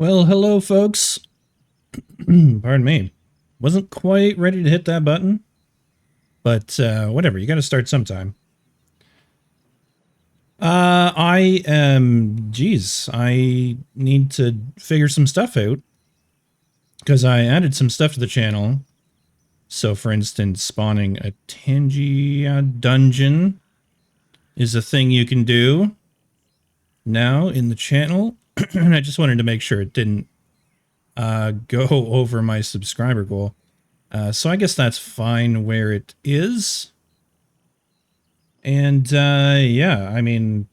Well, hello, folks. Pardon me. Wasn't quite ready to hit that button, but whatever. You got to start sometime. Geez, I need to figure some stuff out because I added some stuff to the channel. So, for instance, spawning a Tangia dungeon is a thing you can do now in the channel. And I just wanted to make sure it didn't go over my subscriber goal. So I guess that's fine where it is. And yeah, I mean,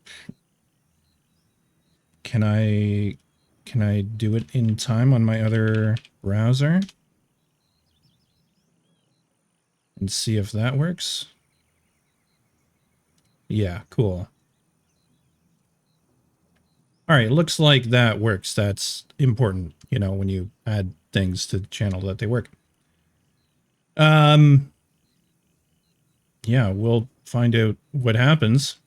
can I do it in time on my other browser? And see if that works. Yeah, cool. All right, looks like that works. That's important, you know, when you add things to the channel that they work. Yeah, we'll find out what happens.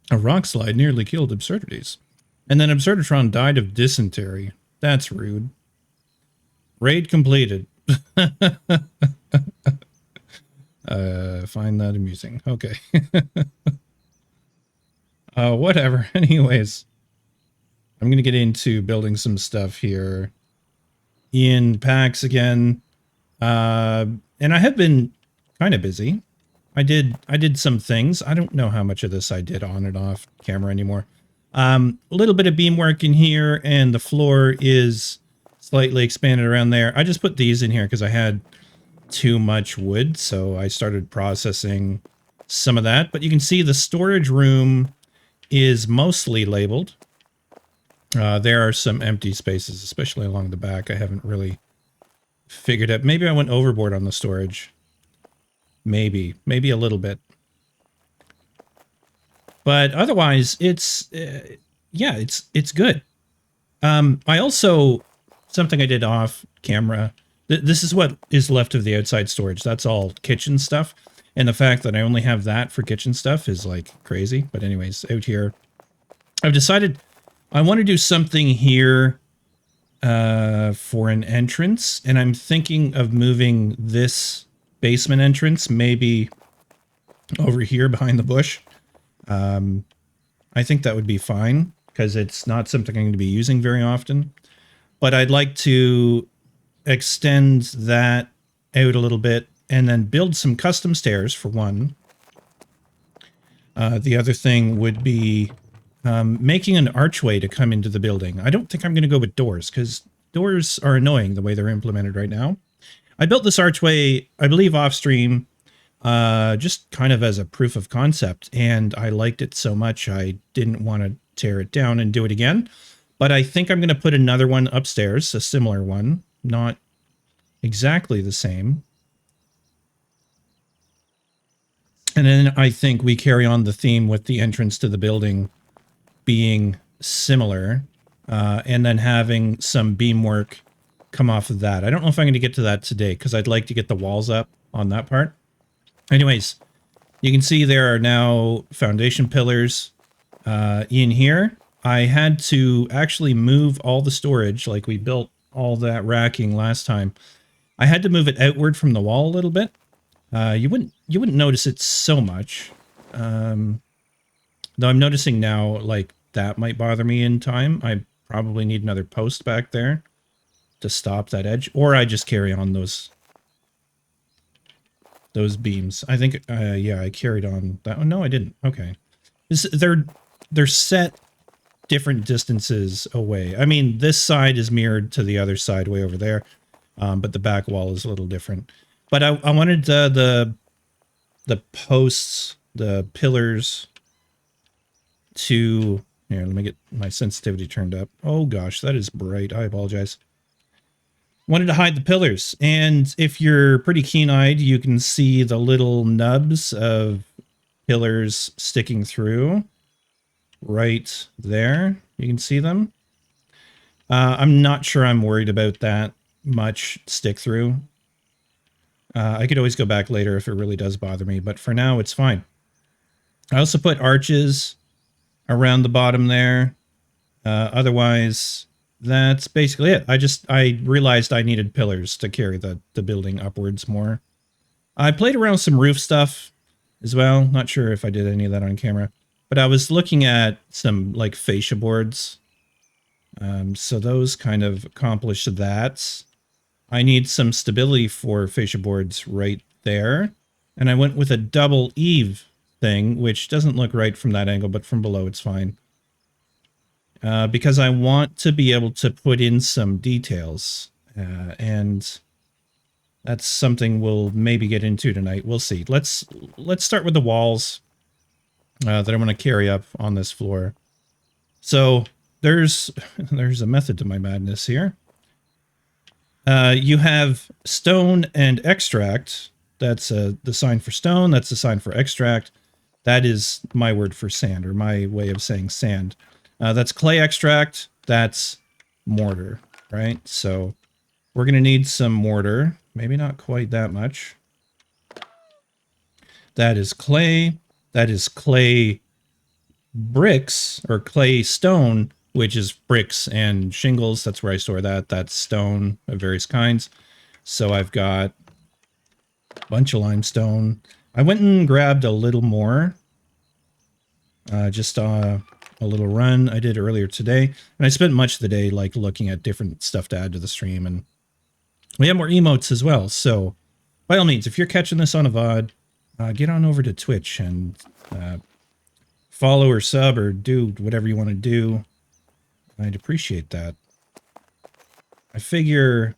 A rock slide nearly killed Absurdities. And then Absurditron died of dysentery. That's rude. Raid completed. Find that amusing. Okay. Whatever. Anyways, I'm going to get into building some stuff here in packs again. And I have been kind of busy. I did some things. I don't know how much of this I did on and off camera anymore. A little bit of beam work in here, and the floor is slightly expanded around there. I just put these in here because I had too much wood, so I started processing some of that. But you can see the storage room is mostly labeled. There are some empty spaces, especially along the back. I haven't really figured out. Maybe I went overboard on the storage. Maybe a little bit. But otherwise, it's yeah, it's good. I also, something I did off camera, this is what is left of the outside storage. That's all kitchen stuff. And the fact that I only have that for kitchen stuff is like crazy. But anyways, out here, I've decided I want to do something here for an entrance. And I'm thinking of moving this basement entrance maybe over here behind the bush. I think that would be fine because it's not something I'm going to be using very often. But I'd like to extend that out a little bit and then build some custom stairs for one. The other thing would be making an archway to come into the building. I don't think I'm going to go with doors because doors are annoying the way they're implemented right now. I built this archway, I believe, off stream, just kind of as a proof of concept, and I liked it so much I didn't want to tear it down and do it again. But I think I'm going to put another one upstairs, a similar one, not exactly the same. And then I think we carry on the theme with the entrance to the building being similar, and then having some beamwork come off of that. I don't know if I'm going to get to that today because I'd like to get the walls up on that part. Anyways, you can see there are now foundation pillars in here. I had to actually move all the storage, like we built all that racking last time. I had to move it outward from the wall a little bit. You wouldn't notice it so much. Though I'm noticing now, like, that might bother me in time. I probably need another post back there to stop that edge, or I just carry on those beams. I think, yeah, I carried on that one. No, I didn't. Okay. They're set different distances away. I mean, this side is mirrored to the other side way over there, but the back wall is a little different. But I wanted the posts, the pillars to... Here, let me get my sensitivity turned up. Oh gosh, that is bright. I apologize. Wanted to hide the pillars, and if you're pretty keen-eyed, you can see the little nubs of pillars sticking through right there. You can see them. I'm not sure I'm worried about that much stick through. I could always go back later if it really does bother me, but for now it's fine. I also put arches around the bottom there. Otherwise, that's basically it. I realized I needed pillars to carry the building upwards more. I played around with some roof stuff as well. Not sure if I did any of that on camera, but I was looking at some like fascia boards. So those kind of accomplish that. I need some stability for fascia boards right there. And I went with a double eave thing, which doesn't look right from that angle, but from below it's fine. Because I want to be able to put in some details. And that's something we'll maybe get into tonight. We'll see. Let's start with the walls that I want to carry up on this floor. So there's a method to my madness here. You have stone and extract. That's the sign for stone. That's the sign for extract. That is my word for sand, or my way of saying sand. That's clay extract. That's mortar, right? So we're going to need some mortar. Maybe not quite that much. That is clay. That is clay bricks, or clay stone, which is bricks and shingles. That's where I store that. That's stone of various kinds. So I've got a bunch of limestone. I went and grabbed a little more. Just a little run I did earlier today. And I spent much of the day like looking at different stuff to add to the stream. And we have more emotes as well. So by all means, if you're catching this on a VOD, get on over to Twitch and follow or sub or do whatever you want to do. I'd appreciate that. I figure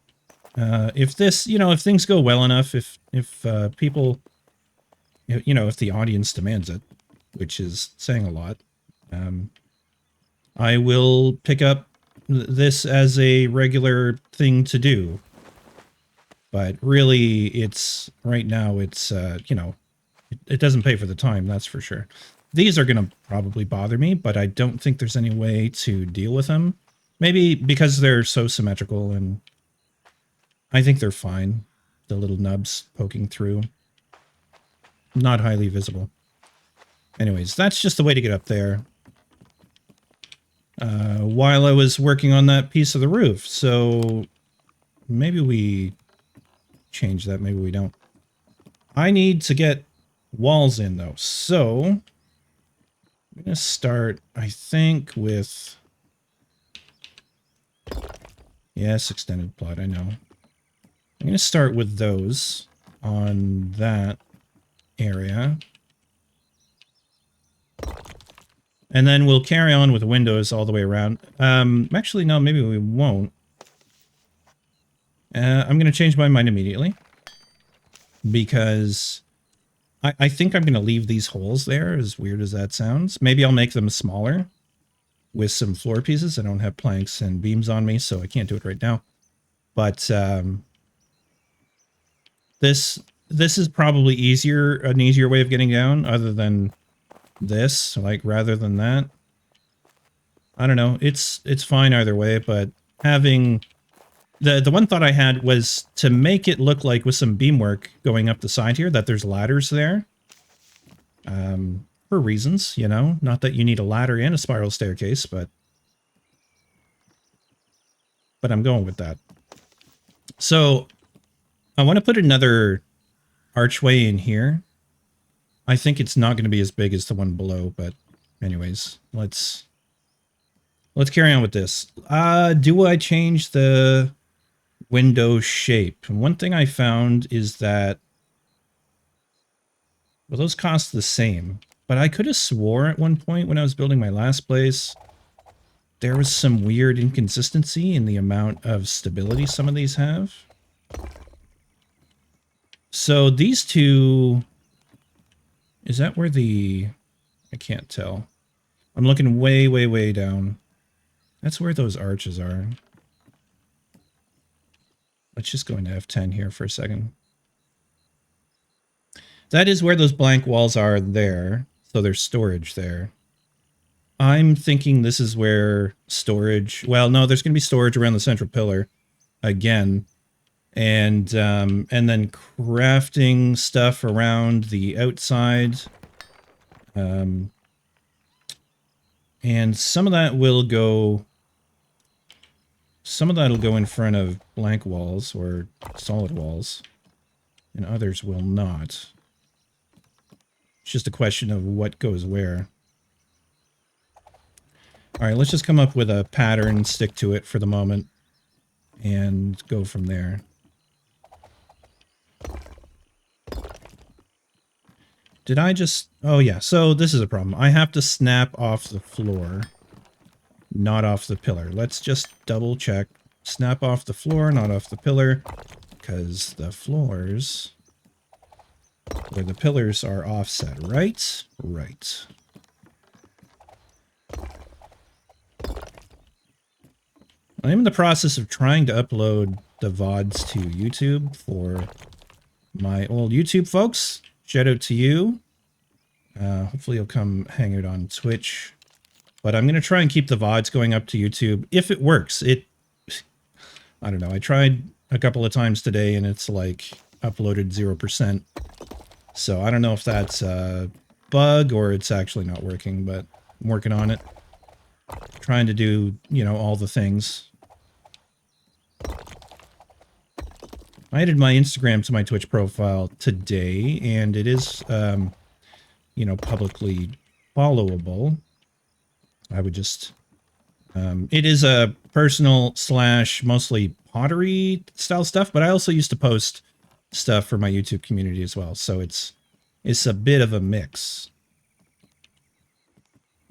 if this, if things go well enough, if people, if the audience demands it, which is saying a lot, I will pick up this as a regular thing to do. But really, right now, it's it doesn't pay for the time, that's for sure. These are going to probably bother me, but I don't think there's any way to deal with them. Maybe because they're so symmetrical, and I think they're fine. The little nubs poking through. Not highly visible. Anyways, that's just the way to get up there. While I was working on that piece of the roof, so maybe we change that, maybe we don't. I need to get walls in, though, so I'm going to start, I think, with... Yes, extended plot, I know. I'm going to start with those on that area. And then we'll carry on with the windows all the way around. Actually, no, maybe we won't. I'm going to change my mind immediately. Because I think I'm going to leave these holes there, as weird as that sounds. Maybe I'll make them smaller with some floor pieces. I don't have planks and beams on me, so I can't do it right now. But this is probably an easier way of getting down, other than this, like, rather than that. I don't know. It's fine either way, but having... The one thought I had was to make it look like, with some beamwork going up the side here, that there's ladders there. For reasons, Not that you need a ladder and a spiral staircase, but I'm going with that. So I want to put another archway in here. I think it's not going to be as big as the one below, but anyways, let's carry on with this. Do I change the window shape? And one thing I found is that, well, those cost the same, but I could have swore at one point when I was building my last place, there was some weird inconsistency in the amount of stability some of these have. So these two, is that where I can't tell. I'm looking way, way, way down. That's where those arches are. Let's just go into F10 here for a second. That is where those blank walls are there. So there's storage there. I'm thinking this is where storage... Well, no, there's going to be storage around the central pillar. Again. And then crafting stuff around the outside. And some of that will go Some of that will go in front of blank walls or solid walls, and others will not. It's just a question of what goes where. All right, let's just come up with a pattern, stick to it for the moment, and go from there. Did I just... Oh, yeah. So this is a problem. I have to snap off the floor, not off the pillar. Let's just double check. Snap off the floor, not off the pillar, because the floors or the pillars are offset, right? Right. I'm in the process of trying to upload the VODs to YouTube for my old YouTube folks. Shout out to you. Hopefully you'll come hang out on Twitch. But I'm going to try and keep the VODs going up to YouTube if it works. I don't know. I tried a couple of times today and it's like uploaded 0%. So I don't know if that's a bug or it's actually not working, but I'm working on it. Trying to do, you know, all the things. I added my Instagram to my Twitch profile today, and it is, you know, publicly followable. I would just... it is a personal / mostly pottery style stuff, but I also used to post stuff for my YouTube community as well, so it's a bit of a mix.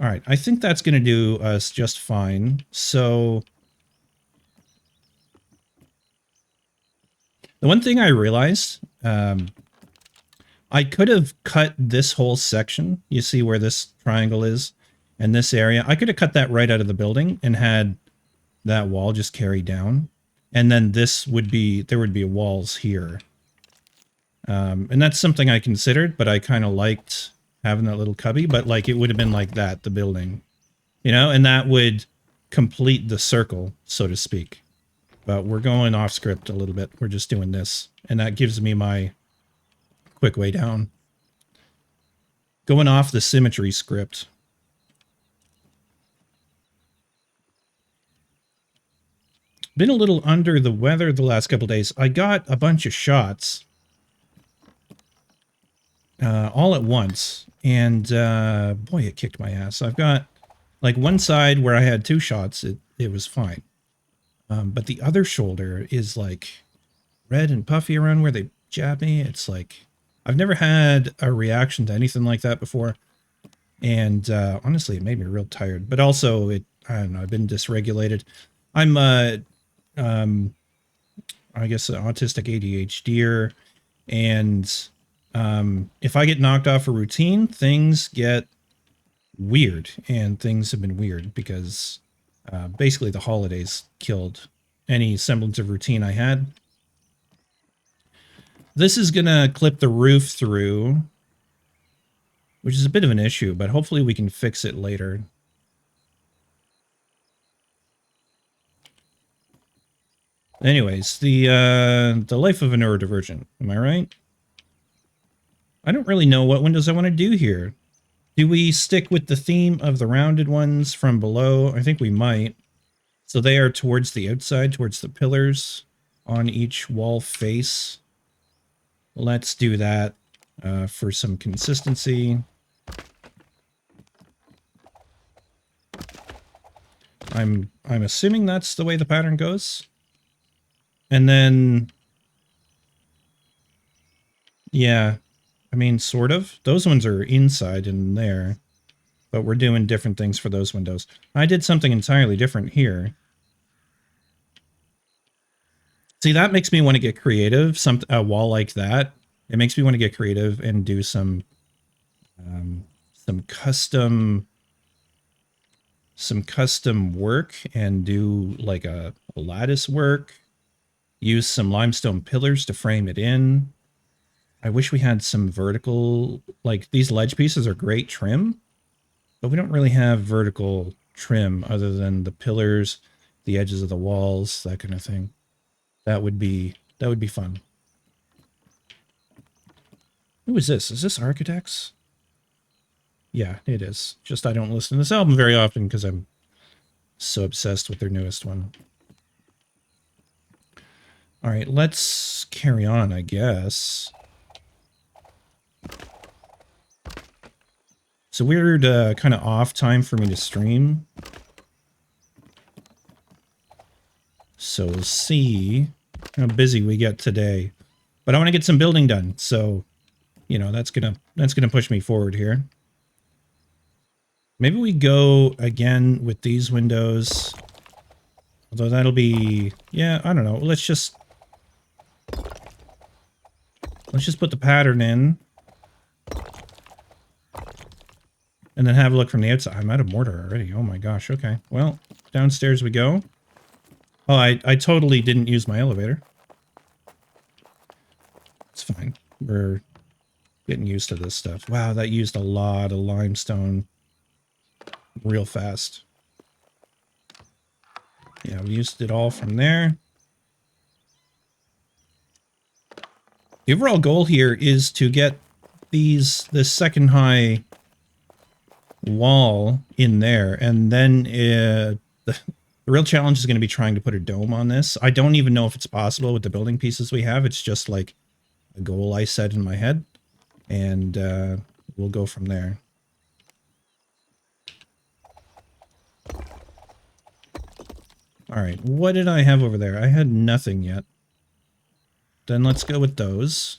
All right, I think that's going to do us just fine. So the one thing I realized, I could have cut this whole section. You see where this triangle is and this area. I could have cut that right out of the building and had that wall just carry down. And then this would be, there would be walls here. And that's something I considered, but I kind of liked having that little cubby, but like it would have been like that, the building, you know, and that would complete the circle, so to speak. But we're going off script a little bit. We're just doing this, and that gives me my quick way down. Going off the symmetry script. Been a little under the weather the last couple days. I got a bunch of shots all at once, and boy, it kicked my ass. I've got like one side where I had 2 shots, it was fine. But the other shoulder is like red and puffy around where they jab me. It's like, I've never had a reaction to anything like that before. And honestly, it made me real tired. But also, I don't know, I've been dysregulated. I'm, I guess, an autistic ADHDer. And if I get knocked off a routine, things get weird. And things have been weird because... basically, the holidays killed any semblance of routine I had. This is going to clip the roof through, which is a bit of an issue, but hopefully we can fix it later. Anyways, the life of a neurodivergent. Am I right? I don't really know what windows I want to do here. Do we stick with the theme of the rounded ones from below? I think we might. So they are towards the outside, towards the pillars on each wall face. Let's do that for some consistency. I'm assuming that's the way the pattern goes. And then, yeah. I mean, sort of. Those ones are inside in there, but we're doing different things for those windows. I did something entirely different here. See, that makes me want to get creative. A wall like that, it makes me want to get creative and do some custom work and do like a lattice work. Use some limestone pillars to frame it in. I wish we had some vertical, like these ledge pieces are great trim, but we don't really have vertical trim other than the pillars, the edges of the walls, that kind of thing. That would be fun. Who is this? Is this Architects? Yeah, it is. Just I don't listen to this album very often because I'm so obsessed with their newest one. All right, let's carry on, I guess. It's a weird kind of off time for me to stream. So we'll see how busy we get today. But I want to get some building done, so you know, that's gonna push me forward here. Maybe we go again with these windows. Although that'll be, yeah, I don't know. Let's just put the pattern in. And then have a look from the outside. I'm out of mortar already. Oh my gosh. Okay. Well, downstairs we go. Oh, I totally didn't use my elevator. It's fine. We're getting used to this stuff. Wow, that used a lot of limestone real fast. Yeah, we used it all from there. The overall goal here is to get this second high wall in there, and then the real challenge is going to be trying to put a dome on this. I don't even know if it's possible with the building pieces we have. It's just like a goal I set in my head, and we'll go from there. All right, what did I have over there? I had nothing yet. Then let's go with those.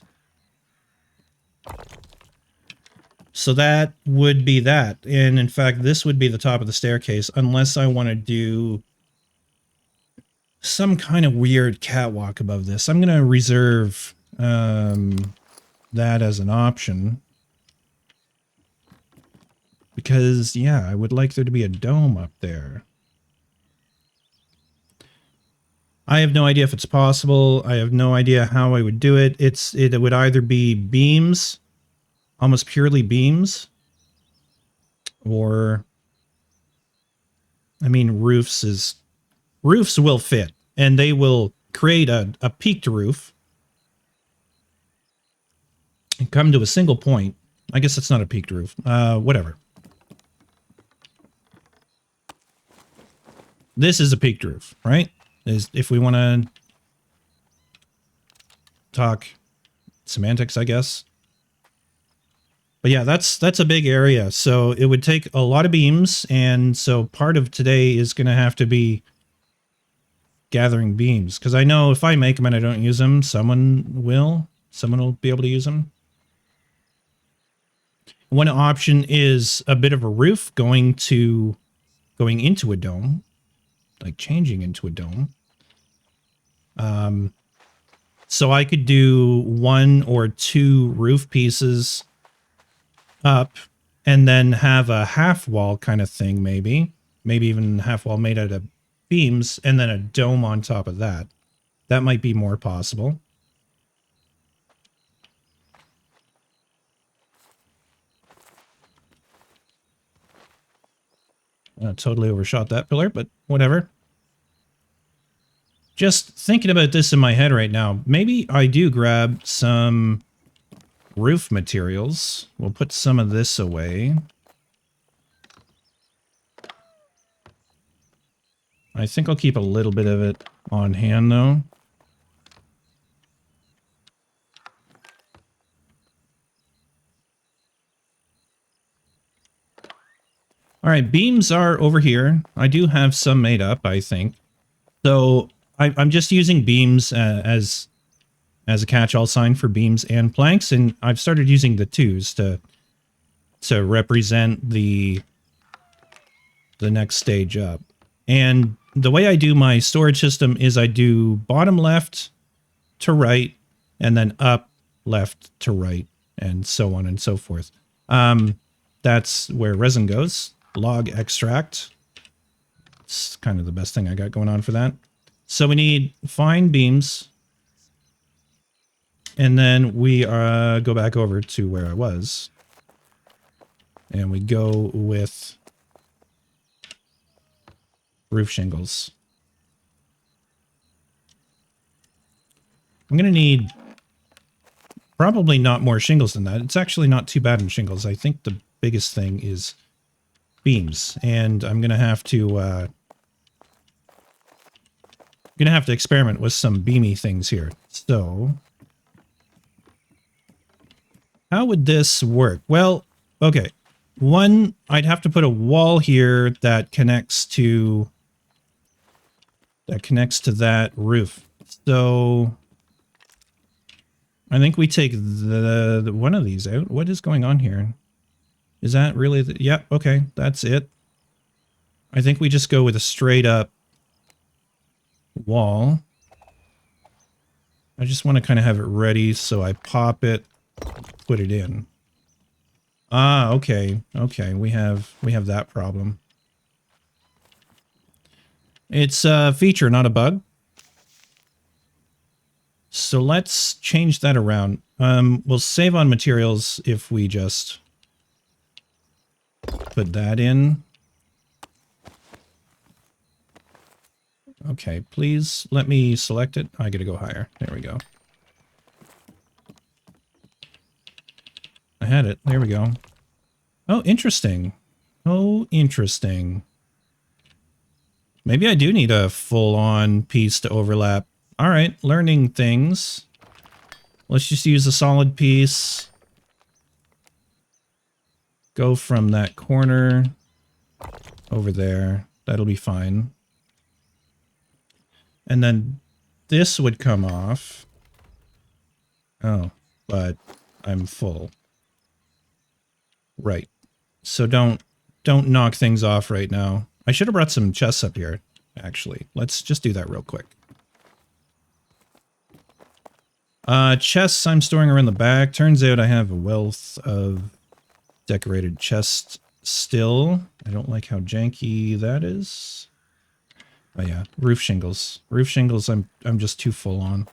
So that would be that. And in fact, this would be the top of the staircase, unless I want to do some kind of weird catwalk above this. I'm going to reserve that as an option. Because, yeah, I would like there to be a dome up there. I have no idea if it's possible. I have no idea how I would do it. It would either be beams, almost purely beams, or, I mean, roofs will fit, and they will create a peaked roof and come to a single point. I guess it's not a peaked roof. Whatever. This is a peaked roof, right? If we want to talk semantics, I guess. But yeah, that's a big area. So it would take a lot of beams. And so part of today is going to have to be gathering beams. Because I know if I make them and I don't use them, someone will be able to use them. One option is a bit of a roof going into a dome. Like changing into a dome. So I could do 1 or 2 roof pieces up and then have a half wall kind of thing, maybe even half wall made out of beams and then a dome on top of that. That might be more possible. Totally overshot that pillar, but whatever. Just thinking about this in my head right now, maybe I do grab some roof materials. We'll put some of this away. I think I'll keep a little bit of it on hand, though. All right, beams are over here. I do have some made up, I think. So I'm just using beams as a catch-all sign for beams and planks, and I've started using the 2s to represent the next stage up. And the way I do my storage system is I do bottom left to right, and then up left to right, and so on and so forth. That's where resin goes. Log extract. It's kind of the best thing I got going on for that. So we need fine beams. And then we go back over to where I was. And we go with roof shingles. I'm going to need probably not more shingles than that. It's actually not too bad in shingles. I think the biggest thing is beams. And I'm going to have to going to have to experiment with some beamy things here. So, how would this work? Well, okay. One, I'd have to put a wall here that connects to that roof. So, I think we take the one of these out. What is going on here? Is that really the, yep, okay, that's it. I think we just go with a straight up wall. I just want to kind of have it ready, so I pop it, put it in. Ah, okay. Okay, we have that problem. It's a feature, not a bug. So let's change that around. We'll save on materials if we just put that in. Okay, please let me select it. I gotta go higher. There we go. I had it. There we go. Oh, interesting. Oh, interesting. Maybe I do need a full-on piece to overlap. All right, learning things. Let's just use a solid piece. Go from that corner over there. That'll be fine. And then this would come off. Oh, but I'm full. Right. So don't knock things off right now. I should have brought some chests up here, actually. Let's just do that real quick. Chests I'm storing around the back. Turns out I have a wealth of decorated chests still. I don't like how janky that is. Oh yeah, roof shingles. Roof shingles I'm just too full on.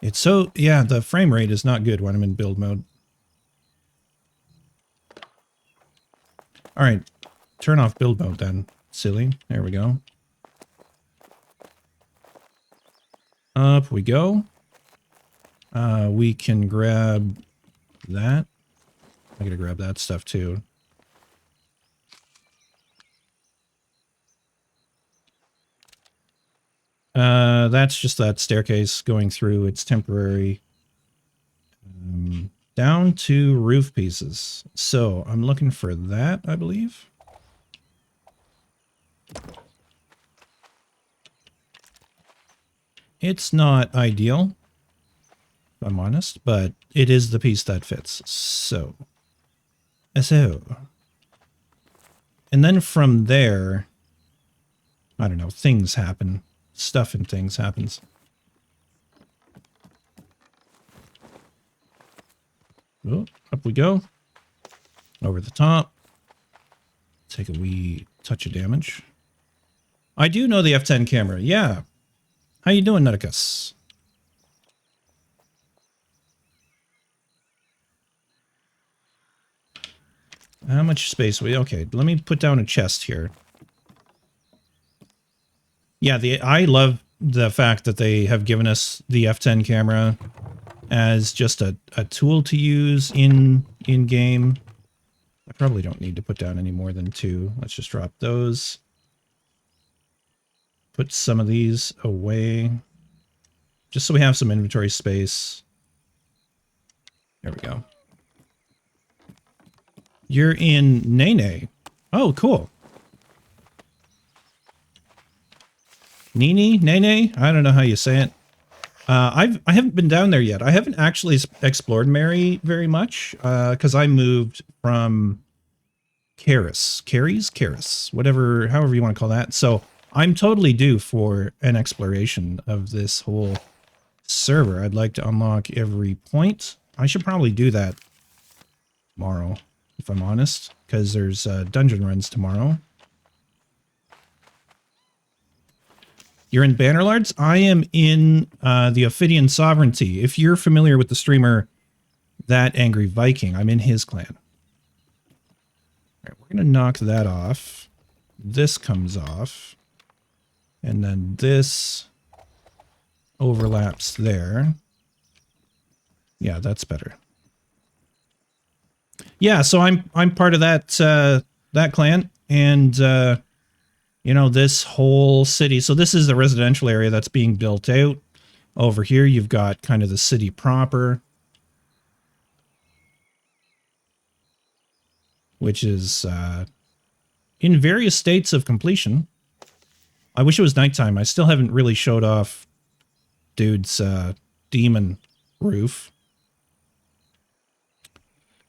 It's so, yeah, the frame rate is not good when I'm in build mode. All right, turn off build mode then, silly. There we go. Up we go. We can grab that. I gotta grab that stuff too. That's just that staircase going through. It's temporary. Down to roof pieces. So I'm looking for that, I believe. It's not ideal, if I'm honest, but it is the piece that fits. So. And then from there, I don't know, things happen. Stuff and things happens. Oh, up we go. Over the top. Take a wee touch of damage. I do know the F10 camera. Yeah. How you doing, Nutticus? How much space we... Okay, let me put down a chest here. Yeah, I love the fact that they have given us the F10 camera as just a tool to use in game. I probably don't need to put down any more than 2. Let's just drop those. Put some of these away. Just so we have some inventory space. There we go. You're in Nene. Oh, cool. Nene? Nene? I don't know how you say it. I haven't been down there yet. I haven't actually explored Merrie very much, because I moved from Karis, whatever, however you want to call that. So I'm totally due for an exploration of this whole server. I'd like to unlock every point. I should probably do that tomorrow, if I'm honest, because there's dungeon runs tomorrow. You're in Bannerlords? I am in the Ophidian Sovereignty. If you're familiar with the streamer That Angry Viking, I'm in his clan. All right, we're going to knock that off. This comes off. And then this overlaps there. Yeah, that's better. Yeah, so I'm part of that that clan, and you know, this whole city. So this is the residential area that's being built out. Over here, you've got kind of the city proper, which is in various states of completion. I wish it was nighttime. I still haven't really showed off dude's demon roof.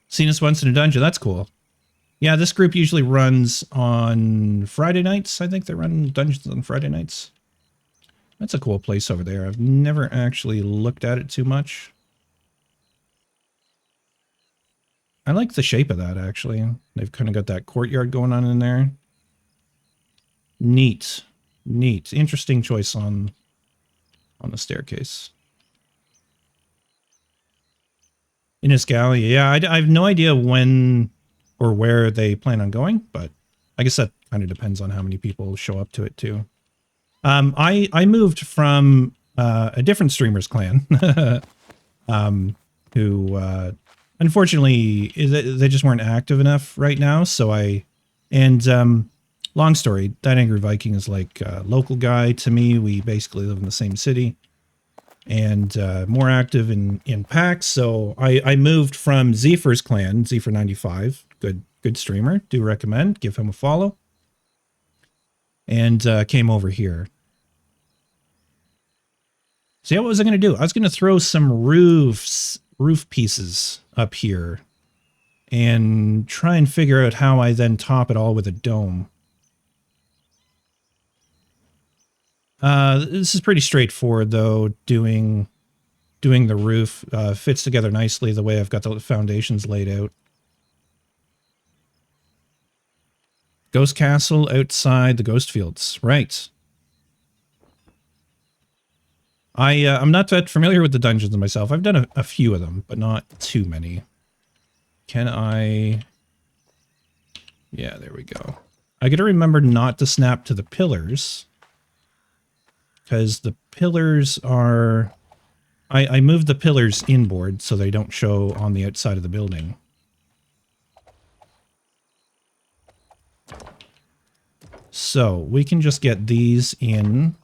Seen us once in a dungeon. That's cool. Yeah, this group usually runs on Friday nights. I think they run dungeons on Friday nights. That's a cool place over there. I've never actually looked at it too much. I like the shape of that, actually. They've kind of got that courtyard going on in there. Neat. Neat. Interesting choice on the staircase. In Iscalia, yeah, I have no idea when or where they plan on going, but I guess that kind of depends on how many people show up to it too. I moved from a different streamer's clan, who unfortunately they just weren't active enough right now. So long story, that Angry Viking is like a local guy to me. We basically live in the same city. And more active in packs. So I moved from Zephyr's clan, Zephyr95, good streamer, do recommend, give him a follow, and came over here. So yeah, what was I going to do? I was going to throw some roof pieces up here and try and figure out how I then top it all with a dome. This is pretty straightforward, though. Doing the roof fits together nicely the way I've got the foundations laid out. Ghost Castle outside the Ghost Fields. Right. I'm not that familiar with the dungeons myself. I've done a few of them, but not too many. Can I... Yeah, there we go. I gotta remember not to snap to the pillars, because the pillars are... I moved the pillars inboard so they don't show on the outside of the building. So we can just get these in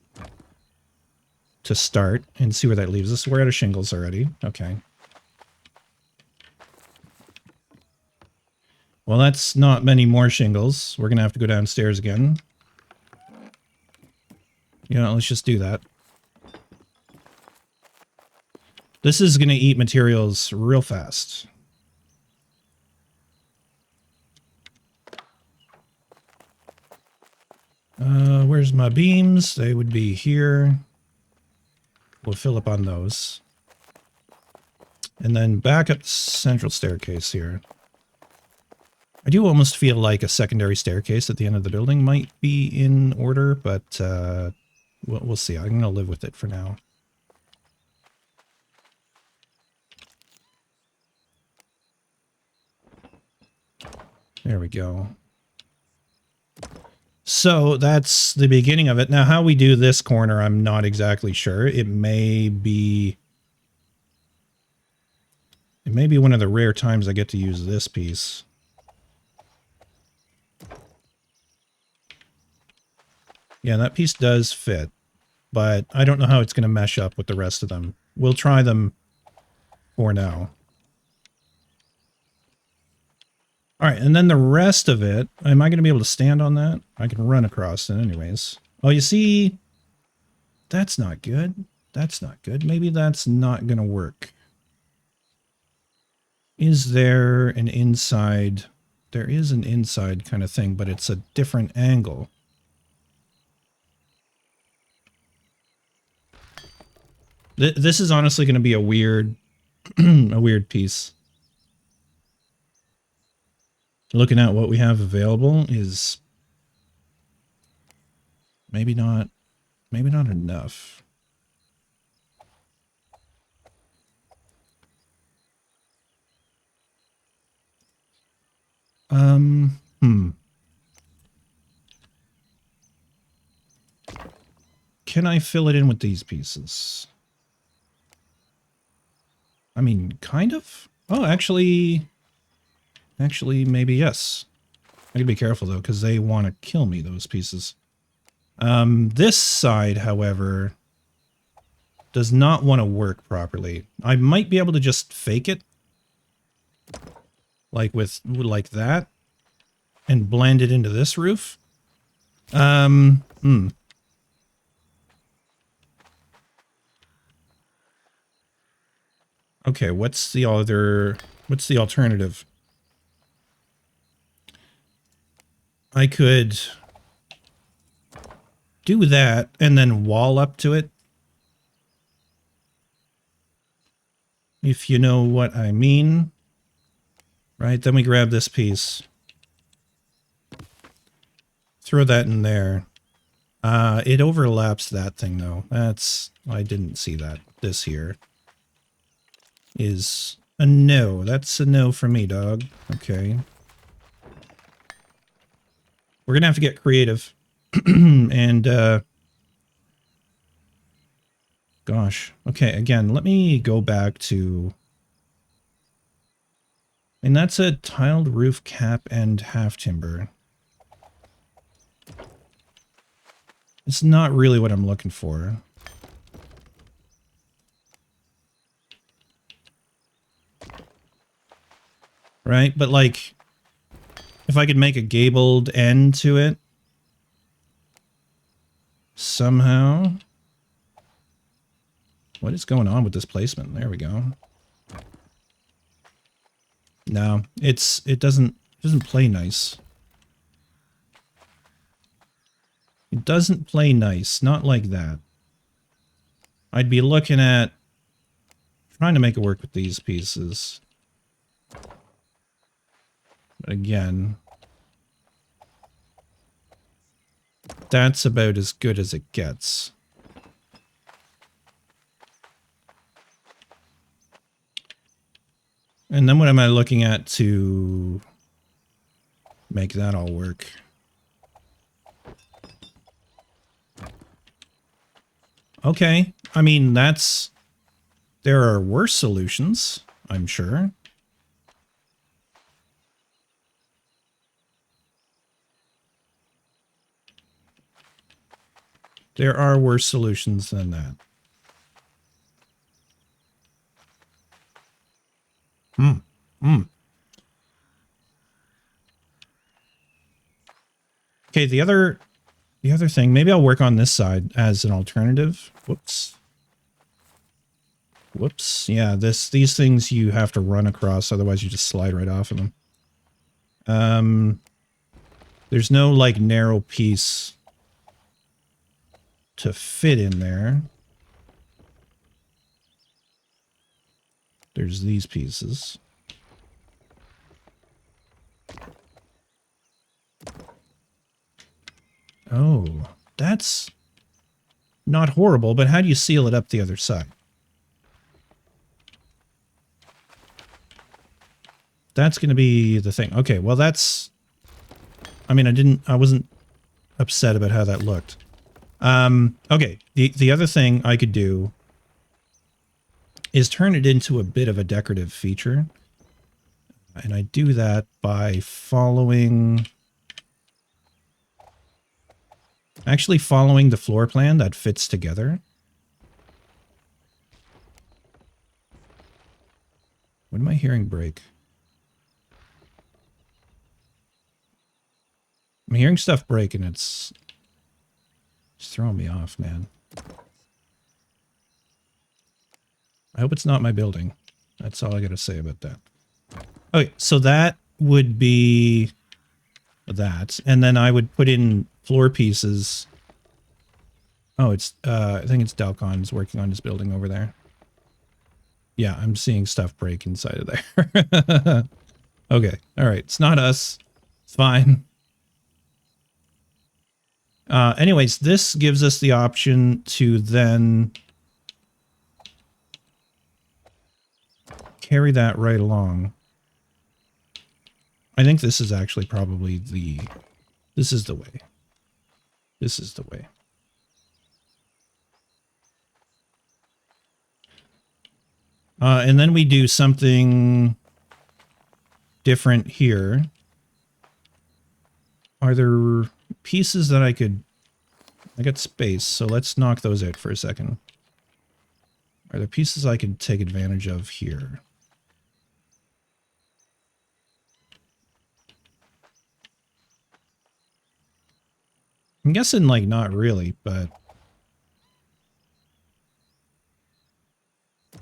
to start and see where that leaves us. We're out of shingles already. Okay. Well, that's not many more shingles. We're going to have to go downstairs again. You know, let's just do that. This is going to eat materials real fast. Where's my beams? They would be here. We'll fill up on those. And then back up the central staircase here. I do almost feel like a secondary staircase at the end of the building might be in order, but we'll see. I'm going to live with it for now. There we go. So that's the beginning of it. Now, how we do this corner, I'm not exactly sure. It may be one of the rare times I get to use this piece. Yeah, that piece does fit, but I don't know how it's going to mesh up with the rest of them. We'll try them for now. All right, and then the rest of it, am I going to be able to stand on that? I can run across it anyways. Oh, you see, that's not good. That's not good. Maybe that's not going to work. Is there an inside? There is an inside kind of thing, but it's a different angle. This is honestly going to be a weird, a weird piece. Looking at what we have available is maybe not enough. Can I fill it in with these pieces? I mean, kind of. Oh, actually, Actually, maybe yes. I gotta be careful though, because they want to kill me, those pieces. This side, however, does not want to work properly. I might be able to just fake it. Like like that. And blend it into this roof. Okay, what's the alternative? I could do that and then wall up to it. If you know what I mean. Right, then we grab this piece. Throw that in there. It overlaps that thing though. I didn't see that. This here is a no. That's a no for me, dog. Okay. We're gonna have to get creative. And, gosh. Okay, again, let me go back to... And that's a tiled roof cap and half timber. It's not really what I'm looking for. Right? But like, if I could make a gabled end to it somehow. What is going on with this placement? There we go. No, it doesn't play nice. It doesn't play nice, not like that. I'd be looking at trying to make it work with these pieces. But again, that's about as good as it gets. And then what am I looking at to make that all work? Okay, I mean, there are worse solutions, I'm sure. There are worse solutions than that. Okay, the other thing, maybe I'll work on this side as an alternative. Whoops. Whoops. Yeah, these things you have to run across, otherwise you just slide right off of them. There's no like narrow piece to fit in there. There's these pieces. Oh, that's not horrible, but how do you seal it up the other side? That's going to be the thing. Okay, well that's... I mean, I wasn't upset about how that looked. Okay, the other thing I could do is turn it into a bit of a decorative feature. And I do that by following... Actually following the floor plan that fits together. What am I hearing break? I'm hearing stuff break and it's throwing me off, man. I hope it's not my building. That's all I gotta say about that. Okay, so that would be that. And then I would put in floor pieces. Oh, it's, I think it's Dalcon's working on his building over there. Yeah, I'm seeing stuff break inside of there. Okay, alright, it's not us. It's fine. Anyways, this gives us the option to then carry that right along. I think this is actually probably this is the way. This is the way. And then we do something different here. Are there pieces that I could... I got space, so let's knock those out for a second. Are there pieces I could take advantage of here? I'm guessing, like, not really, but...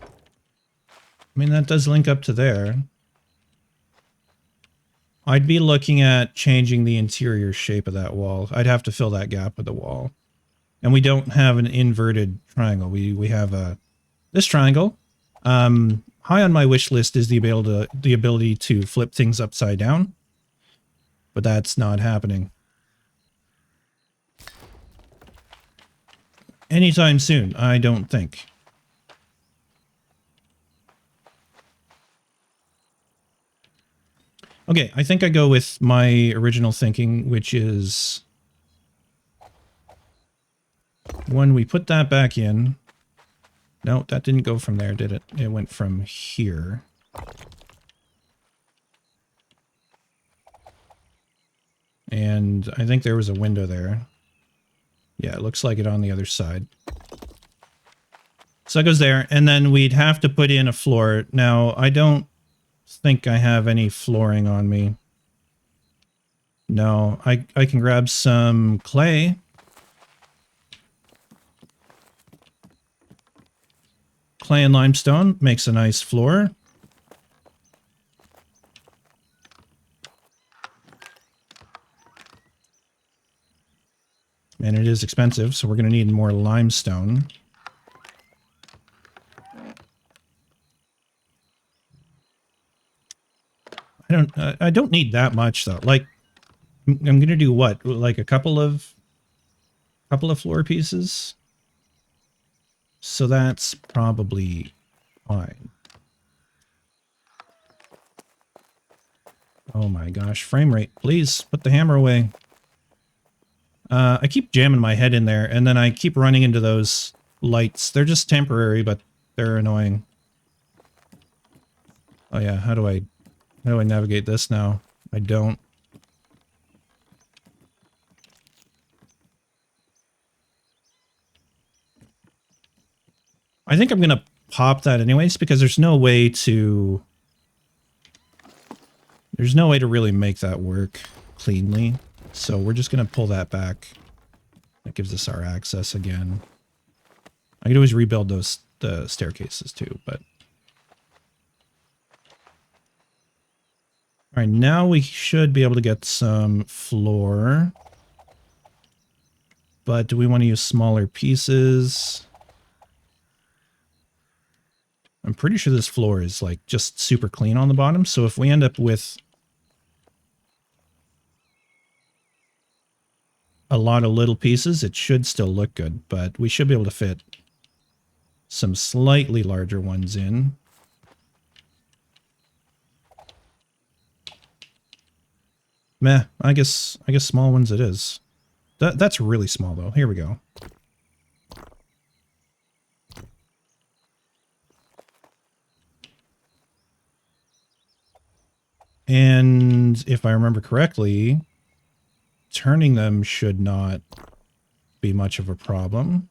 I mean, that does link up to there. I'd be looking at changing the interior shape of that wall. I'd have to fill that gap with the wall. And we don't have an inverted triangle. We have this triangle. High on my wish list is the ability to flip things upside down. But that's not happening anytime soon, I don't think. Okay, I think I go with my original thinking, which is when we put that back in... No, that didn't go from there, did it? It went from here. And I think there was a window there. Yeah, it looks like it on the other side. So it goes there, and then we'd have to put in a floor. Now, I don't think I have any flooring on me. No, I can grab some clay. Clay and limestone makes a nice floor. And it is expensive, so we're going to need more limestone. I don't need that much though. Like, I'm going to do what? Like a couple of floor pieces? So that's probably fine. Oh my gosh, frame rate. Please put the hammer away. I keep jamming my head in there, and then I keep running into those lights. They're just temporary, but they're annoying. Oh yeah, how do I navigate this now? I don't. I think I'm gonna pop that anyways, because there's no way to really make that work cleanly. So we're just gonna pull that back. That gives us our access again. I could always rebuild the staircases too, but... All right, now we should be able to get some floor. But do we want to use smaller pieces? I'm pretty sure this floor is like just super clean on the bottom. So if we end up with a lot of little pieces, it should still look good, but we should be able to fit some slightly larger ones in. Meh, I guess small ones it is. That's really small though. Here we go. And if I remember correctly, turning them should not be much of a problem.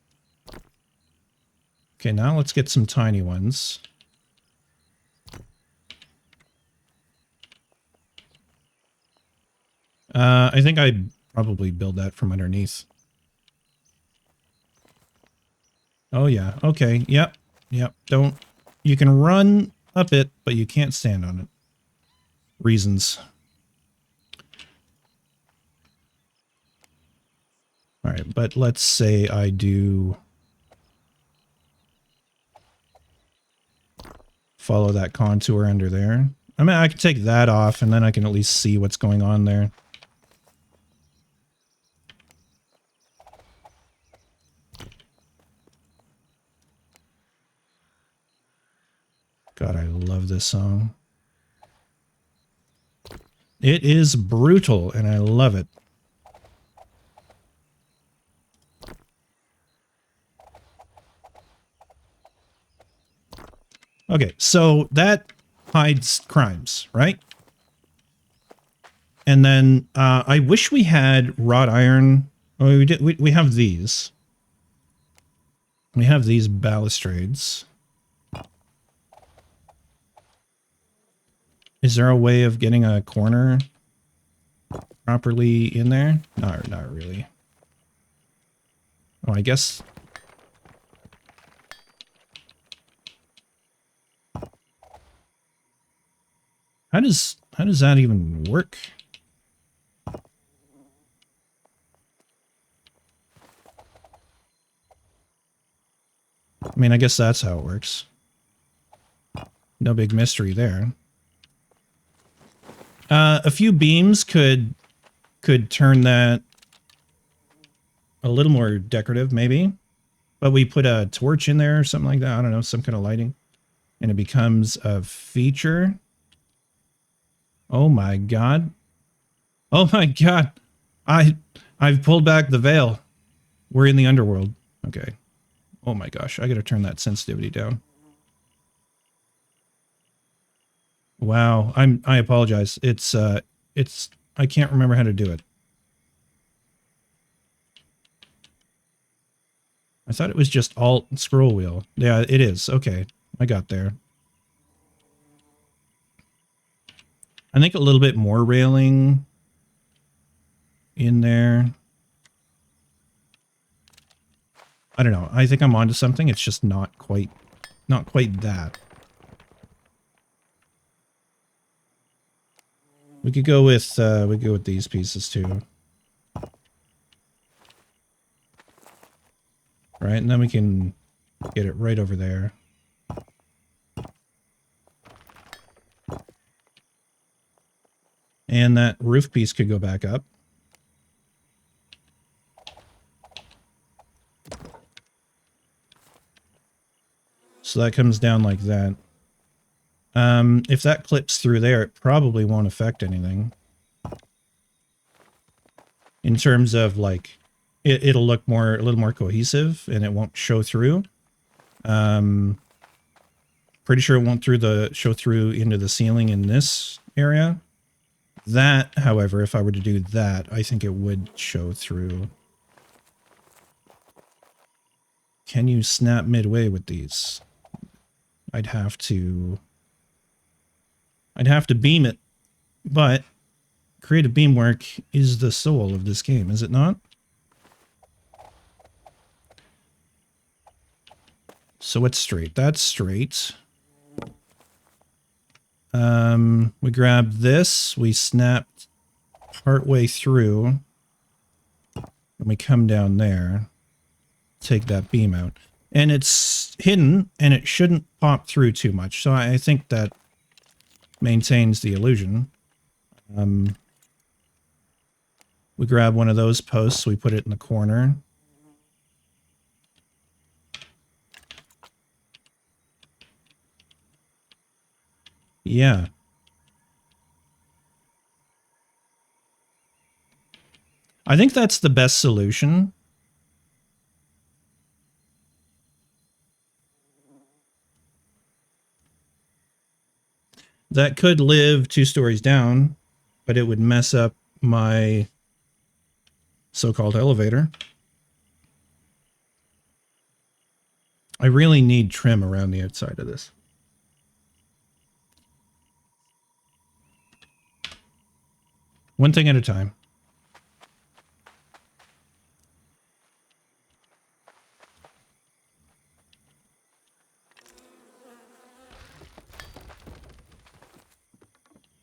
Okay, now let's get some tiny ones. I think I'd probably build that from underneath. Oh yeah, okay, yep. Don't... You can run up it, but you can't stand on it. Reasons. Alright, but let's say I do follow that contour under there. I mean, I can take that off, and then I can at least see what's going on there. God, I love this song. It is brutal, and I love it. Okay, so that hides crimes, right? And then I wish we had wrought iron. Oh, we have these. We have these balustrades. Is there a way of getting a corner properly in there? No, not really. Oh, I guess. How does that even work? I mean, I guess that's how it works. No big mystery there. A few beams could turn that a little more decorative, maybe. But we put a torch in there or something like that. I don't know, some kind of lighting. And it becomes a feature. Oh my god. Oh my god. I've pulled back the veil. We're in the underworld. Okay. Oh my gosh, I gotta turn that sensitivity down. Wow, I apologize. It's I can't remember how to do it. I thought it was just Alt and scroll wheel. Yeah, it is. Okay, I got there. I think a little bit more railing in there. I don't know. I think I'm onto something. It's just not quite that. We could go with these pieces too. Right, and then we can get it right over there. And that roof piece could go back up. So that comes down like that. If that clips through there, it probably won't affect anything. In terms of like, it'll look a little more cohesive and it won't show through. Pretty sure it won't show through into the ceiling in this area. That, however, if I were to do that, I think it would show through. Can you snap midway with these? I'd have to beam it, but creative beamwork is the soul of this game, is it not? So it's straight. That's straight. We grab this, we snap partway through, and we come down there, take that beam out. And it's hidden, and it shouldn't pop through too much, so I think that maintains the illusion. We grab one of those posts, we put it in the corner. Yeah. I think that's the best solution. That could live 2 stories down, but it would mess up my so-called elevator. I really need trim around the outside of this. One thing at a time.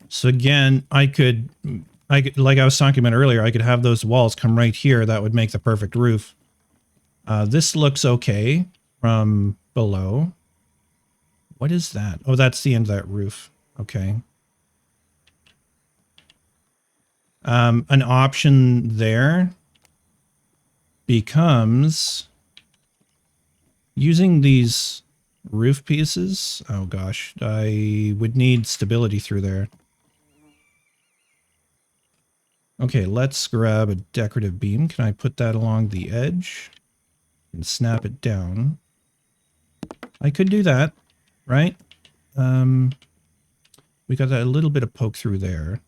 So again, I could, like I was talking about earlier, I could have those walls come right here. That would make the perfect roof. This looks okay from below. What is that? Oh, that's the end of that roof. Okay. An option there becomes using these roof pieces. Oh gosh, I would need stability through there. Okay, let's grab a decorative beam. Can I put that along the edge and snap it down? I could do that, right? We got that a little bit of poke through there.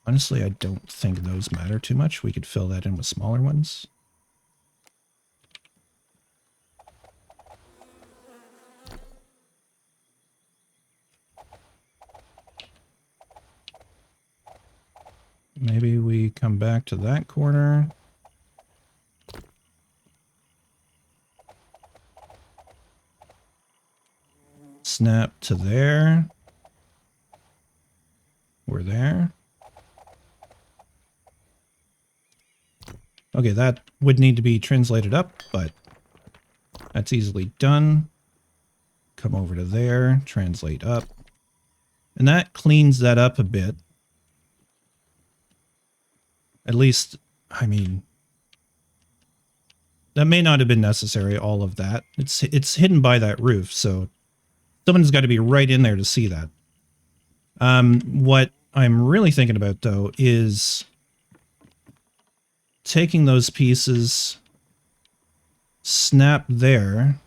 Honestly, I don't think those matter too much. We could fill that in with smaller ones. Maybe we come back to that corner. Snap to there. We're there. Okay, that would need to be translated up, but that's easily done. Come over to there, translate up. And that cleans that up a bit. At least, I mean, that may not have been necessary, all of that. It's hidden by that roof, so someone's got to be right in there to see that. What I'm really thinking about, though, is taking those pieces, snap there,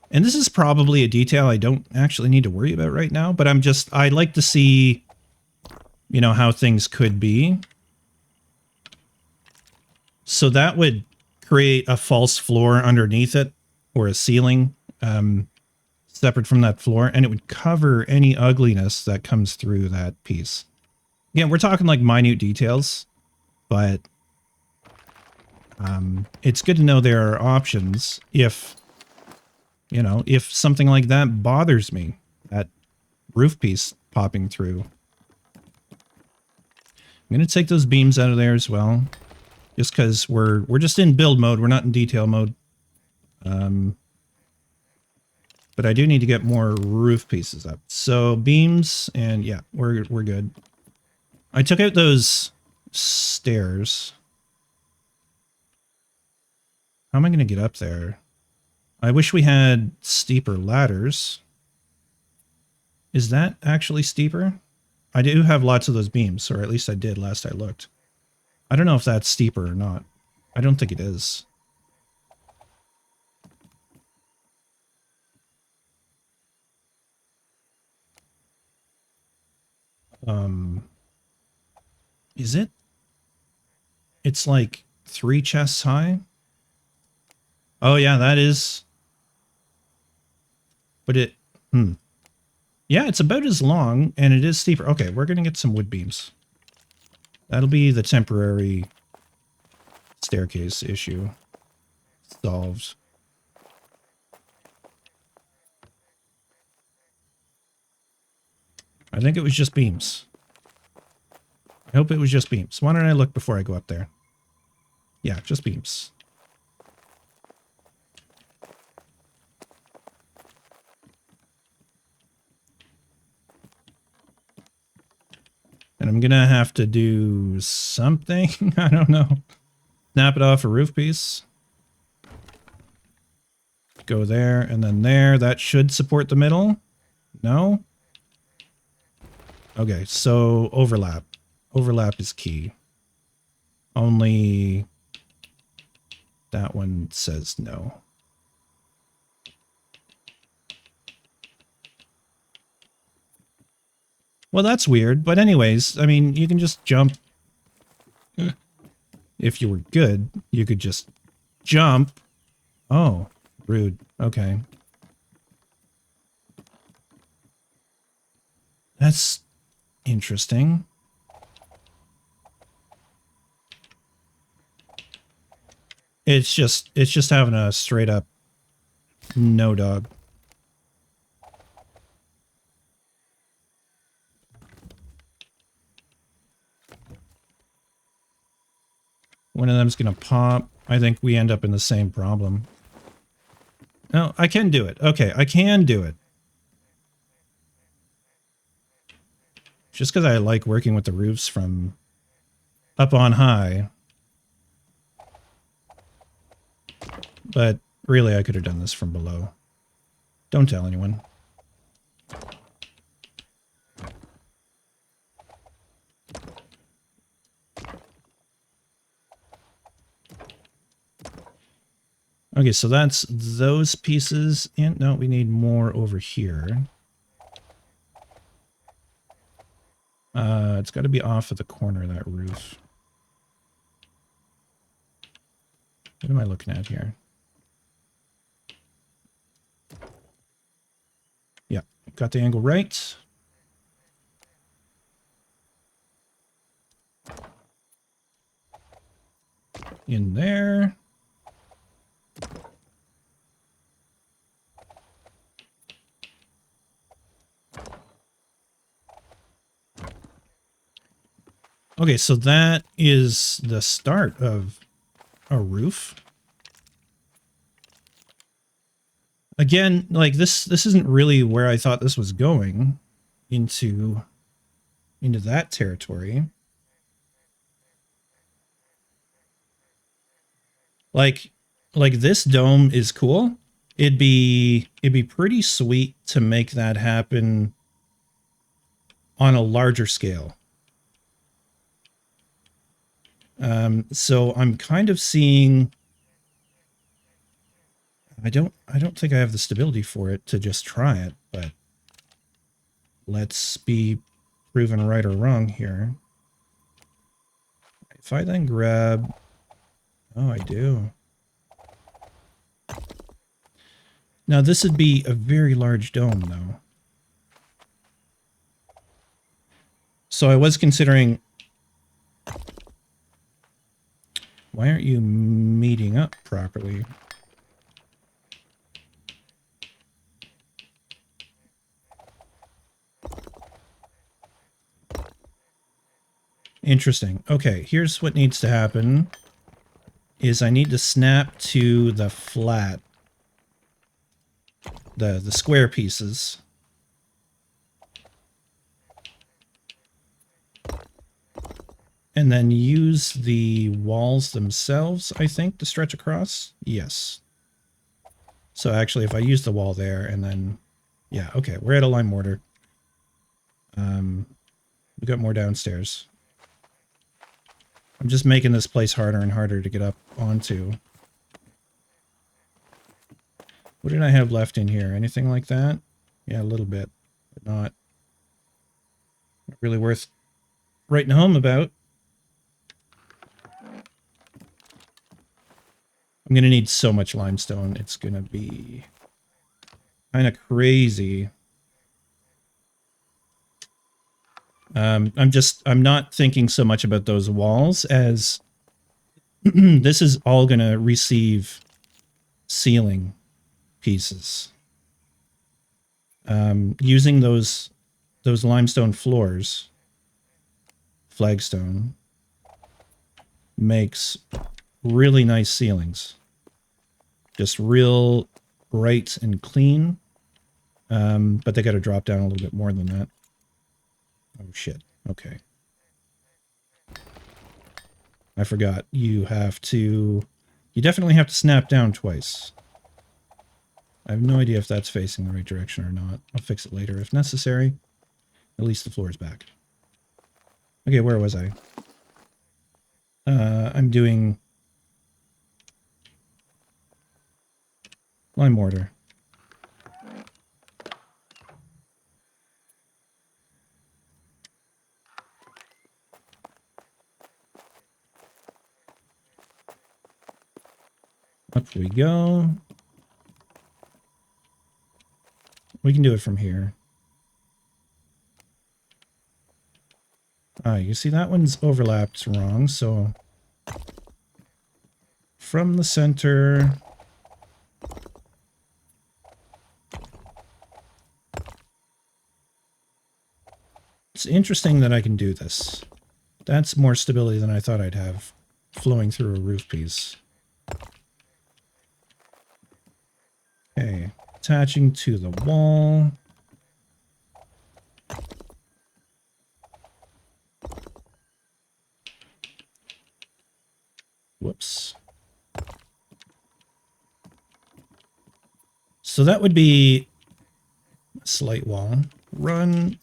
and this is probably a detail I don't actually need to worry about right now, but I like to see, you know, how things could be. So that would create a false floor underneath it, or a ceiling separate from that floor, and it would cover any ugliness that comes through that piece. Again, we're talking like minute details, but it's good to know there are options if, you know, if something like that bothers me, that roof piece popping through. I'm going to take those beams out of there as well, just because we're just in build mode. We're not in detail mode. But I do need to get more roof pieces up. So beams, and yeah, we're good. I took out those stairs. How am I going to get up there? I wish we had steeper ladders. Is that actually steeper? I do have lots of those beams, or at least I did last I looked. I don't know if that's steeper or not. I don't think it is. Is it? It's like 3 chests high. Oh yeah, that is. But it, yeah, it's about as long, and it is steeper. Okay, we're gonna get some wood beams. That'll be the temporary staircase issue solved. I think it was just beams. I hope it was just beams. Why don't I look before I go up there? Yeah, just beams. And I'm gonna have to do something. I don't know. Snap it off a roof piece. Go there and then there. That should support the middle. No? Okay, so overlap. Overlap is key. Only that one says no. Well, that's weird. But anyways, I mean, you can just jump. If you were good, you could just jump. Oh, rude. Okay. That's interesting. It's just having a straight up no dog. One of them's gonna pop. I think we end up in the same problem. No, I can do it. Okay, I can do it. Just because I like working with the roofs from up on high. But really, I could have done this from below. Don't tell anyone. Okay, so that's those pieces. And no, we need more over here. It's got to be off of the corner of that roof. What am I looking at here? Yeah, got the angle right. In there. Okay, so that is the start of a roof. Again, like this isn't really where I thought this was going, into that territory. Like this dome is cool. It'd be pretty sweet to make that happen on a larger scale. So I'm kind of seeing, I don't think I have the stability for it to just try it, but let's be proven right or wrong here. If I then grab, oh, I do. Now this would be a very large dome though. So I was considering, why aren't you meeting up properly? Interesting. Okay, here's what needs to happen. Is I need to snap to the flat, the square pieces. And then use the walls themselves, I think, to stretch across. Yes. So actually, if I use the wall there and then, yeah, okay, we're at a lime mortar. We got more downstairs. I'm just making this place harder and harder to get up onto. What did I have left in here? Anything like that? Yeah, a little bit, but not really worth writing home about. I'm going to need so much limestone. It's going to be kind of crazy. I'm not thinking so much about those walls as this is all going to receive ceiling pieces. Using those limestone floors, flagstone, makes really nice ceilings. Just real bright and clean. But they got to drop down a little bit more than that. Oh shit. Okay. I forgot. You definitely have to snap down twice. I have no idea if that's facing the right direction or not. I'll fix it later if necessary. At least the floor is back. Okay, where was I? I'm doing lime mortar. Up we go. We can do it from here. You see that one's overlapped wrong, so from the center. It's interesting that I can do this. That's more stability than I thought I'd have flowing through a roof piece. Okay, attaching to the wall. Whoops. So that would be a slight wall. Run.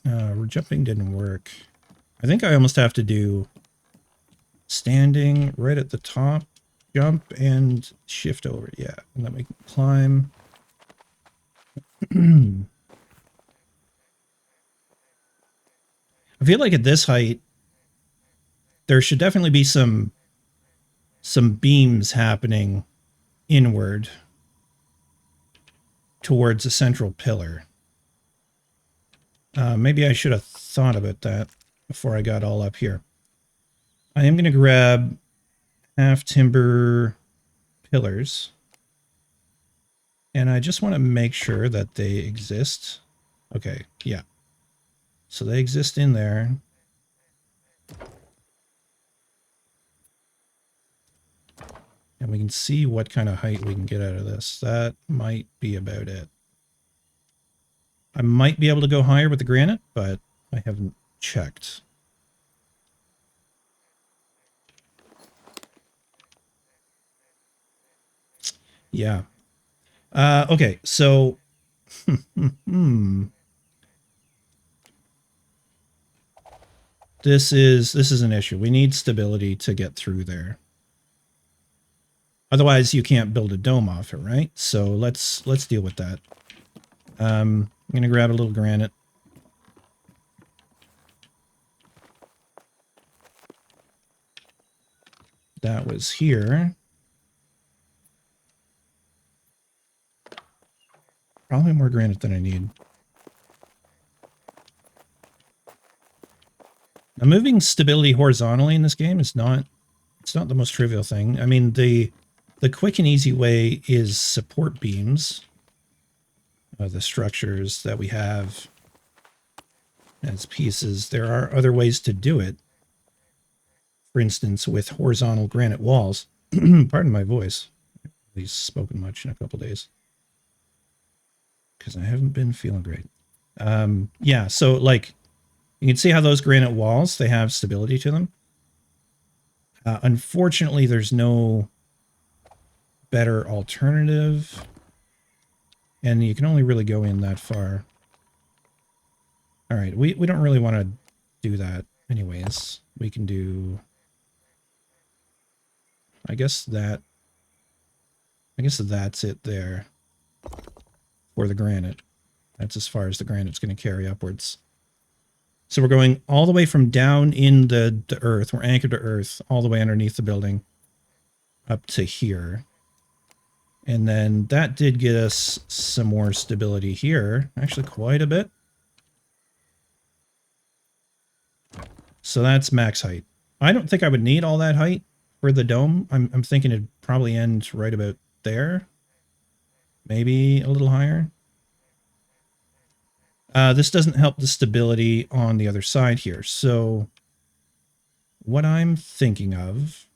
Jumping didn't work. I think I almost have to do standing right at the top. jump and shift over. Yeah, and then we can climb. I feel like at this height, there should definitely be some beams happening inward towards a central pillar. Maybe I should have thought about that before I got all up here. I am going to grab half timber pillars. And I just want to make sure that they exist. Okay, yeah. So they exist in there. And we can see what kind of height we can get out of this. That might be about it. I might be able to go higher with the granite, but I haven't checked. Yeah. Okay, so this is an issue. We need stability to get through there. Otherwise, you can't build a dome off it, right? So let's deal with that. I'm gonna grab a little granite. That was here. Probably more granite than I need. Now, moving stability horizontally in this game is not, it's not the most trivial thing. I mean, the quick and easy way is support beams. The structures that we have as pieces. There are other ways to do it. For instance, with horizontal granite walls. Pardon my voice. I've really spoken much in a couple days. Because I haven't been feeling great. Yeah, so like, you can see how those granite walls, they have stability to them. Unfortunately, there's no better alternative. And you can only really go in that far. All right, we don't really want to do that anyways. We can do... I guess that's it there for the granite. That's as far as the granite's going to carry upwards. So we're going all the way from down in the earth. We're anchored to earth all the way underneath the building up to here. And then that did get us some more stability here. Actually, quite a bit. So that's max height. I don't think I would need all that height for the dome. I'm thinking it'd probably end right about there. Maybe a little higher. This doesn't help the stability on the other side here. So what I'm thinking of...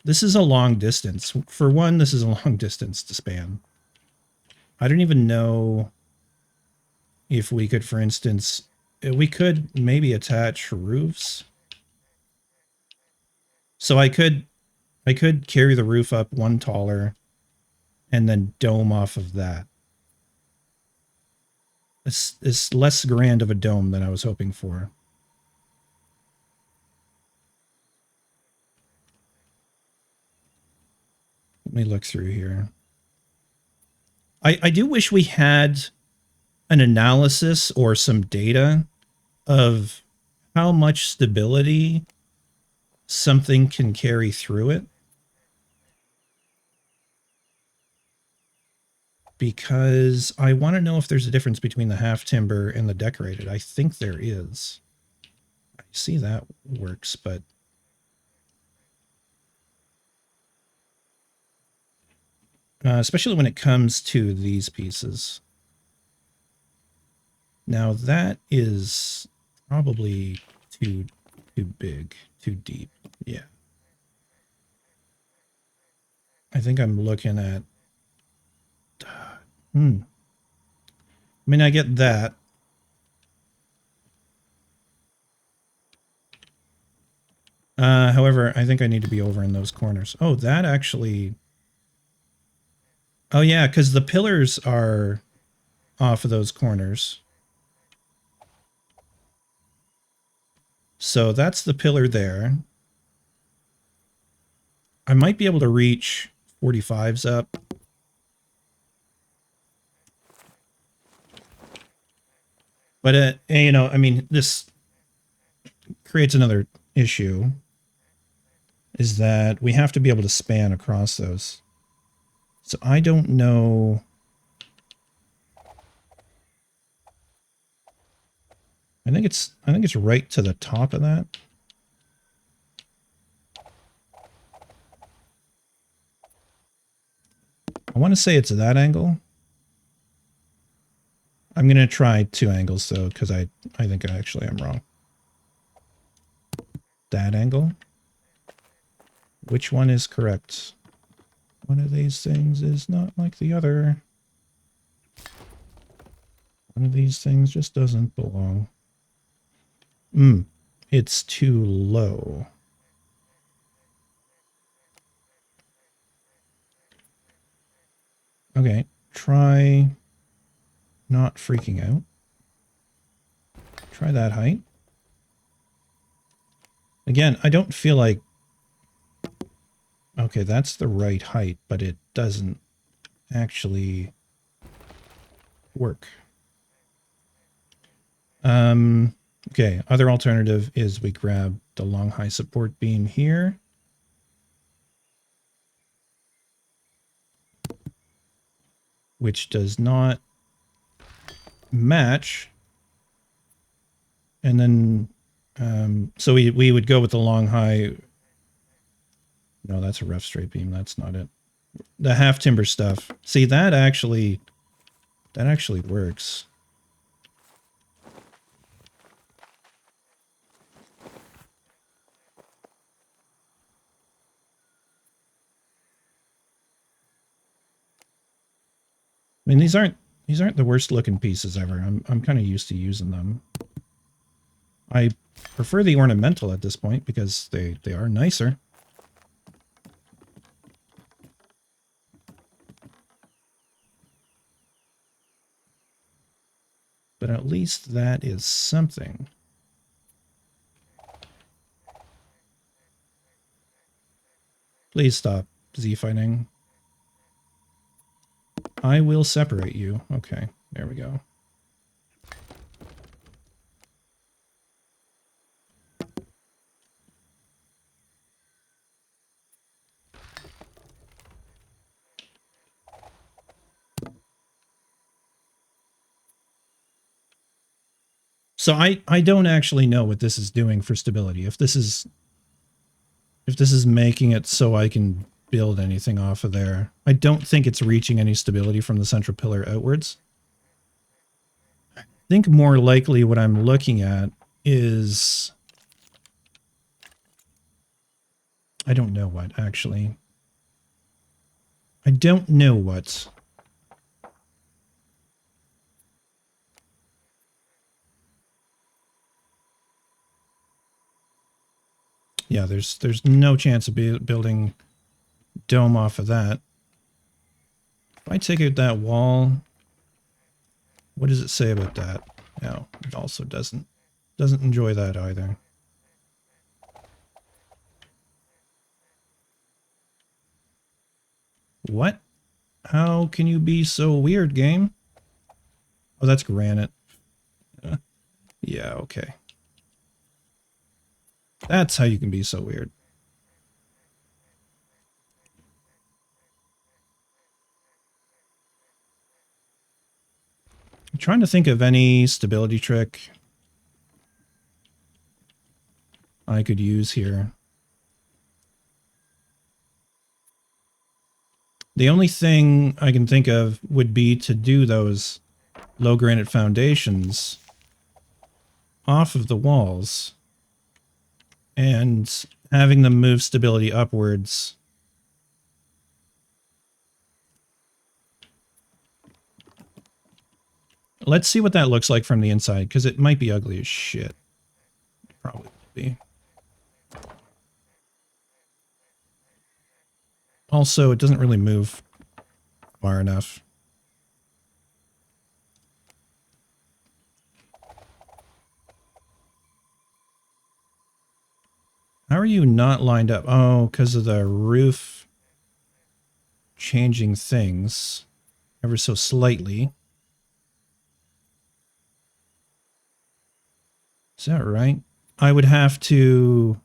This is a long distance. For one, this is a long distance to span. I don't even know if we could, for instance, we could maybe attach roofs. So I could carry the roof up one taller and then dome off of that. It's less grand of a dome than I was hoping for. Let me look through here. I do wish we had an analysis or some data of how much stability something can carry through it. Because I want to know if there's a difference between the half timber and the decorated. I think there is. I see that works, but... especially when it comes to these pieces. Now that is probably too big, too deep. Yeah. I think I'm looking at... I mean, I get that. However, I think I need to be over in those corners. Oh, that actually... Oh, yeah, because the pillars are off of those corners. So that's the pillar there. I might be able to reach 45s up. But, you know, I mean, this creates another issue, is that we have to be able to span across those. So I don't know. I think it's right to the top of that. I want to say it's that angle. I'm going to try 2 angles though, because I think I actually am wrong. That angle. Which one is correct? One of these things is not like the other. One of these things just doesn't belong. It's too low. Okay, try not freaking out. Try that height. Again, I don't feel like... Okay, that's the right height, but it doesn't actually work. Okay, other alternative is we grab the long high support beam here. Which does not match. And then, so we would go with the long high. No, that's a rough straight beam. That's not it. The half timber stuff. See, that actually works. I mean, these aren't the worst looking pieces ever. I'm kind of used to using them. I prefer the ornamental at this point because they are nicer. But at least that is something. Please stop Z-fighting. I will separate you. Okay, there we go. So I don't actually know what this is doing for stability. If this is making it so I can build anything off of there. I don't think it's reaching any stability from the central pillar outwards. I think more likely what I'm looking at is... I don't know what, actually. I don't know what. Yeah, there's no chance of building dome off of that. If I take out that wall, what does it say about that? No, it also doesn't enjoy that either. What? How can you be so weird, game? Oh, that's granite. Yeah, okay. That's how you can be so weird. I'm trying to think of any stability trick I could use here. The only thing I can think of would be to do those low granite foundations off of the walls and having them move stability upwards. Let's see what that looks like from the inside, because it might be ugly as shit. Probably will be. Also, it doesn't really move far enough. How are you not lined up? Oh, because of the roof changing things ever so slightly. Is that right? I would have to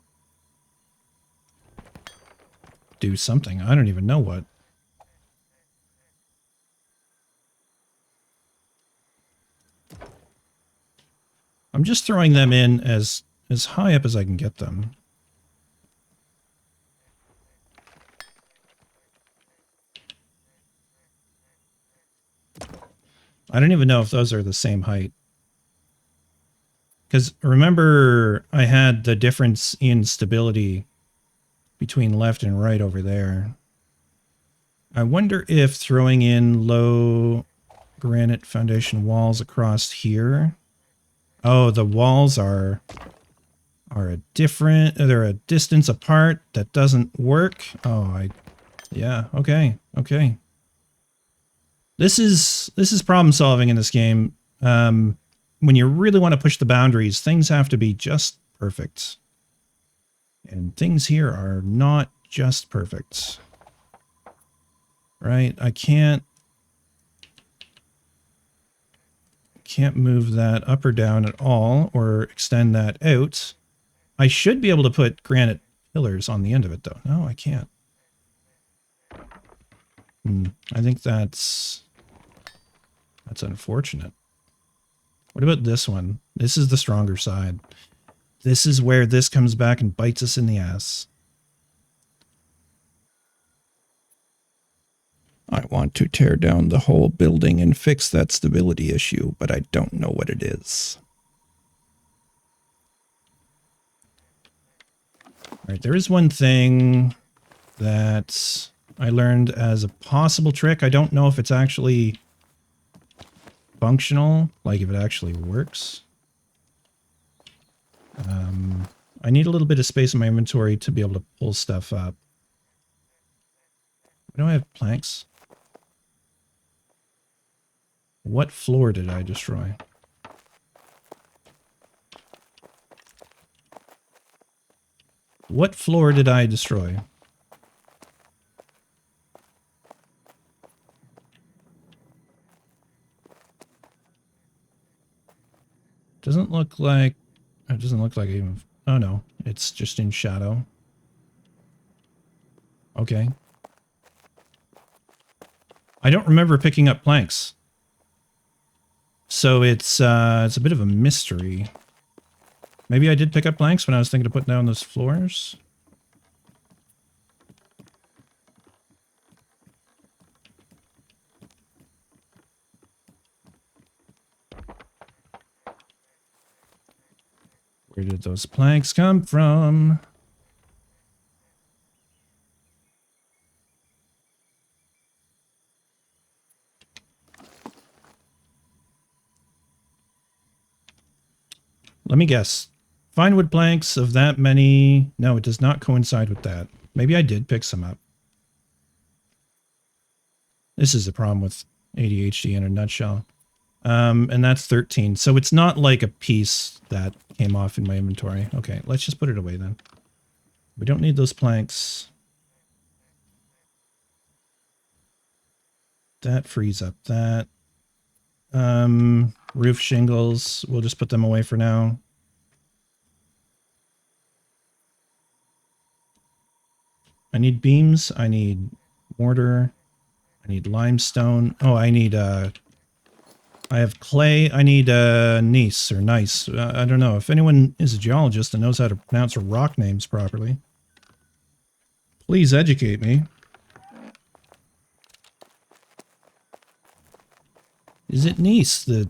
do something. I don't even know what. I'm just throwing them in as high up as I can get them. I don't even know if those are the same height. Because remember, I had the difference in stability between left and right over there. I wonder if throwing in low granite foundation walls across here. Oh, the walls are a different, they're a distance apart. That doesn't work. Oh, yeah, okay, okay. This is problem solving in this game. When you really want to push the boundaries, things have to be just perfect. And things here are not just perfect. Right? I can't move that up or down at all or extend that out. I should be able to put granite pillars on the end of it though. No, I can't. I think that's unfortunate. What about this one? This is the stronger side. This is where this comes back and bites us in the ass. I want to tear down the whole building and fix that stability issue, but I don't know what it is. All right, there is one thing that I learned as a possible trick. I don't know if it's actually functional, like if it actually works. I need a little bit of space in my inventory to be able to pull stuff up. Do I have planks? What floor did I destroy? What floor did I destroy? Doesn't look like... It doesn't look like even... Oh no, it's just in shadow. Okay. I don't remember picking up planks. So it's a bit of a mystery. Maybe I did pick up planks when I was thinking of putting down those floors. Where did those planks come from? Let me guess. Fine wood planks of that many. No, it does not coincide with that. Maybe I did pick some up. This is the problem with ADHD in a nutshell. And that's 13. So it's not like a piece that came off in my inventory. Okay, let's just put it away then. We don't need those planks. That frees up that. Roof shingles. We'll just put them away for now. I need beams. I need mortar. I need limestone. Oh, I need, I have clay. I need, gneiss or nice. I don't know. If anyone is a geologist and knows how to pronounce rock names properly, please educate me. Is it Nice, the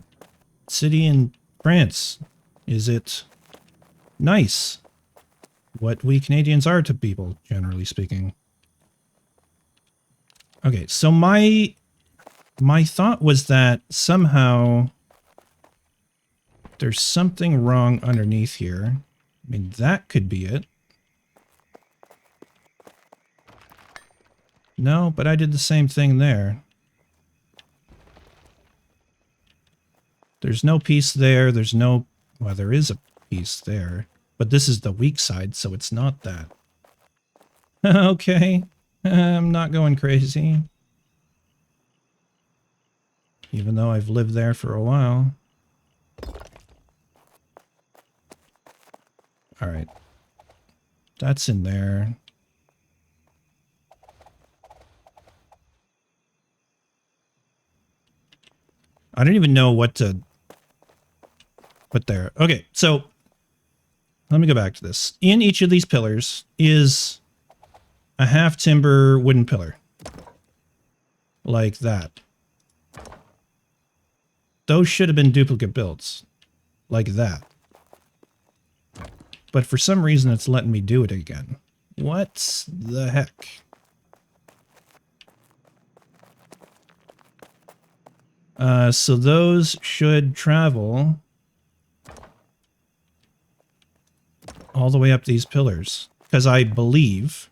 city in France? Is it nice? What we Canadians are to people, generally speaking. Okay, so my thought was that somehow there's something wrong underneath here. I mean, that could be it. No, but I did the same thing there. There's no piece there. There's no... Well, there is a piece there. But this is the weak side, so it's not that. Okay. I'm not going crazy. Even though I've lived there for a while. Alright. That's in there. I don't even know what to put there. Okay, so let me go back to this. In each of these pillars is a half timber wooden pillar. Like that. Those should have been duplicate builds. Like that. But for some reason it's letting me do it again. What the heck? So those should travel all the way up these pillars. Because I believe...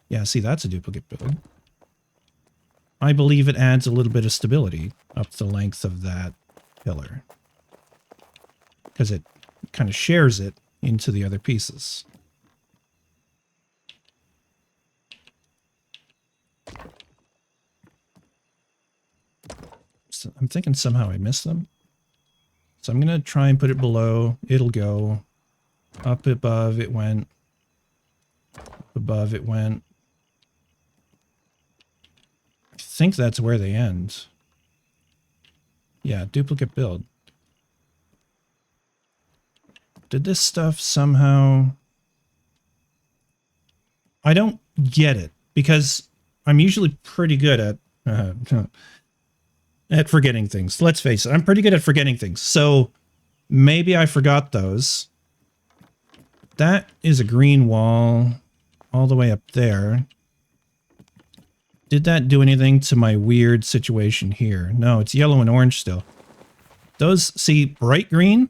Yeah, see, that's a duplicate build. I believe it adds a little bit of stability up the length of that pillar. Because it kind of shares it into the other pieces. So I'm thinking somehow I missed them. So I'm going to try and put it below. It'll go. Up above it went. Above it went. I think that's where they end. Yeah, duplicate build. Did this stuff somehow... I don't get it, because I'm usually pretty good at forgetting things. Let's face it, I'm pretty good at forgetting things. So maybe I forgot those. That is a green wall all the way up there. Did that do anything to my weird situation here? No, it's yellow and orange still. Those, see, bright green,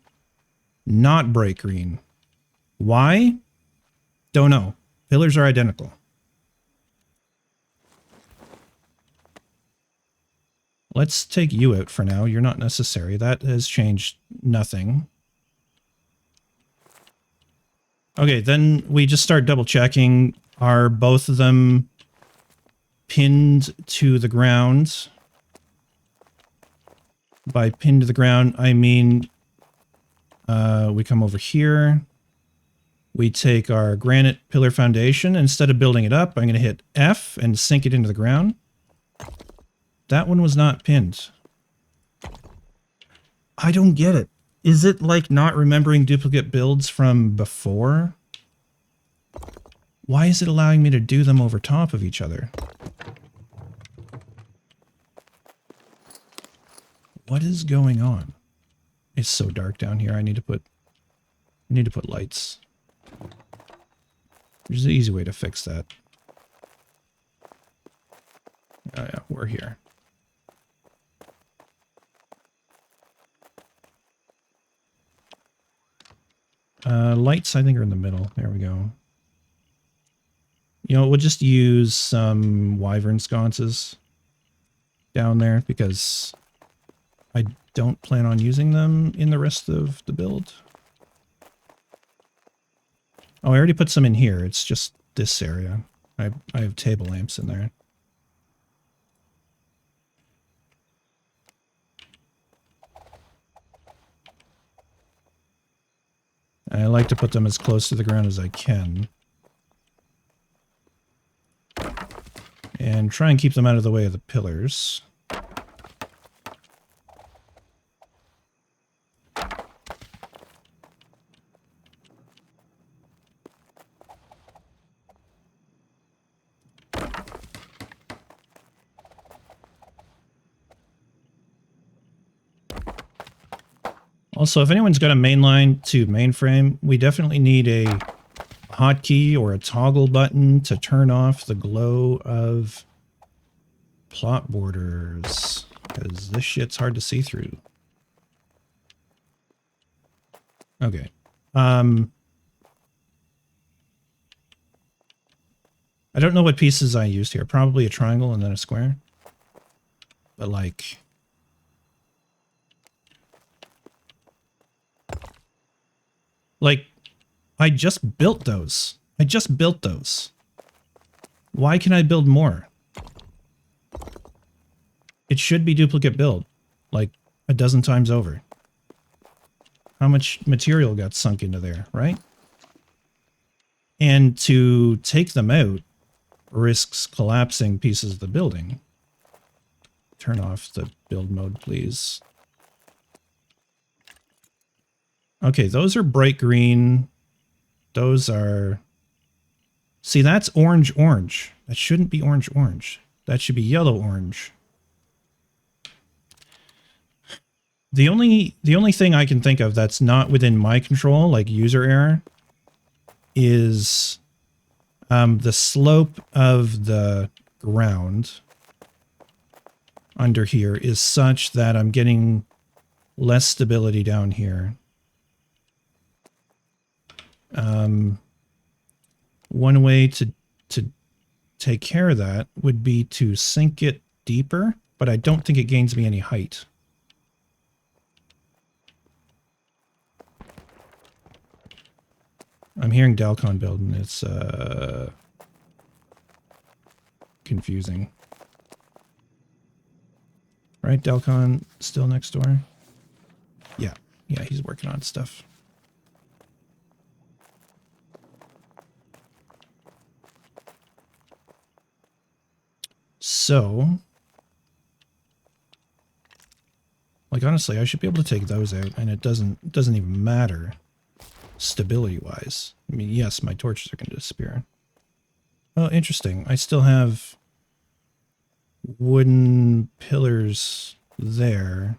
not bright green. Why? Don't know. Pillars are identical. Let's take you out for now. You're not necessary. That has changed nothing. Okay, then we just start double checking. Are both of them pinned to the ground? By pinned to the ground, I mean we come over here. We take our granite pillar foundation. Instead of building it up, I'm going to hit F and sink it into the ground. That one was not pinned. I don't get it. Is it like not remembering duplicate builds from before? Why is it allowing me to do them over top of each other? What is going on? It's so dark down here. I need to put lights. There's an easy way to fix that. Oh yeah, we're here. Lights, I think, are in the middle. There we go. You know, we'll just use some wyvern sconces down there because I don't plan on using them in the rest of the build. Oh, I already put some in here. It's just this area. I have table lamps in there. I like to put them as close to the ground as I can. And try and keep them out of the way of the pillars. Also, if anyone's got a mainline to mainframe, we definitely need a hotkey or a toggle button to turn off the glow of plot borders, because this shit's hard to see through. Okay. I don't know what pieces I used here. Probably a triangle and then a square. But like... I just built those. I just built those. Why can I build more? It should be duplicate build, like a dozen times over. How much material got sunk into there, right? And to take them out risks collapsing pieces of the building. Turn off the build mode, please. Okay, those are bright green. Those are... See, that's orange-orange. That shouldn't be orange-orange. That should be yellow-orange. The only thing I can think of that's not within my control, like user error, is the slope of the ground under here is such that I'm getting less stability down here. One way to take care of that would be to sink it deeper, but I don't think it gains me any height. I'm hearing Dalcon build, and it's confusing. Right, Dalcon still next door? Yeah, he's working on stuff. So, like, honestly, I should be able to take those out, and it doesn't even matter stability-wise. I mean, yes, my torches are going to disappear. Oh, interesting. I still have wooden pillars there.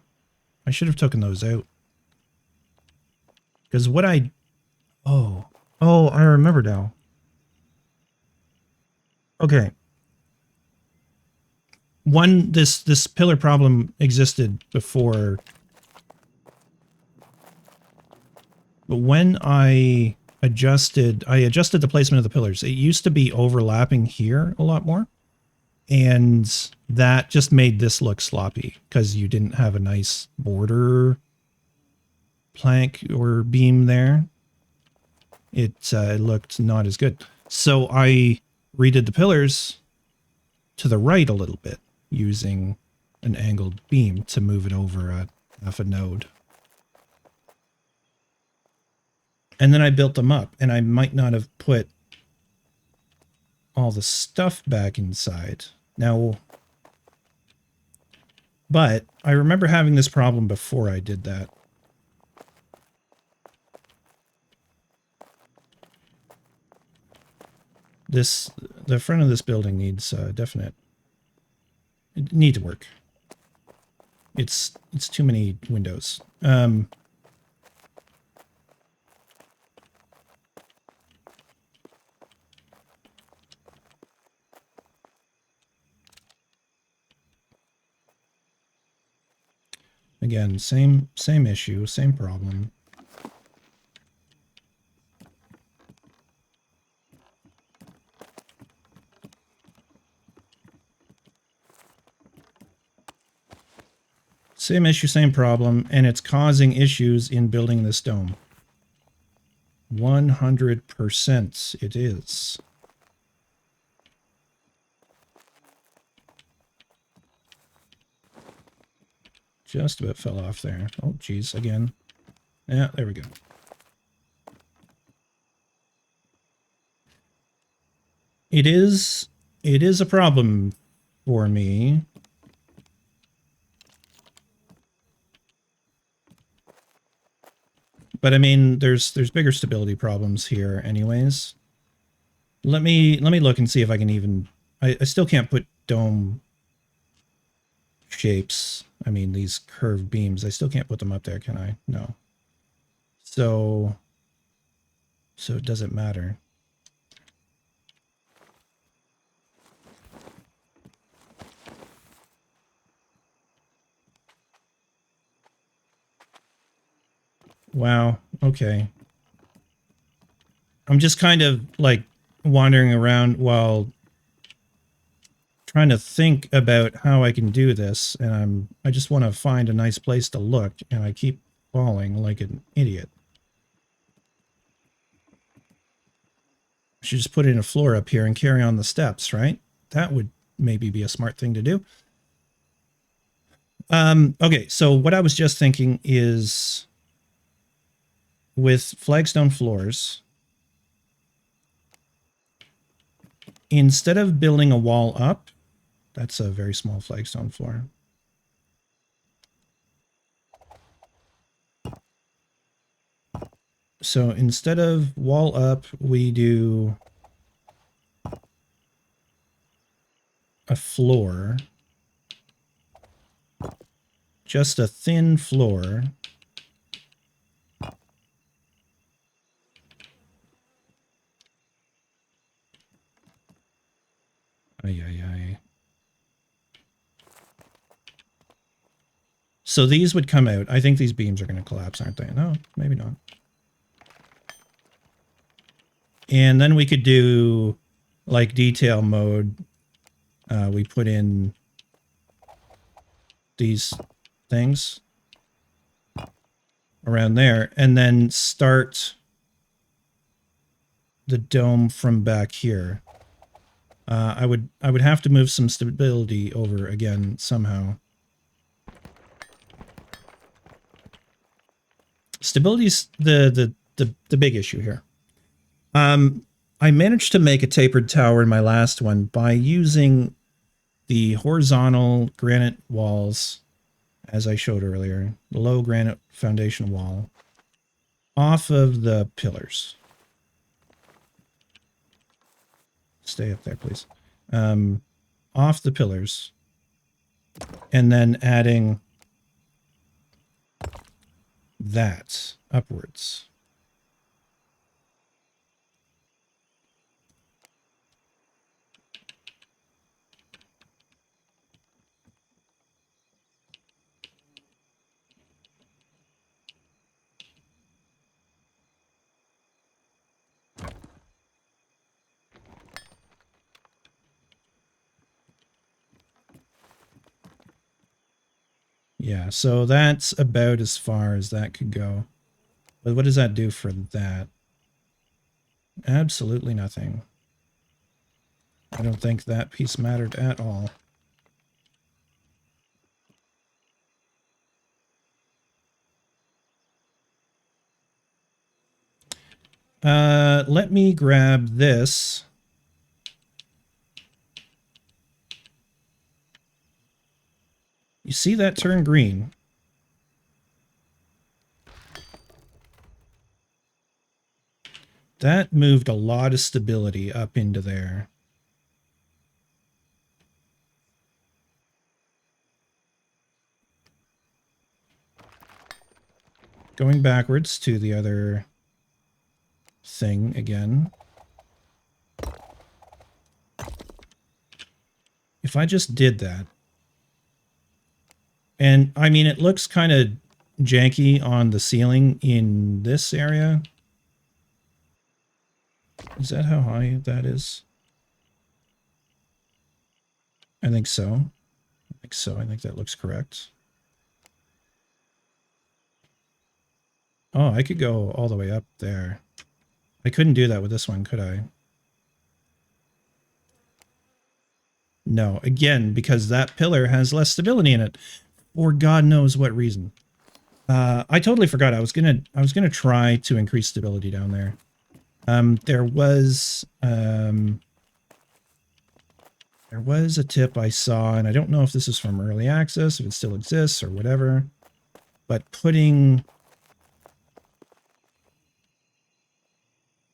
I should have taken those out. Because what I... Oh, I remember now. Okay. This pillar problem existed before. But when I adjusted the placement of the pillars, it used to be overlapping here a lot more. And that just made this look sloppy because you didn't have a nice border plank or beam there. It looked not as good. So I redid the pillars to the right a little bit using an angled beam to move it over a half a node. And then I built them up, and I might not have put all the stuff back inside. Now, but I remember having this problem before I did that. The front of this building needs definite. It needs work. It's too many windows. Again, same issue, same problem. Same issue, same problem, and it's causing issues in building this dome. 100% it is. Just about fell off there. Oh, geez, again. Yeah, there we go. It is a problem for me. But I mean, there's bigger stability problems here anyways. Let me look and see if I can even... I still can't put dome shapes. I mean, these curved beams, I still can't put them up there, can I? No. So it doesn't matter. Wow, okay. I'm just kind of like wandering around while trying to think about how I can do this, and I just want to find a nice place to look, and I keep falling like an idiot. Should just put in a floor up here and carry on the steps, right? That would maybe be a smart thing to do. Okay, so what I was just thinking is with flagstone floors, instead of building a wall up, that's a very small flagstone floor. So instead of wall up, we do a floor, just a thin floor. Ay, ay, ay. So these would come out. I think these beams are going to collapse, aren't they? No, maybe not. And then we could do like detail mode. We put in these things around there and then start the dome from back here. I would have to move some stability over again somehow. Stability's the big issue here. I managed to make a tapered tower in my last one by using the horizontal granite walls, as I showed earlier, the low granite foundation wall, off of the pillars. Stay up there, please. Off the pillars, and then adding that upwards. Yeah, so that's about as far as that could go. But what does that do for that? Absolutely nothing. I don't think that piece mattered at all. Let me grab this. You see that turn green? That moved a lot of stability up into there. Going backwards to the other thing again. If I just did that, and I mean, it looks kind of janky on the ceiling in this area. Is that how high that is? I think so. I think that looks correct. Oh, I could go all the way up there. I couldn't do that with this one, could I? No, again, because that pillar has less stability in it, for God knows what reason. I totally forgot. I was gonna try to increase stability down there. There was a tip I saw, and I don't know if this is from early access, if it still exists or whatever, but putting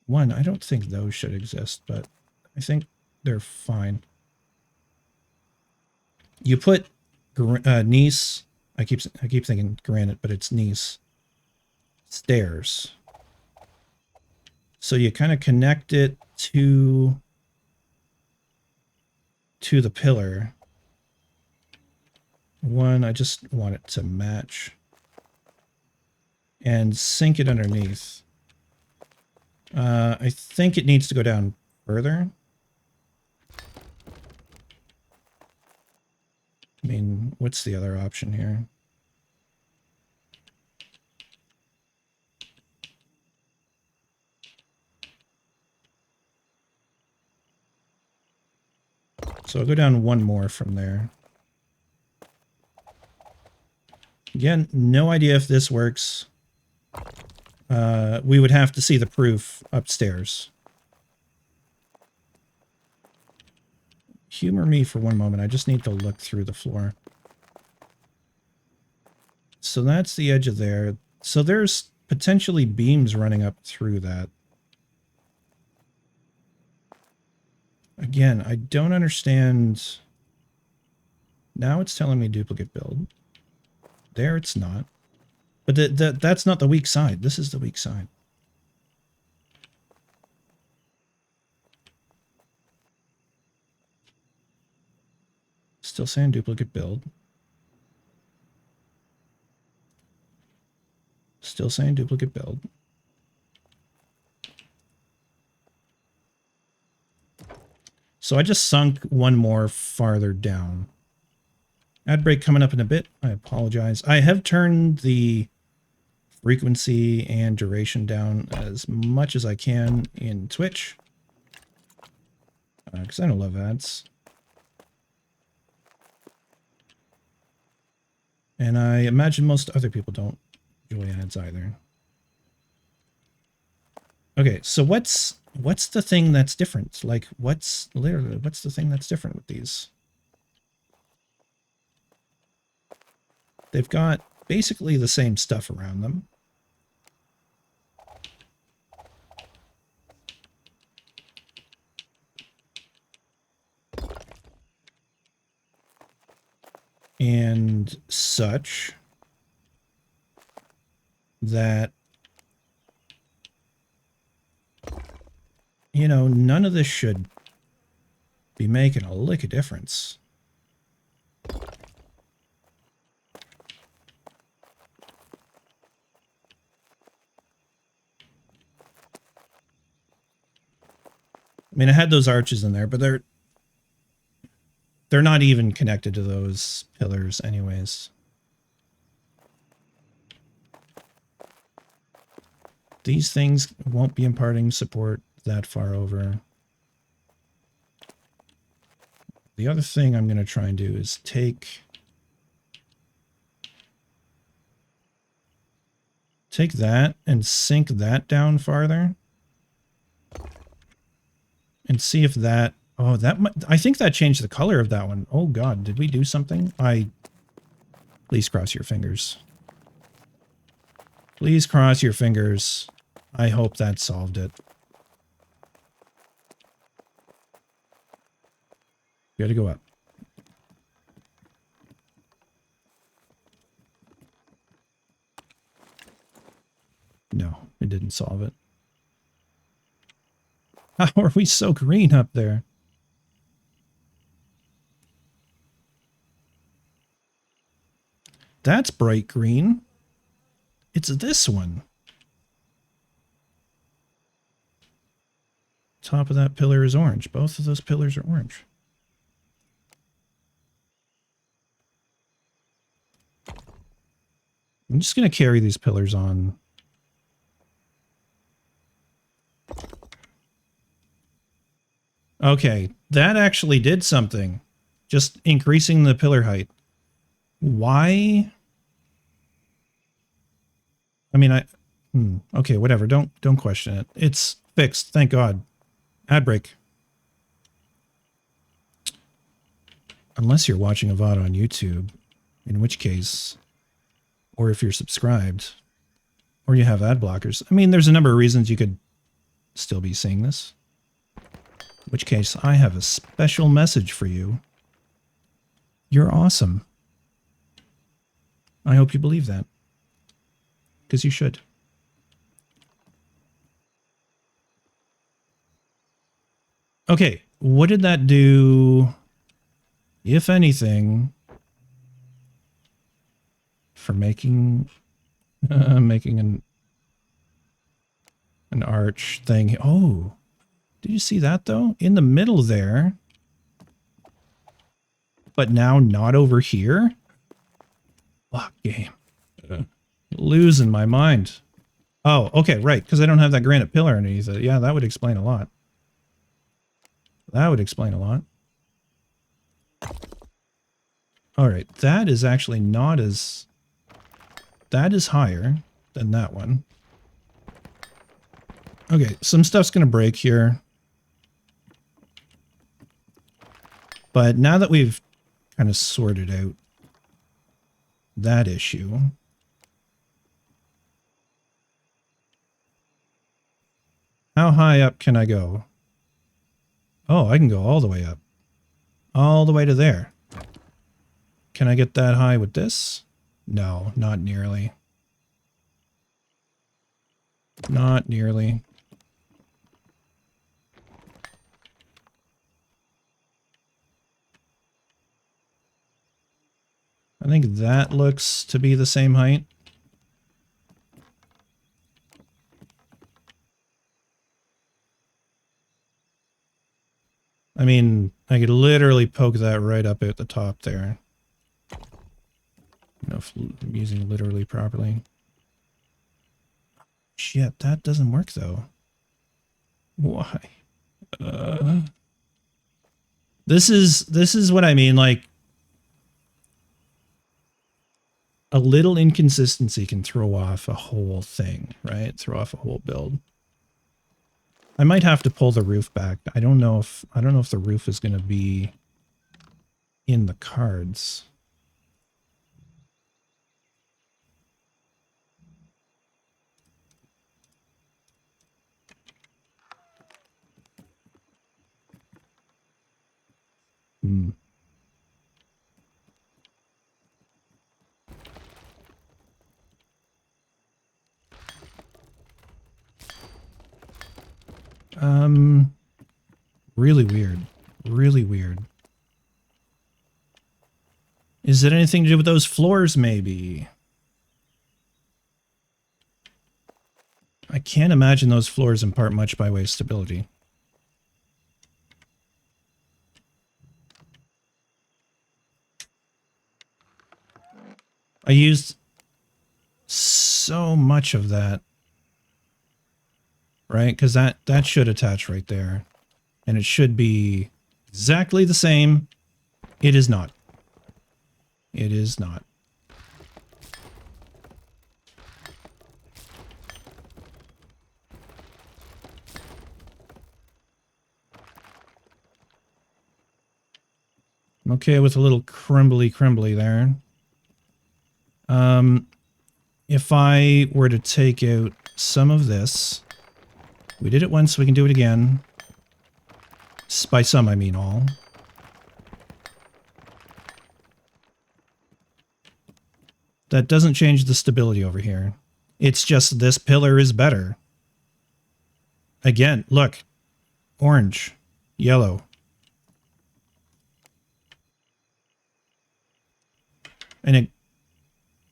one, I don't think those should exist, but I think they're fine. You put gneiss. I keep thinking granite, but it's gneiss stairs. So you kind of connect it to the pillar. One, I just want it to match. And sink it underneath. I think it needs to go down further. I mean, what's the other option here? So I'll go down one more from there. Again, no idea if this works. We would have to see the proof upstairs. Humor me for one moment. I just need to look through the floor. So that's the edge of there. So there's potentially beams running up through that. Again, I don't understand. Now it's telling me duplicate build. There it's not. But that's not the weak side. This is the weak side. Still saying duplicate build. Still saying duplicate build. So I just sunk one more farther down. Ad break coming up in a bit. I apologize. I have turned the frequency and duration down as much as I can in Twitch. Because I don't love ads. And I imagine most other people don't enjoy ads either. Okay, so what's the thing that's different? Like, what's the thing that's different with these? They've got basically the same stuff around them. And such that, you know, none of this should be making a lick of difference. I mean, I had those arches in there, but they're not even connected to those pillars anyways. These things won't be imparting support that far over. The other thing I'm going to try and do is take that and sink that down farther. And see if that... Oh, that might... I think that changed the color of that one. Oh, God. Did we do something? Please cross your fingers. Please cross your fingers. I hope that solved it. You gotta go up. No, it didn't solve it. How are we so green up there? That's bright green. It's this one. Top of that pillar is orange. Both of those pillars are orange. I'm just going to carry these pillars on. Okay, that actually did something. Just increasing the pillar height. Why? I mean, okay, whatever. Don't question it. It's fixed, thank God. Ad break. Unless you're watching a VOD on YouTube, in which case, or if you're subscribed, or you have ad blockers. I mean, there's a number of reasons you could still be seeing this. In which case, I have a special message for you. You're awesome. I hope you believe that. Because you should. Okay, what did that do, if anything, for making an arch thing? Oh, did you see that though? In the middle there, but now not over here? Fuck game. Losing my mind. Oh, okay, right, because I don't have that granite pillar underneath it. Yeah, that would explain a lot. That would explain a lot. All right, that is actually not as... That is higher than that one. Okay, some stuff's going to break here. But now that we've kind of sorted out that issue... How high up can I go? Oh, I can go all the way up. All the way to there. Can I get that high with this? No, not nearly. Not nearly. I think that looks to be the same height. I mean, I could literally poke that right up at the top there. I don't know if I'm using literally properly. Shit, that doesn't work though. Why? This is what I mean, like a little inconsistency can throw off a whole thing, right? Throw off a whole build. I might have to pull the roof back. I don't know if the roof is going to be in the cards. Hmm. Really weird. Really weird. Is it anything to do with those floors, maybe? I can't imagine those floors impart much by way of stability. I used so much of that. Right? Because that should attach right there. And it should be exactly the same. It is not. It is not. I'm okay with a little crumbly there. If I were to take out some of this... We did it once, we can do it again. By some, I mean all. That doesn't change the stability over here. It's just this pillar is better. Again, look. Orange. Yellow. And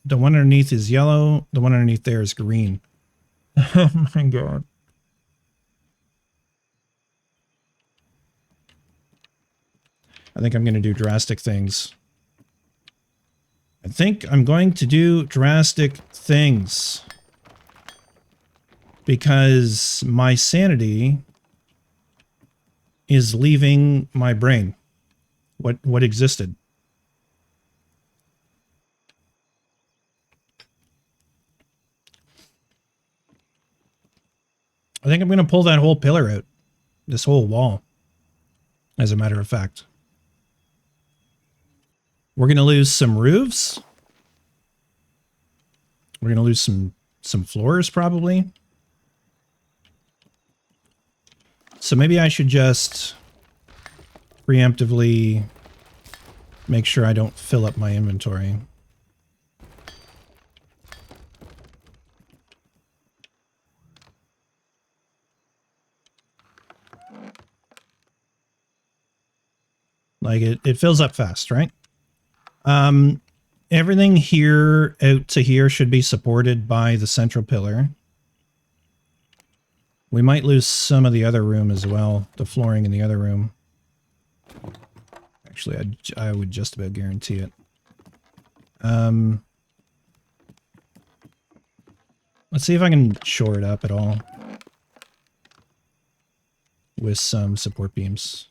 the one underneath is yellow. The one underneath there is green. Oh my god. I think I'm going to do drastic things. I think I'm going to do drastic things. Because my sanity is leaving my brain. What existed. I think I'm going to pull that whole pillar out. This whole wall. As a matter of fact. We're going to lose some roofs. We're going to lose some floors probably. So maybe I should just preemptively make sure I don't fill up my inventory. Like it fills up fast, right? Everything here out to here should be supported by the central pillar. We might lose some of the other room as well, the flooring in the other room. Actually, I would just about guarantee it. Let's see if I can shore it up at all with some support beams.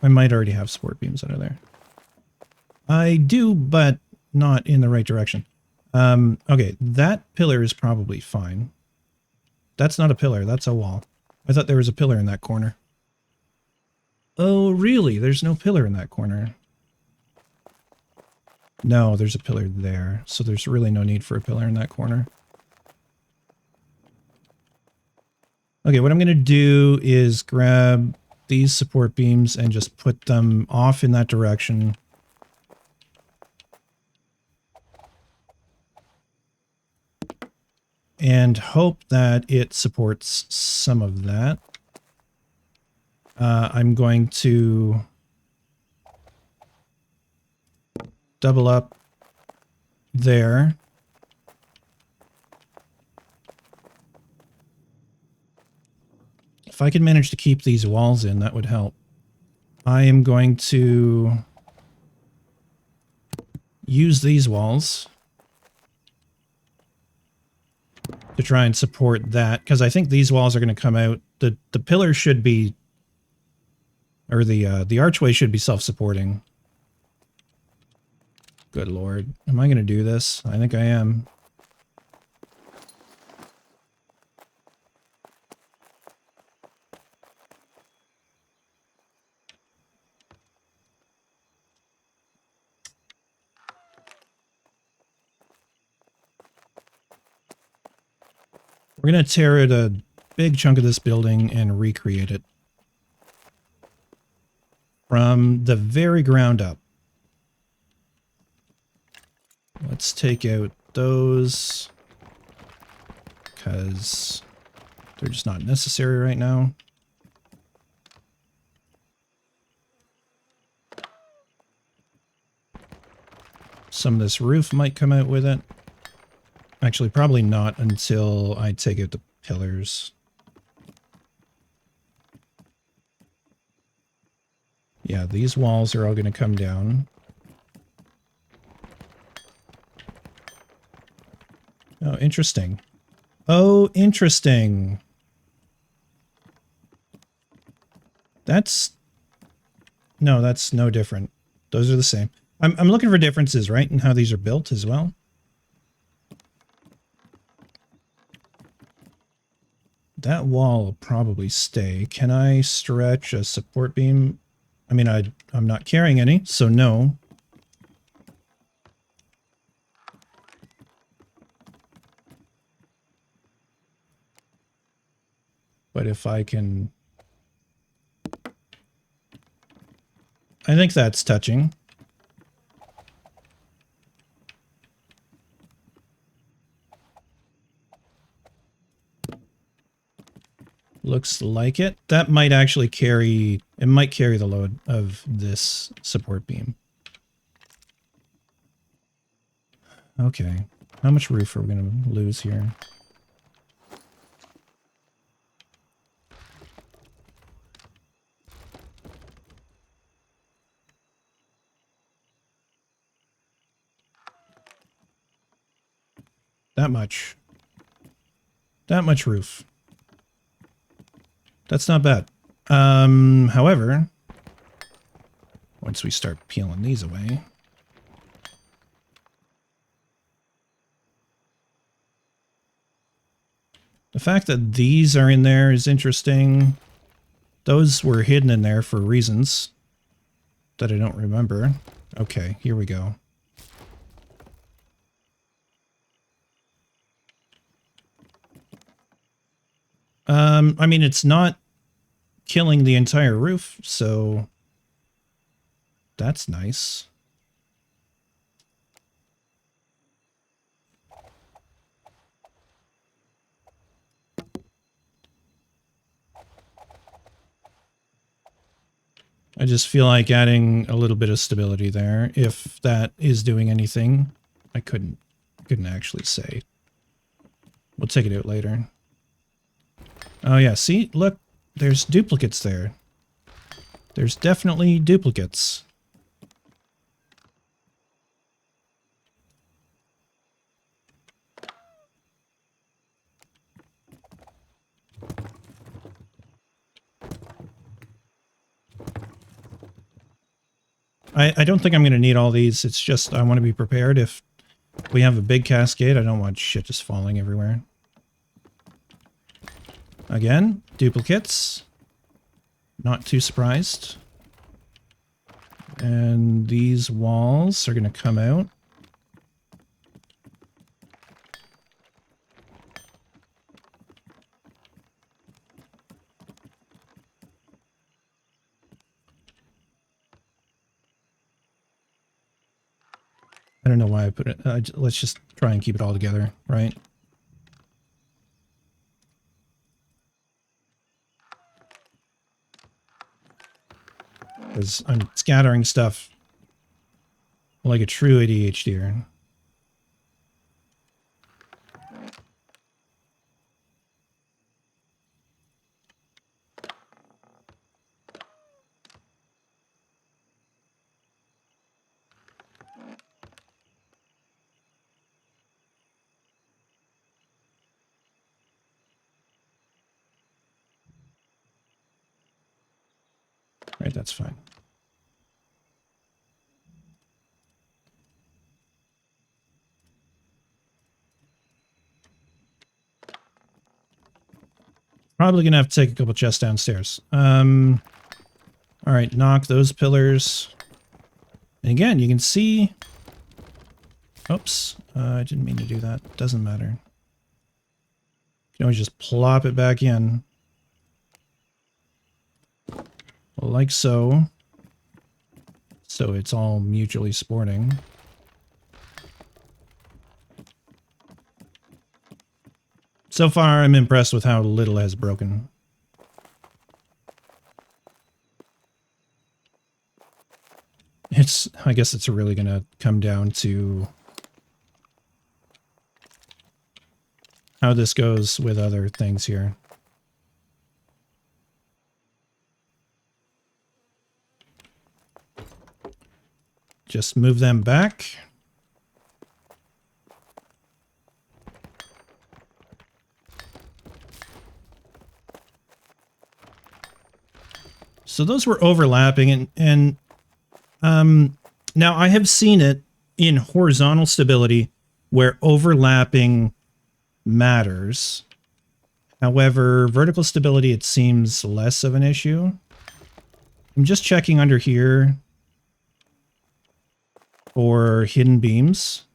I might already have support beams under there. I do, but not in the right direction. Okay, that pillar is probably fine. That's not a pillar, that's a wall. I thought there was a pillar in that corner. Oh, really? There's no pillar in that corner. No, there's a pillar there, so there's really no need for a pillar in that corner. Okay, what I'm going to do is grab these support beams and just put them off in that direction. And hope that it supports some of that. I'm going to double up there. If I could manage to keep these walls in, that would help. I am going to use these walls to try and support that, because I think these walls are going to come out. The pillars should be, or the archway should be self-supporting. Good Lord. Am I going to do this? I think I am. We're going to tear out a big chunk of this building and recreate it from the very ground up. Let's take out those because they're just not necessary right now. Some of this roof might come out with it. Actually, probably not until I take out the pillars. Yeah, these walls are all going to come down. Oh, interesting. Oh, interesting. That's... No, that's no different. Those are the same. I'm looking for differences, right, in how these are built as well. That wall will probably stay. Can I stretch a support beam? I mean, I'm not carrying any, so no. But if I can... I think that's touching. Looks like it. That might actually carry... It might carry the load of this support beam. Okay. How much roof are we going to lose here? That much. That much roof. That's not bad. However, once we start peeling these away... The fact that these are in there is interesting. Those were hidden in there for reasons that I don't remember. Okay, here we go. I mean, it's not killing the entire roof, so that's nice. I just feel like adding a little bit of stability there. If that is doing anything, I couldn't actually say. We'll take it out later. Oh yeah, see? Look, there's duplicates there. There's definitely duplicates. I don't think I'm going to need all these. It's just I want to be prepared if we have a big cascade. I don't want shit just falling everywhere. Again, duplicates. Not too surprised. And these walls are going to come out. I don't know why I put it. Let's just try and keep it all together, right? Because I'm scattering stuff like a true ADHDer. Right, that's fine. Probably gonna have to take a couple chests downstairs. All right, knock those pillars. And again, you can see. Oops, I didn't mean to do that. Doesn't matter. You can always just plop it back in. Like so. So it's all mutually supporting. So far, I'm impressed with how little has broken. I guess it's really gonna come down to how this goes with other things here. Just move them back. So those were overlapping, and now I have seen it in horizontal stability where overlapping matters. However, vertical stability, it seems less of an issue. I'm just checking under here for hidden beams.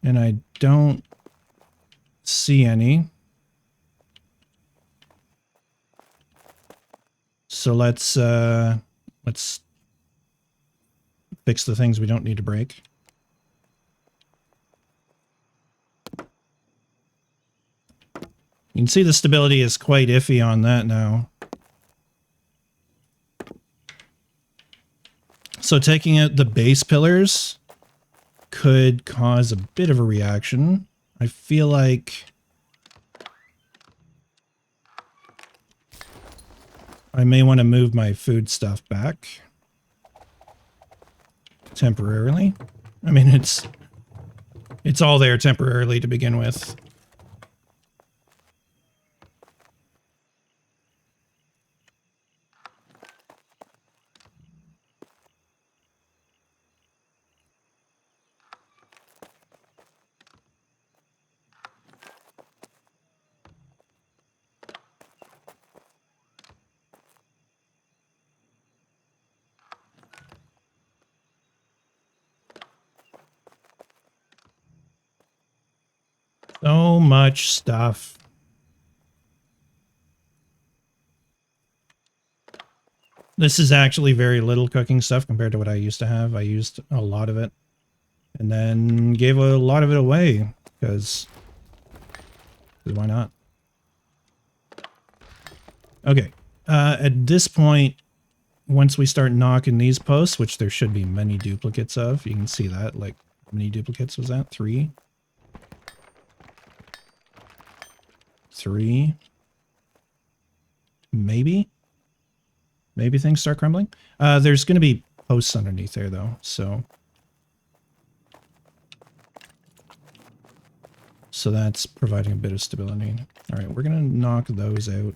And I don't see any. So let's fix the things we don't need to break. You can see the stability is quite iffy on that now. So taking out the base pillars could cause a bit of a reaction. I feel like I may want to move my food stuff back temporarily. I mean, it's all there temporarily to begin with. So much stuff. This is actually very little cooking stuff compared to what I used to have. I used a lot of it and then gave a lot of it away because why not? Okay. At this point, once we start knocking these posts, which there should be many duplicates of, you can see that. Like, how many duplicates was that? 3? 3. Maybe things start crumbling. There's going to be posts underneath there, though, so that's providing a bit of stability. All right, we're going to knock those out.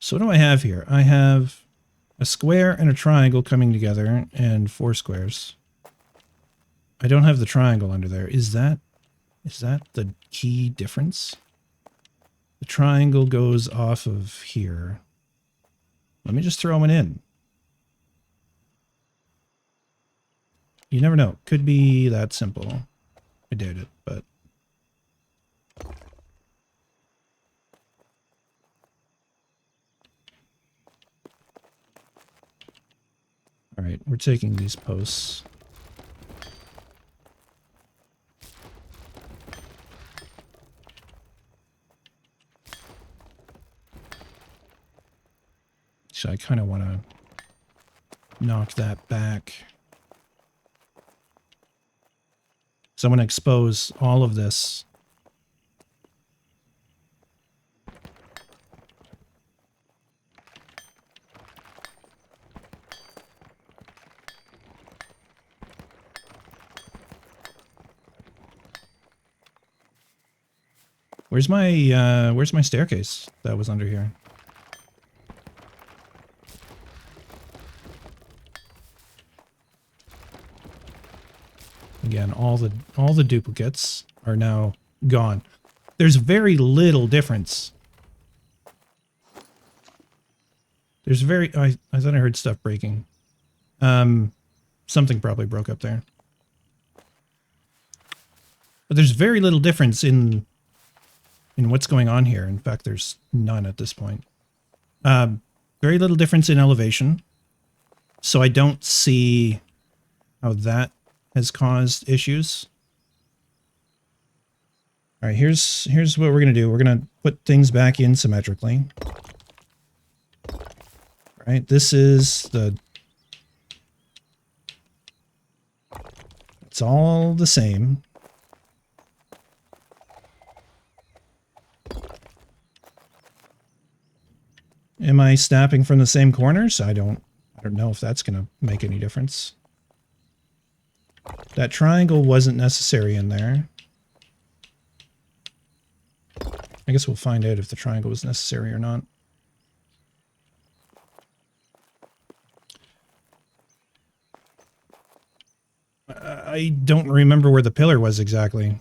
So what do I have here? I have a square and a triangle coming together and 4 squares. I don't have the triangle under there. Is that the key difference? The triangle goes off of here. Let me just throw one in. You never know. Could be that simple. I doubt it, but... Alright, we're taking these posts. So I kind of want to knock that back. So I'm going to expose all of this. Where's my staircase that was under here? Again, all the duplicates are now gone. There's very little difference. There's very... I thought I heard stuff breaking. Something probably broke up there. But there's very little difference in what's going on here. In fact, there's none at this point. Very little difference in elevation. So I don't see how that has caused issues. All right, here's what we're going to do. We're going to put things back in symmetrically. All right, this is the... It's all the same. Am I snapping from the same corners? I don't know if that's going to make any difference. That triangle wasn't necessary in there. I guess we'll find out if the triangle was necessary or not. I don't remember where the pillar was exactly.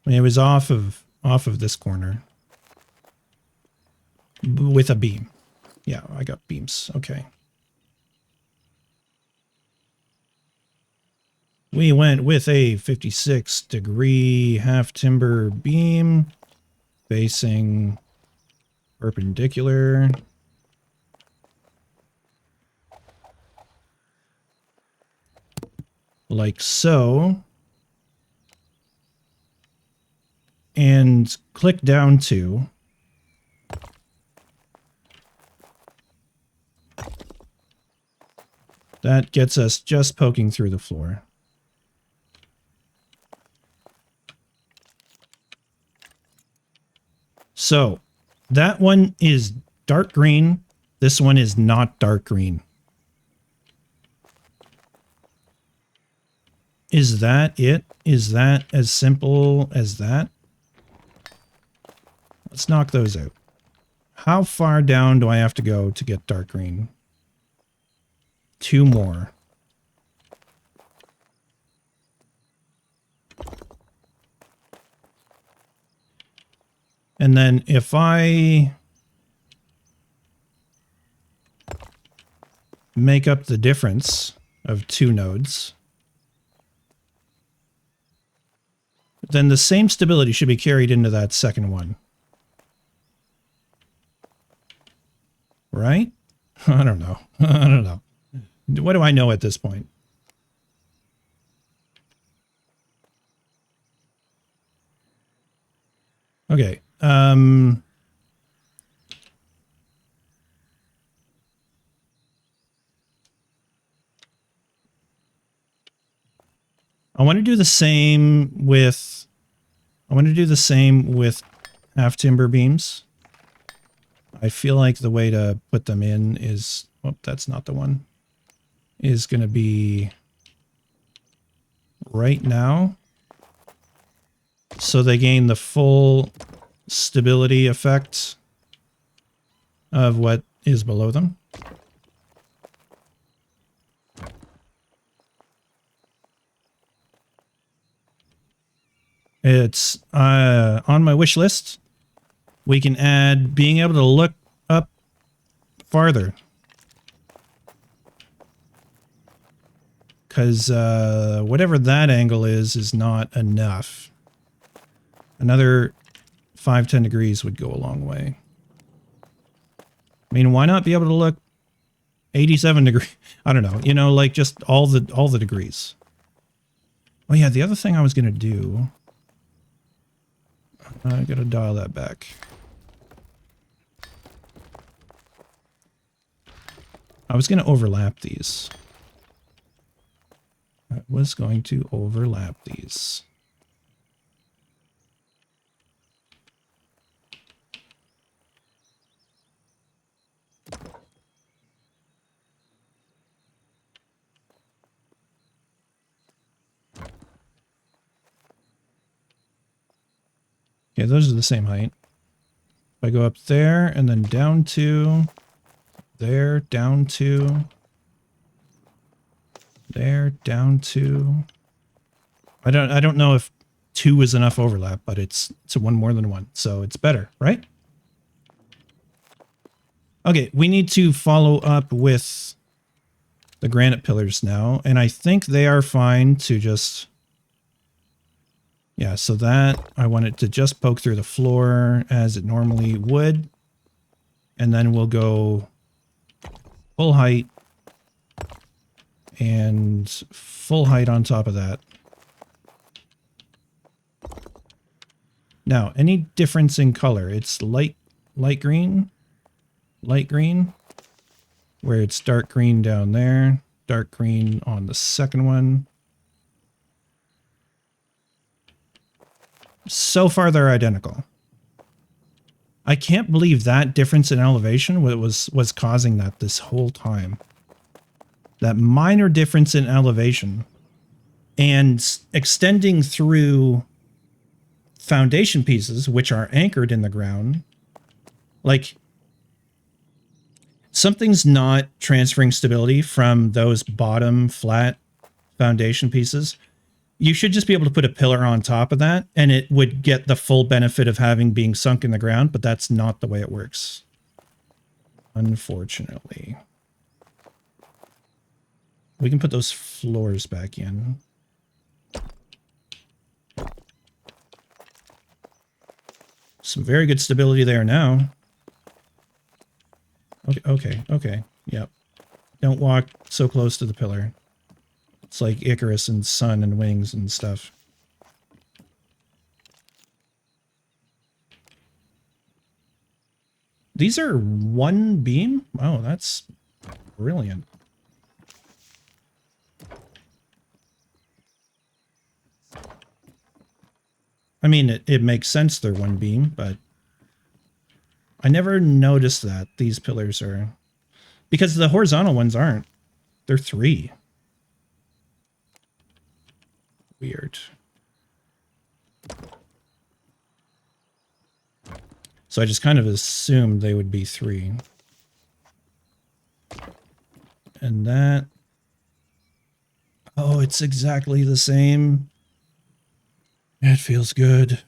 I mean, it was off of this corner with a beam. Yeah, I got beams. Okay. We went with a 56-degree half timber beam facing perpendicular. Like so. And click down to that gets us just poking through the floor. So that one is dark green. This one is not dark green. Is that it? Is that as simple as that? Let's knock those out. How far down do I have to go to get dark green? 2 more. And then if I make up the difference of 2 nodes, then the same stability should be carried into that second one. Right? I don't know. I don't know. What do I know at this point? Okay. I want to do the same with half timber beams. I feel like the way to put them in is, oh, that's not the one, is going to be right now. so they gain the full stability effect of what is below them. It's on my wish list. We can add being able to look up farther. Because whatever that angle is not enough. Another 5-10 degrees would go a long way. I mean, why not be able to look 87 degrees? I don't know. You know, like just all the degrees. Oh yeah, the other thing I was going to do... I got to dial that back. I was going to overlap these. I was going to overlap these. Okay, those are the same height. If I go up there and then down to there, down to there, down to... I don't know if 2 is enough overlap, but it's one more than 1, so it's better, right? Okay, we need to follow up with the granite pillars now, and I think they are fine to just... Yeah, so that, I want it to just poke through the floor as it normally would. And then we'll go full height and full height on top of that. Now, any difference in color? It's light green, where it's dark green down there, dark green on the second one. So far, they're identical. I can't believe that difference in elevation was causing that this whole time. That minor difference in elevation and extending through foundation pieces, which are anchored in the ground. Like, something's not transferring stability from those bottom flat foundation pieces. You should just be able to put a pillar on top of that, and it would get the full benefit of having being sunk in the ground, but that's not the way it works. Unfortunately. We can put those floors back in. Some very good stability there now. Okay. Yep. Don't walk so close to the pillar. It's like Icarus and sun and wings and stuff. These are one beam? Oh, that's brilliant. I mean, it makes sense they're one beam, but I never noticed that these pillars are... Because the horizontal ones aren't. They're 3. Weird. So I just kind of assumed they would be 3. And that... Oh, it's exactly the same. It feels good.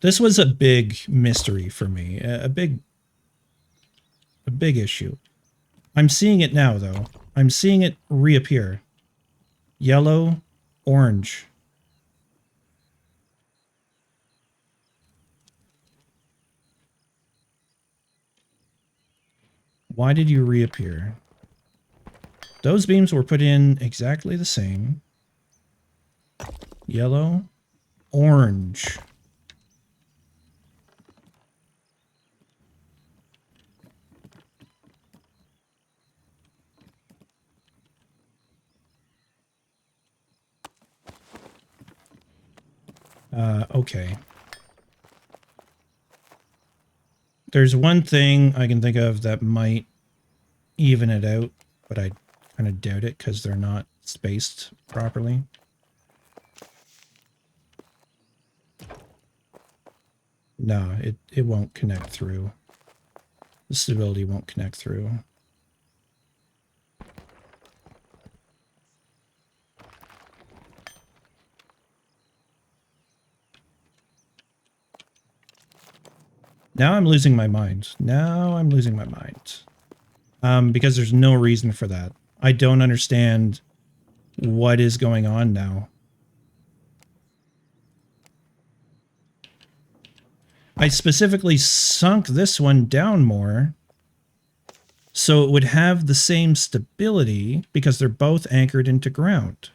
This was a big mystery for me. A big issue. I'm seeing it now, though. I'm seeing it reappear. Yellow, orange. Why did you reappear? Those beams were put in exactly the same. Yellow, orange. Okay. There's one thing I can think of that might even it out, but I kind of doubt it because they're not spaced properly. No, it won't connect through. The stability won't connect through. Now I'm losing my mind. Now I'm losing my mind. Because there's no reason for that. I don't understand what is going on now. I specifically sunk this one down more so it would have the same stability because they're both anchored into ground.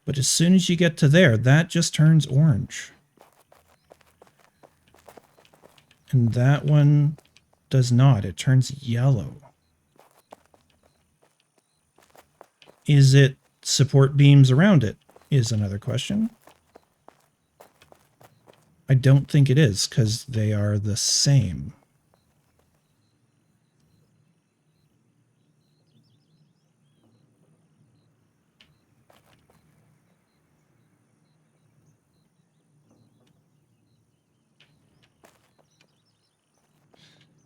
But as soon as you get to there, that just turns orange. And that one does not. It turns yellow. Is it support beams around it? Is another question. I don't think it is, because they are the same.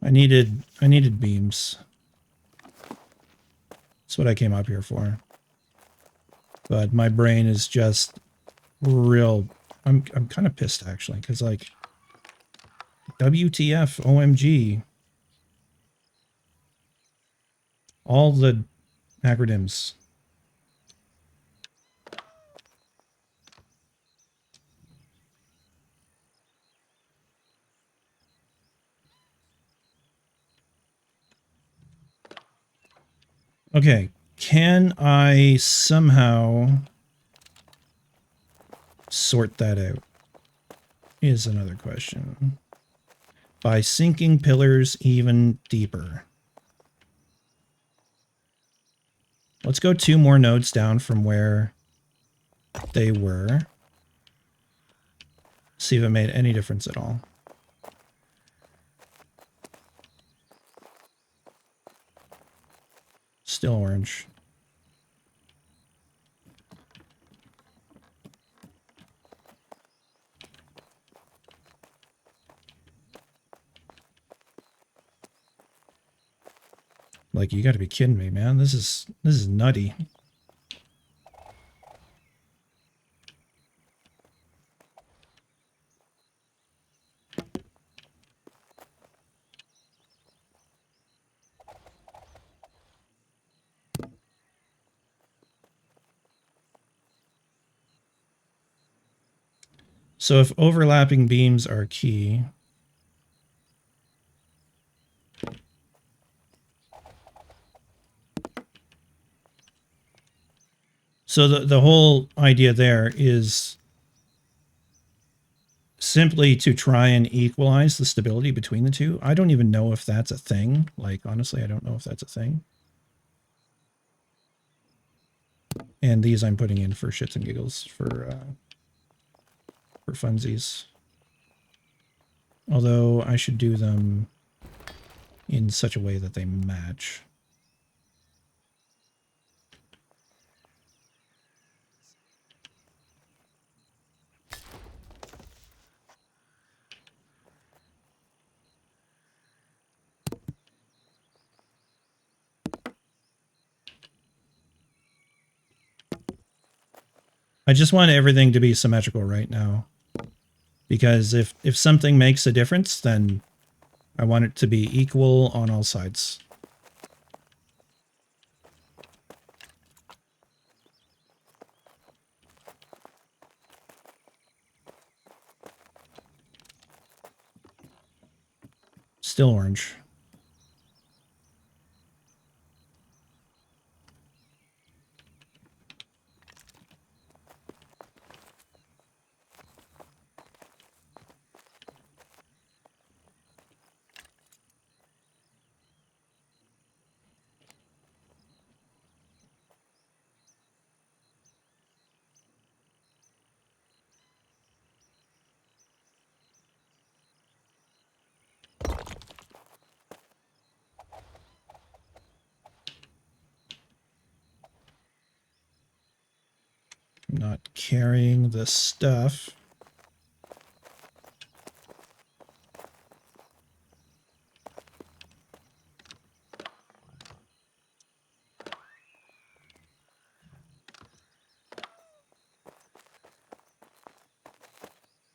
I needed beams. That's what I came up here for. But my brain is just real. I'm kind of pissed actually, because like WTF, OMG, all the acronyms. Okay, can I somehow sort that out? Is another question. By sinking pillars even deeper. Let's go 2 more nodes down from where they were. See if it made any difference at all. Still orange. Like, you gotta be kidding me, man. This is nutty. So if overlapping beams are key, so the whole idea there is simply to try and equalize the stability between the two. I don't even know if that's a thing. Like, honestly, I don't know if that's a thing. And these I'm putting in for shits and giggles, for funsies. Although I should do them in such a way that they match. I just want everything to be symmetrical right now. Because if something makes a difference, then I want it to be equal on all sides. Still orange. I'm not carrying the stuff.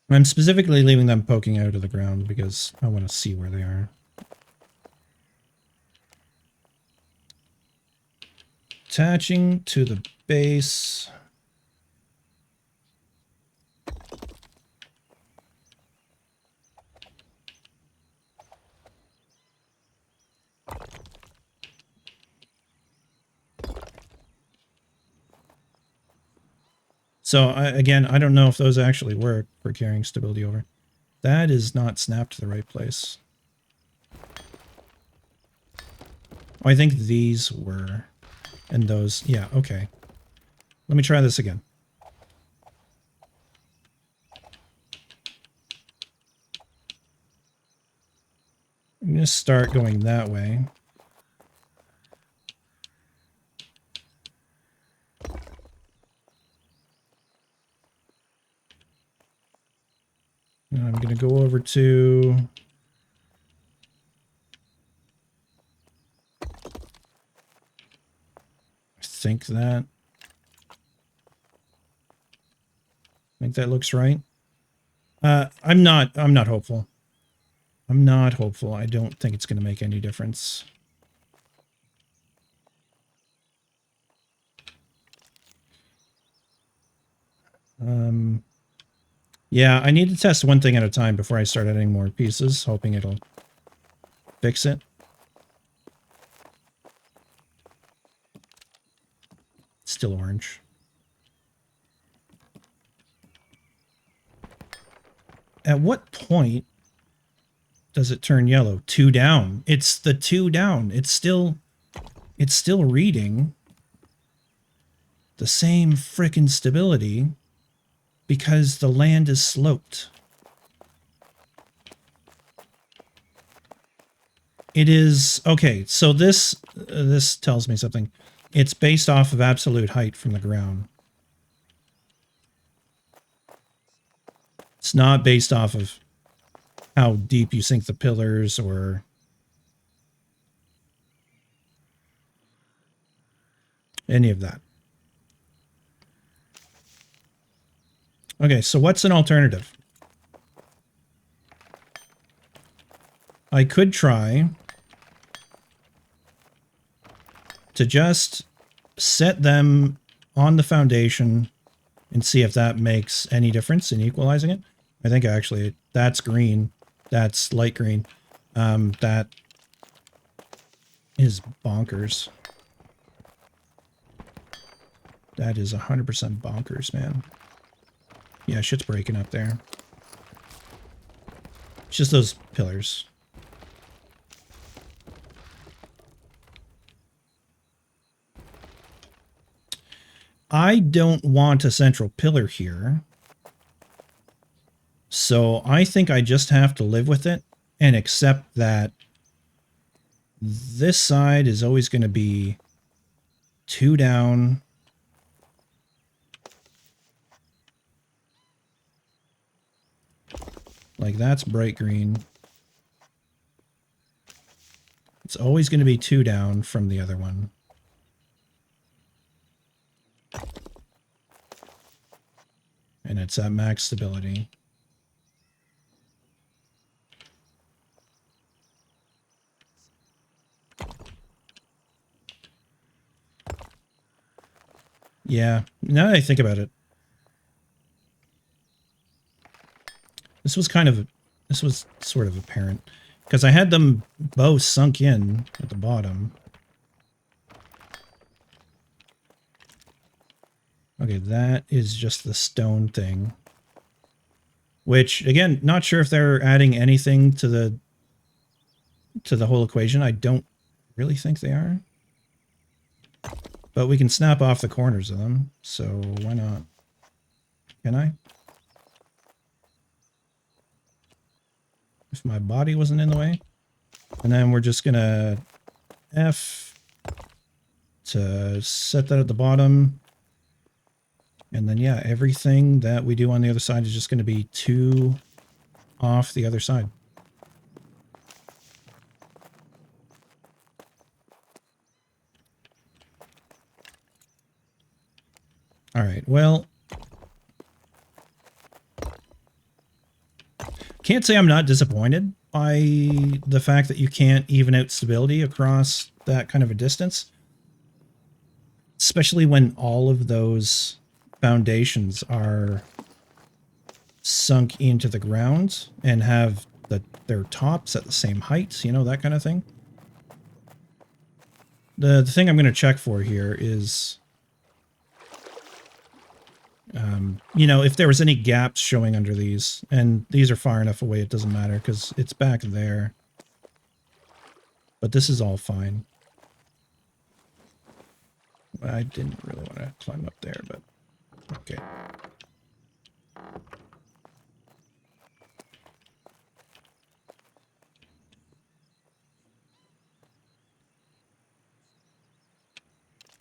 I'm specifically leaving them poking out of the ground because I want to see where they are. Attaching to the base. So again, I don't know if those actually work for carrying stability over. That is not snapped to the right place. Oh, I think these were, and those, yeah, okay. Let me try this again. I'm going to start going that way. And I'm going to go over to... I think that looks right. I'm not hopeful. I'm not hopeful. I don't think it's going to make any difference. Yeah, I need to test one thing at a time before I start adding more pieces, hoping it'll fix it. It's still orange. At what point does it turn yellow? 2 down. It's the 2 down. It's still reading the same frickin' stability because the land is sloped. It is okay. So this tells me something. It's based off of absolute height from the ground. It's not based off of how deep you sink the pillars or any of that. Okay, so what's an alternative? I could try to just set them on the foundation and see if that makes any difference in equalizing it. I think actually that's green. That's light green. That is bonkers. That is 100% bonkers, man. Yeah, shit's breaking up there. It's just those pillars. I don't want a central pillar here. So I think I just have to live with it and accept that this side is always going to be 2 down. Like that's bright green. It's always going to be 2 down from the other one. And it's at max stability. Yeah, now that I think about it, this was sort of apparent because I had them both sunk in at the bottom. Okay, that is just the stone thing. Which, again, not sure if they're adding anything to the whole equation. I don't really think they are. But we can snap off the corners of them, so why not? Can I? If my body wasn't in the way. And then we're just gonna F to set that at the bottom. And then, yeah, everything that we do on the other side is just going to be 2 off the other side. All right, well, can't say I'm not disappointed by the fact that you can't even out stability across that kind of a distance. Especially when all of those foundations are sunk into the ground and have their tops at the same height, you know, that kind of thing. The thing I'm going to check for here is, you know, if there was any gaps showing under these, and these are far enough away, it doesn't matter because it's back there. But this is all fine. I didn't really want to climb up there, but okay.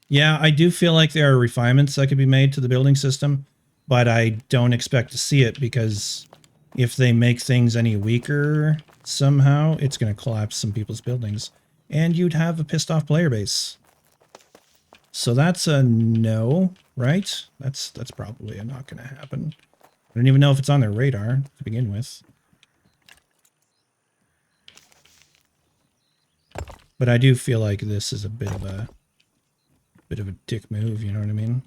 Yeah, I do feel like there are refinements that could be made to the building system, but I don't expect to see it because if they make things any weaker somehow, it's going to collapse some people's buildings. And you'd have a pissed off player base. So that's a no, right? That's probably not going to happen. I don't even know if it's on their radar to begin with. But I do feel like this is a bit of a dick move, you know what I mean?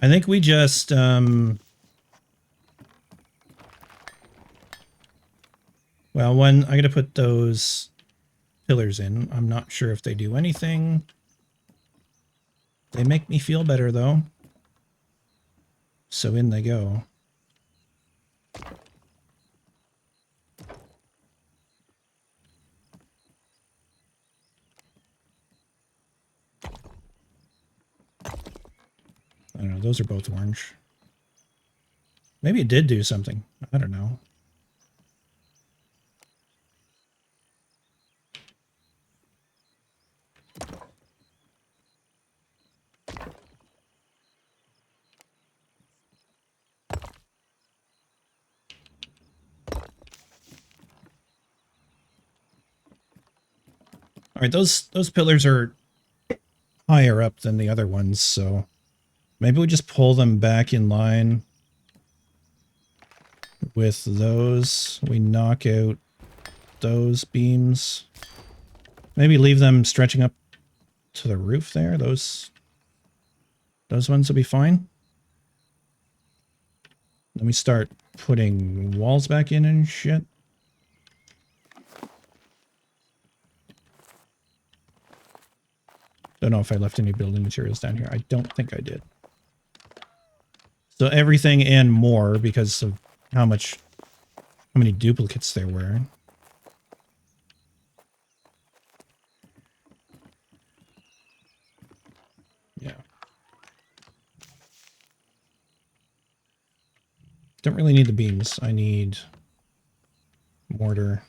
I think we just well, one, I got to put those pillars in. I'm not sure if they do anything. They make me feel better, though. So in they go. I don't know. Those are both orange. Maybe it did do something. I don't know. All right, those pillars are higher up than the other ones, so maybe we just pull them back in line with those. We knock out those beams. Maybe leave them stretching up to the roof there. Those ones will be fine. Then we start putting walls back in and shit. Don't know if I left any building materials down here. I don't think I did. So everything and more because of how many duplicates there were. Yeah. Don't really need the beams. I need mortar.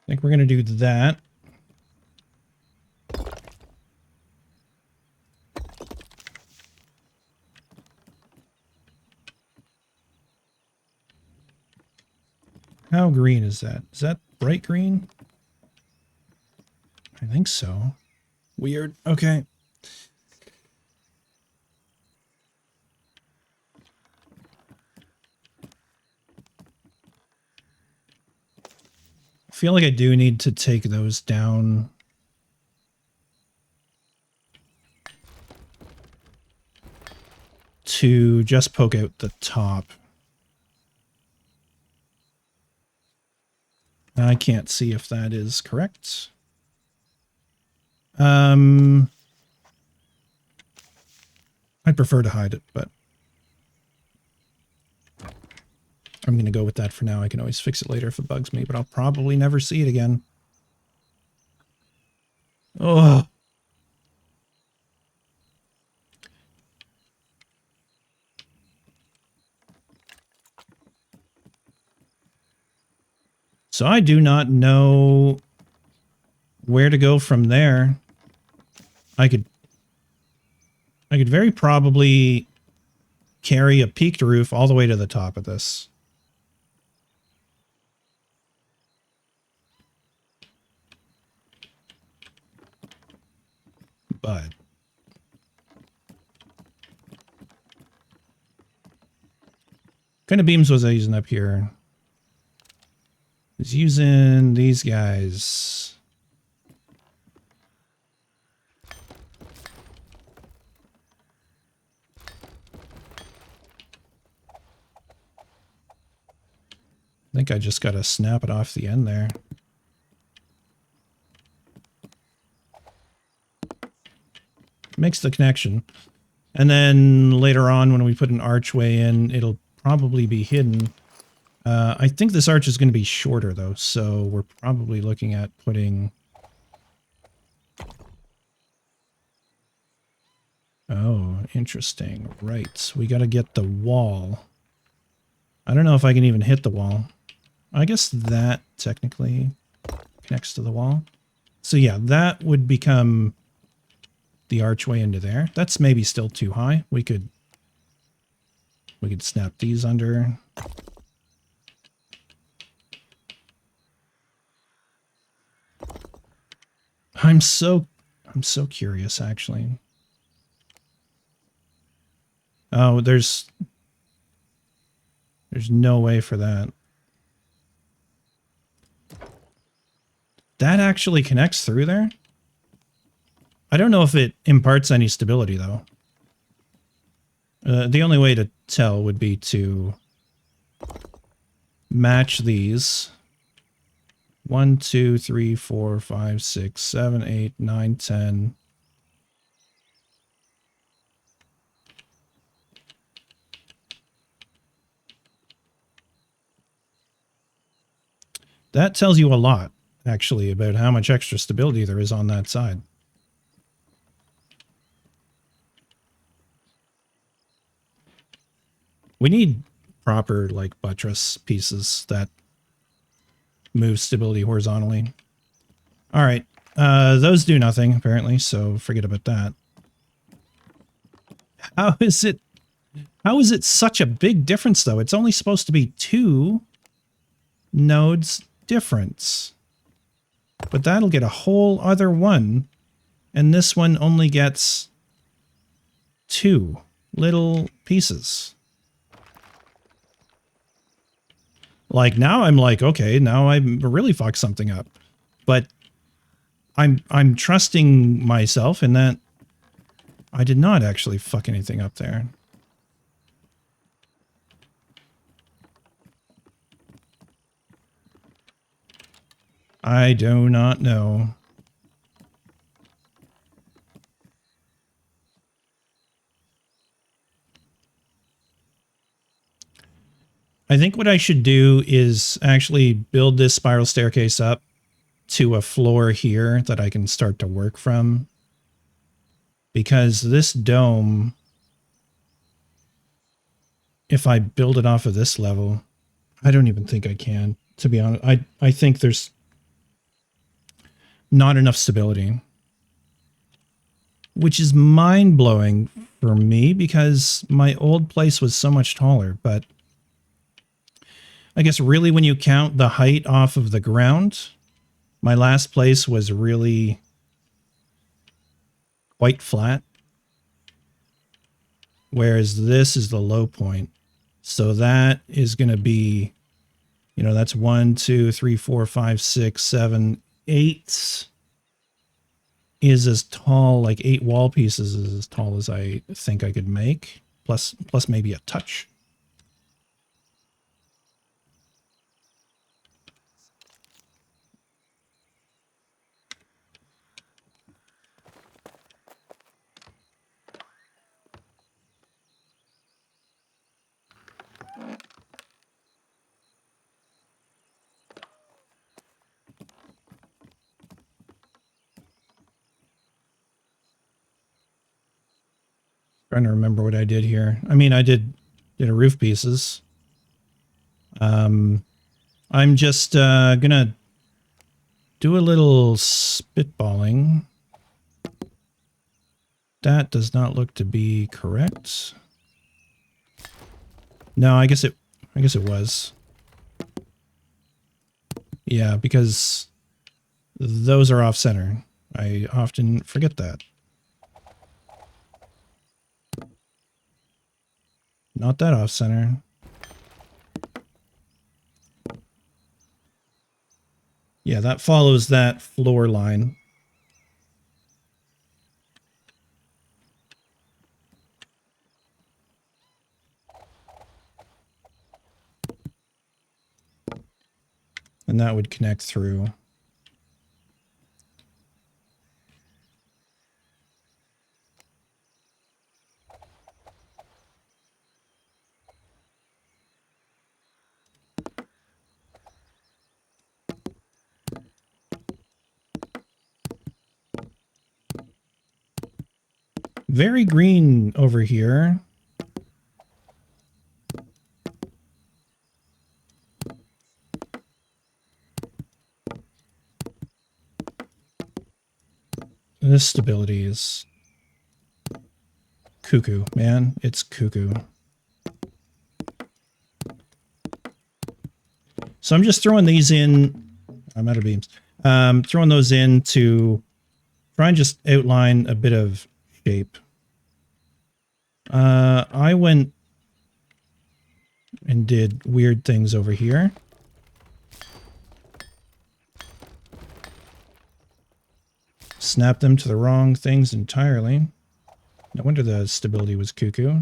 I think we're going to do that. How green is that? Is that bright green? I think so. Weird. Okay. I feel like I do need to take those down. To just poke out the top. I can't see if that is correct. I'd prefer to hide it, but I'm going to go with that for now. I can always fix it later if it bugs me, but I'll probably never see it again. Oh. So I do not know where to go from there. I could very probably carry a peaked roof all the way to the top of this. But what kind of beams was I using up here? I was using these guys. I think I just got to snap it off the end there. Makes the connection. And then later on when we put an archway in, it'll probably be hidden. I think this arch is going to be shorter though, so we're probably looking at putting... Oh, interesting. Right. We got to get the wall. I don't know if I can even hit the wall. I guess that technically connects to the wall. So yeah, that would become the archway into there. That's maybe still too high. We could snap these under. I'm so curious actually. Oh, there's no way for that. That actually connects through there? I don't know if it imparts any stability, though. The only way to tell would be to match these. 1, 2, 3, 4, 5, 6, 7, 8, 9, 10. That tells you a lot, actually, about how much extra stability there is on that side. We need proper, like, buttress pieces that move stability horizontally. All right. Those do nothing, apparently, so forget about that. How is it such a big difference, though? It's only supposed to be 2 nodes difference. But that'll get a whole other one, and this one only gets 2 little pieces. Like, now I'm like, okay, now I really fucked something up. But I'm trusting myself in that I did not actually fuck anything up there. I do not know. I think what I should do is actually build this spiral staircase up to a floor here that I can start to work from. Because this dome, if I build it off of this level, I don't even think I can, to be honest. I think there's not enough stability. Which is mind-blowing for me because my old place was so much taller, but I guess really when you count the height off of the ground, my last place was really quite flat. Whereas this is the low point. So that is going to be, you know, that's 1, 2, 3, 4, 5, 6, 7, 8 is as tall, like 8 wall pieces is as tall as I think I could make. Plus maybe a touch. Trying to remember what I did here. I mean, I did a roof pieces. I'm just gonna do a little spitballing. That does not look to be correct. No, I guess it was. Yeah, because those are off center. I often forget that. Not that off center. Yeah, that follows that floor line. And that would connect through. Very green over here. This stability is cuckoo, man. It's cuckoo. So I'm just throwing these in. I'm out of beams. Throwing those in to try and just outline a bit of shape. I went and did weird things over here. Snapped them to the wrong things entirely. No wonder the stability was cuckoo.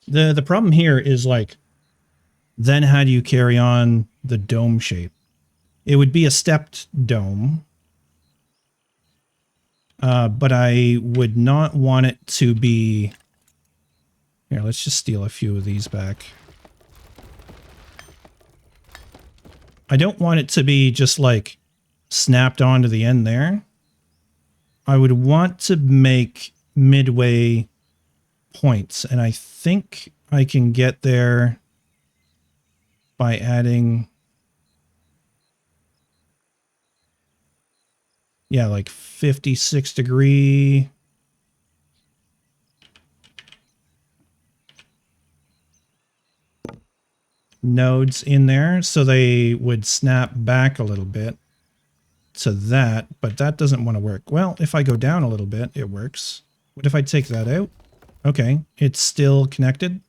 The problem here is like, then how do you carry on the dome shape? It would be a stepped dome. But I would not want it to be... Here, let's just steal a few of these back. I don't want it to be just like snapped onto the end there. I would want to make midway points, and I think I can get there by adding... Yeah, like 56 degree... nodes in there, so they would snap back a little bit to that, but that doesn't want to work. Well, if I go down a little bit, it works. What if I take that out? Okay, it's still connected.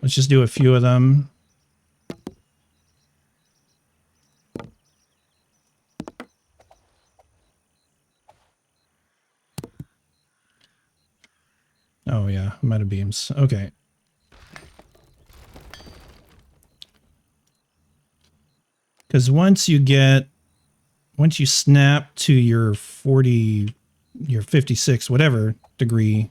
Let's just do a few of them. Oh yeah, I'm out of beams. Okay. Because once you snap to your 40, your 56, whatever degree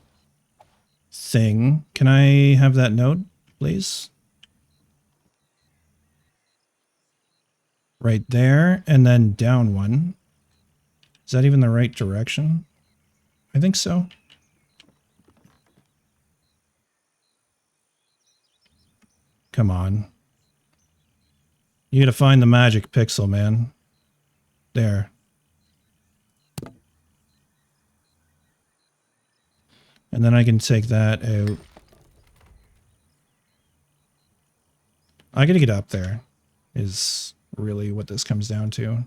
thing, can I have that node, please? Right there, and then down one. Is that even the right direction? I think so. Come on. You gotta find the magic pixel, man. There. And then I can take that out. I gotta get up there, is really what this comes down to.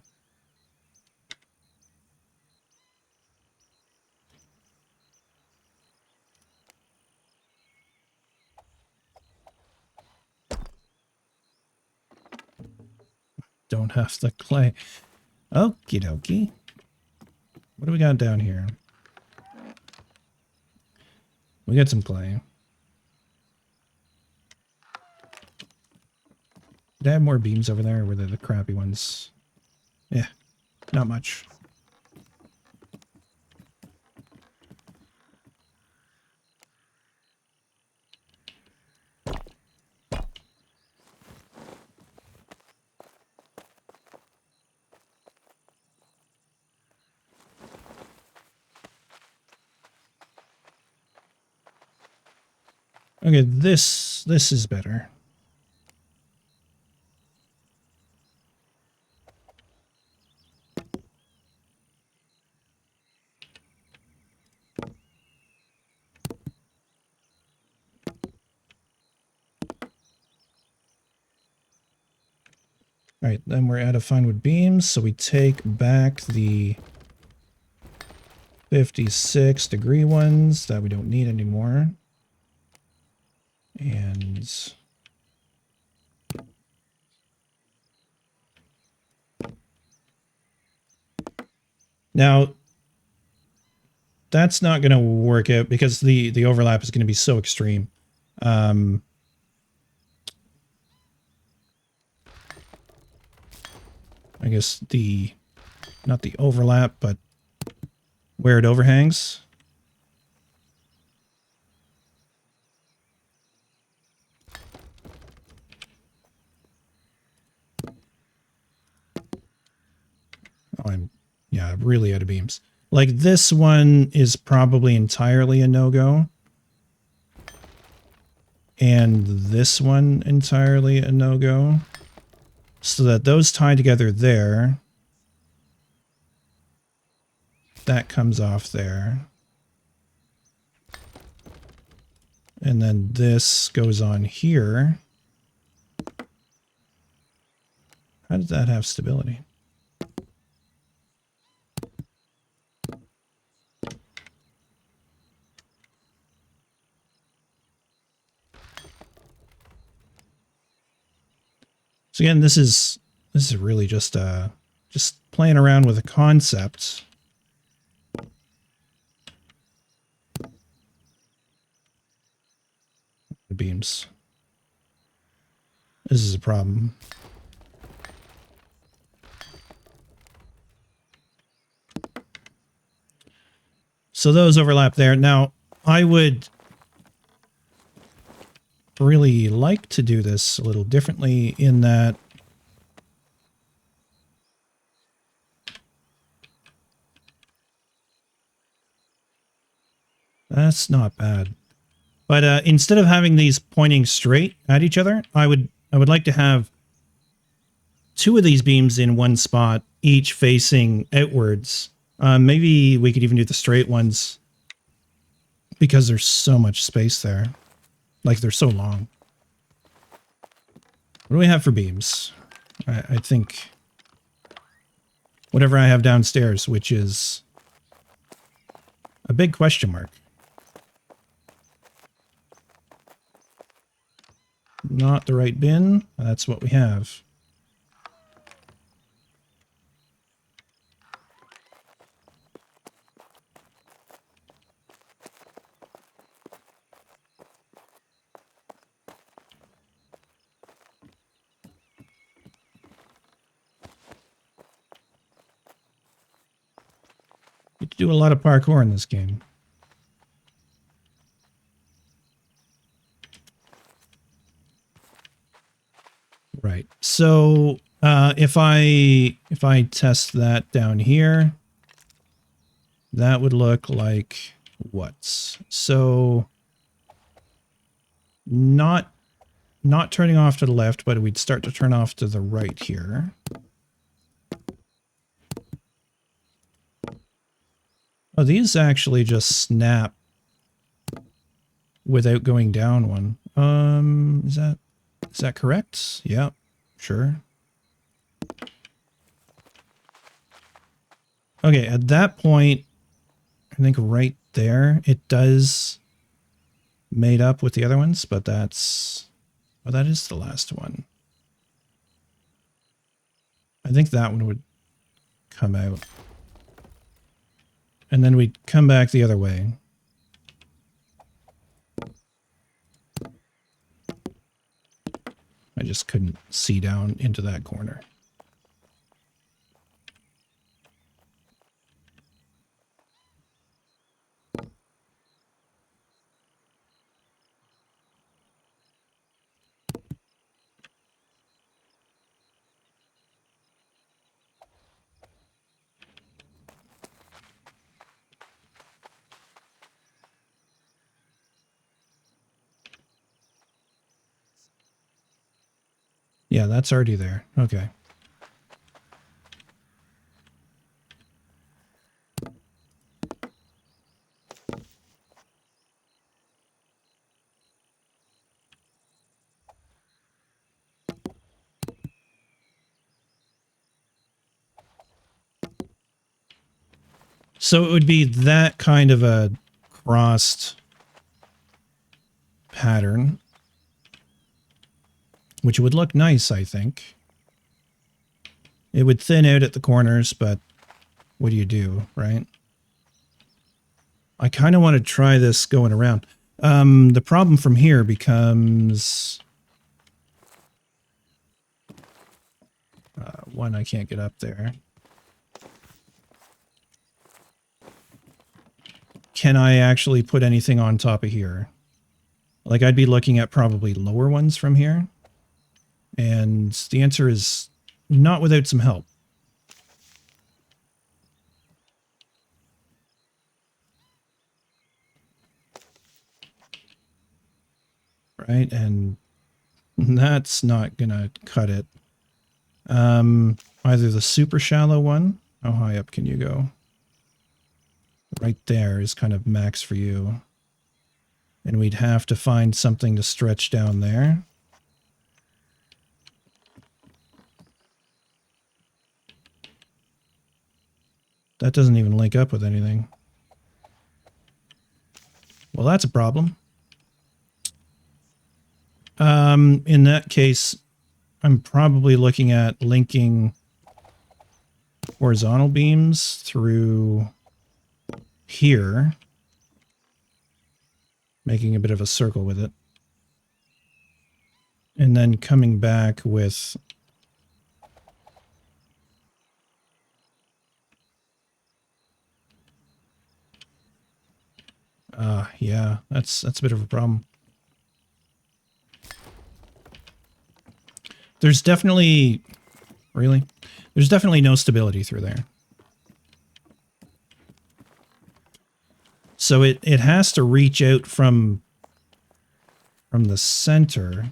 Don't have the clay. Okie dokie. What do we got down here? We got some clay. Did I have more beams over there, or were they the crappy ones? Yeah. not much. Okay, this is better. All right, then we're out of fine wood beams, so we take back the 56-degree ones that we don't need anymore. And now that's not going to work out because the overlap is going to be so extreme. I guess not the overlap, but where it overhangs. Oh, I'm really out of beams. Like this one is probably entirely a no-go. And this one entirely a no-go. So that those tie together there. That comes off there. And then this goes on here. How does that have stability? So again, this is really just playing around with a concept. The beams. This is a problem. So those overlap there. Now, I would really like to do this a little differently in that that's not bad. But instead of having these pointing straight at each other, I would like to have two of these beams in one spot, each facing outwards. Maybe we could even do the straight ones because there's so much space there. Like, they're so long. What do we have for beams? I think whatever I have downstairs, which is a big question mark. Not the right bin. That's what we have. You have to do a lot of parkour in this game. Right. So if I test that down here, that would look like what? So not turning off to the left, but we'd start to turn off to the right here. Oh, these actually just snap without going down one. Is that correct? Yeah, sure. Okay, at that point, I think right there, it does mate up with the other ones, but that's... Oh, that is the last one. I think that one would come out. And then we'd come back the other way. I just couldn't see down into that corner. Yeah, that's already there. Okay. So it would be that kind of a crossed pattern, which would look nice, I think. It would thin out at the corners, but what do you do, right? I kind of want to try this going around. The problem from here becomes... one, I can't get up there. Can I actually put anything on top of here? Like, I'd be looking at probably lower ones from here. And the answer is not without some help. Right? And that's not going to cut it. Either the super shallow one. How high up can you go? Right there is kind of max for you. And we'd have to find something to stretch down there. That doesn't even link up with anything. Well, that's a problem. In that case, I'm probably looking at linking horizontal beams through here, making a bit of a circle with it, and then coming back with yeah, that's a bit of a problem. There's definitely there's definitely no stability through there. So it has to reach out from the center.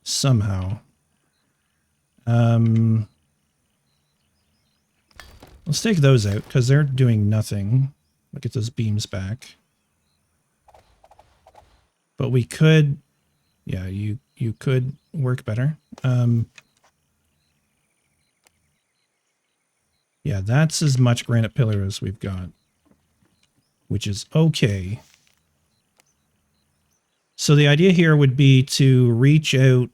Somehow. Let's take those out because they're doing nothing. Look at those beams back. But we could, yeah, you could work better. Yeah, that's as much granite pillar as we've got, which is okay. So the idea here would be to reach out.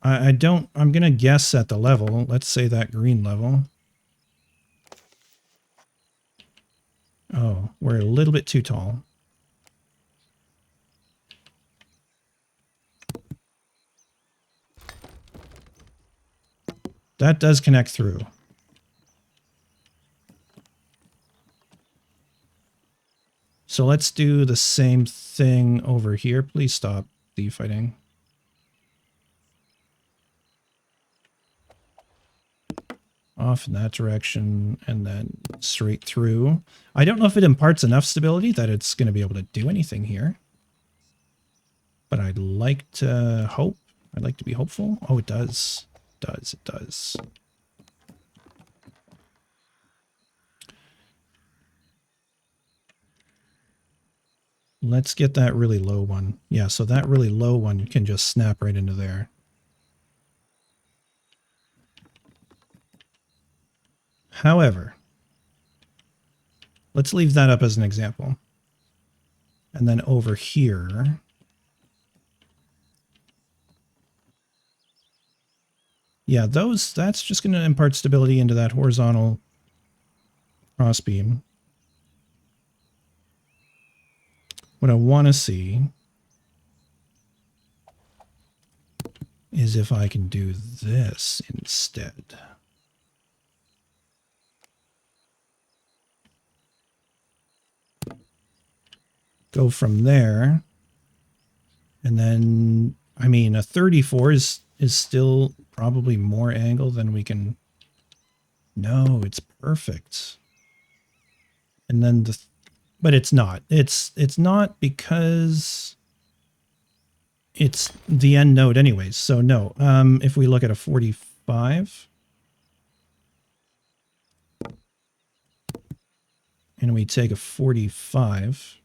I'm going to guess at the level. Let's say that green level. Oh, we're a little bit too tall. That does connect through. So let's do the same thing over here. Please stop the fighting. Off in that direction and then straight through. I don't know if it imparts enough stability that it's going to be able to do anything here. But I'd like to hope. I'd like to be hopeful. Oh, it does. It does. Let's get that really low one. Yeah, so that really low one can just snap right into there. However, let's leave that up as an example. And then over here, yeah, that's just going to impart stability into that horizontal crossbeam. What I want to see is if I can do this instead. Go from there. And then, I mean, a 34 is still probably more angle than we can. No, it's perfect. And then but it's not. It's not because it's the end node anyways. So no. If we look at a 45 and we take a 45,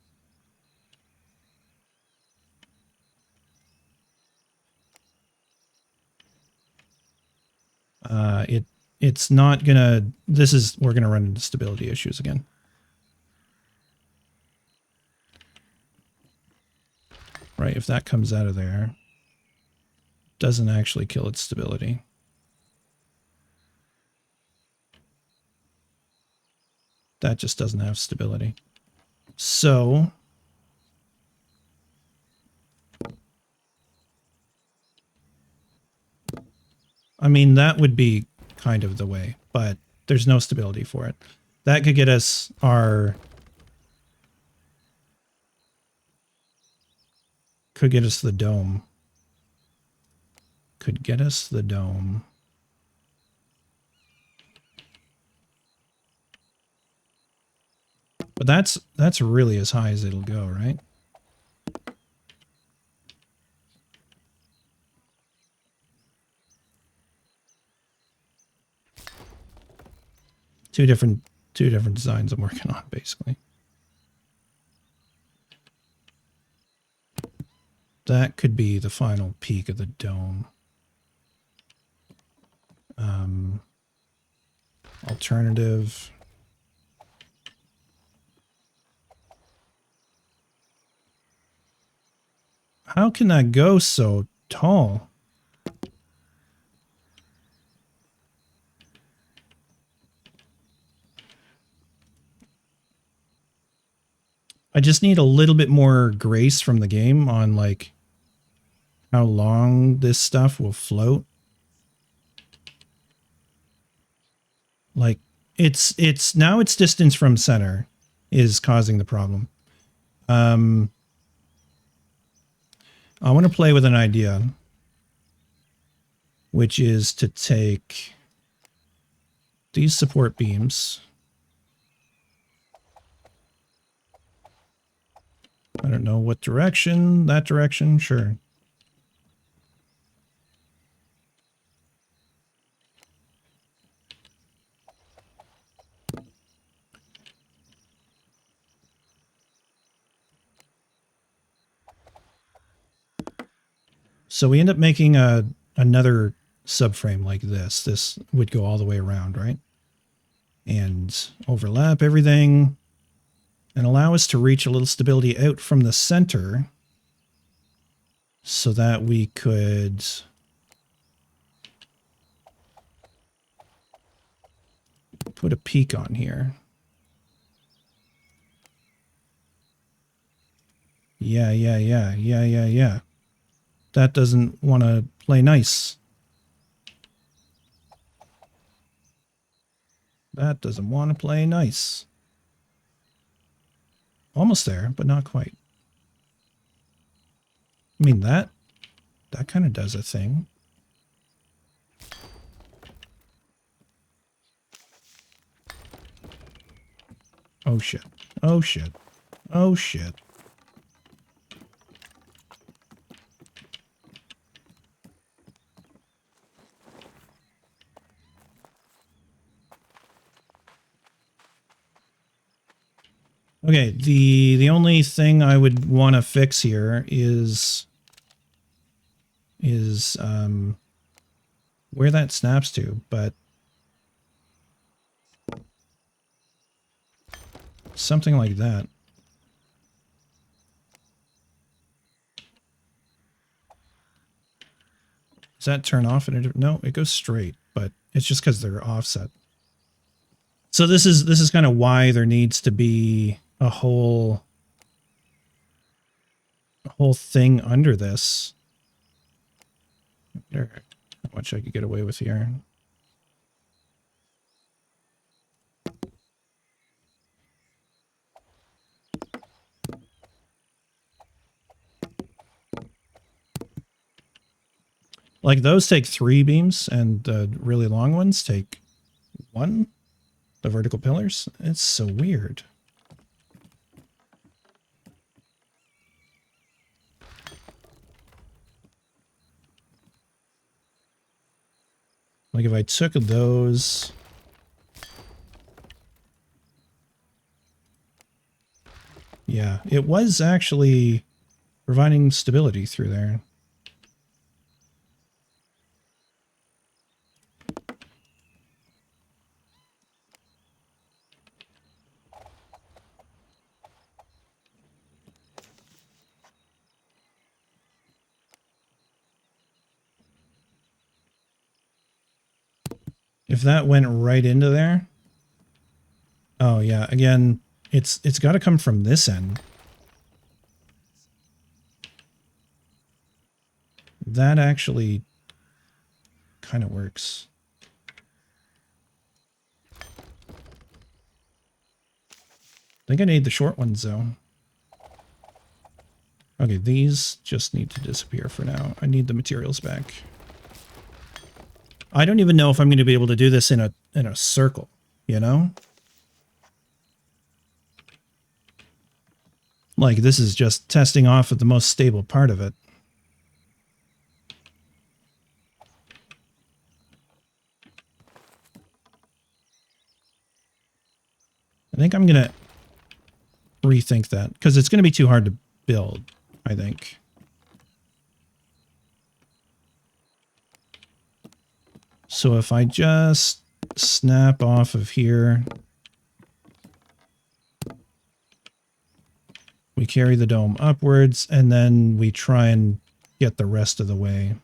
it's not gonna, we're gonna run into stability issues again. Right, if that comes out of there, doesn't actually kill its stability. That just doesn't have stability. So I mean, that would be kind of the way, but there's no stability for it. That could get us our... Could get us the dome. Could get us the dome. But that's really as high as it'll go, right? Two different designs I'm working on, basically. That could be the final peak of the dome. Alternative. How can that go so tall? I just need a little bit more grace from the game on like how long this stuff will float. Like it's now its distance from center is causing the problem. I want to play with an idea, which is to take these support beams. I don't know what direction, that direction, sure. So we end up making another subframe like this. This would go all the way around, right? And overlap everything and allow us to reach a little stability out from the center so that we could put a peak on here. Yeah. That doesn't want to play nice. That doesn't want to play nice. Almost there, but not quite. I mean, that kind of does a thing. Oh shit. Oh shit. Oh shit. Okay, the only thing I would want to fix here is where that snaps to, but something like that. Does that turn off? No, it goes straight, but it's just because they're offset. So this is kind of why there needs to be a whole thing under this. How much I could get away with here. Like those take 3 beams and the really long ones take 1. The vertical pillars. It's so weird. Like if I took those... Yeah, it was actually providing stability through there. If that went right into there... Oh yeah, again, it's got to come from this end. That actually kind of works. I think I need the short ones though. Okay, these just need to disappear for now. I need the materials back. I don't even know if I'm going to be able to do this in a circle, you know? Like this is just testing off at the most stable part of it. I think I'm going to rethink that because it's going to be too hard to build, I think. So if I just snap off of here, we carry the dome upwards, and then we try and get the rest of the way.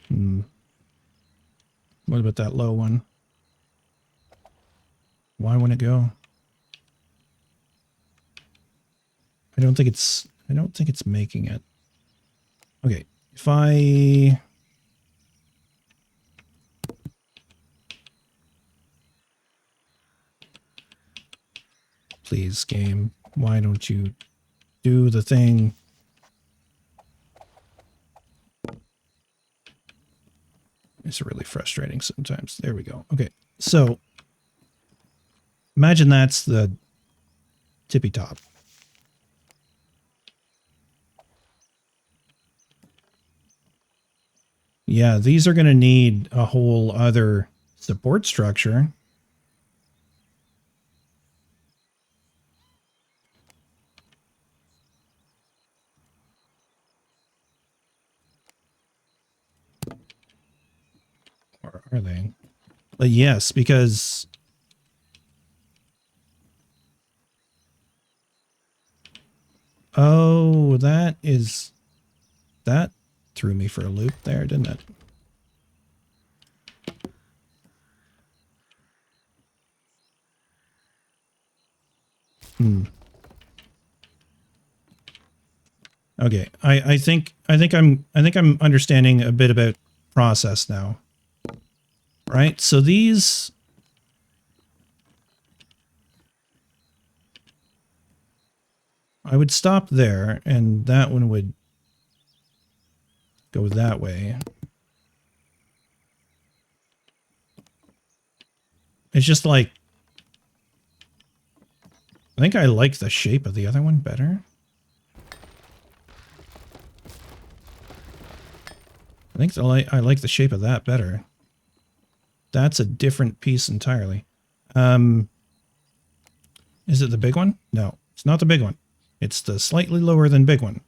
What about that low one? Why won't it go? I don't think it's making it. Okay, if I... Please, game, why don't you do the thing? It's really frustrating sometimes. There we go. Okay, so imagine that's the tippy top. Yeah, these are going to need a whole other support structure. Or are they? But yes, because... Oh, that threw me for a loop there, didn't it? Okay, I think I'm understanding a bit about process now. Right? So these... I would stop there, and that one would go that way. It's just like... I think I like the shape of the other one better. I think I like the shape of that better. That's a different piece entirely. Is it the big one? No, it's not the big one. It's the slightly lower than big one.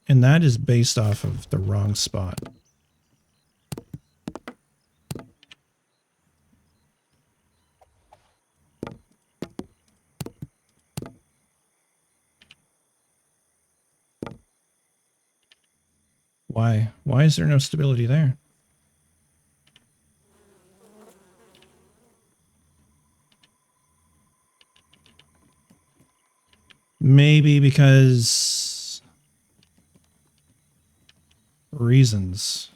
And that is based off of the wrong spot. Why? Why is there no stability there? Maybe because... reasons.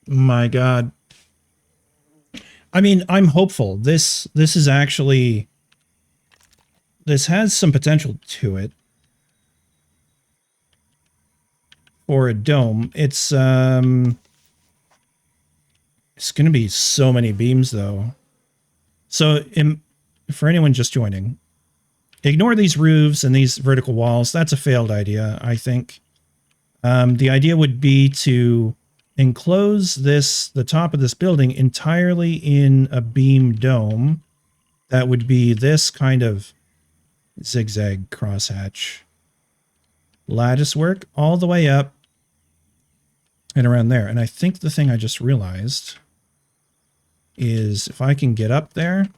My God. I mean, I'm hopeful. This is actually... This has some potential to it. For a dome. It's going to be so many beams, though. So, for anyone just joining, ignore these roofs and these vertical walls. That's a failed idea, I think. The idea would be to enclose the top of this building entirely in a beam dome. That would be this kind of zigzag crosshatch lattice work all the way up and around there. And I think the thing I just realized is if I can get up there,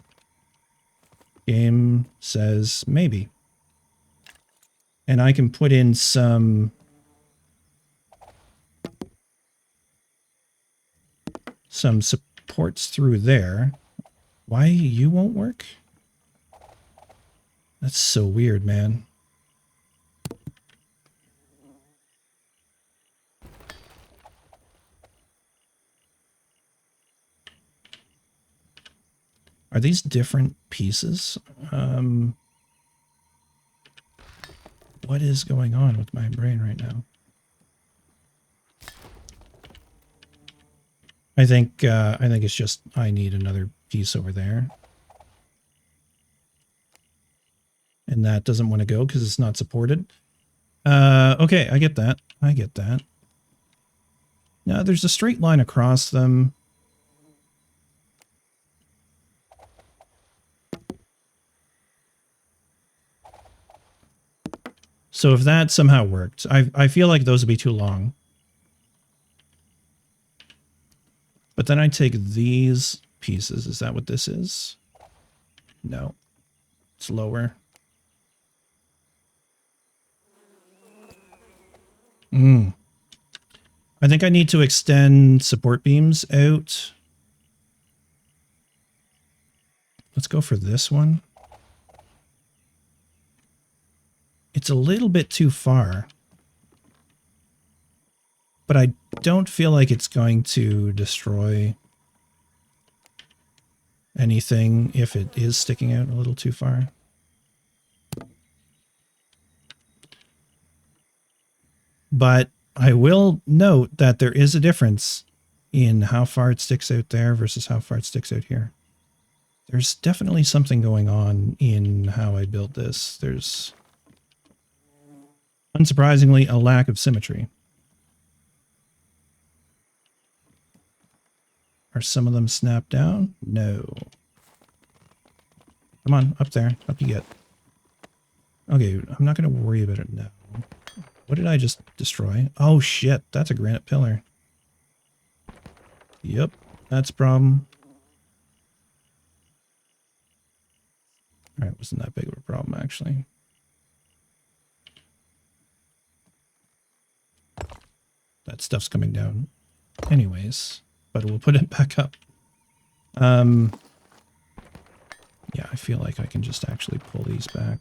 game says maybe. And I can put in some supports through there. Why you won't work? That's so weird, man. Are these different pieces? What is going on with my brain right now? I think it's just I need another piece over there. And that doesn't want to go because it's not supported. Okay, I get that. I get that. Now there's a straight line across them. So if that somehow worked, I feel like those would be too long. But then I take these pieces. Is that what this is? No. It's lower. I think I need to extend support beams out. Let's go for this one. It's a little bit too far. But I don't feel like it's going to destroy anything if it is sticking out a little too far. But I will note that there is a difference in how far it sticks out there versus how far it sticks out here. There's definitely something going on in how I built this. There's, unsurprisingly, a lack of symmetry. Are some of them snapped down? No. Come on, up there. Up you get. Okay, I'm not going to worry about it now. What did I just destroy? Oh shit, that's a granite pillar. Yep, that's a problem. Alright, wasn't that big of a problem actually. That stuff's coming down anyways, but we'll put it back up. Yeah, I feel like I can just actually pull these back.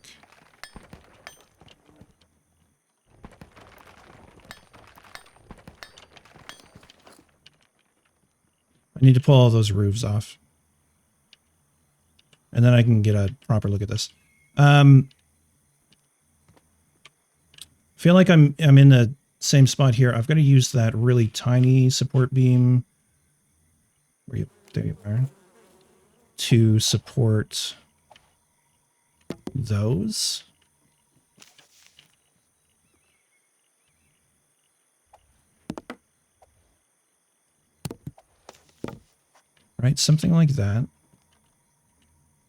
I need to pull all those roofs off. And then I can get a proper look at this. I feel like I'm in the same spot here. I've got to use that really tiny support beam. There you are. To support those. Right, something like that.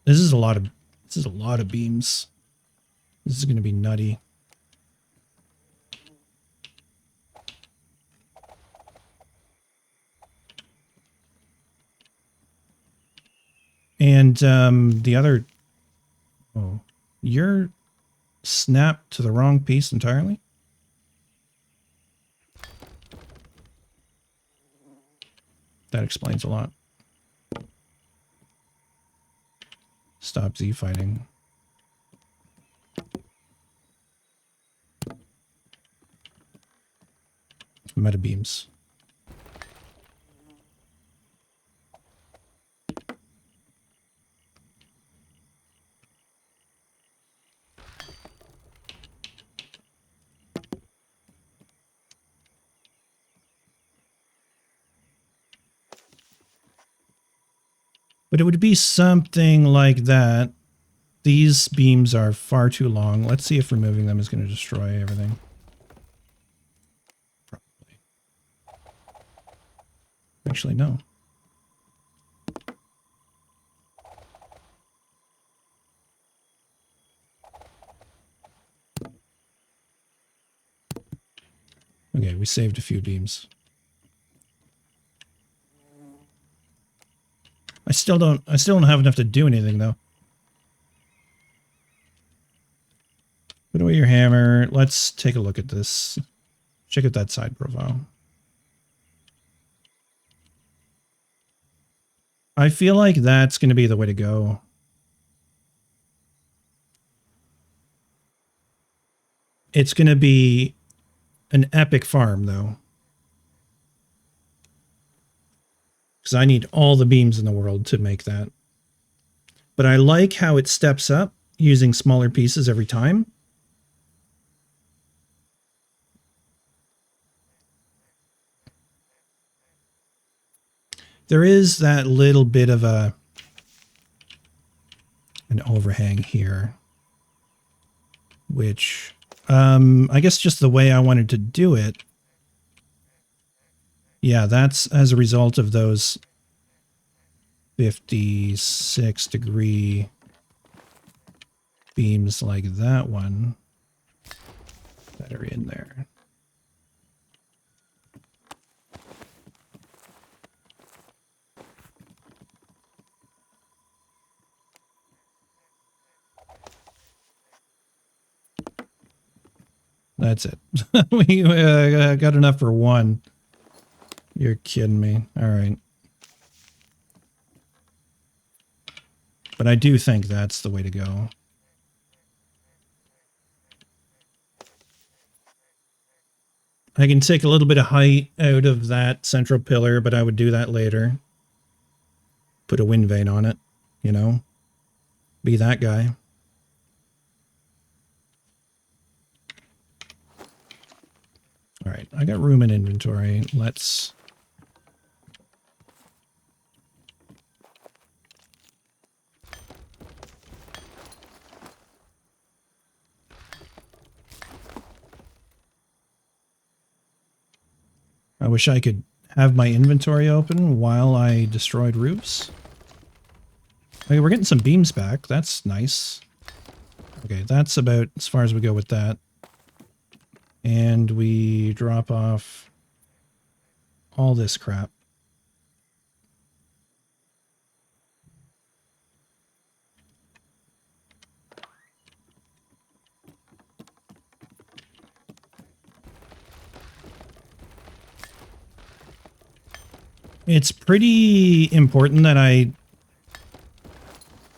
This is a lot of beams. This is going to be nutty. And the other, oh, you're snapped to the wrong piece entirely. That explains a lot. Stop Z fighting. Meta beams. But it would be something like that. These beams are far too long. Let's see if removing them is going to destroy everything. Probably. Actually, no. Okay, we saved a few beams. I still don't have enough to do anything though. Put away your hammer. Let's take a look at this. Check out that side profile. I feel like that's going to be the way to go. It's going to be an epic farm, though. Because I need all the beams in the world to make that. But I like how it steps up using smaller pieces every time. There is that little bit of an overhang here, which I guess just the way I wanted to do it. Yeah, that's as a result of those 56-degree beams like that one that are in there. That's it. We got enough for one. You're kidding me. All right. But I do think that's the way to go. I can take a little bit of height out of that central pillar, but I would do that later. Put a wind vane on it, you know? Be that guy. All right, I got room in inventory. Let's... I wish I could have my inventory open while I destroyed roofs. Okay, we're getting some beams back. That's nice. Okay, that's about as far as we go with that. And we drop off all this crap. It's pretty important that I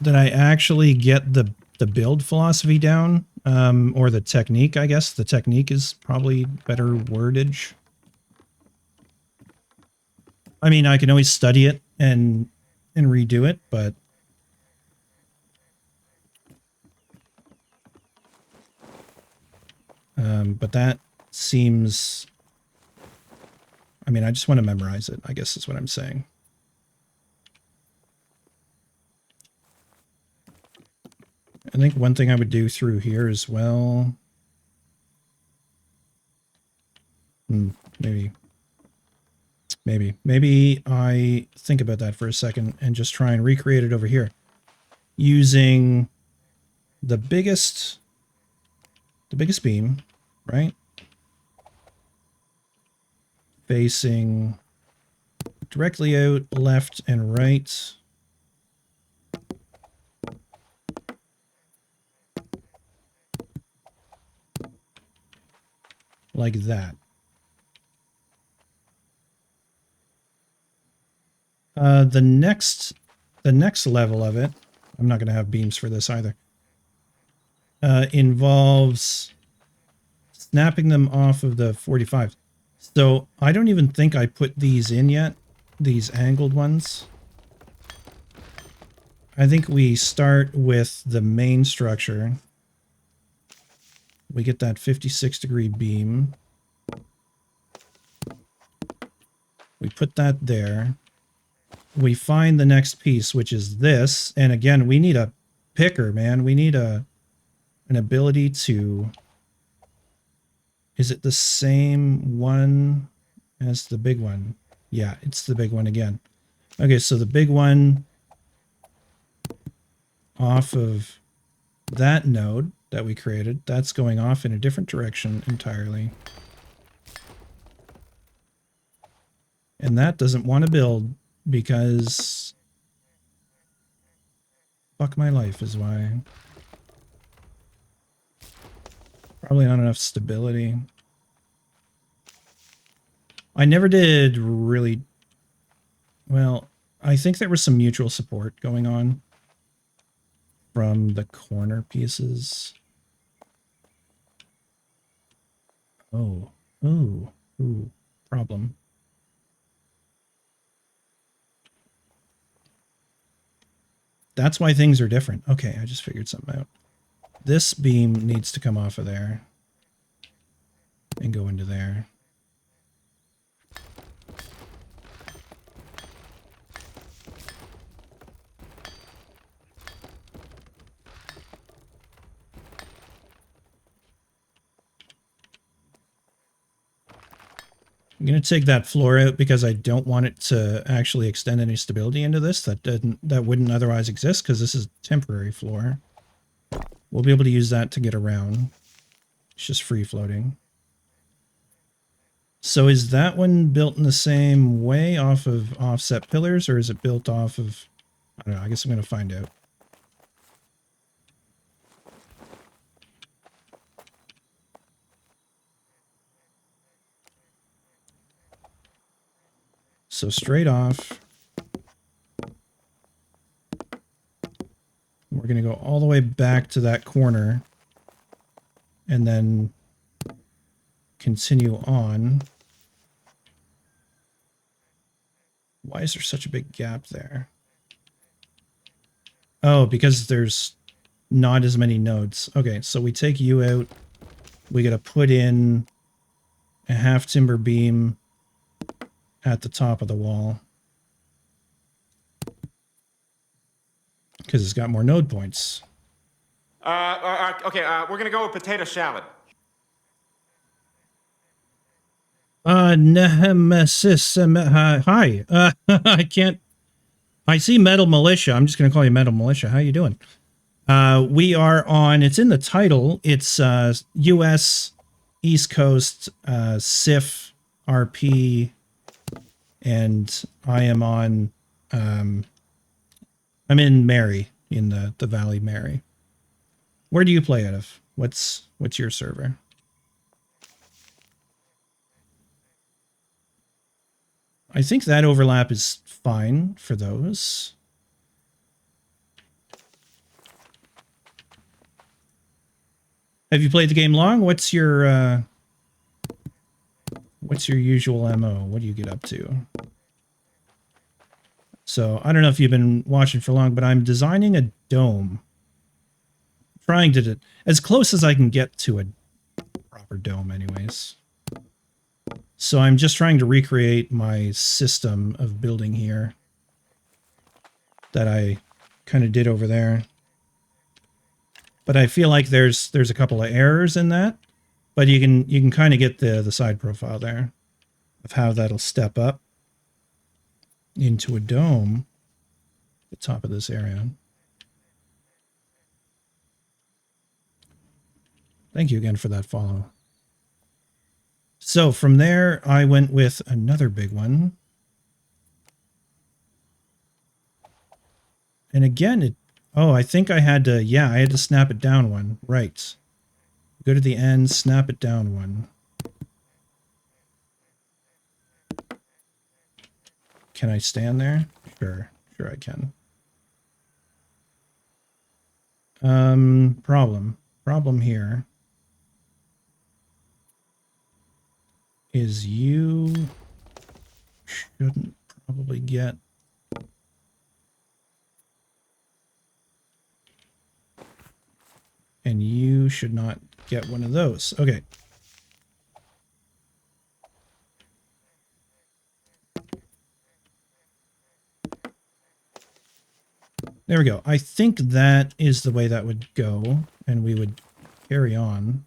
actually get the build philosophy down, or the technique, I guess. The technique is probably better wordage. I mean, I can always study it and redo it, but that seems... I mean, I just want to memorize it, I guess is what I'm saying. I think one thing I would do through here as well... Maybe I think about that for a second and just try and recreate it over here. Using the biggest beam, right? Facing directly out, left and right. Like that. The next level of it, I'm not going to have beams for this either, involves snapping them off of the 45. So I don't even think I put these in yet, these angled ones. I think we start with the main structure. We get that 56-degree beam. We put that there. We find the next piece, which is this. And again, we need a picker, man. We need an ability to... Is it the same one as the big one? Yeah, it's the big one again. Okay, so the big one off of that node that we created, that's going off in a different direction entirely. And that doesn't want to build because fuck my life is why. Probably not enough stability. I never did really... Well, I think there was some mutual support going on from the corner pieces. Oh. Ooh. Ooh. Problem. That's why things are different. Okay, I just figured something out. This beam needs to come off of there and go into there. I'm going to take that floor out because I don't want it to actually extend any stability into this that wouldn't otherwise exist, because this is a temporary floor. We'll be able to use that to get around. It's just free floating. So is that one built in the same way off of offset pillars, or is it built off of... I don't know, I guess I'm going to find out. So straight off, we're going to go all the way back to that corner and then continue on. Why is there such a big gap there? Oh, because there's not as many nodes. Okay, so we take you out. We got to put in a half timber beam at the top of the wall, because it's got more node points. Okay, we're gonna go with potato salad. Nemesis, hi. I can't... I see Metal Militia. I'm just going to call you Metal Militia. How you doing? We are on... It's in the title. It's U.S. East Coast SIF RP, and I am on... I'm in Mary, in the Valley Mary. Where do you play out of? What's your server? I think that overlap is fine for those. Have you played the game long? What's your usual MO? What do you get up to? So I don't know if you've been watching for long, but I'm designing a dome. Trying to as close as I can get to a proper dome anyways. So I'm just trying to recreate my system of building here that I kind of did over there. But I feel like there's a couple of errors in that, but you can kind of get the side profile there of how that'll step up into a dome at the top of this area. Thank you again for that follow. So from there, I went with another big one. And again, oh, I think I had to, yeah, I had to snap it down one. Right. Go to the end, snap it down one. Can I stand there? Sure I can. Problem here is you shouldn't probably get... And you should not get one of those. Okay. There we go. I think that is the way that would go, and we would carry on.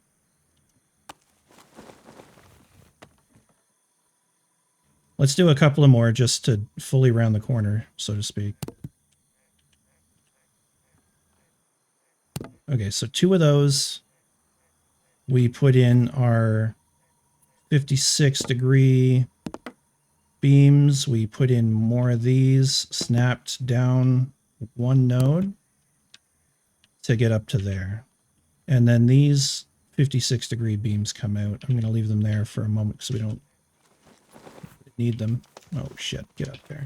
Let's do a couple of more just to fully round the corner, so to speak. Okay, so 2 of those. We put in our 56-degree beams. We put in more of these, snapped down 1 node to get up to there. And then these 56-degree beams come out. I'm going to leave them there for a moment because we don't need them. Oh, shit. Get up there.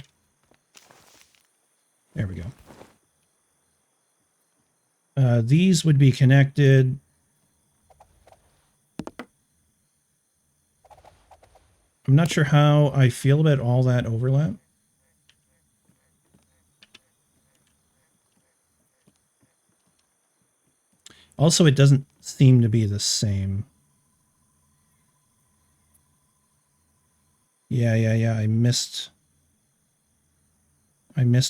There we go. These would be connected. I'm not sure how I feel about all that overlap. Also, it doesn't seem to be the same. Yeah, I missed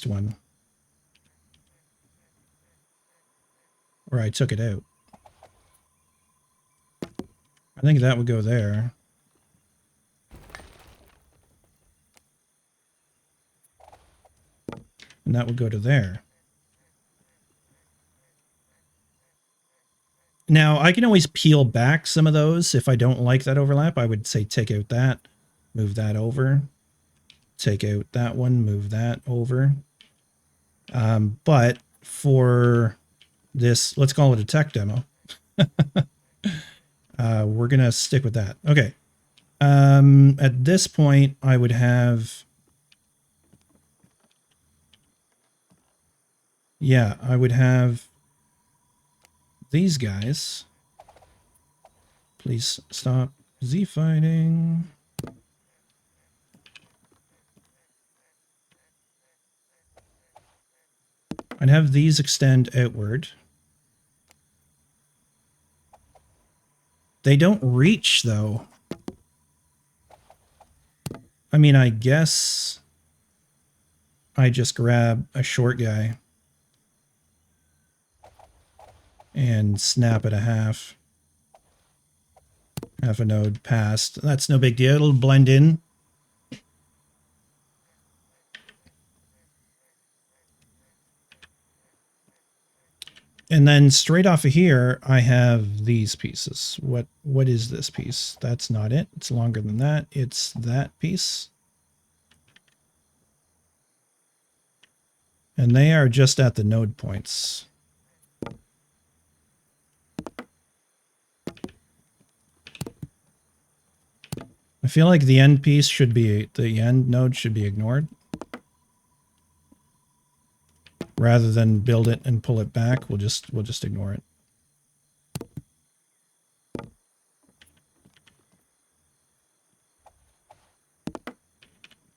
one. Or I took it out. I think that would go there. And that would go to there. Now, I can always peel back some of those. If I don't like that overlap, I would say take out that, move that over, take out that one, move that over. But for this, let's call it a tech demo. We're going to stick with that. Okay. At this point, I would have... Yeah, I would have these guys. Please stop Z-fighting. I'd have these extend outward. They don't reach, though. I mean, I guess I just grab a short guy and snap it a half a node past. That's no big deal. It'll blend in. And then straight off of here, I have these pieces. What is this piece? That's not it. It's longer than that. It's that piece. And they are just at the node points. I feel like the end piece should be, the end node should be ignored. Rather than build it and pull it back, we'll just ignore it.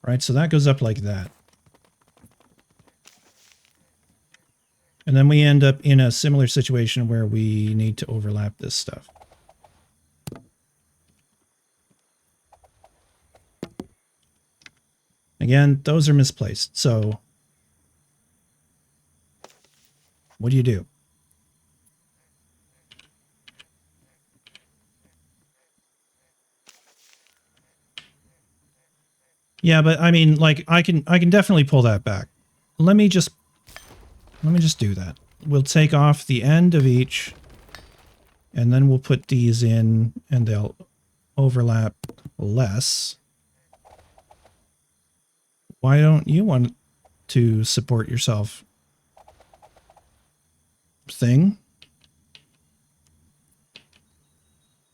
Right, so that goes up like that. And then we end up in a similar situation where we need to overlap this stuff. Again, those are misplaced. So what do you do? Yeah, but I mean, like I can definitely pull that back. Let me just do that. We'll take off the end of each, and then we'll put these in, and they'll overlap less. Why don't you want to support yourself? Thing?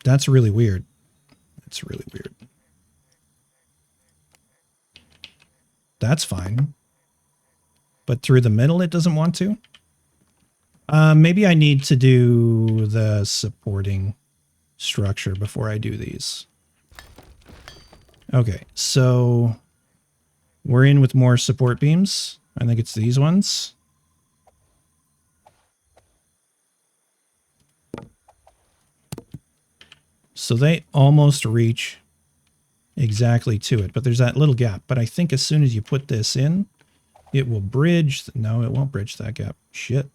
That's really weird. It's really weird. That's fine. But through the middle it doesn't want to? Maybe I need to do the supporting structure before I do these. Okay, so we're in with more support beams. I think it's these ones. So they almost reach exactly to it, but there's that little gap. But I think as soon as you put this in, It will bridge. No, it won't bridge that gap. Shit.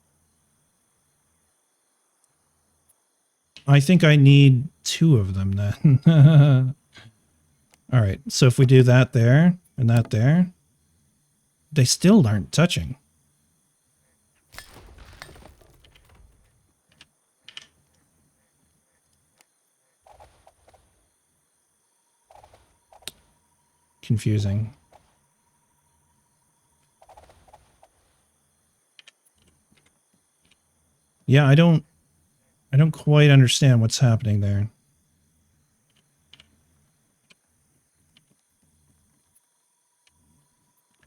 I think I need 2 of them then. All right. So if we do that there and that there, they still aren't touching. Confusing. Yeah, I don't quite understand what's happening there.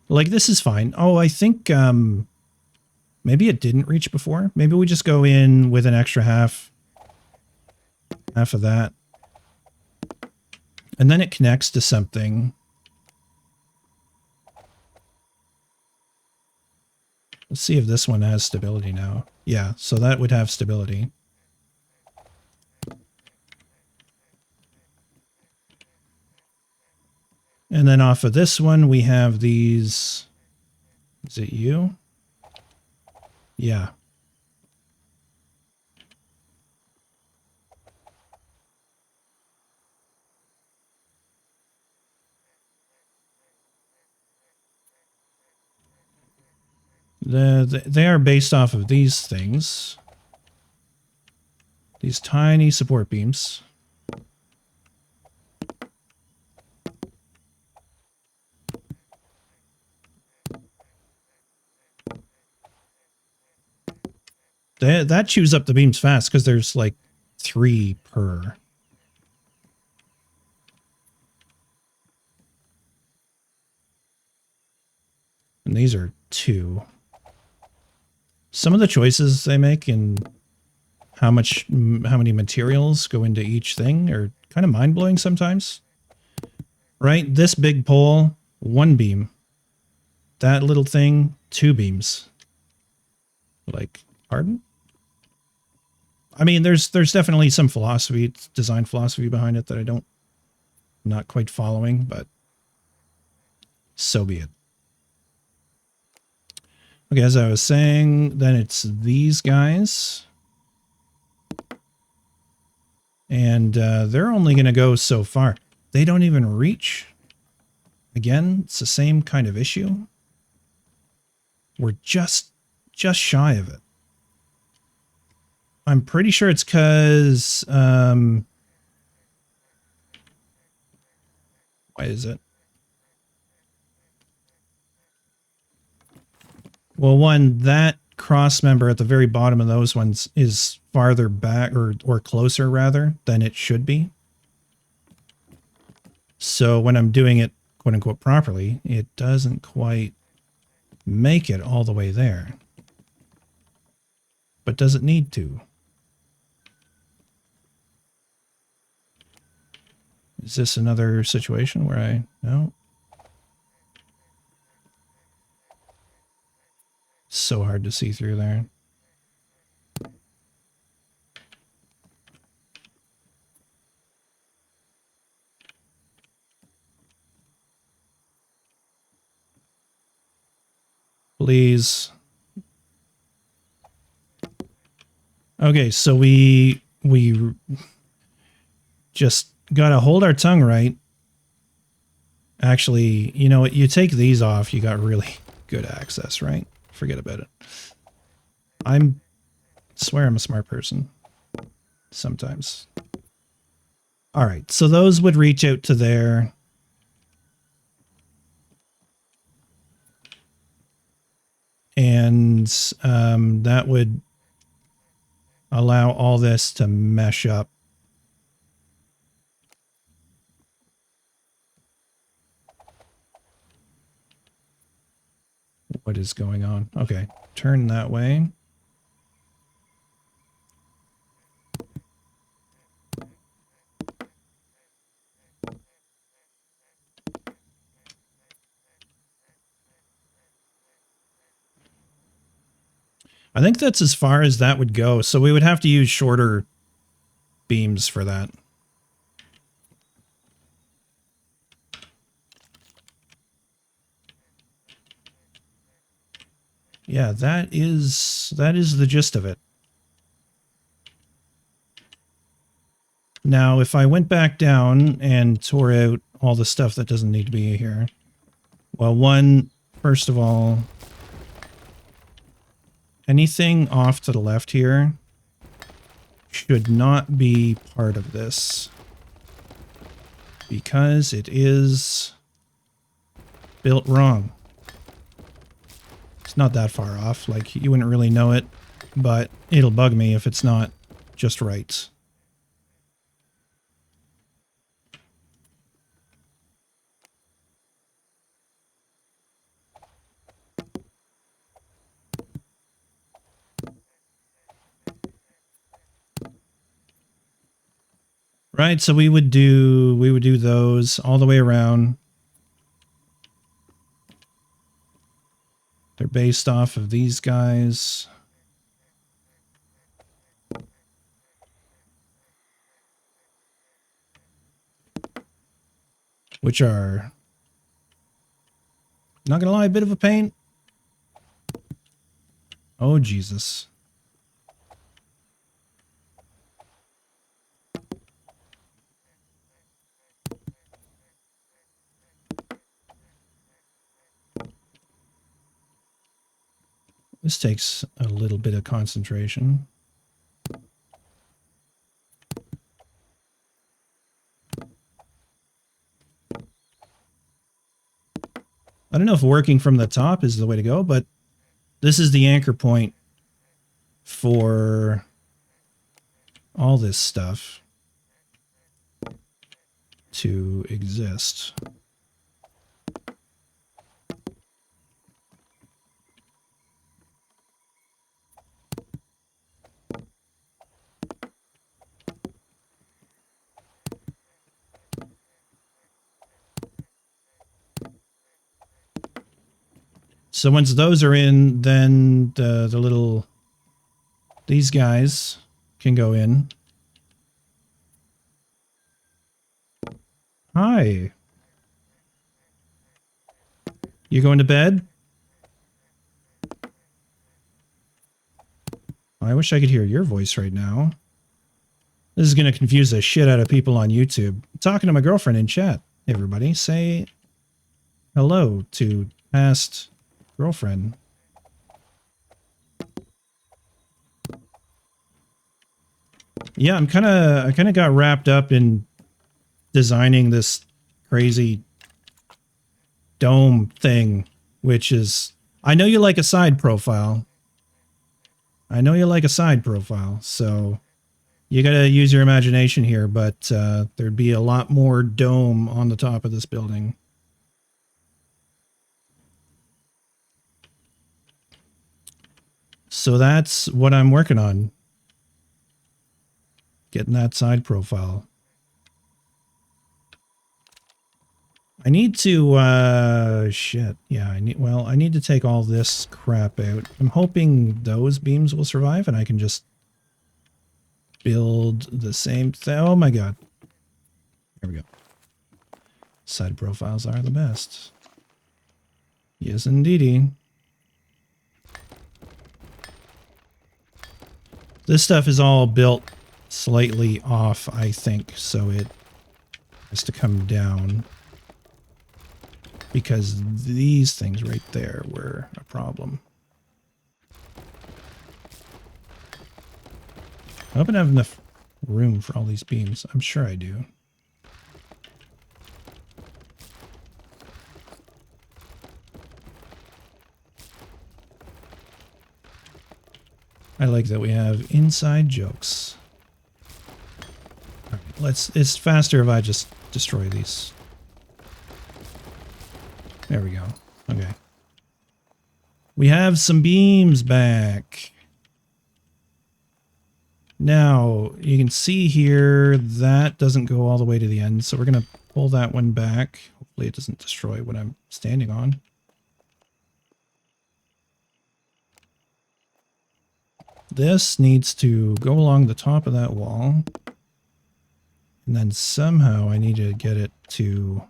Like, this is fine. Oh, I think maybe it didn't reach before. Maybe we just go in with an extra half of that. And then it connects to something. Let's see if this one has stability now. Yeah, so that would have stability. And then off of this one, we have these. Is it you? Yeah. They are based off of these things. These tiny support beams. That chews up the beams fast because there's like 3 per. And these are 2. Some of the choices they make in how many materials go into each thing are kind of mind-blowing sometimes. Right? This big pole, 1 beam. That little thing, 2 beams. Like, pardon? I mean, there's definitely some philosophy, design philosophy behind it that I'm not quite following, but so be it. Okay, as I was saying, then it's these guys. And they're only going to go so far. They don't even reach. Again, it's the same kind of issue. We're just shy of it. I'm pretty sure it's because... why is it? Well, one, that cross member at the very bottom of those ones is farther back or closer rather than it should be. So when I'm doing it quote unquote properly, it doesn't quite make it all the way there. But does it need to? Is this another situation where no? So hard to see through there. Please. Okay, so we just gotta hold our tongue right. Actually, you know what? You take these off, you got really good access, right? Forget about it. I swear I'm a smart person. Sometimes. All right, so those would reach out to there. And that would allow all this to mesh up. What is going on? Okay, turn that way. I think that's as far as that would go. So we would have to use shorter beams for that. Yeah, that is the gist of it. Now, if I went back down and tore out all the stuff that doesn't need to be here, well, first of all, anything off to the left here should not be part of this because it is built wrong. It's not that far off, like you wouldn't really know it, but it'll bug me if it's not just right. Right, so we would do those all the way around. They're based off of these guys. Which are, not gonna lie, a bit of a pain. Oh, Jesus. This takes a little bit of concentration. I don't know if working from the top is the way to go, but this is the anchor point for all this stuff to exist. So once those are in, then these guys can go in. Hi. You going to bed? I wish I could hear your voice right now. This is going to confuse the shit out of people on YouTube. I'm talking to my girlfriend in chat. Hey everybody, say hello to past girlfriend. Yeah, I kind of got wrapped up in designing this crazy dome thing, which is, I know you like a side profile. I know you like a side profile, so you gotta use your imagination here, but there'd be a lot more dome on the top of this building. So that's what I'm working on. Getting that side profile. I need to, shit. Yeah, I need to take all this crap out. I'm hoping those beams will survive and I can just build the same thing. Oh my god. There we go. Side profiles are the best. Yes, indeedy. This stuff is all built slightly off, I think, so it has to come down. Because these things right there were a problem. I hope I have enough room for all these beams. I'm sure I do. I like that we have inside jokes. All right, it's faster if I just destroy these. There we go. Okay. We have some beams back. Now, you can see here that doesn't go all the way to the end, so we're going to pull that one back. Hopefully it doesn't destroy what I'm standing on. This needs to go along the top of that wall. And then somehow I need to get it to...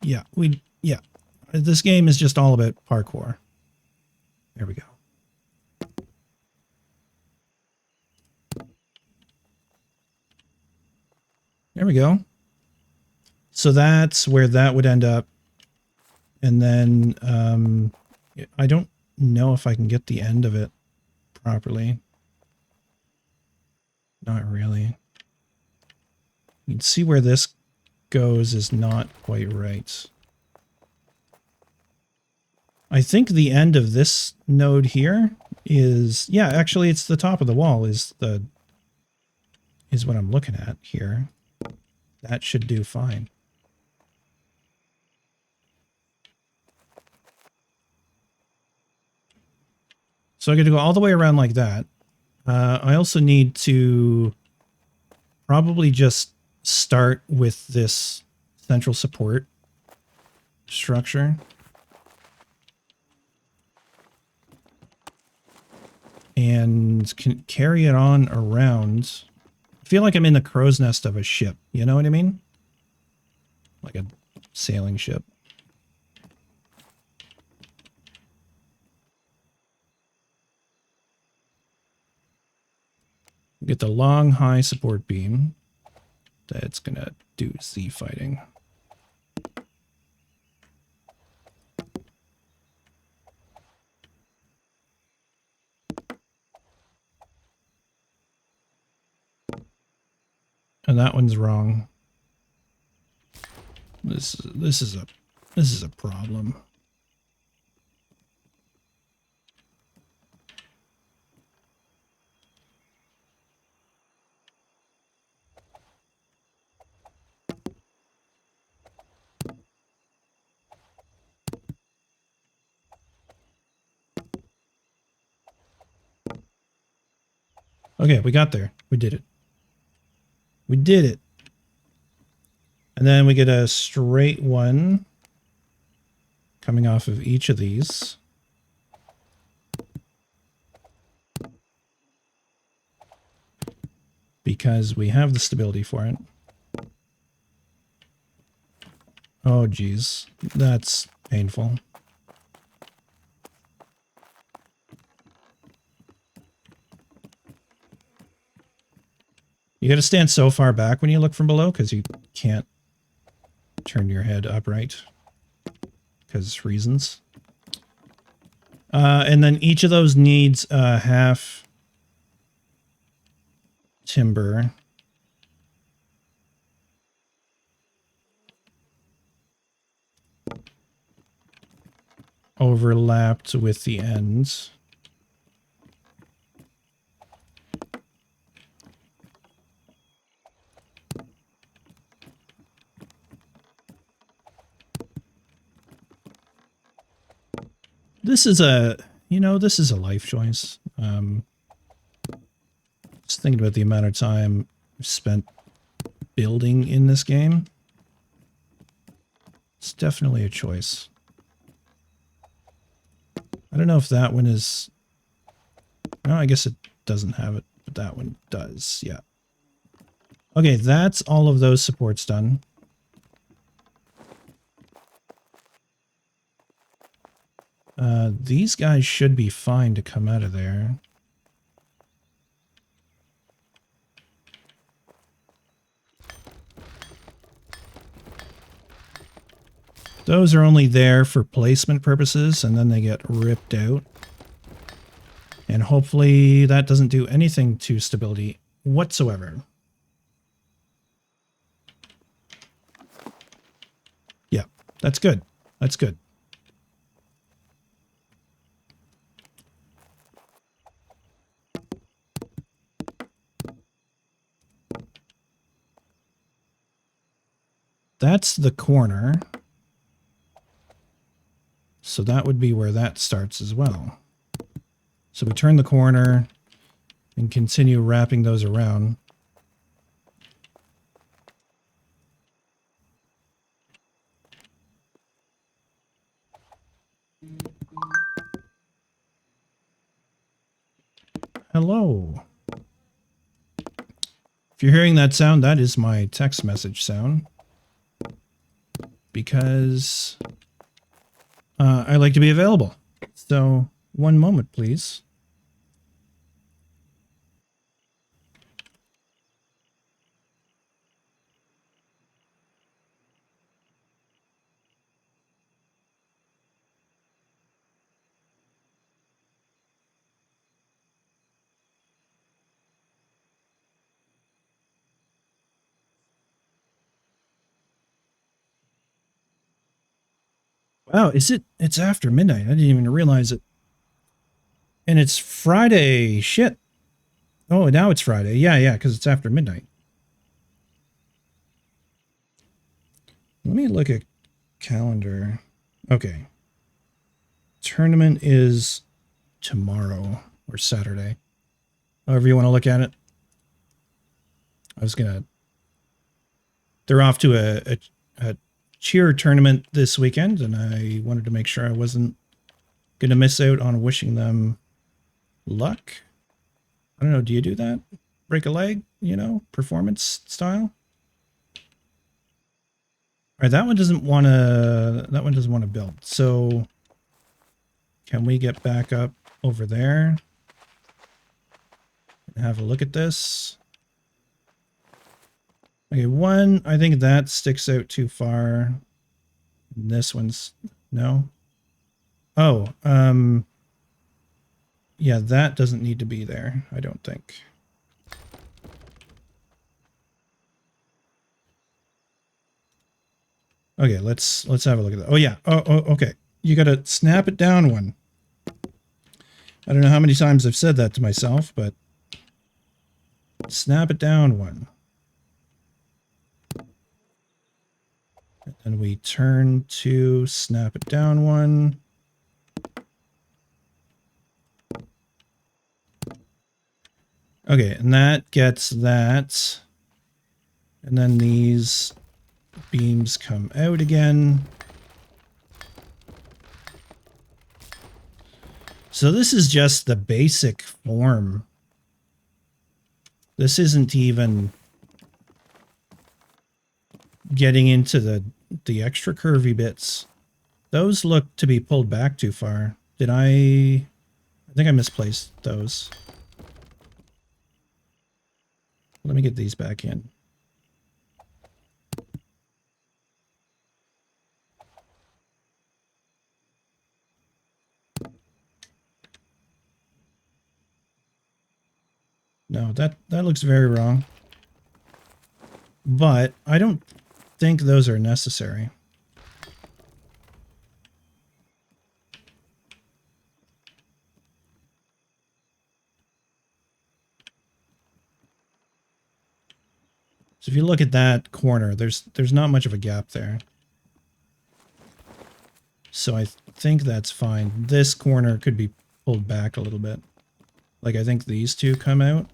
Yeah. This game is just all about parkour. There we go. There we go. So that's where that would end up. And then I don't know if I can get the end of it properly. Not really. You can see where this goes is not quite right. I think the end of this node here is, yeah, actually it's the top of the wall is what I'm looking at here. That should do fine. So I got to go all the way around like that. I also need to probably just start with this central support structure. And can carry it on around. I feel like I'm in the crow's nest of a ship. You know what I mean? Like a sailing ship. Get the long, high support beam. That's gonna do Z fighting. And that one's wrong. This is a problem. Okay, we got there. We did it. We did it. And then we get a straight one coming off of each of these. Because we have the stability for it. Oh, geez. That's painful. You got to stand so far back when you look from below because you can't turn your head upright because reasons. And then each of those needs half timber. Overlapped with the ends. This is a, this is a life choice. Just thinking about the amount of time spent building in this game. It's definitely a choice. I don't know if that one is... No, I guess it doesn't have it, but that one does, yeah. Okay, that's all of those supports done. These guys should be fine to come out of there. Those are only there for placement purposes, and then they get ripped out. And hopefully that doesn't do anything to stability whatsoever. Yeah, that's good. That's good. That's the corner. So that would be where that starts as well. So we turn the corner and continue wrapping those around. Hello. If you're hearing that sound, that is my text message sound. Because I like to be available. So, one moment, please. Wow, is it? It's after midnight. I didn't even realize it. And it's Friday. Shit. Oh, now it's Friday. Yeah, because it's after midnight. Let me look at calendar. Okay. Tournament is tomorrow or Saturday. However you want to look at it. I was going to... They're off to a cheer tournament this weekend, and I wanted to make sure I wasn't going to miss out on wishing them luck. I don't know, do you do that? Break a leg, you know, performance style? All right, that one doesn't want to build. So can we get back up over there and have a look at this? Okay, one, I think that sticks out too far. This one's no. Oh, yeah, that doesn't need to be there, I don't think. Okay, let's have a look at that. Oh yeah. Oh, okay. You gotta snap it down one. I don't know how many times I've said that to myself, but snap it down one. And we turn to snap it down one. Okay, and that gets that. And then these beams come out again. So this is just the basic form. This isn't even getting into the extra curvy bits. Those look to be pulled back too far. Did I think I misplaced those. Let me get these back in. No, that looks very wrong. But I don't think those are necessary. So if you look at that corner, there's not much of a gap there. So I think that's fine. This corner could be pulled back a little bit. Like I think these two come out.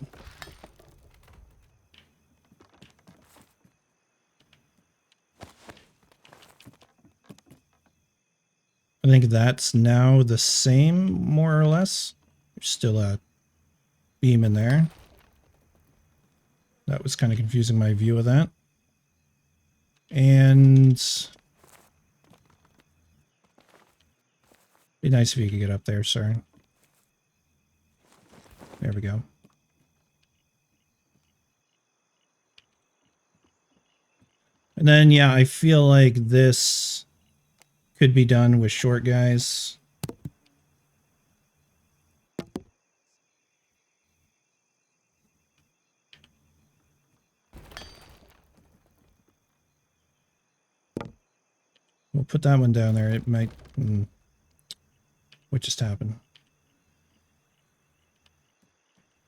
I think that's now the same, more or less. There's still a beam in there. That was kind of confusing my view of that. And be nice if you could get up there, sir. There we go. And then, yeah, I feel like this could be done with short guys. We'll put that one down there. It might... what just happened?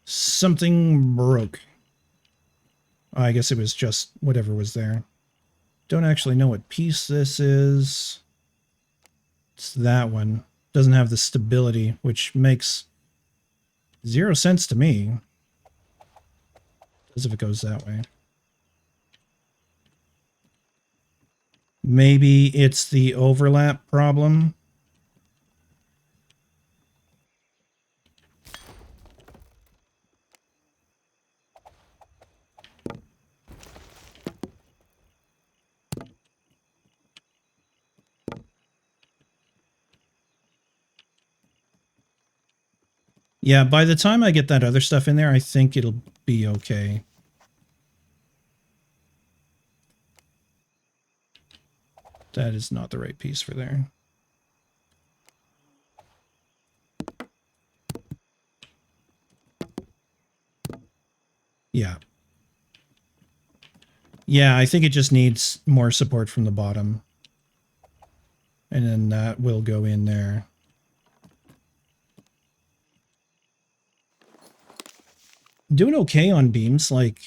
Something broke. Oh, I guess it was just whatever was there. Don't actually know what piece this is. It's that one. Doesn't have the stability, which makes 0 sense to me. As if it goes that way. Maybe it's the overlap problem. Yeah, by the time I get that other stuff in there, I think it'll be okay. That is not the right piece for there. Yeah. Yeah, I think it just needs more support from the bottom. And then that will go in there. Doing okay on beams. Like,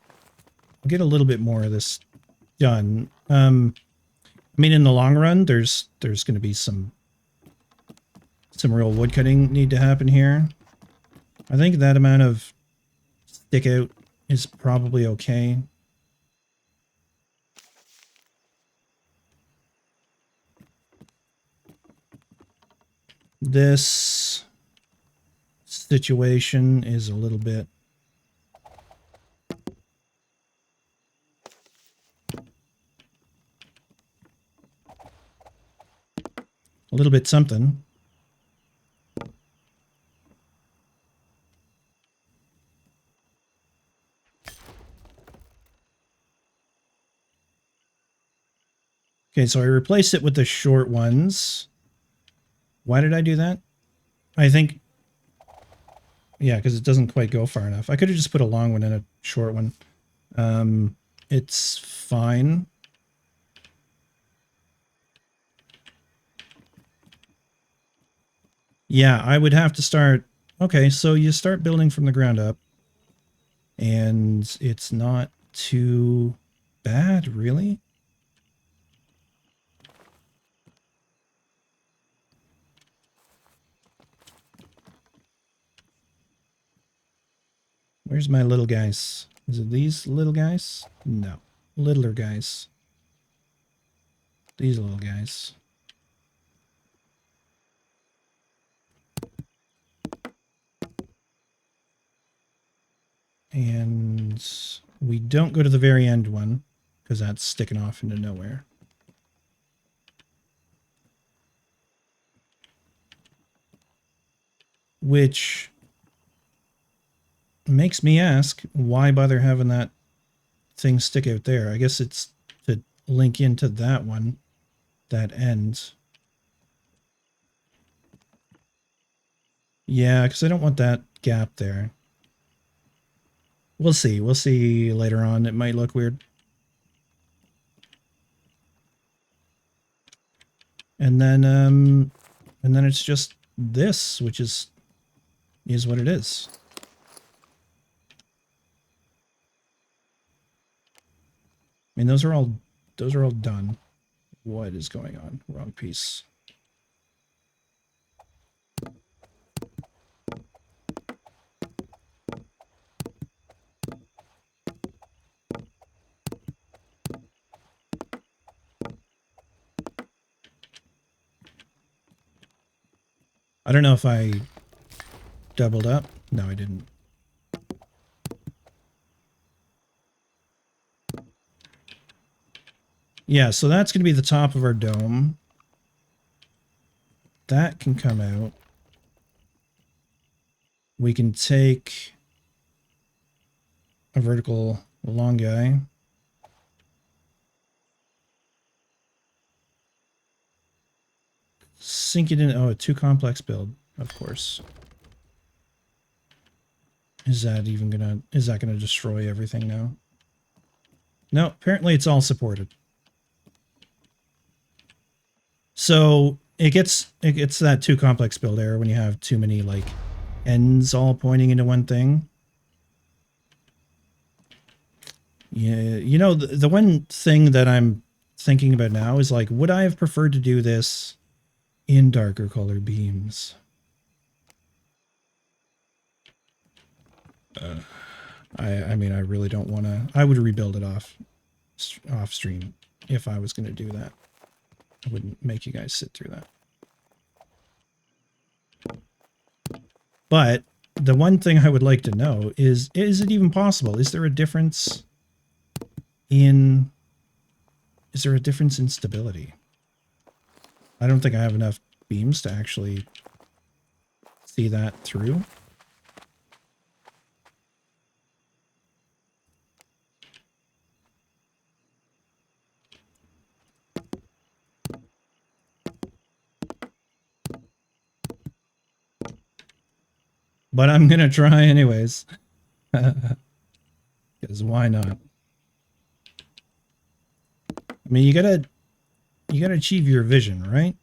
I'll get a little bit more of this done. I mean, in the long run, there's going to be some real wood cutting need to happen here. I think that amount of stick out is probably okay. This situation is a little bit something. Okay, so I replaced it with the short ones. Why did I do that? I think, yeah, because it doesn't quite go far enough. I could have just put a long one and a short one. It's fine. Yeah, I would have to start. Okay, so you start building from the ground up. And it's not too bad, really. Where's my little guys? Is it these little guys? No. Littler guys. These little guys. And we don't go to the very end one, because that's sticking off into nowhere. Which makes me ask, why bother having that thing stick out there? I guess it's to link into that one, that end. Yeah, because I don't want that gap there. We'll see. We'll see later on. It might look weird. And then it's just this, which is what it is. I mean, those are all done. What is going on? Wrong piece. I don't know if I doubled up. No, I didn't. Yeah, so that's going to be the top of our dome. That can come out. We can take a vertical long guy. Sink it in. Oh, a too complex build, of course. Is that gonna destroy everything now? No, apparently it's all supported. So it gets that too complex build error when you have too many like ends all pointing into one thing. Yeah, you know, the one thing that I'm thinking about now is like, would I have preferred to do this in darker color beams? I mean, I really don't want to. I would rebuild it off stream if I was going to do that. I wouldn't make you guys sit through that. But the one thing I would like to know is it even possible? Is there a difference in stability? I don't think I have enough beams to actually see that through. But I'm going to try anyways. Because why not? I mean, you gotta achieve your vision, right?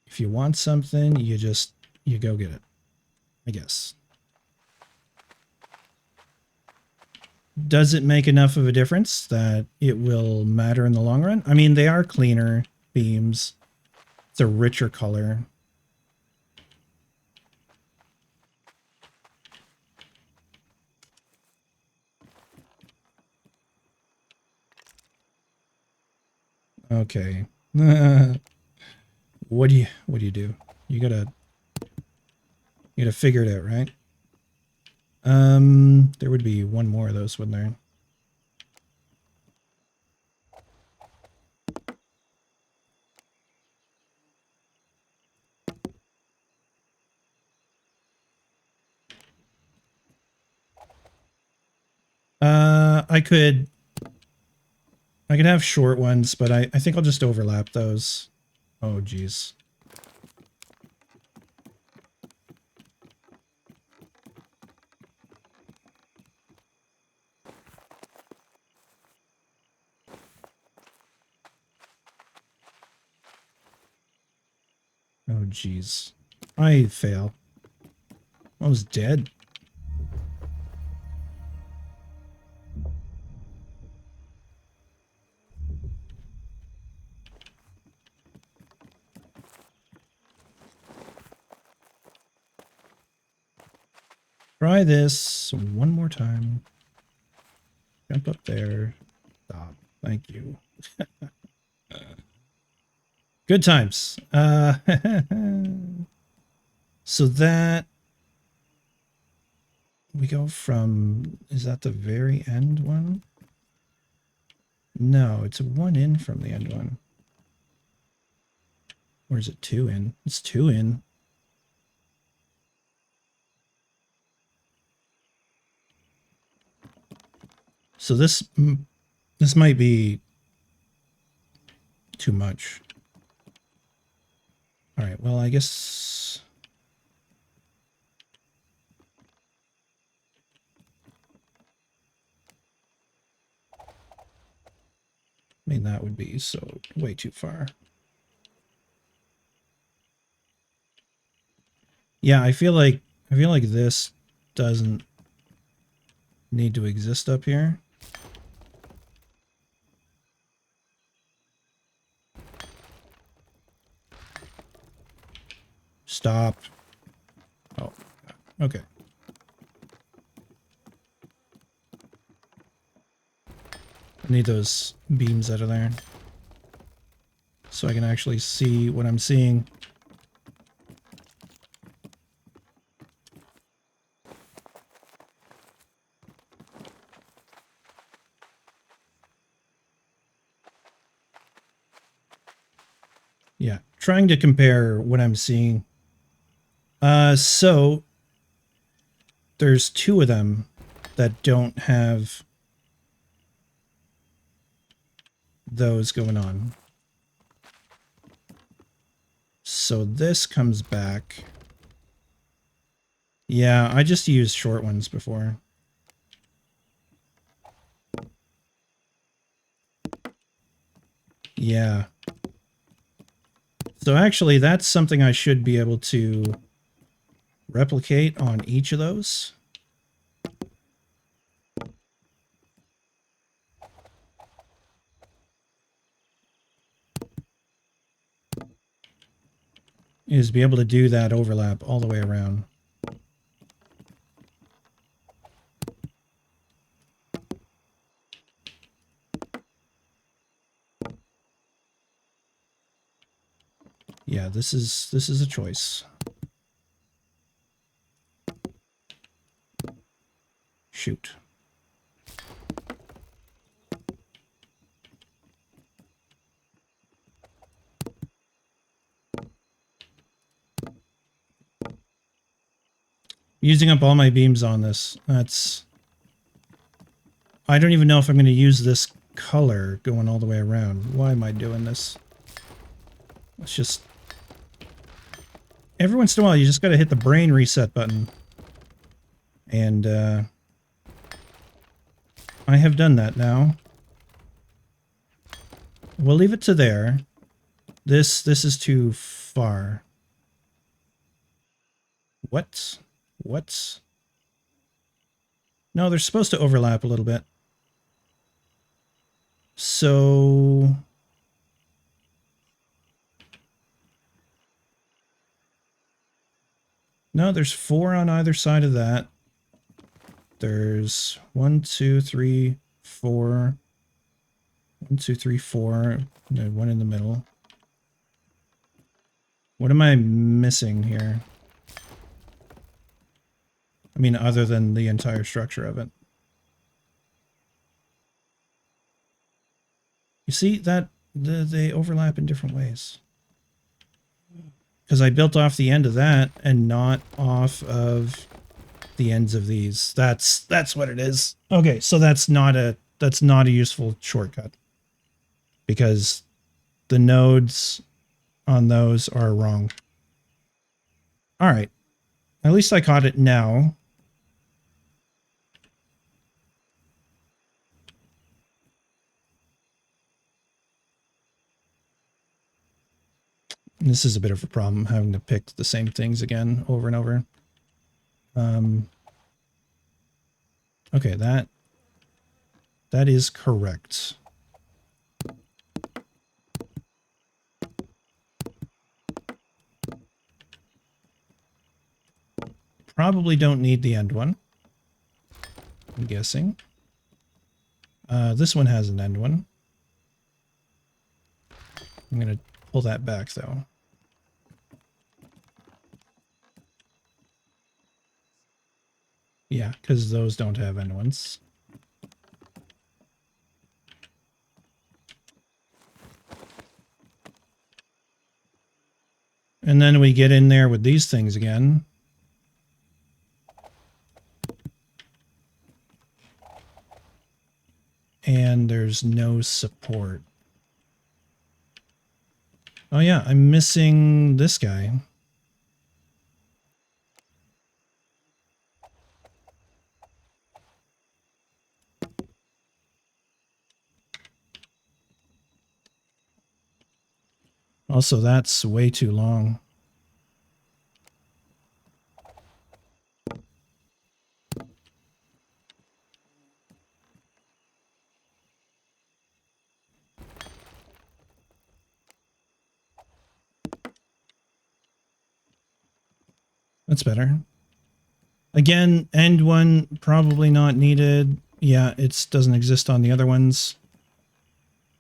If you want something, you go get it, I guess. Does it make enough of a difference that it will matter in the long run? I mean, they are cleaner beams. It's a richer color. Okay. What do you do? You gotta figure it out, right? There would be one more of those, wouldn't there? I could have short ones, but I think I'll just overlap those. Oh, geez. Oh, geez. I fail. I was dead. Try this one more time. Jump up there. Stop. Thank you. Good times. So that we go from, is that the very end one? No, it's one in from the end one. Or is it two in? It's two in. So this might be too much. All right, well, I guess I mean that would be so way too far. Yeah, I feel like this doesn't need to exist up here. Stop. Oh, okay. I need those beams out of there so I can actually see what I'm seeing. Yeah, trying to compare what I'm seeing. So there's two of them that don't have those going on. So this comes back. Yeah, I just used short ones before. Yeah. So actually, that's something I should be able to replicate on each of those. Is be able to do that overlap all the way around. Yeah, this is a choice. Shoot. Using up all my beams on this. That's... I don't even know if I'm going to use this color going all the way around. Why am I doing this? Let's just... Every once in a while, you just got to hit the brain reset button. And, I have done that now. We'll leave it to there. This is too far. What? What? No, they're supposed to overlap a little bit. So... No, there's 4 on either side of that. There's 1, 2, 3, 4. 1, 2, 3, 4. And then 1 in the middle. What am I missing here? I mean, other than the entire structure of it. You see that they overlap in different ways. Because I built off the end of that and not off of the ends of these. That's what it is. Okay, so that's not a useful shortcut. Because the nodes on those are wrong. All right. At least I caught it now. This is a bit of a problem, having to pick the same things again over and over. Okay, that is correct. Probably don't need the end one, I'm guessing. This one has an end one. I'm going to pull that back, though. Yeah, because those don't have end ones. And then we get in there with these things again. And there's no support. Oh yeah, I'm missing this guy. Also, that's way too long. That's better. Again, end one, probably not needed. Yeah, it doesn't exist on the other ones.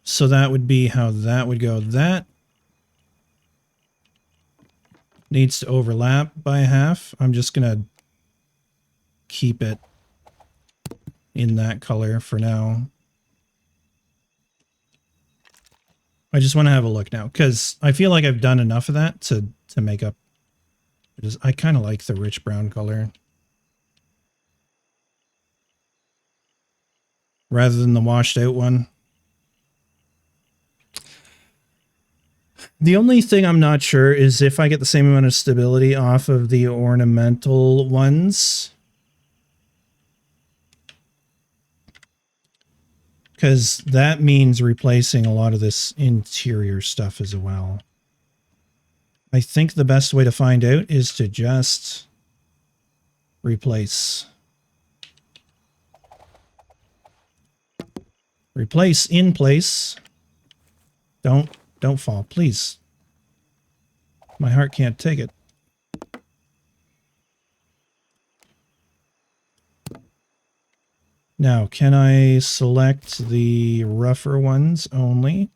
So that would be how that would go. That needs to overlap by half. I'm just going to keep it in that color for now. I just want to have a look now, because I feel like I've done enough of that to make up. I kind of like the rich brown color, rather than the washed out one. The only thing I'm not sure is if I get the same amount of stability off of the ornamental ones. Because that means replacing a lot of this interior stuff as well. I think the best way to find out is to just replace. Replace in place. Don't fall, please. My heart can't take it. Now, can I select the rougher ones only?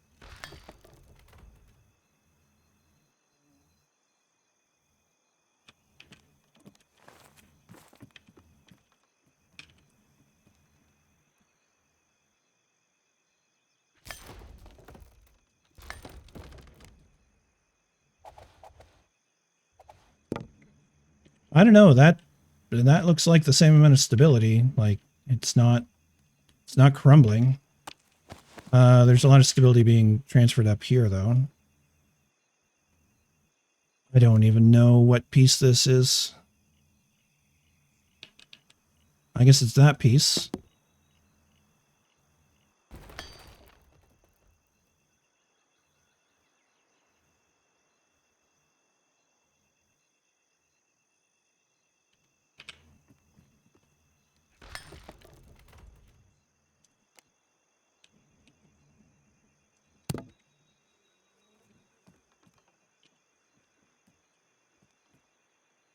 I don't know, that that looks like the same amount of stability. Like it's not crumbling. There's a lot of stability being transferred up here though. I don't even know what piece this is. I guess it's that piece.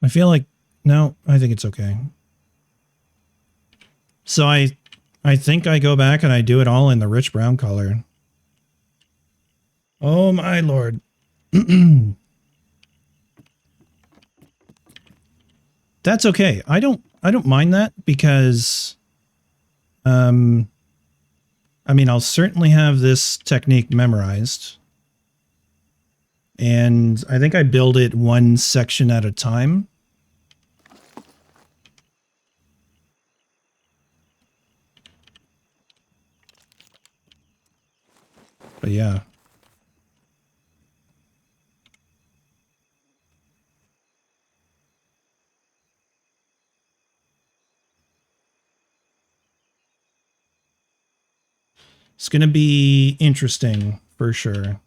I feel like, no, I think it's okay. So I think I go back and I do it all in the rich brown color. Oh my lord. That's okay. I don't mind that because I mean, I'll certainly have this technique memorized. And I think I build it one section at a time. But yeah. It's going to be interesting for sure.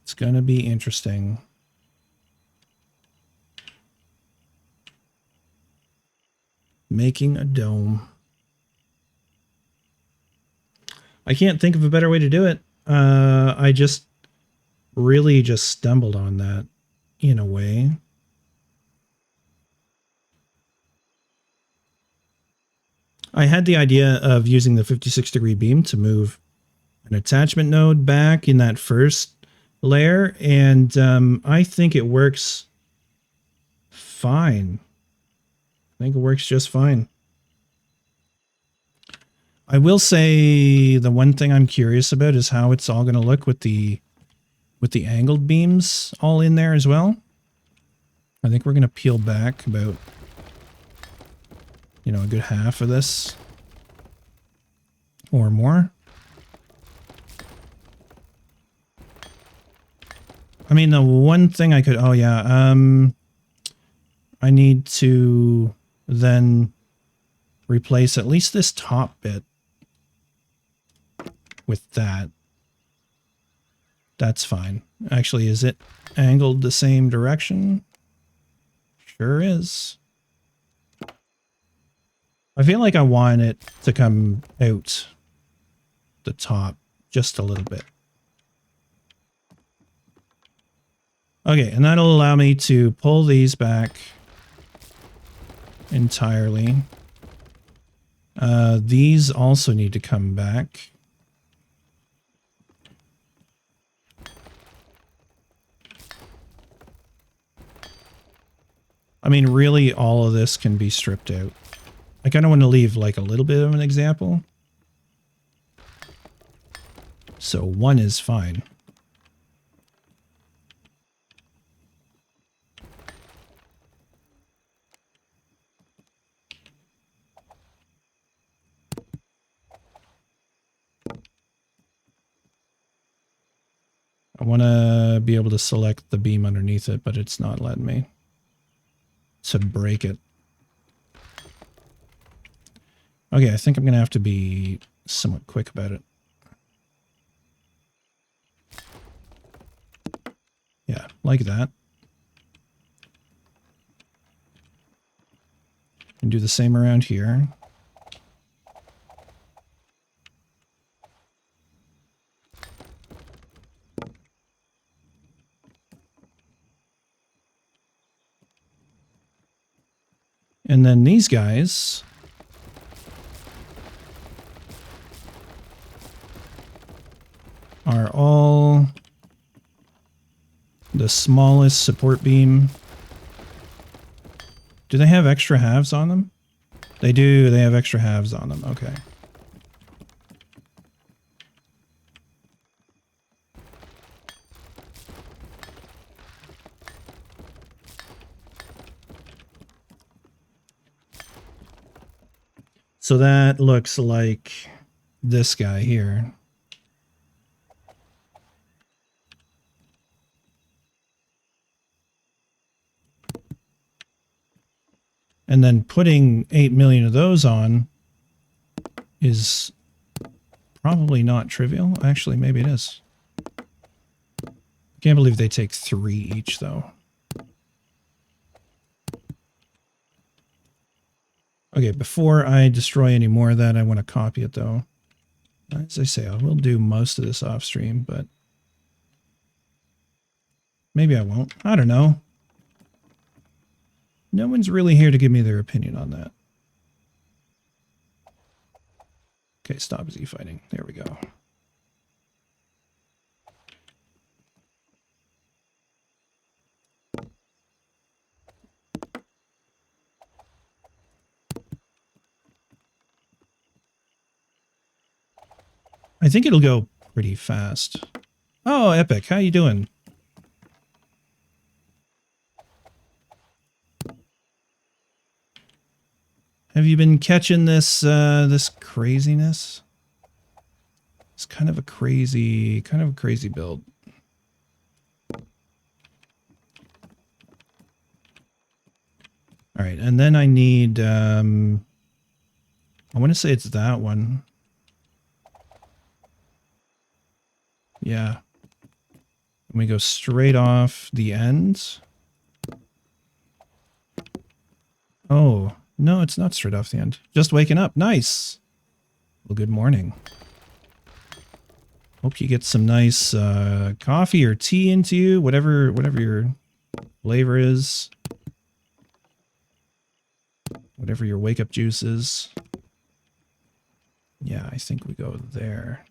It's going to be interesting. Making a dome. I can't think of a better way to do it. I just really just stumbled on that in a way. I had the idea of using the 56-degree beam to move an attachment node back in that first layer, and I think it works fine. I think it works just fine. I will say the one thing I'm curious about is how it's all going to look with the angled beams all in there as well. I think we're going to peel back about, you know, a good half of this or more. I mean, the one thing I could, oh yeah, I need to then replace at least this top bit with that. That's fine. Actually, is it angled the same direction? Sure is. I feel like I want it to come out the top just a little bit. Okay, and that'll allow me to pull these back entirely. These also need to come back. I mean, really, all of this can be stripped out. I kind of want to leave like a little bit of an example. So one is fine. I want to be able to select the beam underneath it, but it's not letting me. To break it. Okay, I think I'm going to have to be somewhat quick about it. Yeah, like that. And do the same around here. And then these guys are all the smallest support beam. Do they have extra halves on them? They do. They have extra halves on them. Okay. So that looks like this guy here. And then putting 8 million of those on is probably not trivial. Actually, maybe it is. Can't believe they take 3 each, though. Okay, before I destroy any more of that, I want to copy it, though. As I say, I will do most of this off stream, but maybe I won't. I don't know. No one's really here to give me their opinion on that. Okay, stop Z fighting. There we go. I think it'll go pretty fast. Oh, Epic, how you doing? Have you been catching this this craziness? It's kind of a crazy build. All right, and then I need I want to say it's that one. Yeah. And we go straight off the ends. Oh, no, it's not straight off the end. Just waking up. Nice. Well, good morning. Hope you get some nice coffee or tea into you, whatever your flavor is. Whatever your wake up juice is. Yeah, I think we go there.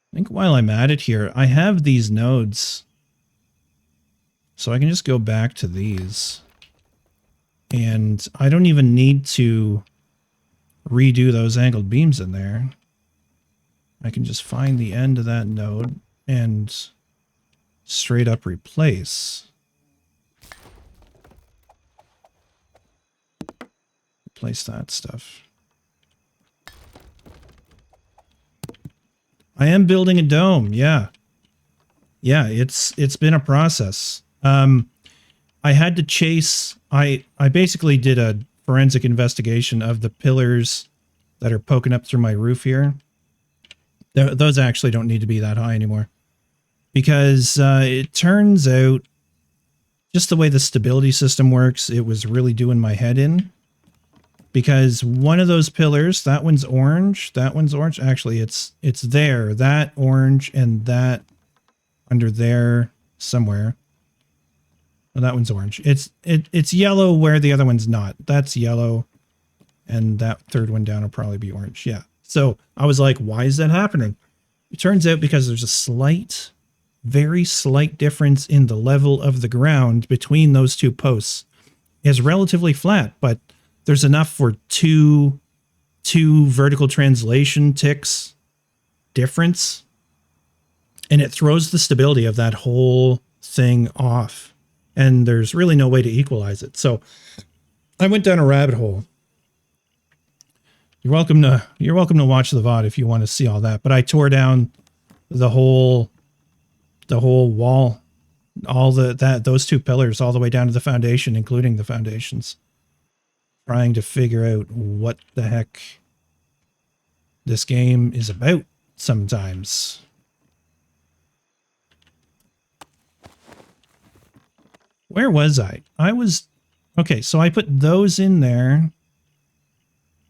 I think while I'm at it here, I have these nodes. So I can just go back to these. And I don't even need to redo those angled beams in there. I can just find the end of that node and straight up replace. Replace that stuff. I am building a dome. Yeah. Yeah, it's been a process. I had to chase, I basically did a forensic investigation of the pillars that are poking up through my roof here. Those actually don't need to be that high anymore. Because it turns out, just the way the stability system works, it was really doing my head in. Because one of those pillars, that one's orange, actually it's there, that orange and that under there somewhere. Well, that one's orange. It's yellow where the other one's not. That's yellow, and that third one down will probably be orange. Yeah. So I was like, why is that happening? It turns out because there's a very slight difference in the level of the ground between those two posts. It's relatively flat, but there's enough for two vertical translation ticks difference, and it throws the stability of that whole thing off, and there's really no way to equalize it. So I went down a rabbit hole. You're welcome to watch the VOD if you want to see all that, but I tore down the whole wall, all those two pillars all the way down to the foundation, including the foundations, trying to figure out what the heck this game is about sometimes. Where was I? Okay, so I put those in there,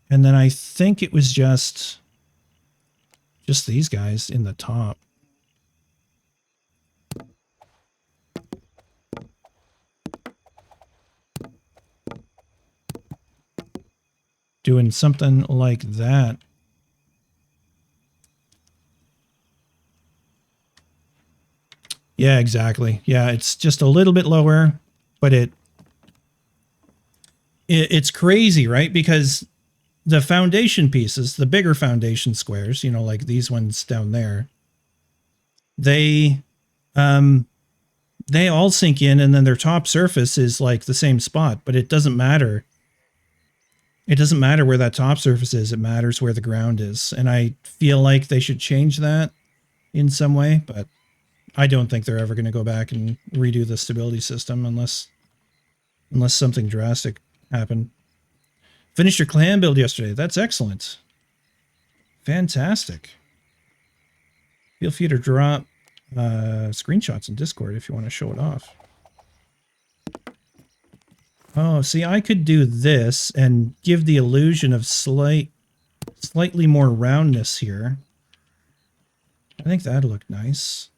and then I think it was just these guys in the top. Doing something like that. Yeah, exactly. Yeah, it's just a little bit lower, but it's crazy, right? Because the foundation pieces, the bigger foundation squares, you know, like these ones down there, they they all sink in, and then their top surface is like the same spot, but it doesn't matter. It doesn't matter where that top surface is. It matters where the ground is. And I feel like they should change that in some way, but I don't think they're ever going to go back and redo the stability system unless something drastic happened. Finished your clan build yesterday. That's excellent. Fantastic. Feel free to drop screenshots in Discord if you want to show it off. Oh, see, I could do this and give the illusion of slightly more roundness here. I think that'd look nice.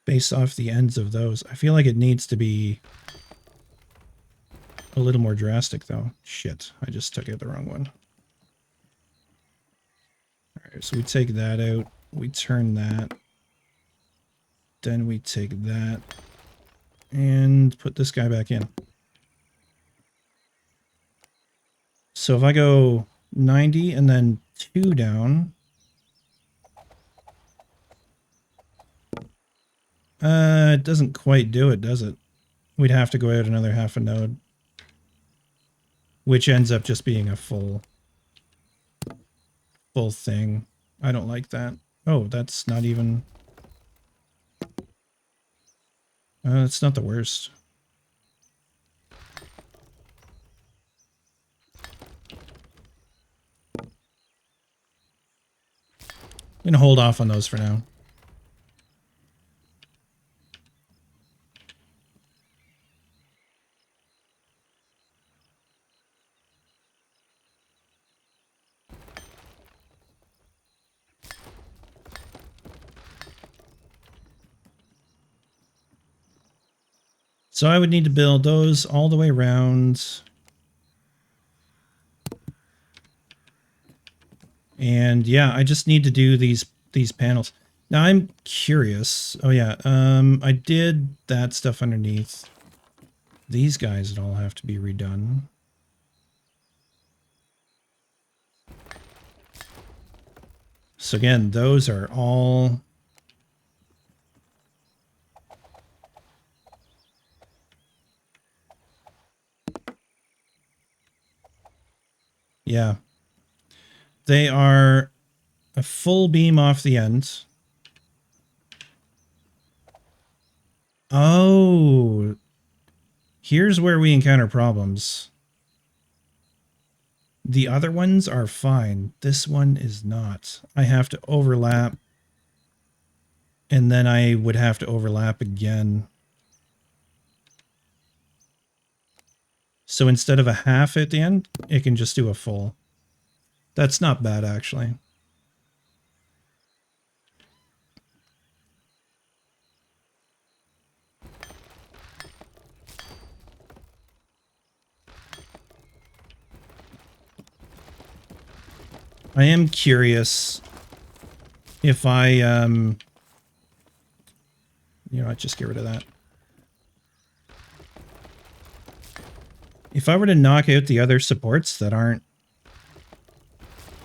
Based off the ends of those. I feel like it needs to be a little more drastic, though. Shit, I just took out the wrong one. Alright, so we take that out. We turn that. Then we take that. And put this guy back in. So if I go 90 and then 2 down... it doesn't quite do it, does it? We'd have to go out another half a node. Which ends up just being a full thing. I don't like that. Oh, that's not even... it's not the worst. I'm gonna hold off on those for now. So I would need to build those all the way around. And yeah, I just need to do these panels. Now I'm curious. Oh yeah, I did that stuff underneath. These guys would all have to be redone. So again, those are all... Yeah. They are a full beam off the end. Oh. Here's where we encounter problems. The other ones are fine. This one is not. I have to overlap. And then I would have to overlap again. So instead of a half at the end, it can just do a full. That's not bad, actually. I am curious if I, you know, I'd just get rid of that. If I were to knock out the other supports that aren't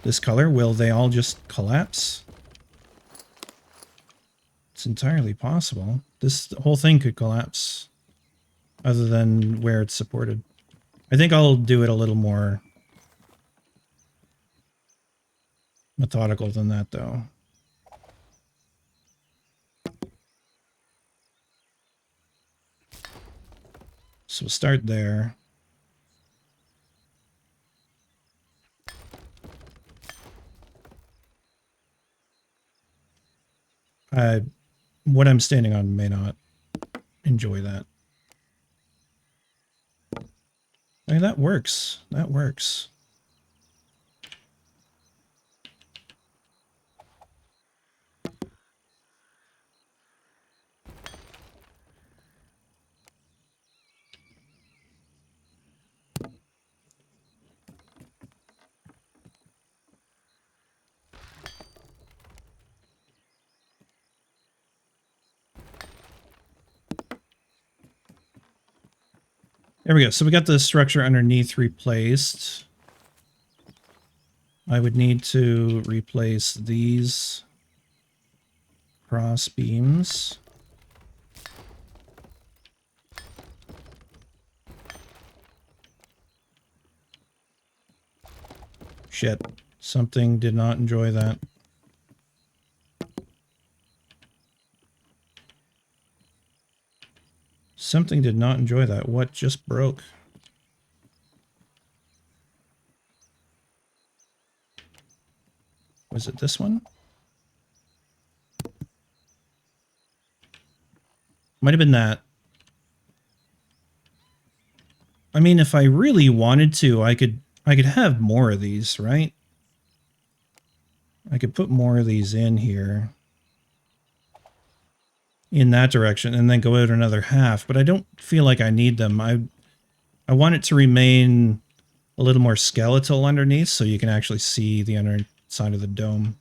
this color, will they all just collapse? It's entirely possible. This whole thing could collapse, other than where it's supported. I think I'll do it a little more methodical than that, though. So we'll start there. What I'm standing on may not enjoy that. I mean, that works. That works. There we go. So we got the structure underneath replaced. I would need to replace these cross beams. Shit. Something did not enjoy that. Something did not enjoy that. What just broke? Was it this one? Might have been that. I mean, if I really wanted to, I could have more of these, right? I could put more of these in here. In that direction, and then go out another half, but I don't feel like I need them. I want it to remain a little more skeletal underneath so you can actually see the underside of the dome.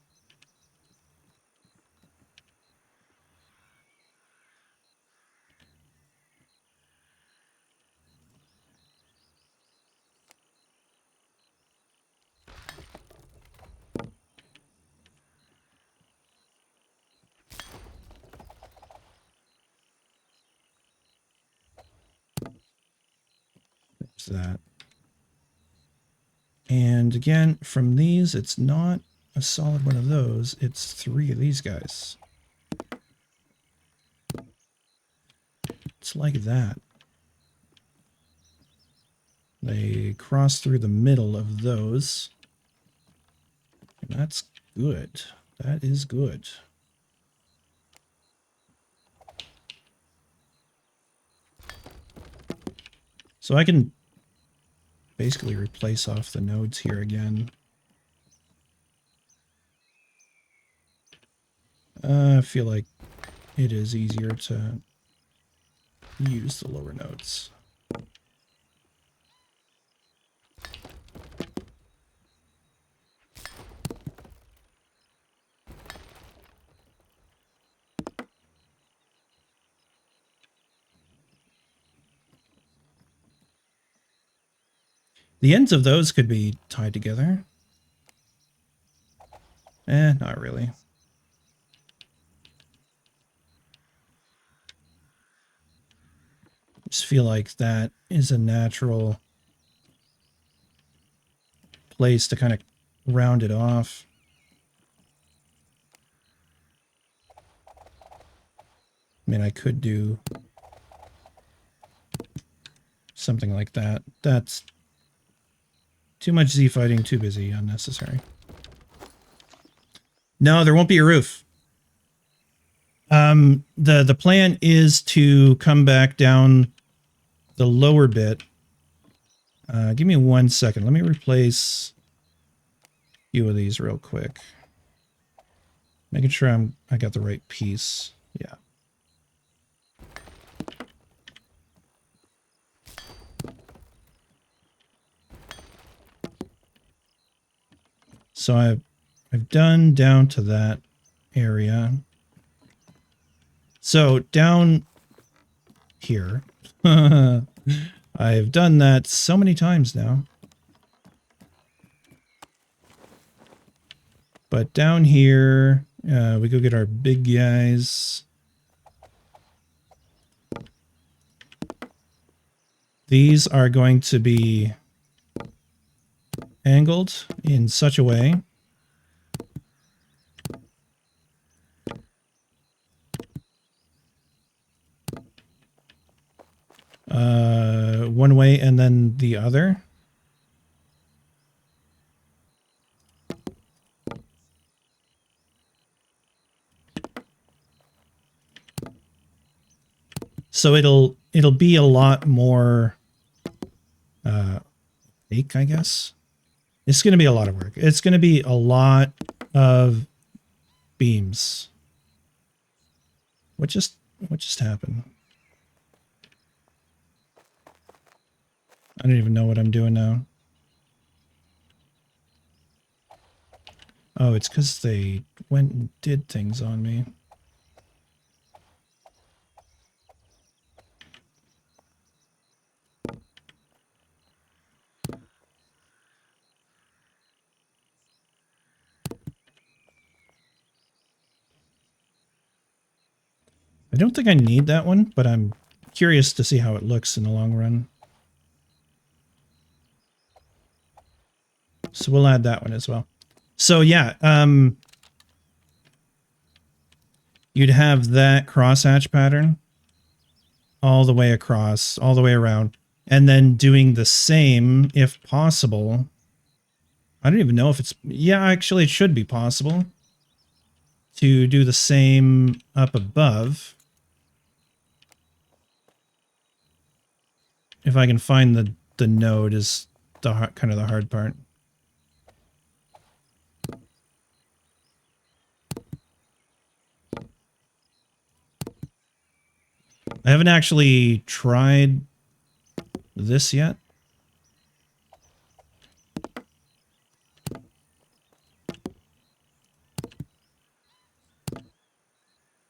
That. And again, from these, it's not a solid one of those. It's 3 of these guys. It's like that. They cross through the middle of those. And that's good. That is good. So I can basically replace off the nodes here again. I feel like it is easier to use the lower nodes. The ends of those could be tied together. Not really. Just feel like that is a natural place to kind of round it off. I mean, I could do something like that. That's too much Z fighting, too busy, unnecessary. No, there won't be a roof. The plan is to come back down the lower bit. Give me 1 second. Let me replace a few of these real quick. Making sure I got the right piece. Yeah. So I've done down to that area. So down here, I've done that so many times now. But down here, we go get our big guys. These are going to be angled in such a way one way and then the other. So it'll be a lot more opaque, I guess. It's going to be a lot of work. It's going to be a lot of beams. What just happened? I don't even know what I'm doing now. Oh, it's because they went and did things on me. I don't think I need that one, but I'm curious to see how it looks in the long run. So we'll add that one as well. So yeah, you'd have that crosshatch pattern all the way across, all the way around, and then doing the same if possible. I don't even know if it's, yeah, actually it should be possible to do the same up above. If I can find the node is the kind of the hard part. I haven't actually tried this yet.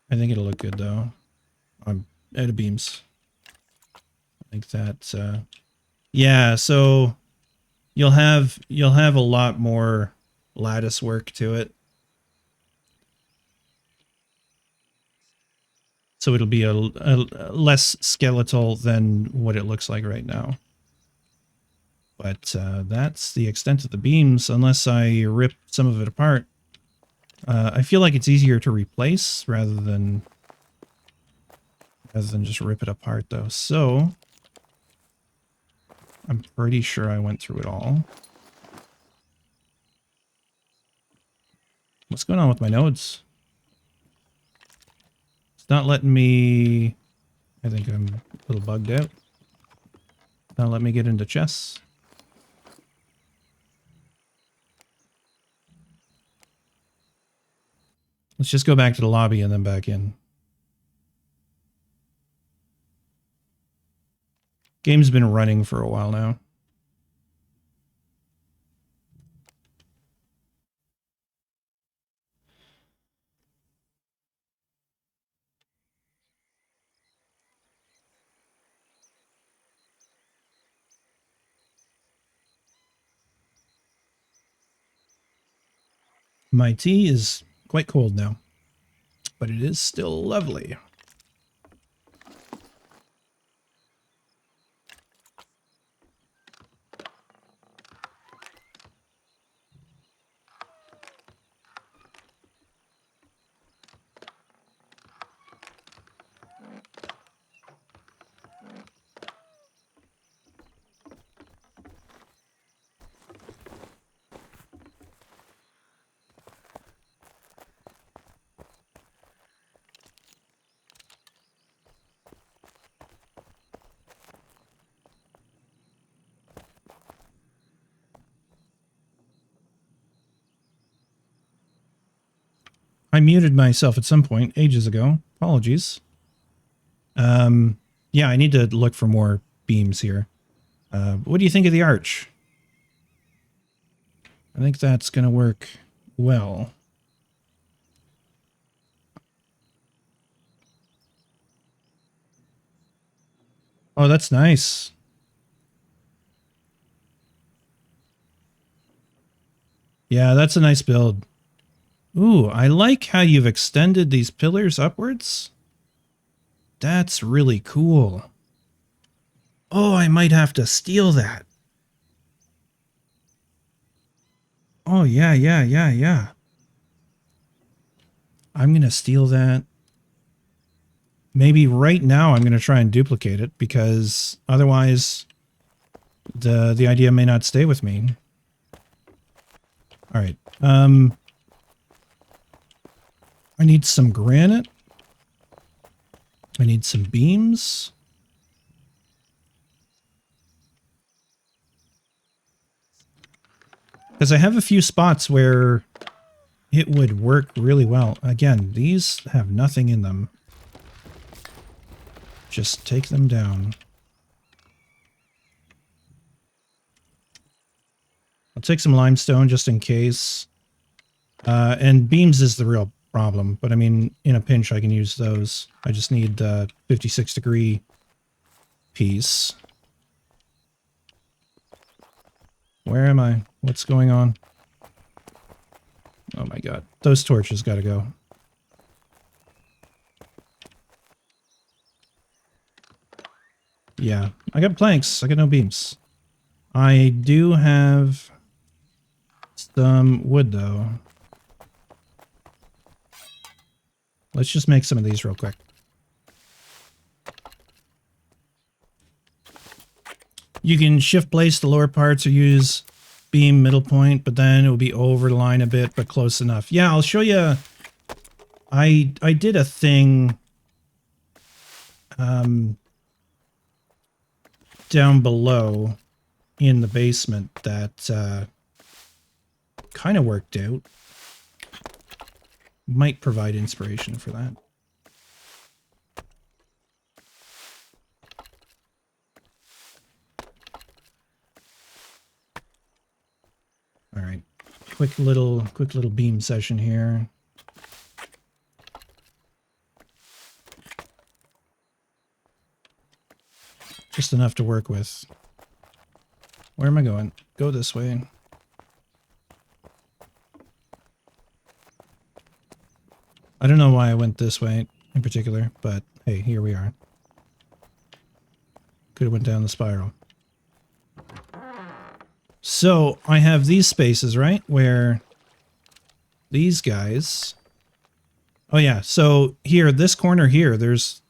I think it'll look good though. I'm out of beams. I think that yeah, so you'll have a lot more lattice work to it. So it'll be a less skeletal than what it looks like right now. But that's the extent of the beams, unless I rip some of it apart. I feel like it's easier to replace rather than just rip it apart, though. So I'm pretty sure I went through it all. What's going on with my nodes? It's not letting me... I think I'm a little bugged out. Not letting me get into chests. Let's just go back to the lobby and then back in. Game's been running for a while now. My tea is quite cold now, but it is still lovely. I muted myself at some point ages ago. Apologies. Yeah, I need to look for more beams here. What do you think of the arch? I think that's going to work well. Oh, that's nice. Yeah, that's a nice build. Ooh, I like how you've extended these pillars upwards. That's really cool. Oh, I might have to steal that. Oh, yeah. I'm going to steal that. Maybe right now I'm going to try and duplicate it because otherwise the idea may not stay with me. All right. I need some granite. I need some beams. Because I have a few spots where it would work really well. Again, these have nothing in them. Just take them down. I'll take some limestone just in case. And beams is the real problem. But I mean, in a pinch, I can use those. I just need the 56-degree piece. Where am I? What's going on? Oh my god. Those torches gotta go. Yeah, I got planks. I got no beams. I do have some wood, though. Let's just make some of these real quick. You can shift place the lower parts or use beam middle point, but then it will be over the line a bit, but close enough. Yeah, I'll show you. I did a thing down below in the basement that kind of worked out. Might provide inspiration for that. All right, quick little beam session here. Just enough to work with. Where am I going? Go this way. I don't know why I went this way in particular, but hey, here we are. Could have went down the spiral. So I have these spaces, right? Where these guys... Oh yeah, so here, this corner here, there's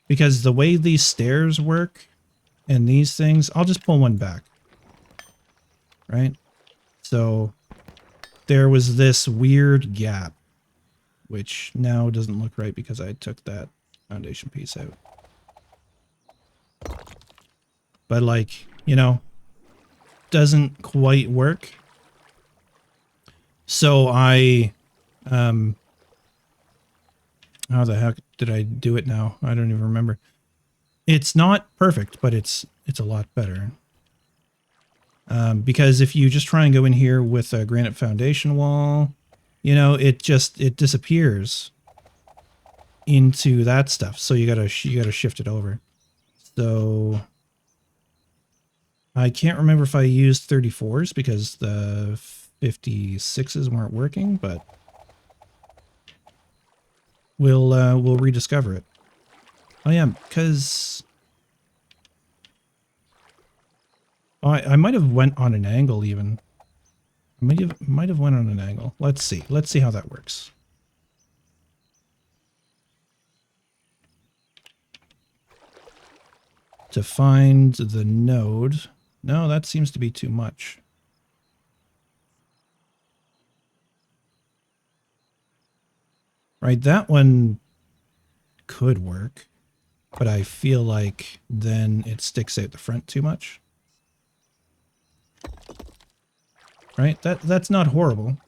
because the way these stairs work and these things, I'll just pull one back. Right? So there was this weird gap, which now doesn't look right because I took that foundation piece out. But like, you know, doesn't quite work. So I, how the heck did I do it now? I don't even remember. It's not perfect, but it's a lot better. Because if you just try and go in here with a granite foundation wall, you know, it disappears into that stuff. So you gotta shift it over. So I can't remember if I used 34s because the 56s weren't working, but we'll rediscover it. Oh yeah, because I might have went on an angle even. I might have went on an angle. Let's see. Let's see how that works. To find the node. No, that seems to be too much. Right, that one could work, but I feel like then it sticks out the front too much. Right, that's not horrible.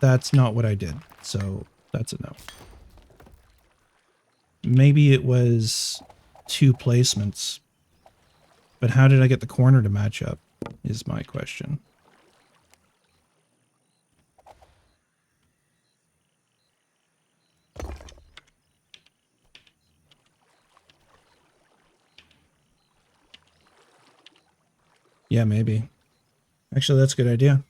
That's not what I did, so that's a no. Maybe it was 2 placements, but how did I get the corner to match up is my question. Yeah, maybe. Actually, that's a good idea.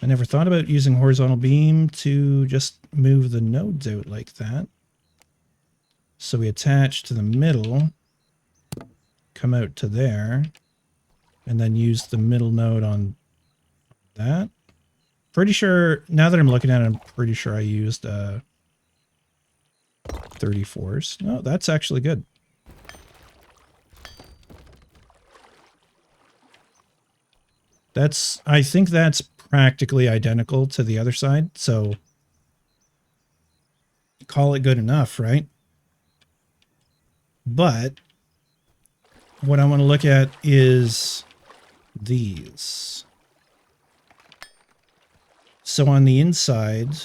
I never thought about using horizontal beam to just move the nodes out like that. So we attach to the middle, come out to there, and then use the middle node on that. Pretty sure, now that I'm looking at it, I'm pretty sure I used 34s. No, that's actually good. I think that's practically identical to the other side, so call it good enough, right? But what I want to look at is these. So on the inside,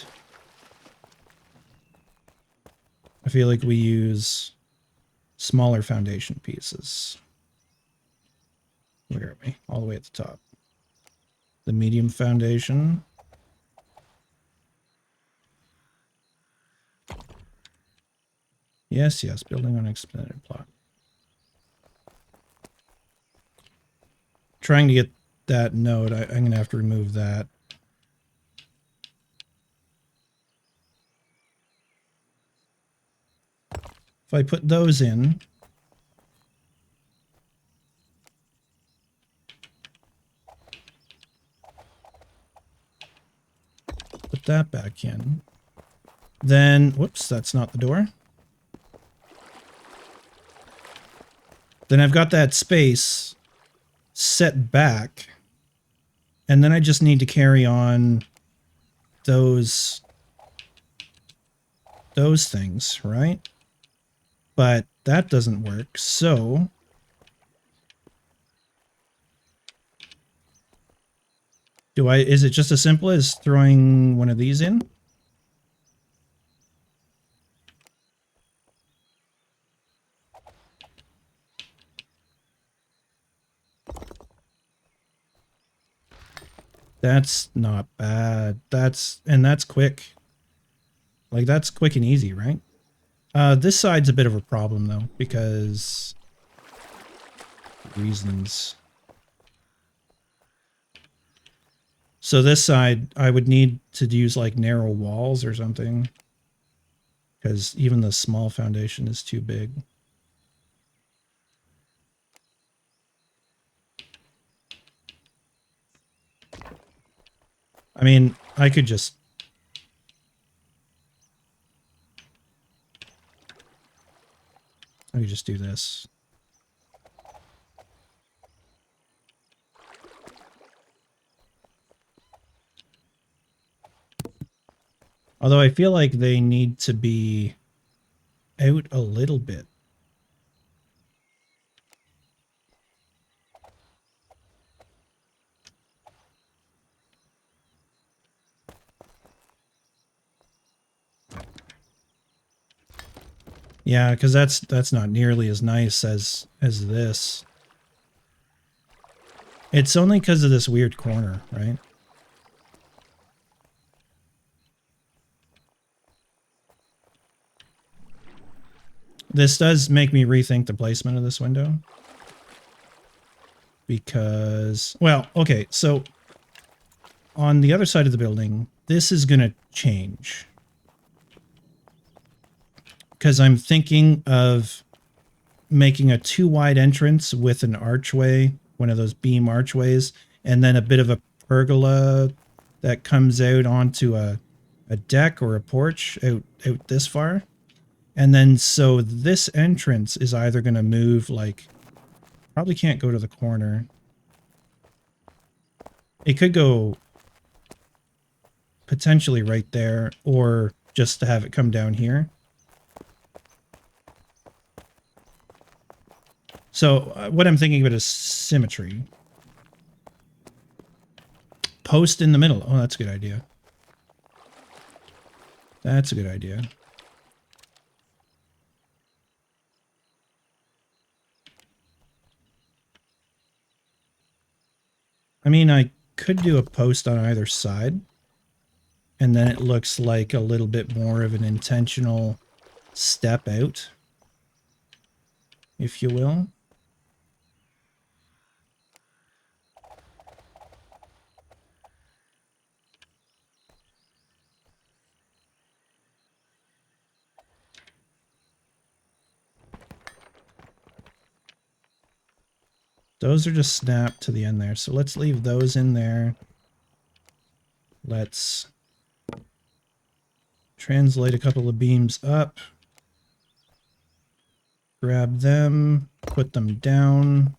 I feel like we use smaller foundation pieces. Where are we? All the way at the top. The medium foundation. Yes, yes, building on expanded plot. Trying to get that node, I'm going to have to remove that. If I put those in, put that back in, then, whoops, that's not the door. Then I've got that space set back, and then I just need to carry on those things, right? But that doesn't work, so is it just as simple as throwing one of these in? That's not bad. That's quick. Like, that's quick and easy, right? This side's a bit of a problem, though, because reasons. So this side, I would need to use, like, narrow walls or something, because even the small foundation is too big. I mean, I could just... do this. Although I feel like they need to be out a little bit. Yeah, because that's not nearly as nice as this. It's only because of this weird corner, right? This does make me rethink the placement of this window. Because, well, okay, so on the other side of the building, this is going to change. Because I'm thinking of making a too wide entrance with an archway, one of those beam archways, and then a bit of a pergola that comes out onto a deck or a porch out this far. And then so this entrance is either going to move, like, probably can't go to the corner. It could go potentially right there, or just to have it come down here. So what I'm thinking about is symmetry. Post in the middle. Oh, that's a good idea. That's a good idea. I mean, I could do a post on either side, and then it looks like a little bit more of an intentional step out, if you will. Those are just snapped to the end there. So let's leave those in there. Let's translate a couple of beams up. Grab them, put them down.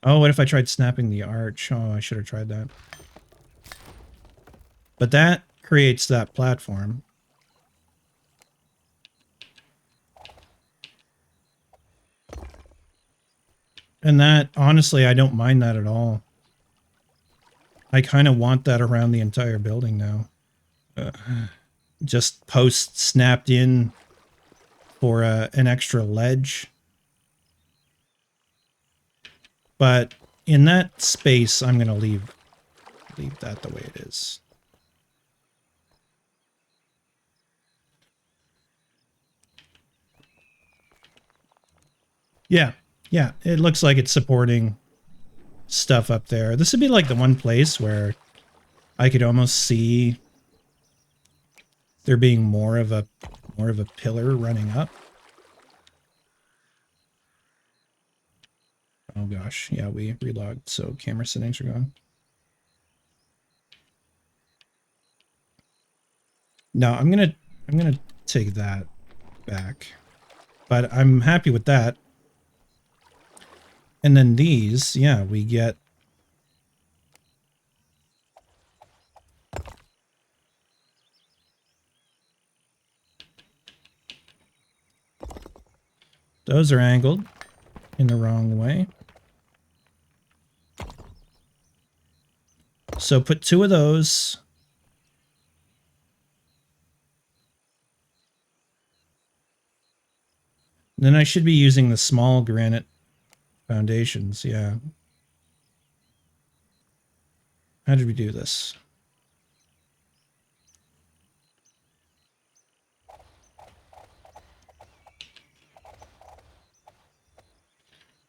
Oh, what if I tried snapping the arch? Oh, I should have tried that. But that creates that platform. And that, honestly, I don't mind that at all. I kind of want that around the entire building now. Just posts snapped in for an extra ledge. But in that space, I'm going to leave that the way it is. Yeah. Yeah, it looks like it's supporting stuff up there. This would be like the one place where I could almost see there being more of a pillar running up. Oh gosh, yeah, we relogged, so camera settings are gone. No, I'm gonna take that back, but I'm happy with that. And then these, yeah, we get those are angled in the wrong way. So put 2 of those. Then I should be using the small granite foundations, yeah. How did we do this?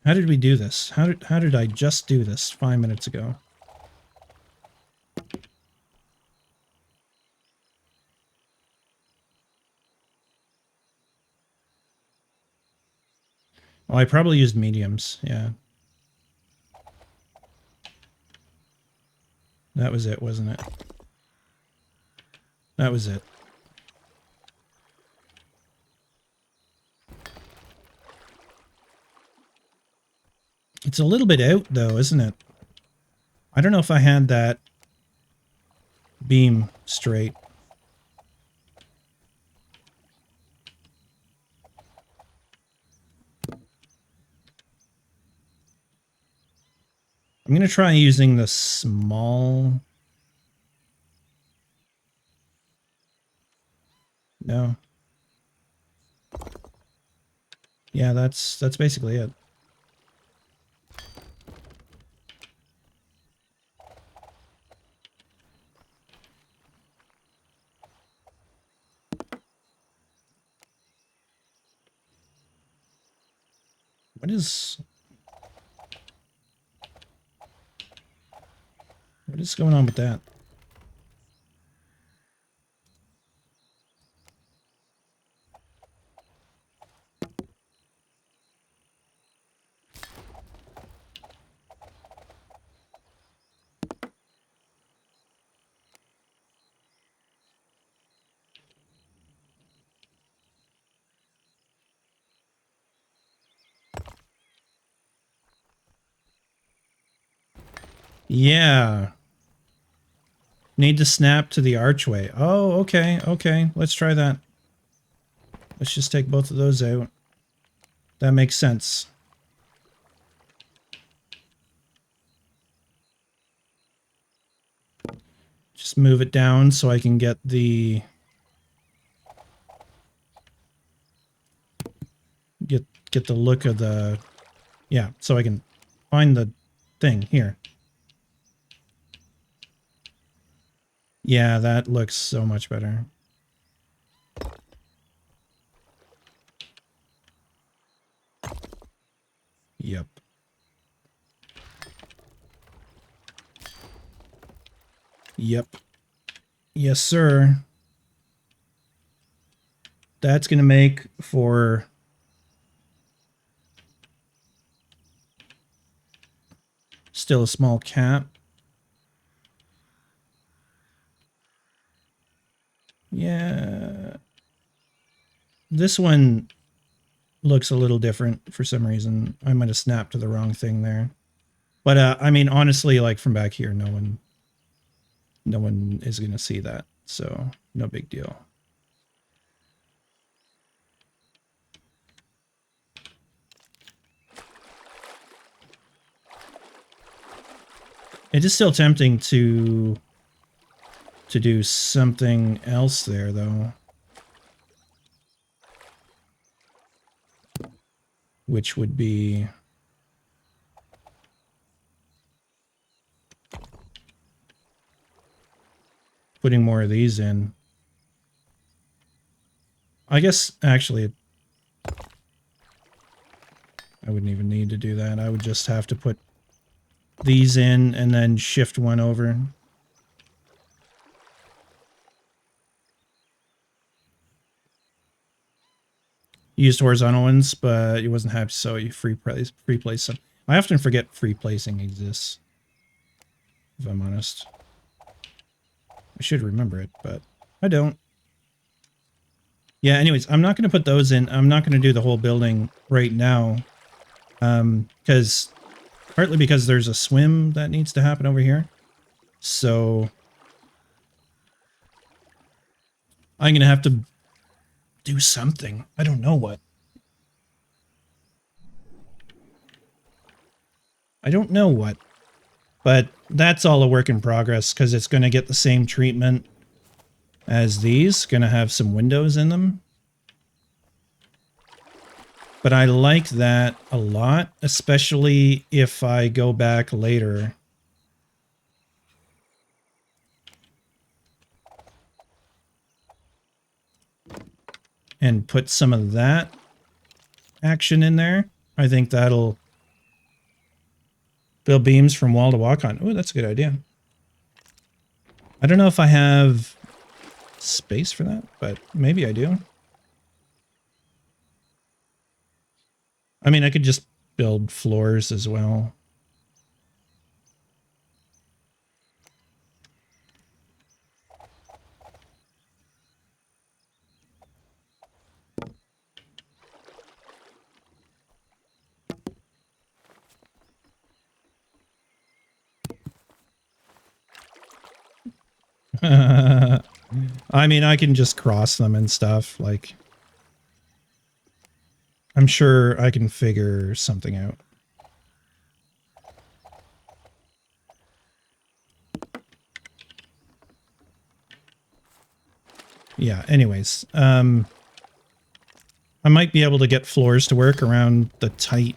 How did we do this? How did I just do this 5 minutes ago? Oh, I probably used mediums, yeah. That was it, wasn't it? That was it. It's a little bit out, though, isn't it? I don't know if I had that beam straight. I'm going to try using the small... No. Yeah, that's basically it. What is going on with that? Yeah. Need to snap to the archway. Oh, okay, okay. Let's try that. Let's just take both of those out. That makes sense. Just move it down so I can get the... Get the look of the... Yeah, so I can find the thing here. Yeah, that looks so much better. Yep. Yep. Yes, sir. That's going to make for... still a small cap. Yeah. This one looks a little different for some reason. I might have snapped to the wrong thing there. But I mean, honestly, like from back here, no one is going to see that. So no big deal. It is still tempting to do something else there, though. Which would be... putting more of these in. I guess, actually, I wouldn't even need to do that. I would just have to put these in and then shift one over. You used horizontal ones, but you wasn't happy, so you free place them. I often forget free placing exists, if I'm honest. I should remember it, but I don't. Yeah, anyways, I'm not going to put those in. I'm not going to do the whole building right now. Partly because there's a swim that needs to happen over here. So I'm going to have to do something. I don't know what. I don't know what. But that's all a work in progress because it's going to get the same treatment as these. Going to have some windows in them. But I like that a lot, especially if I go back later. And put some of that action in there. I think that'll build beams from wall to walk on. Oh, that's a good idea. I don't know if I have space for that, but maybe I do. I mean, I could just build floors as well. I mean, I can just cross them and stuff. Like, I'm sure I can figure something out. Yeah, anyways. I might be able to get floors to work around the tight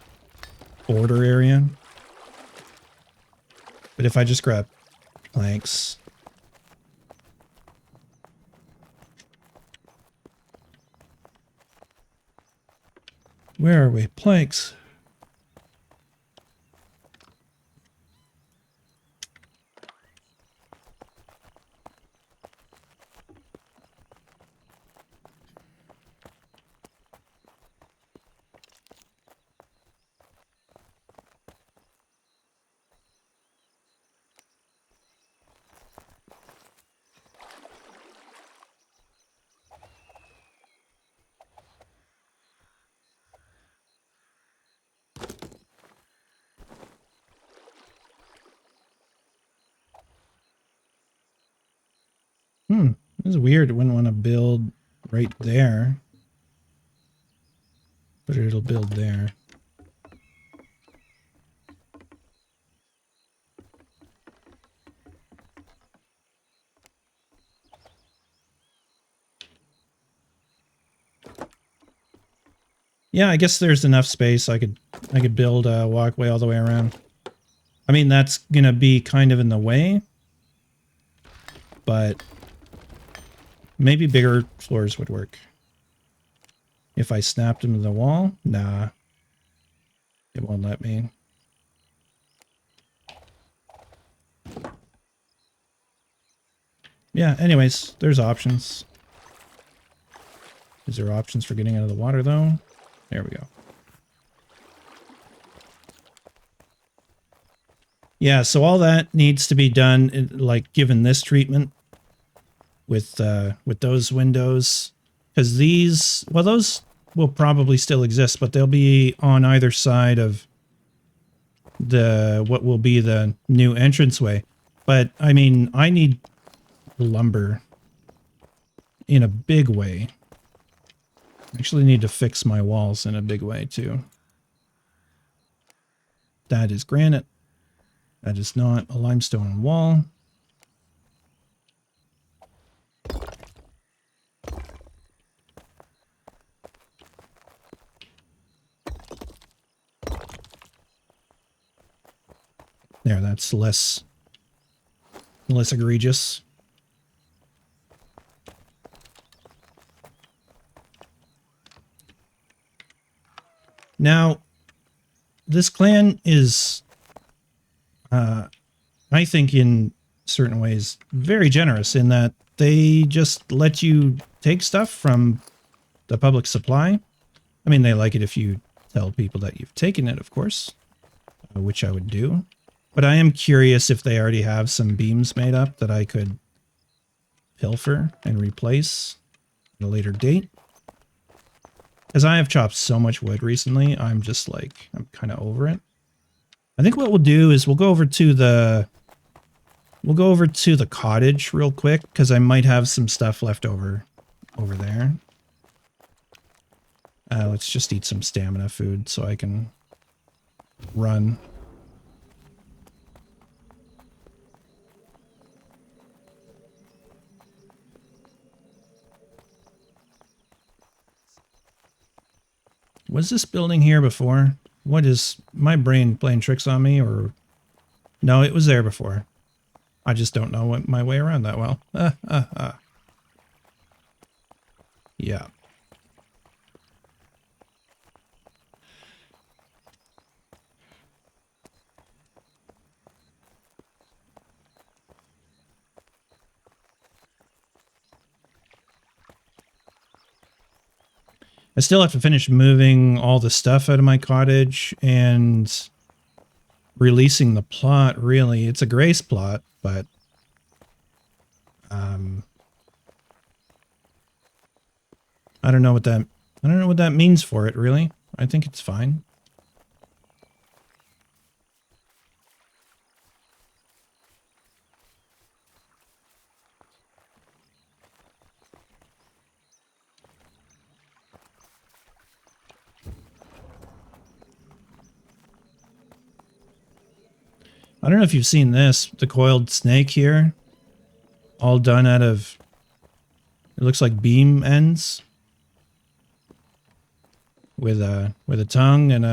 border area. But if I just grab planks... Where are we? Planks. This is weird. I wouldn't want to build right there. But it'll build there. Yeah, I guess there's enough space. I could build a walkway all the way around. I mean, that's gonna be kind of in the way. But maybe bigger floors would work. If I snapped them to the wall? Nah. It won't let me. Yeah, anyways, there's options. Is there options for getting out of the water, though? There we go. Yeah, so all that needs to be done, like, given this treatment with those windows. Because these, well, those will probably still exist, but they'll be on either side of what will be the new entranceway. But, I mean, I need lumber in a big way. I actually need to fix my walls in a big way, too. That is granite. That is not a limestone wall. There, that's less egregious. Now, this clan is, I think in certain ways, very generous in that they just let you take stuff from the public supply. I mean, they like it if you tell people that you've taken it, of course, which I would do. But I am curious if they already have some beams made up that I could pilfer and replace at a later date. Because I have chopped so much wood recently, I'm just like, I'm kind of over it. I think what we'll do is we'll go over to the cottage real quick, because I might have some stuff left over there. Let's just eat some stamina food so I can run. Was this building here before? What is my brain playing tricks on me, or no, it was there before. I just don't know my way around that well. Yeah. I still have to finish moving all the stuff out of my cottage and releasing the plot, really. It's a grace plot, but I don't know what that means for it, really. I think it's fine. I don't know if you've seen this, the coiled snake here, all done out of, it looks like beam ends with a tongue and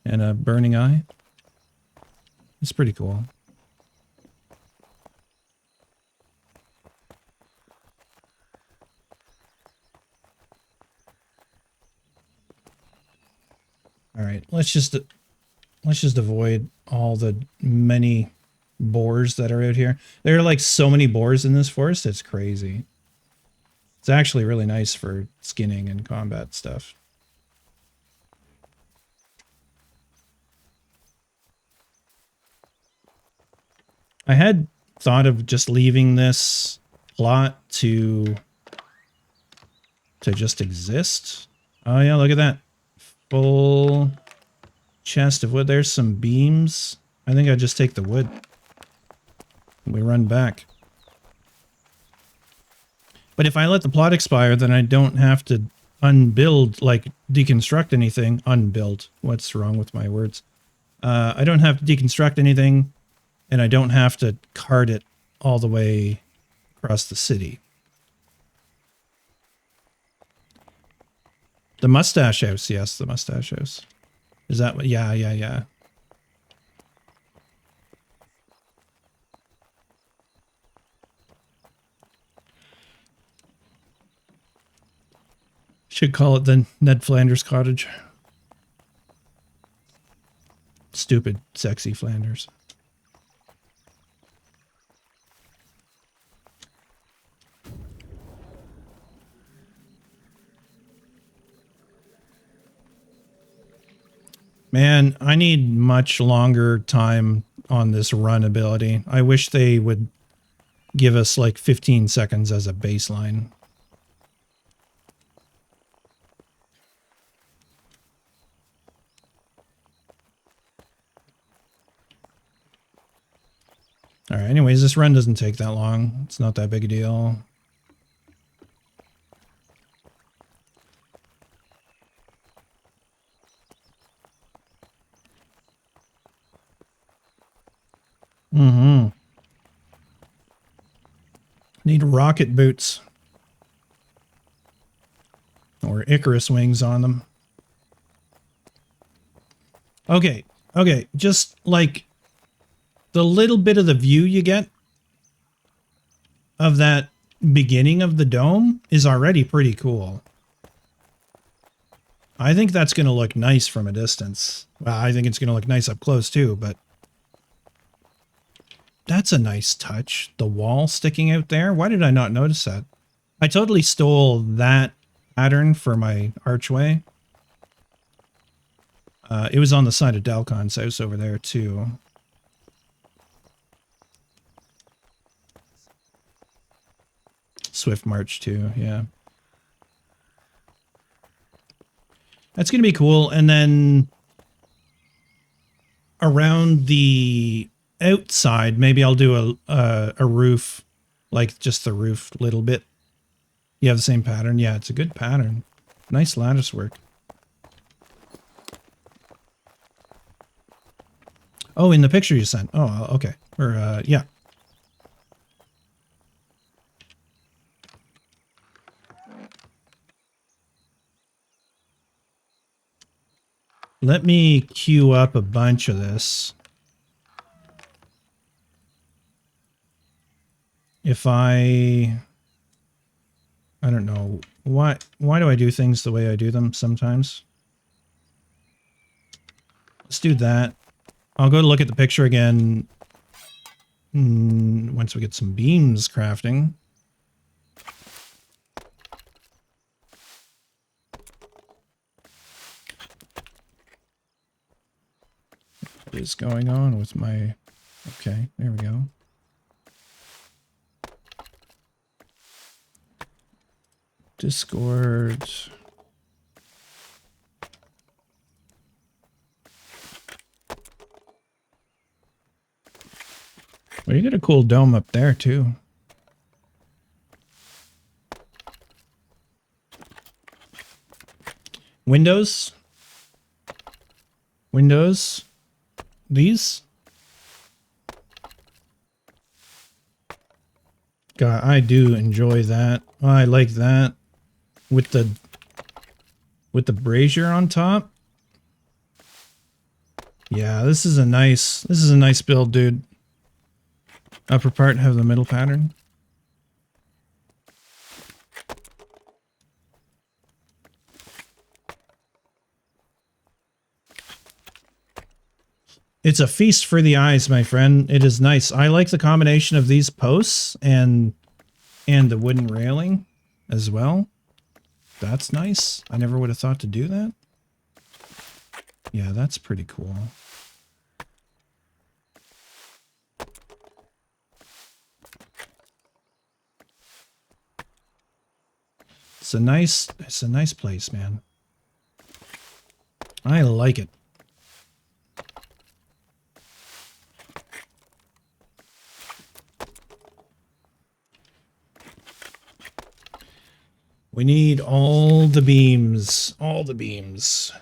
a burning eye. It's pretty cool. All right, let's just avoid all the many boars that are out here. There are like so many boars in this forest, it's crazy. It's actually really nice for skinning and combat stuff. I had thought of just leaving this plot to just exist. Oh yeah, look at that. Full chest of wood. There's some beams. I think I just take the wood. We run back. But if I let the plot expire, then I don't have to unbuild, like deconstruct anything. Unbuild. What's wrong with my words? I don't have to deconstruct anything, and I don't have to cart it all the way across the city. The mustache house. Yes, the mustache house. Is that what? Yeah. Should call it the Ned Flanders cottage. Stupid, sexy Flanders. Man, I need much longer time on this run ability. I wish they would give us like 15 seconds as a baseline. All right, anyways, this run doesn't take that long. It's not that big a deal. Need rocket boots. Or Icarus wings on them. Okay, just like the little bit of the view you get of that beginning of the dome is already pretty cool. I think that's going to look nice from a distance. Well, I think it's going to look nice up close too, but that's a nice touch. The wall sticking out there. Why did I not notice that? I totally stole that pattern for my archway. It was on the side of Dalcon's house over there too. Swift March too, yeah. That's going to be cool. And then around the outside, maybe I'll do a roof, like just the roof a little bit. You have the same pattern? Yeah, it's a good pattern. Nice lattice work. Oh, in the picture you sent. Oh, okay. Or, yeah. Let me queue up a bunch of this. If I don't know. Why do I do things the way I do them sometimes? Let's do that. I'll go look at the picture again once we get some beams crafting. What is going on with my... Okay, there we go. Discord. Well, you got a cool dome up there too. Windows. Windows. These. God, I do enjoy that. I like that. With the brazier on top. Yeah, this is a nice build, dude. Upper part have the middle pattern. It's a feast for the eyes, my friend. It is nice. I like the combination of these posts and the wooden railing as well. That's nice. I never would have thought to do that. Yeah, that's pretty cool. It's a nice place, man. I like it. We need all the beams. All the beams.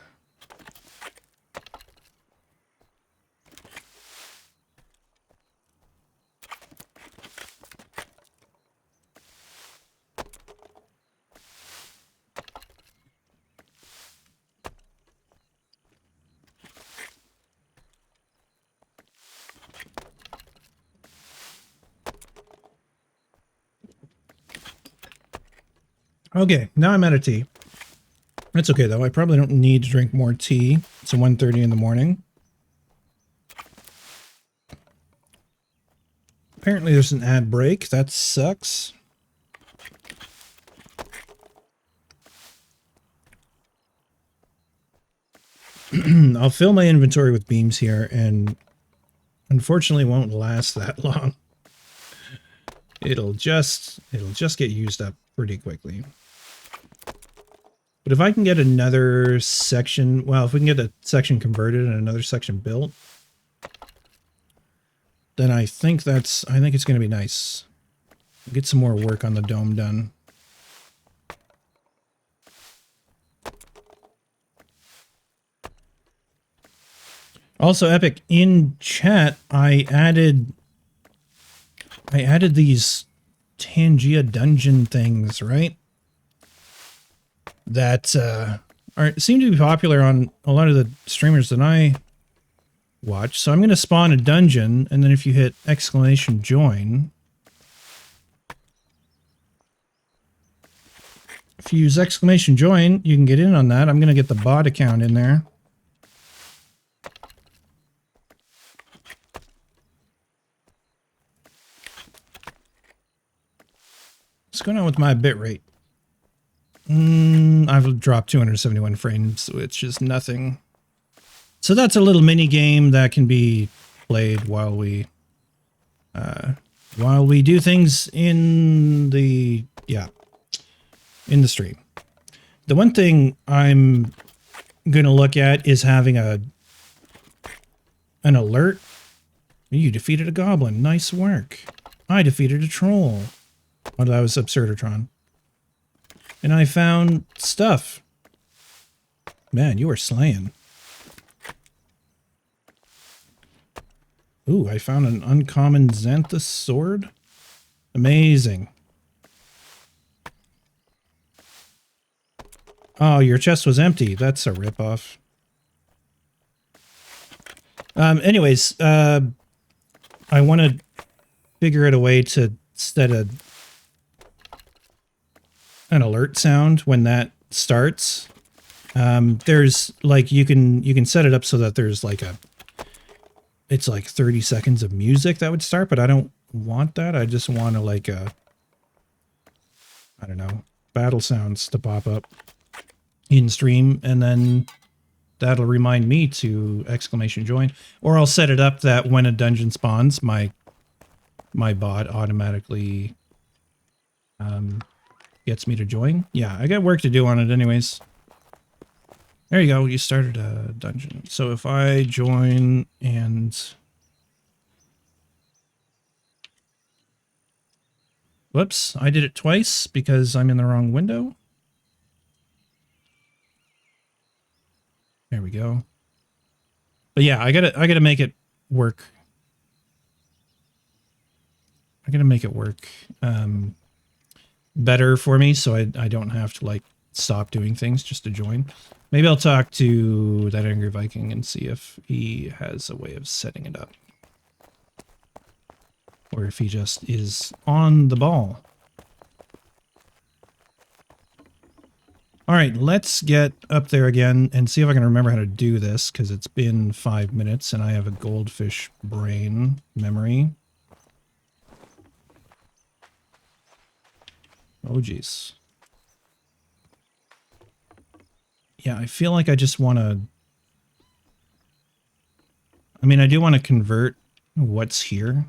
Okay, now I'm out of tea. That's okay, though. I probably don't need to drink more tea. It's 1:30 in the morning. Apparently there's an ad break. That sucks. I'll fill my inventory with beams here, and unfortunately won't last that long. It'll just get used up pretty quickly. But if I can get another section, well, if we can get a section converted and another section built, then I think it's going to be nice. Get some more work on the dome done. Also, Epic, in chat, I added these Tangia dungeon things, right? That seem to be popular on a lot of the streamers that I watch. So I'm going to spawn a dungeon, and then if you hit !join, if you use !join, you can get in on that. I'm going to get the bot account in there. What's going on with my bitrate? I've dropped 271 frames, which is nothing. So that's a little mini game that can be played while we do things in the stream. The one thing I'm gonna look at is having an alert. You defeated a goblin. Nice work. I defeated a troll. Oh, that was Absurdatron. And I found stuff. Man, you are slaying. Ooh, I found an uncommon Xanthus sword. Amazing. Oh, your chest was empty. That's a ripoff. Anyways, I want to figure out a way to set an alert sound when that starts. There's like you can set it up so that there's like it's like 30 seconds of music that would start, but I don't want that. I just want to like I don't know, battle sounds to pop up in stream, and then that'll remind me to exclamation join, or I'll set it up that when a dungeon spawns, my bot automatically gets me to join. Yeah, I got work to do on it anyways. There you go. You started a dungeon. So if I join and... Whoops, I did it twice because I'm in the wrong window. There we go. But yeah, I gotta make it work. I gotta make it work better for me, so I don't have to like stop doing things just to join. Maybe I'll talk to that Angry Viking and see if he has a way of setting it up. Or if he just is on the ball. Alright, let's get up there again and see if I can remember how to do this, because it's been 5 minutes and I have a goldfish brain memory. Oh, geez. Yeah, I feel like I just want to... I mean, I do want to convert what's here.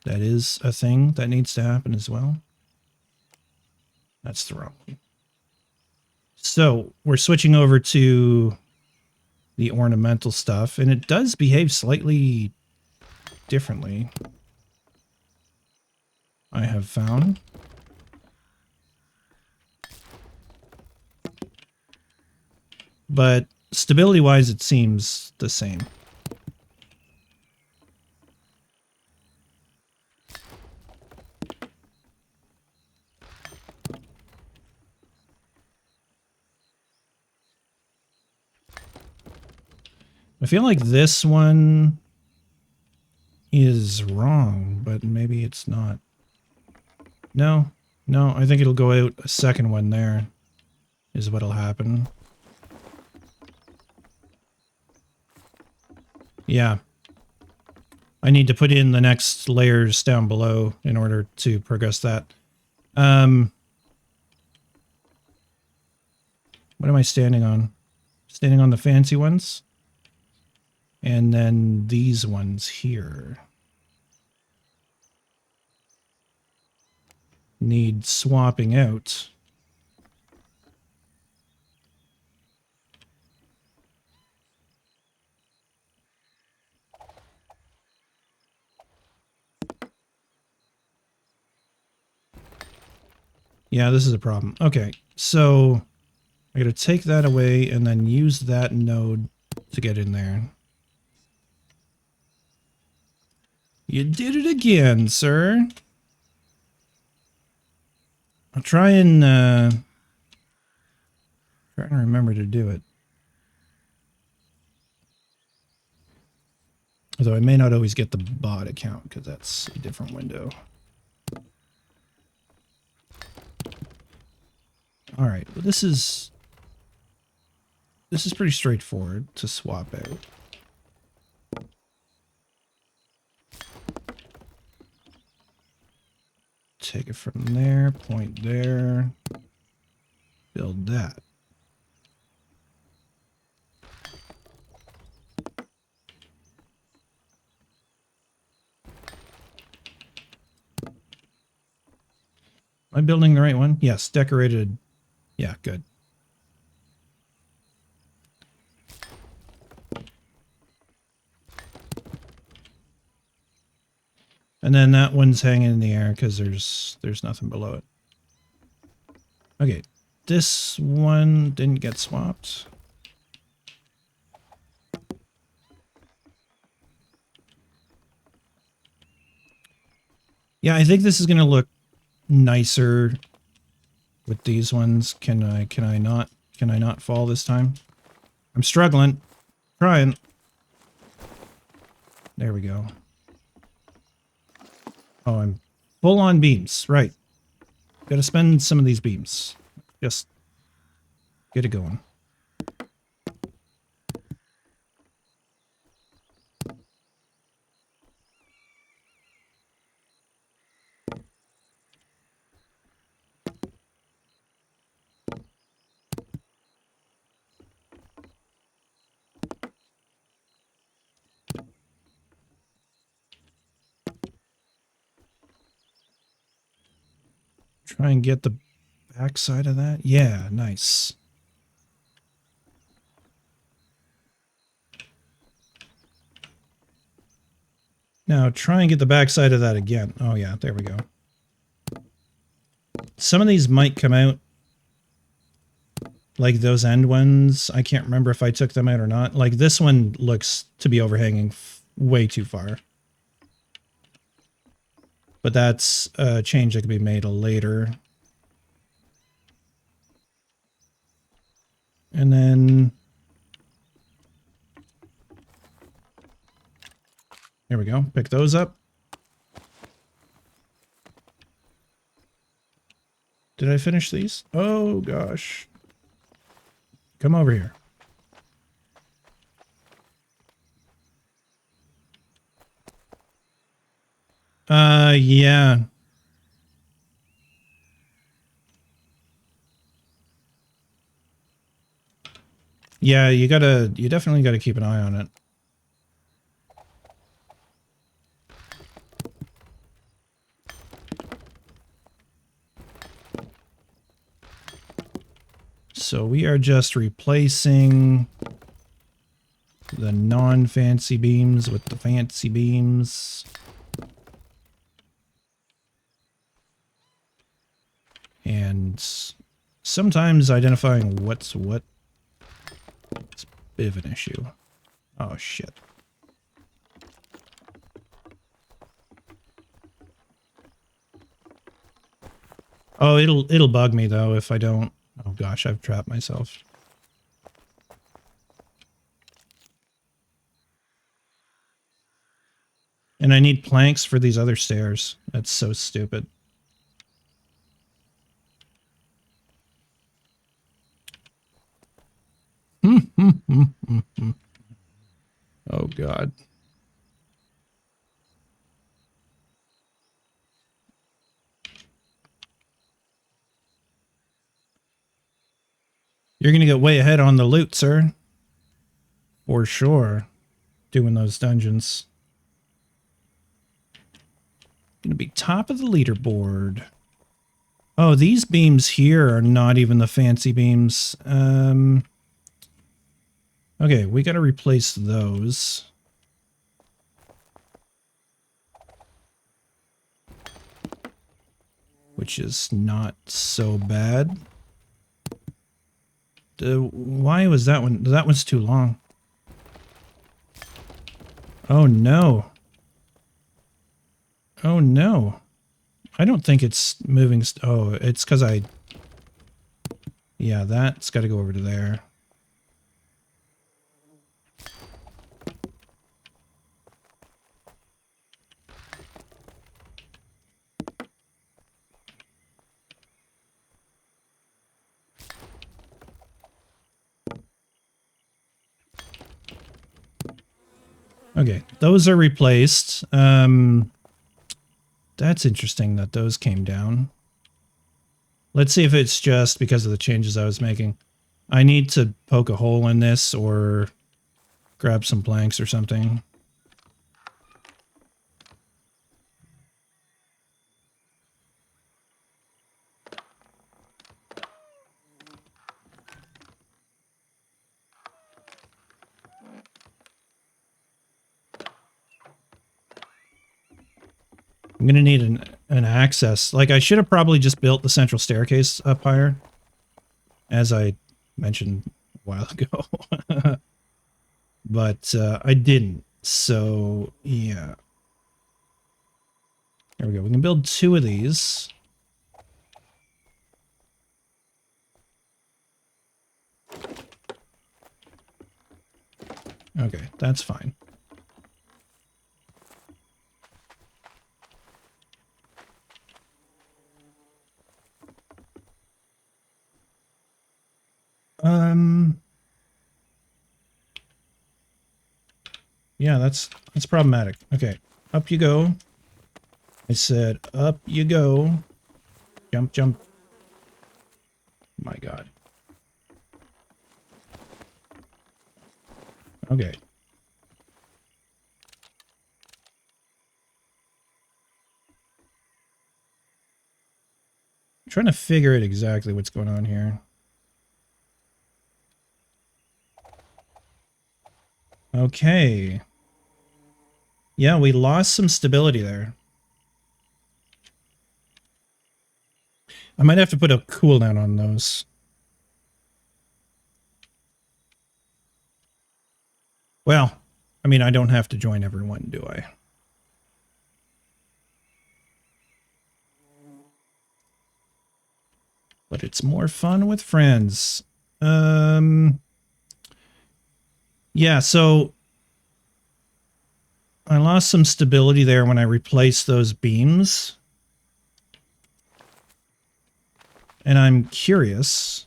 That is a thing that needs to happen as well. That's the wrong one. So, we're switching over to the ornamental stuff, and it does behave slightly differently, I have found. But stability-wise, it seems the same. I feel like this one is wrong, but maybe it's not. No, I think it'll go out a second one there, is what'll happen. Yeah. I need to put in the next layers down below in order to progress that. What am I standing on? Standing on the fancy ones? And then these ones here need swapping out. Yeah, this is a problem. Okay, so I gotta take that away and then use that node to get in there. You did it again, sir. I'll try and try and remember to do it. Although I may not always get the bot account because that's a different window. All right, well, this is pretty straightforward to swap out. Take it from there, point there. build that. Am I building the right one? Yes, decorated. Yeah, good. And then that one's hanging in the air because there's nothing below it. Okay, this one didn't get swapped. Yeah, I think this is gonna look nicer with these ones. Can I not fall this time? I'm struggling. Trying. There we go. Oh, I'm full on beams. Right. Gotta spend some of these beams. Just get it going. Try and get the backside of that. Yeah, nice. Now try and get the backside of that again. Oh yeah, there we go. Some of these might come out like those end ones. I can't remember if I took them out or not. Like this one looks to be overhanging way too far. But that's a change that can be made later. And then there we go. Pick those up. Did I finish these? Oh gosh. Come over here. Yeah. Yeah, you definitely gotta keep an eye on it. So we are just replacing the non-fancy beams with the fancy beams. And sometimes identifying what's what is a bit of an issue. Oh shit. Oh, it'll bug me though if I don't. Oh gosh, I've trapped myself. And I need planks for these other stairs. That's so stupid. Oh god. You're gonna get way ahead on the loot, sir. For sure. Doing those dungeons. Gonna be top of the leaderboard. Oh, these beams here are not even the fancy beams. Okay, we gotta replace those. Which is not so bad. Why was that one? That one's too long. Oh no. Oh no. I don't think it's moving. Oh, it's because I... Yeah, that's got to go over to there. Okay, those are replaced. That's interesting that those came down. Let's see if it's just because of the changes I was making. I need to poke a hole in this or grab some planks or something. I'm going to need an access. Like, I should have probably just built the central staircase up higher, as I mentioned a while ago. But I didn't. So, yeah. There we go. We can build 2 of these. Okay, that's fine. Yeah, that's problematic. Okay, up you go. I said up you go. Jump, jump. My God. Okay. I'm trying to figure out exactly what's going on here. Okay. Yeah, we lost some stability there. I might have to put a cooldown on those. Well, I mean, I don't have to join everyone, do I? But it's more fun with friends. Yeah, so I lost some stability there when I replaced those beams. And I'm curious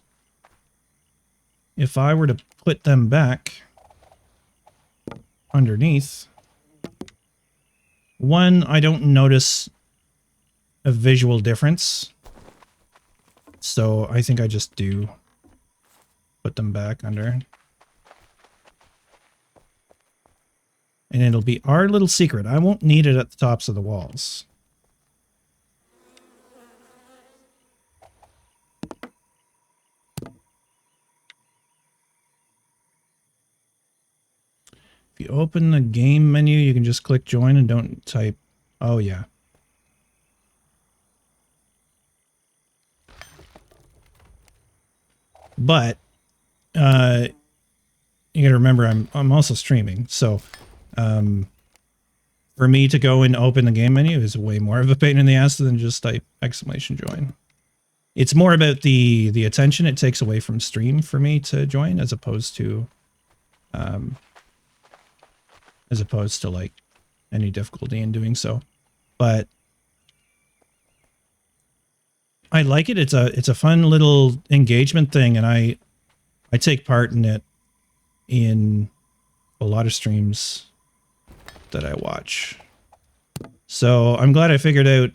if I were to put them back underneath. One, I don't notice a visual difference. So I think I just do put them back under. And it'll be our little secret. I won't need it at the tops of the walls. If you open the game menu, you can just click join and don't type. Oh, yeah. But you gotta remember I'm also streaming, so for me to go and open the game menu is way more of a pain in the ass than just type !join. It's more about the attention it takes away from stream for me to join, as opposed to like any difficulty in doing so. But I like it. It's a fun little engagement thing, and I take part in it in a lot of streams that I watch. So I'm glad I figured out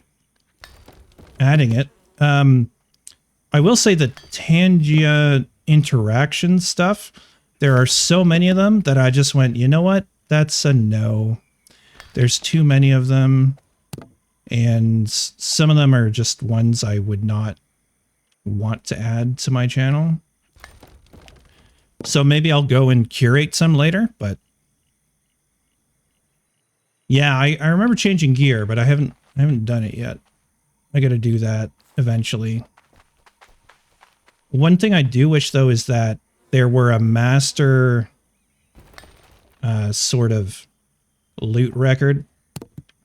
adding it. I will say the Tangia interaction stuff, there are so many of them that I just went, you know what? That's a no. There's too many of them. And some of them are just ones I would not want to add to my channel. So maybe I'll go and curate some later, but yeah, I remember changing gear, but I haven't done it yet. I got to do that eventually. One thing I do wish, though, is that there were a master sort of loot record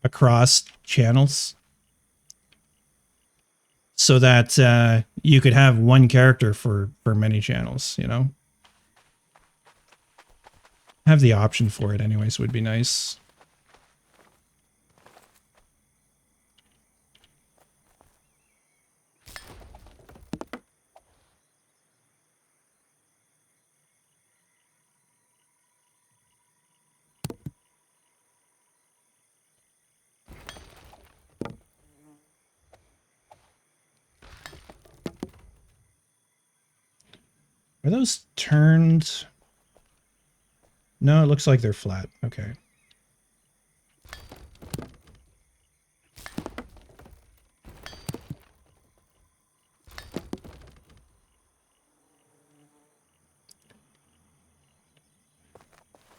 across channels, so that you could have one character for many channels, you know? Have the option for it anyways would be nice. Are those turned? No, it looks like they're flat. Okay.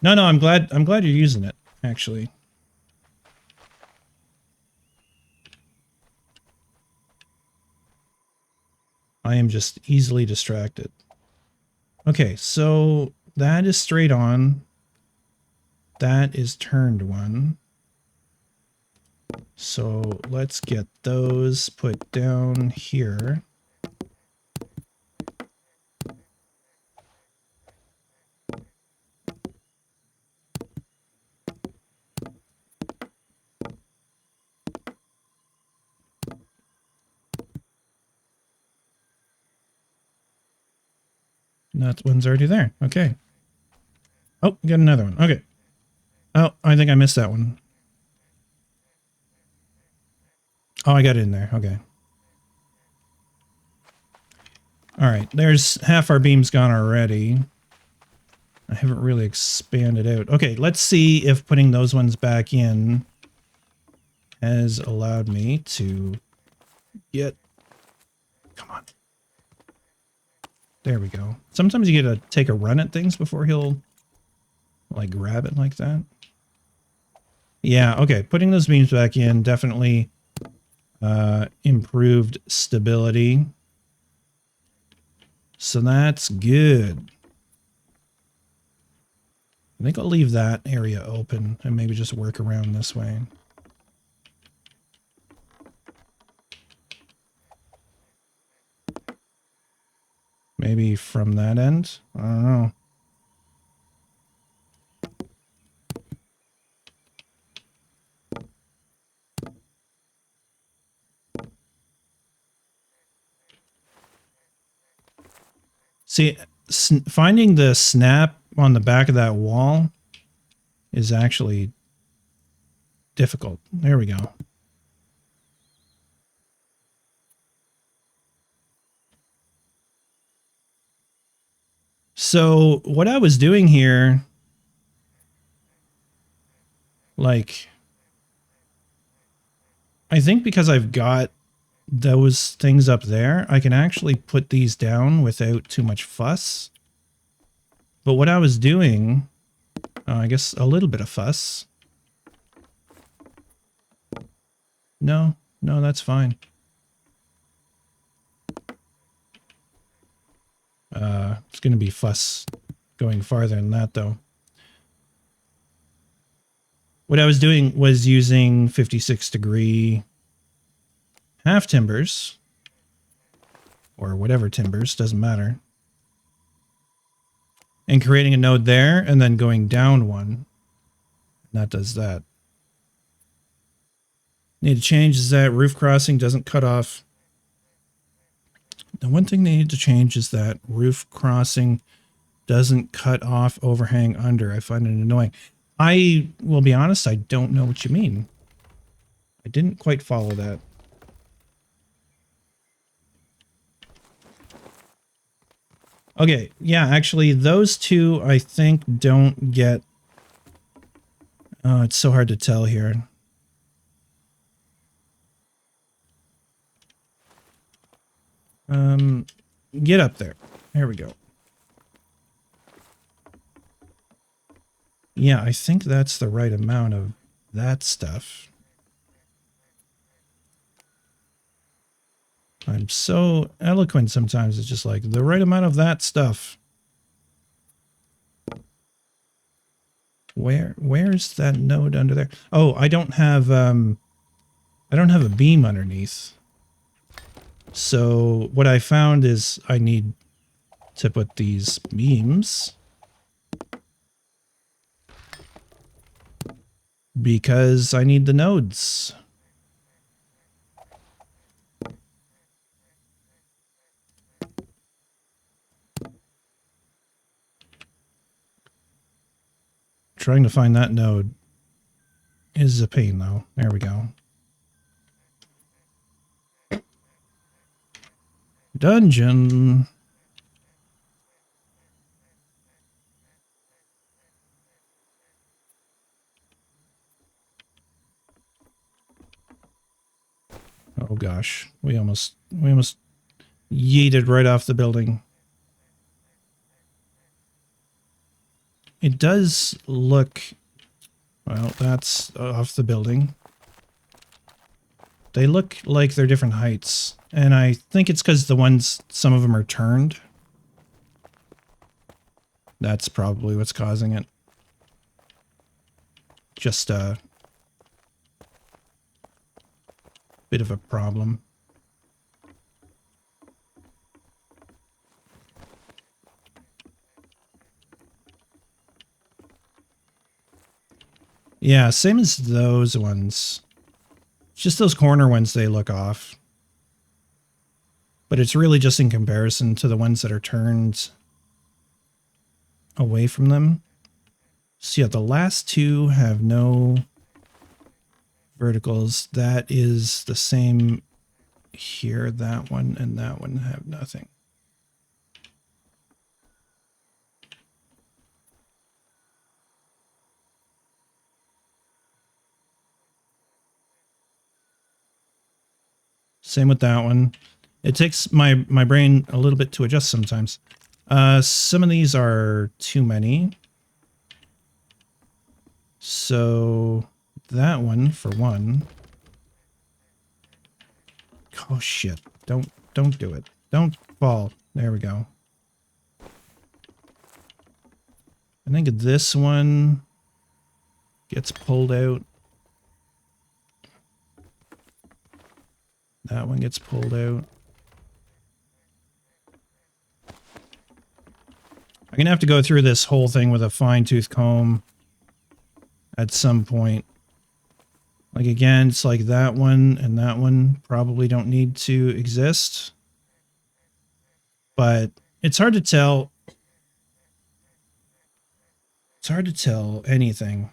No, I'm glad you're using it, actually. I am just easily distracted. Okay, so that is straight on. That is turned one. So let's get those put down here. That one's already there. Okay. Oh, we got another one. Okay. Oh, I think I missed that one. Oh, I got it in there. Okay. All right. There's half our beams gone already. I haven't really expanded out. Okay, let's see if putting those ones back in has allowed me to get... Come on. There we go. Sometimes you get to take a run at things before he'll, like, grab it like that. Yeah, okay. Putting those beams back in definitely improved stability. So that's good. I think I'll leave that area open and maybe just work around this way. Maybe from that end? I don't know. See, finding the snap on the back of that wall is actually difficult. There we go. So what I was doing here, like, I think because I've got those things up there, I can actually put these down without too much fuss. But what I was doing, I guess a little bit of fuss. No, that's fine. It's going to be fuss going farther than that, though. What I was doing was using 56-degree half timbers, or whatever timbers, doesn't matter, and creating a node there, and then going down one. That does that. Need to change is that roof crossing doesn't cut off. The one thing they need to change is that roof crossing doesn't cut off overhang under. I find it annoying. I will be honest, I don't know what you mean. I didn't quite follow that. Okay, yeah, actually, those two, I think, don't get... Oh, it's so hard to tell here. Get up there. There we go. Yeah, I think that's the right amount of that stuff. I'm so eloquent sometimes. It's just like the right amount of that stuff. Where's that node under there? Oh, I don't have a beam underneath. So what I found is I need to put these beams because I need the nodes. Trying to find that node is a pain, though. There we go. Dungeon. Oh gosh, we almost yeeted right off the building. It does look, well, that's off the building. They look like they're different heights, and I think it's because some of them are turned. That's probably what's causing it. Just a bit of a problem. Yeah, same as those ones. Just those corner ones, they look off. But it's really just in comparison to the ones that are turned away from them. So yeah, the last two have no verticals. That is the same here. That one and that one have nothing. Same with that one. It takes my brain a little bit to adjust sometimes. Some of these are too many. So that one, for one. Oh shit. Don't do it. Don't fall. There we go. I think this one gets pulled out. That one gets pulled out. I'm going to have to go through this whole thing with a fine-tooth comb at some point. Like, again, it's like that one and that one probably don't need to exist. But it's hard to tell. It's hard to tell anything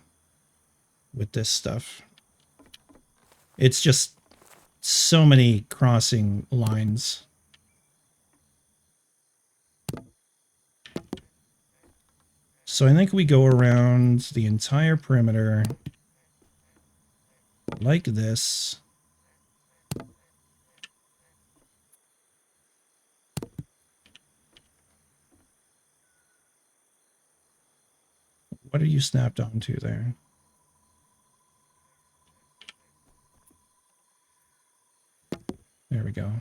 with this stuff. It's just so many crossing lines. So I think we go around the entire perimeter like this. What are you snapped onto there? There we go.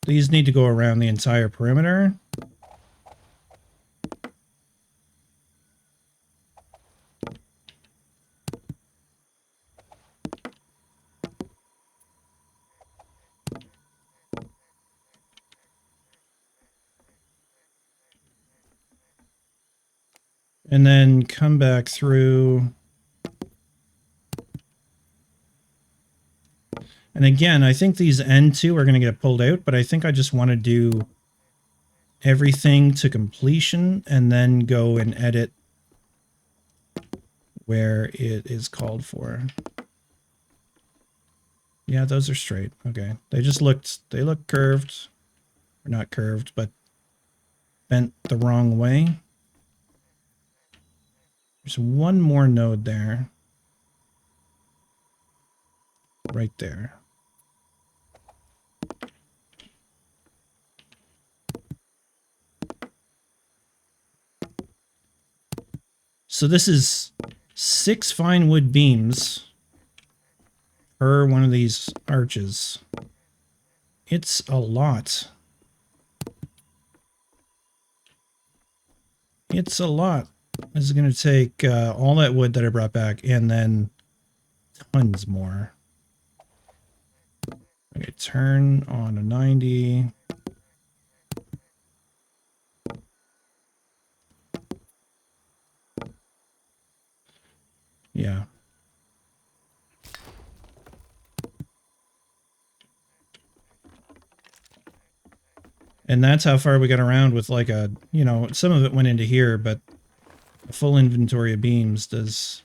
These need to go around the entire perimeter. And then come back through. And again, I think these end two are going to get pulled out, but I think I just want to do everything to completion and then go and edit where it is called for. Yeah, those are straight. Okay. They look curved. Or not curved, but bent the wrong way. There's one more node there. Right there. So this is 6 fine wood beams per one of these arches. It's a lot. It's a lot. This is going to take all that wood that I brought back and then tons more. Okay, turn on a 90. Yeah. And that's how far we got around with like a, you know, some of it went into here, but a full inventory of beams does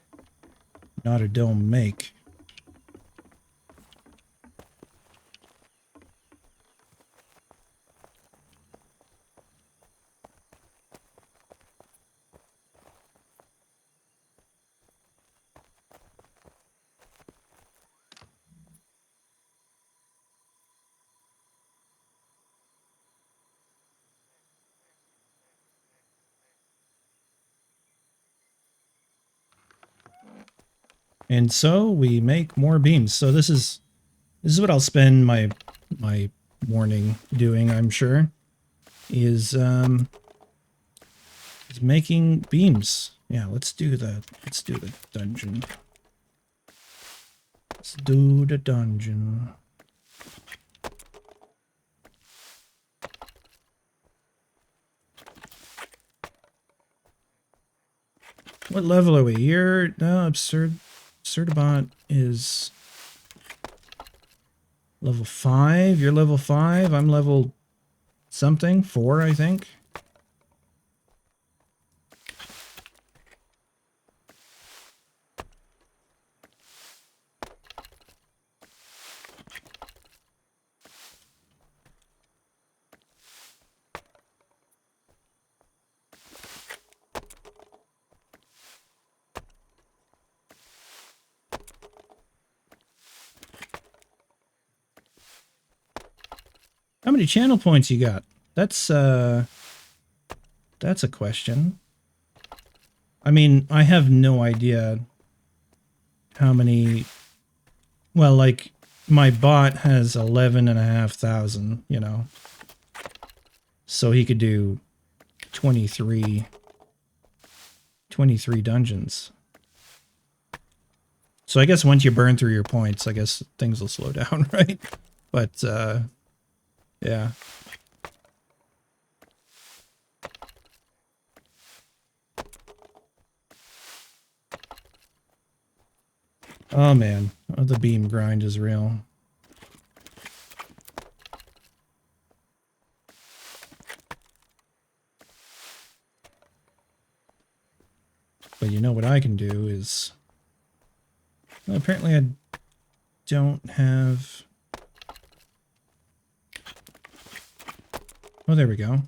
not a dome make. And so we make more beams. So this is what I'll spend my morning doing, I'm sure, is making beams. Yeah, let's do the dungeon. Let's do the dungeon. What level are we? You're no Absurdbot is level 5. You're level 5. I'm level something 4, I think. How many channel points you got? That's a question. I mean, I have no idea how many. Well, like my bot has 11,500, you know. So he could do 23 dungeons. So I guess once you burn through your points, I guess things will slow down, right? But yeah. Oh man, oh, the beam grind is real. But you know what I can do is... Well, apparently I don't have... Oh, there we go.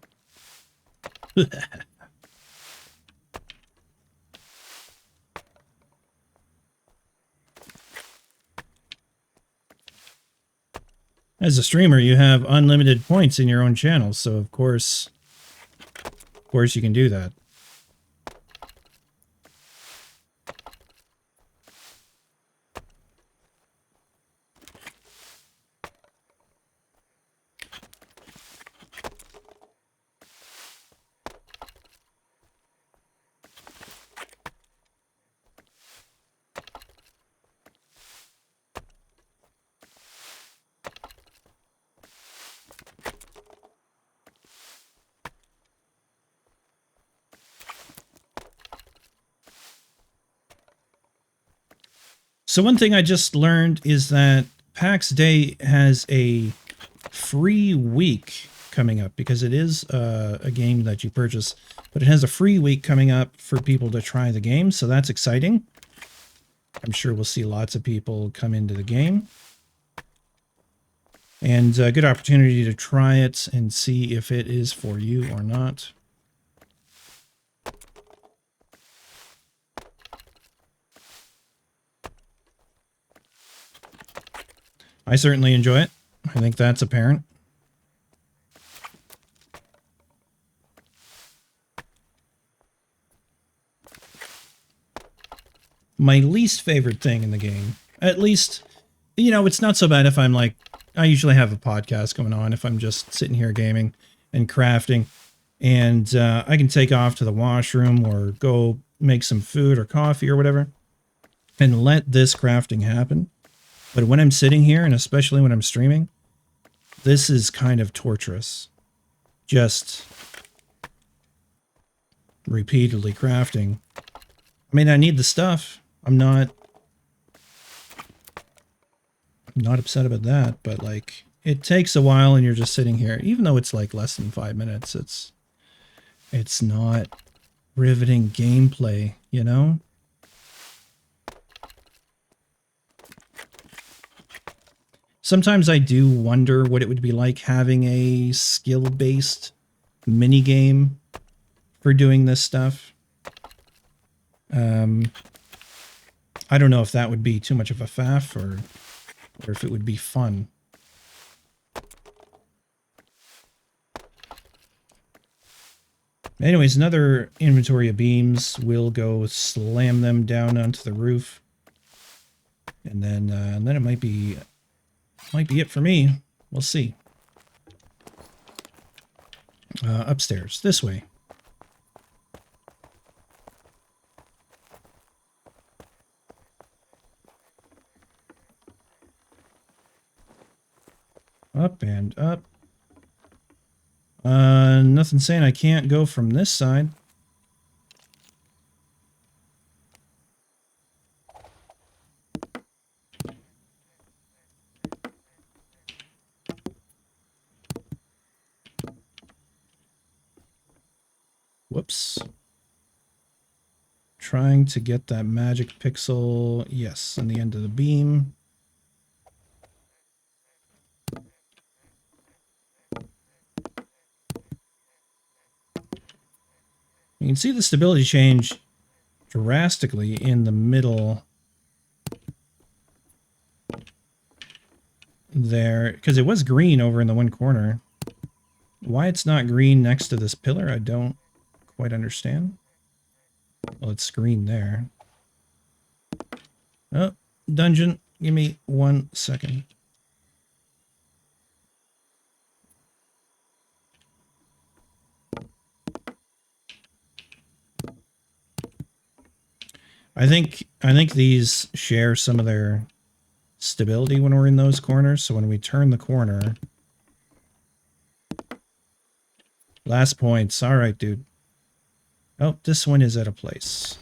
As a streamer, you have unlimited points in your own channel, so of course you can do that. So one thing I just learned is that PAX Day has a free week coming up because it is a game that you purchase, but it has a free week coming up for people to try the game. So that's exciting. I'm sure we'll see lots of people come into the game. And a good opportunity to try it and see if it is for you or not. I certainly enjoy it. I think that's apparent. My least favorite thing in the game, at least, you know, it's not so bad if I'm like, I usually have a podcast going on if I'm just sitting here gaming and crafting, and I can take off to the washroom or go make some food or coffee or whatever and let this crafting happen. But when I'm sitting here, and especially when I'm streaming, this is kind of torturous. Just repeatedly crafting. I mean, I need the stuff. I'm not upset about that, but like, it takes a while and you're just sitting here. Even though it's like less than 5 minutes, it's not riveting gameplay, you know? Sometimes I do wonder what it would be like having a skill-based minigame for doing this stuff. I don't know if that would be too much of a faff or if it would be fun. Anyways, another inventory of beams. We'll go slam them down onto the roof. And then it might be it for me. We'll see. Upstairs, this way. Up and up. Nothing saying I can't go from this side. Whoops. Trying to get that magic pixel. Yes, on the end of the beam. You can see the stability change drastically in the middle there, because it was green over in the one corner. Why it's not green next to this pillar, I don't quite understand. Well, it's green there. Oh, dungeon. Give me 1 second. I think these share some of their stability when we're in those corners. So when we turn the corner, last points. All right, dude. Oh, this one is at a place.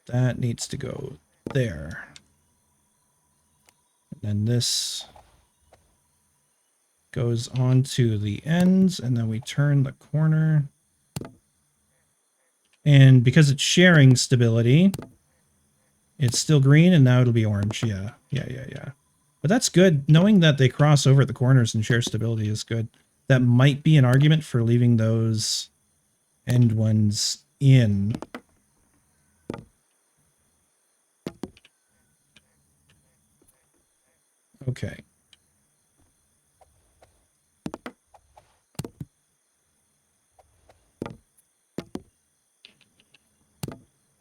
That needs to go there. And then this goes on to the ends, and then we turn the corner. And because it's sharing stability, it's still green, and now it'll be orange. Yeah. But that's good. Knowing that they cross over at the corners and share stability is good. That might be an argument for leaving those end ones in. Okay.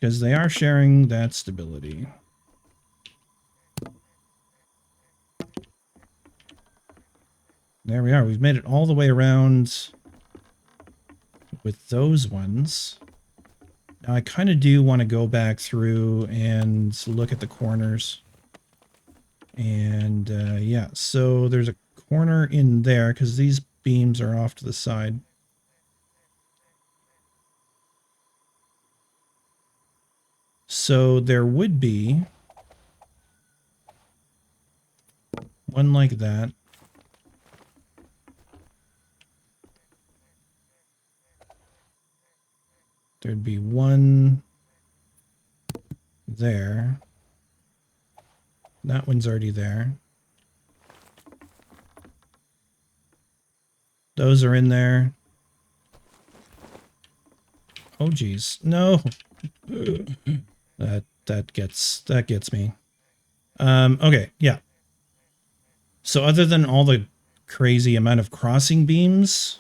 Because they are sharing that stability. There we are. We've made it all the way around with those ones. Now I kind of do want to go back through and look at the corners. And yeah, so there's a corner in there because these beams are off to the side. So there would be one like that. There'd be one there. That one's already there. Those are in there. Oh geez, no. That gets me. Okay, yeah. So other than all the crazy amount of crossing beams,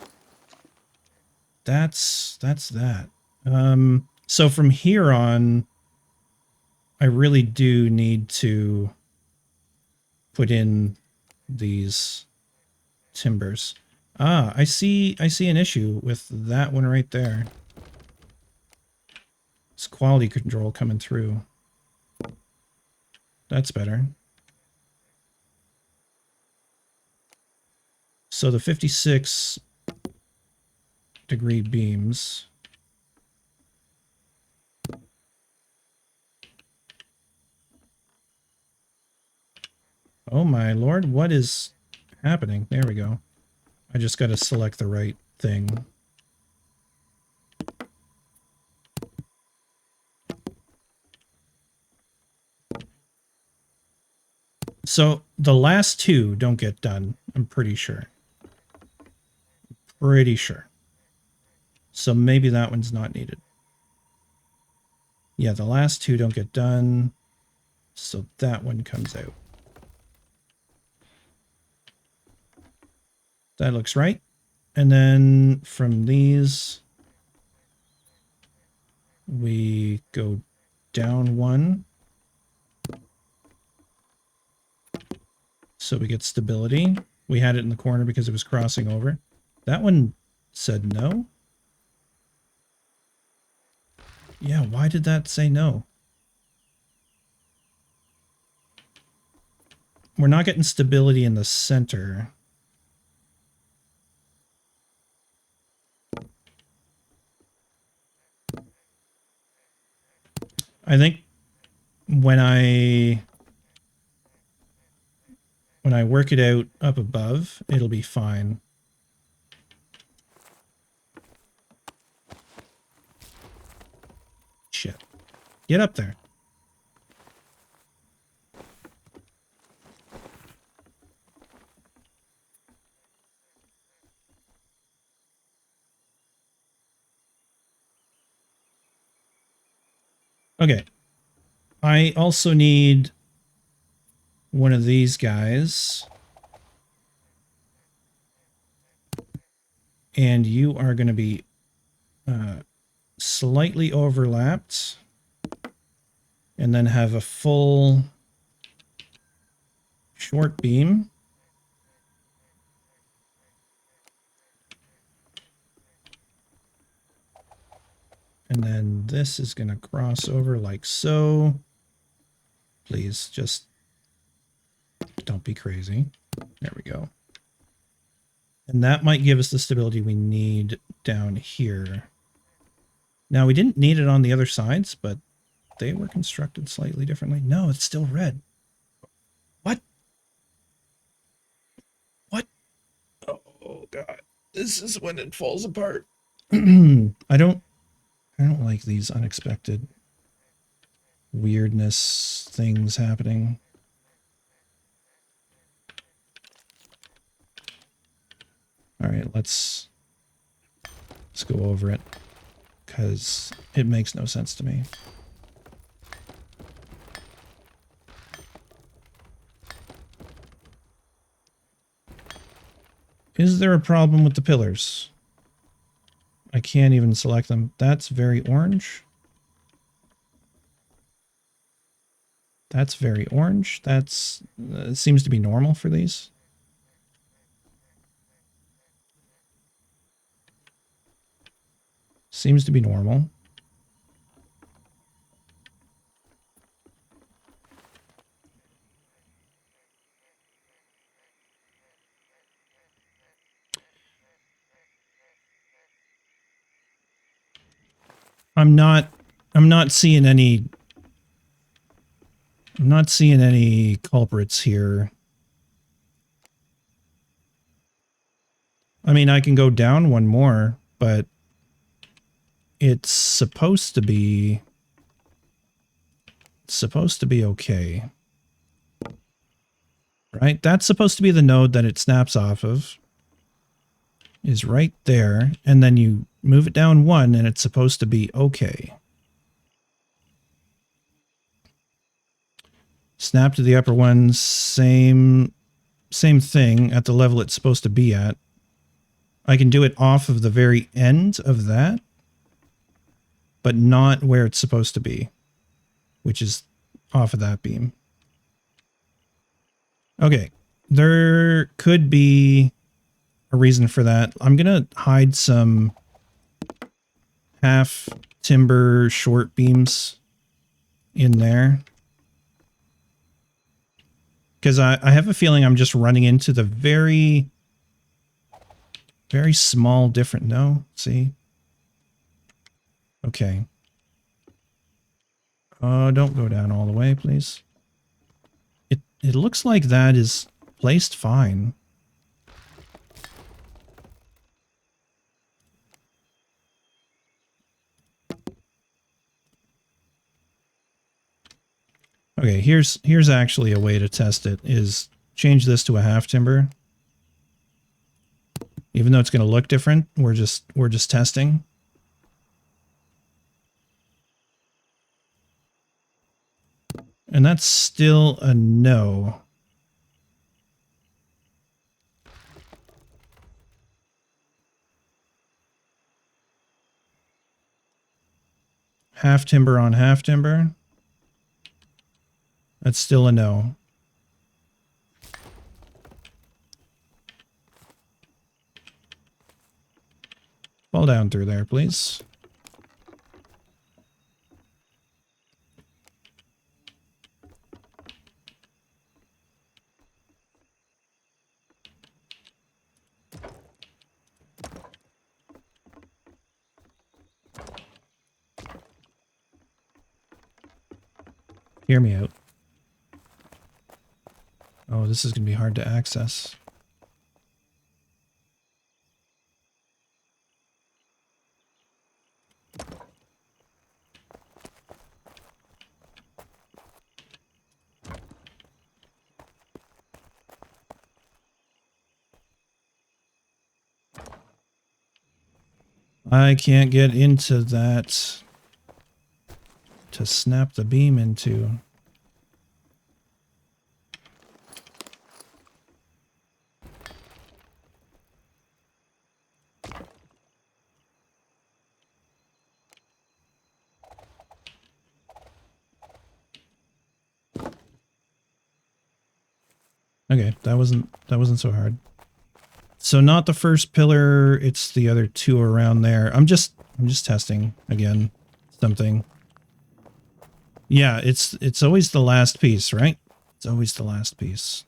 that's that. So from here on, I really do need to put in these timbers. Ah, I see an issue with that one right there. It's quality control coming through. That's better. So the 56-degree beams. Oh my lord, what is happening? There we go. I just got to select the right thing. So the last two don't get done, I'm pretty sure. Pretty sure. So maybe that one's not needed. Yeah, the last two don't get done. So that one comes out. That looks right. And then from these, we go down one. So we get stability. We had it in the corner because it was crossing over. That one said no. Yeah, why did that say no? We're not getting stability in the center. I think when I work it out up above, it'll be fine. Shit. Get up there. Okay. I also need one of these guys. And you are going to be slightly overlapped. And then have a full short beam. And then this is going to cross over like so. Please, just don't be crazy. There we go. And that might give us the stability we need down here. Now, we didn't need it on the other sides, but they were constructed slightly differently. No, it's still red. What? What? Oh, God. This is when it falls apart. I don't like these unexpected weirdness things happening. All right, let's go over it because it makes no sense to me. Is there a problem with the pillars? I can't even select them. That's very orange. That's very orange. That's seems to be normal for these. Seems to be normal. I'm not seeing any culprits here. I mean, I can go down one more, but it's supposed to be okay. Right? That's supposed to be the node that it snaps off of. Is right there, and then you move it down one and it's supposed to be okay. Snap to the upper one, same thing at the level it's supposed to be at. I can do it off of the very end of that, but not where it's supposed to be, which is off of that beam. Okay, there could be a reason for that. I'm gonna hide some half timber short beams in there. Because I have a feeling I'm just running into the very small different... No, see? Okay. Don't go down all the way, please. It looks like that is placed fine. Okay, here's actually a way to test it, is change this to a half timber. Even though it's going to look different, we're just testing. And that's still a no. Half timber on half timber. That's still a no. Slow down through there, please. Hear me out. Oh, this is going to be hard to access. I can't get into that to snap the beam into. Okay, that wasn't so hard. So not the first pillar, it's the other two around there. I'm just testing again something. Yeah, it's always the last piece, right? It's always the last piece.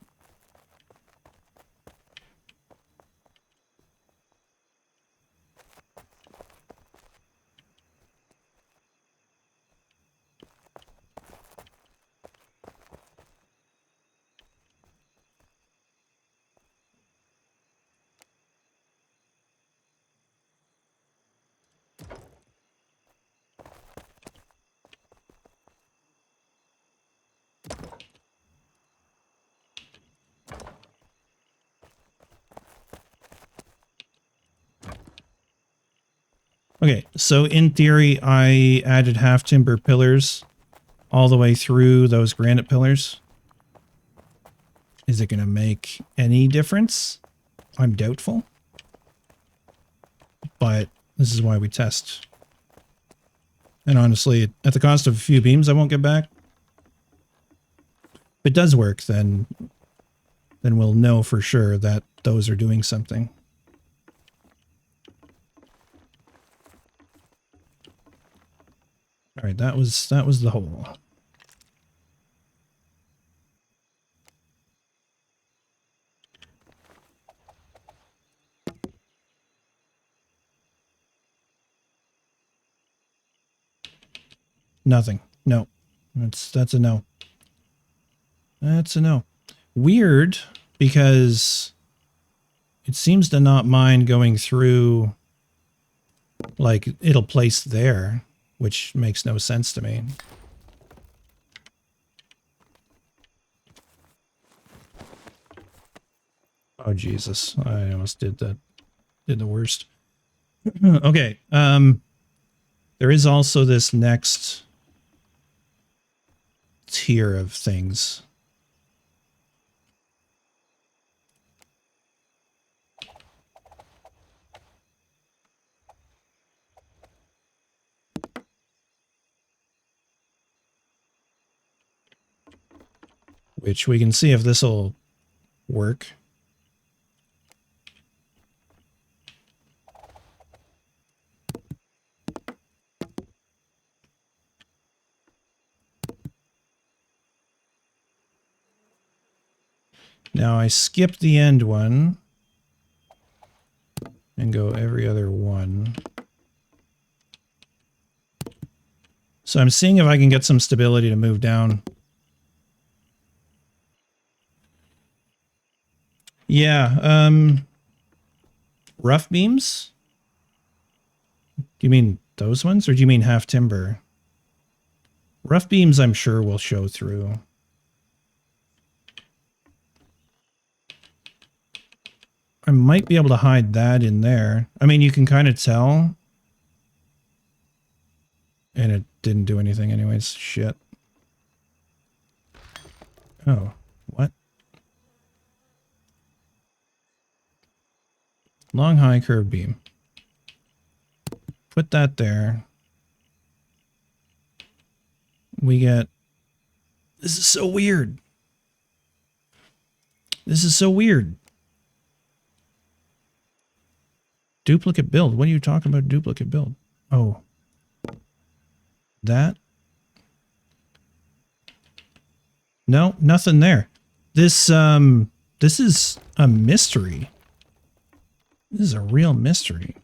Okay, so in theory, I added half timber pillars all the way through those granite pillars. Is it going to make any difference? I'm doubtful. But this is why we test. And honestly, at the cost of a few beams I won't get back. If it does work, then we'll know for sure that those are doing something. All right, that was the hole. Nothing. No. That's a no. That's a no. Weird, because it seems to not mind going through, like, it'll place there, which makes no sense to me. Oh, Jesus. I almost did the worst. Okay. There is also this next tier of things. Which we can see if this will work. Now I skip the end one and go every other one. So I'm seeing if I can get some stability to move down. Yeah, rough beams? Do you mean those ones, or do you mean half timber? Rough beams I'm sure will show through. I might be able to hide that in there. I mean, you can kind of tell. And it didn't do anything anyways. Shit. Oh, what? Long, high, curved beam. Put that there. We get... This is so weird. This is so weird. Duplicate build. What are you talking about? Duplicate build. Oh. That? No, nothing there. This is a mystery. This is a real mystery.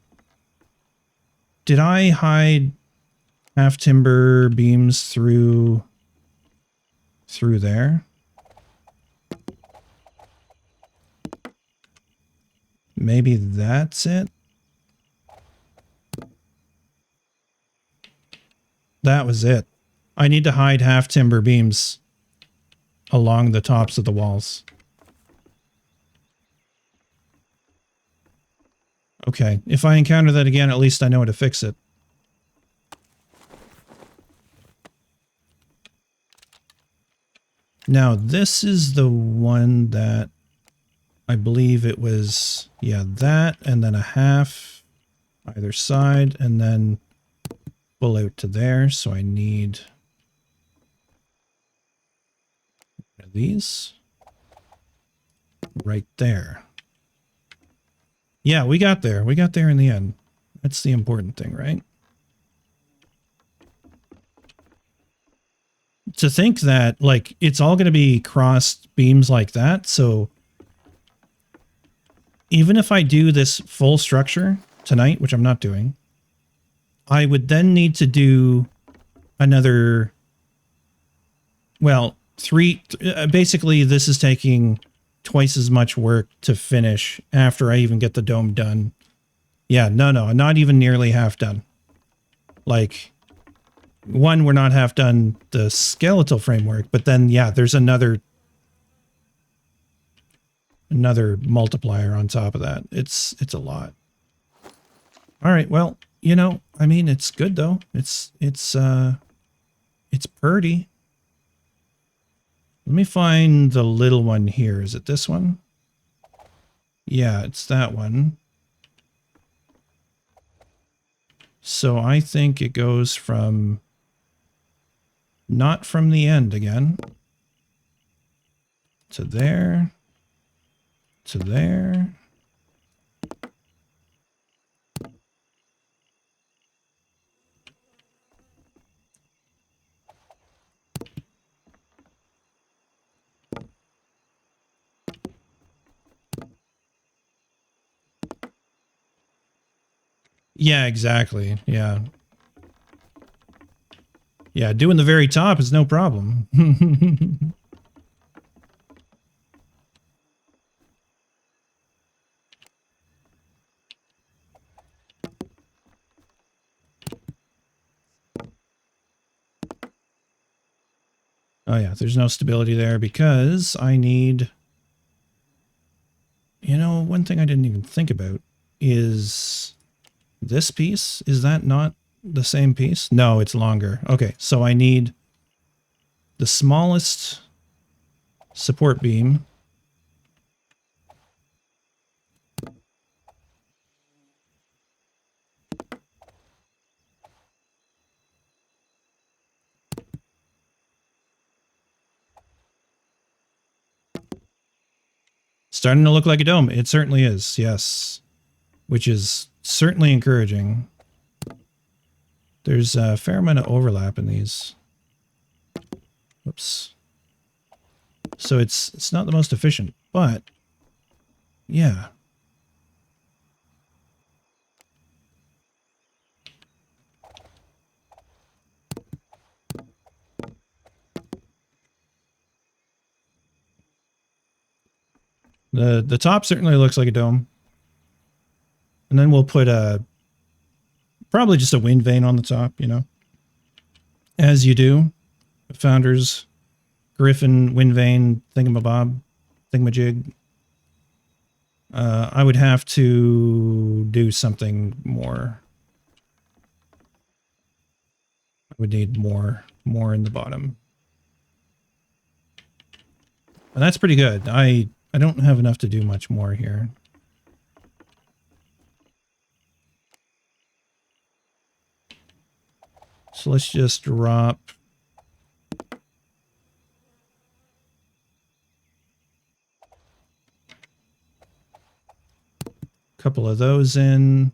Did I hide half timber beams through there? Maybe that's it? That was it. I need to hide half timber beams along the tops of the walls. Okay, if I encounter that again, at least I know how to fix it. Now, this is the one that I believe it was, yeah, that, and then a half either side, and then pull out to there. So I need one of these right there. Yeah, we got there. We got there in the end. That's the important thing, right? To think that, like, it's all going to be crossed beams like that. So even if I do this full structure tonight, which I'm not doing, I would then need to do another, well, basically this is taking twice as much work to finish after I even get the dome done. Yeah, no, not even nearly half done. Like, one, we're not half done the skeletal framework, but then, yeah, there's another multiplier on top of that. It's a lot. All right, well, you know, I mean, it's good though. It's pretty. Let me find the little one here. Is it this one? Yeah, it's that one. So I think it goes from, not from the end again, to there, to there. Yeah, exactly. Yeah. Yeah, doing the very top is no problem. Oh yeah, there's no stability there because I need, you know, one thing I didn't even think about is this piece. Is that not the same piece? No, it's longer. Okay, so I need the smallest support beam. Starting to look like a dome. It certainly is, yes. Which is certainly encouraging. There's a fair amount of overlap in these. Whoops. So it's not the most efficient, but yeah. The top certainly looks like a dome. And then we'll put probably just a wind vane on the top, you know. As you do. Founders, Griffin, wind vane, thingamabob, thingamajig. I would have to do something more. I would need more in the bottom. And that's pretty good. I don't have enough to do much more here. So let's just drop couple of those in.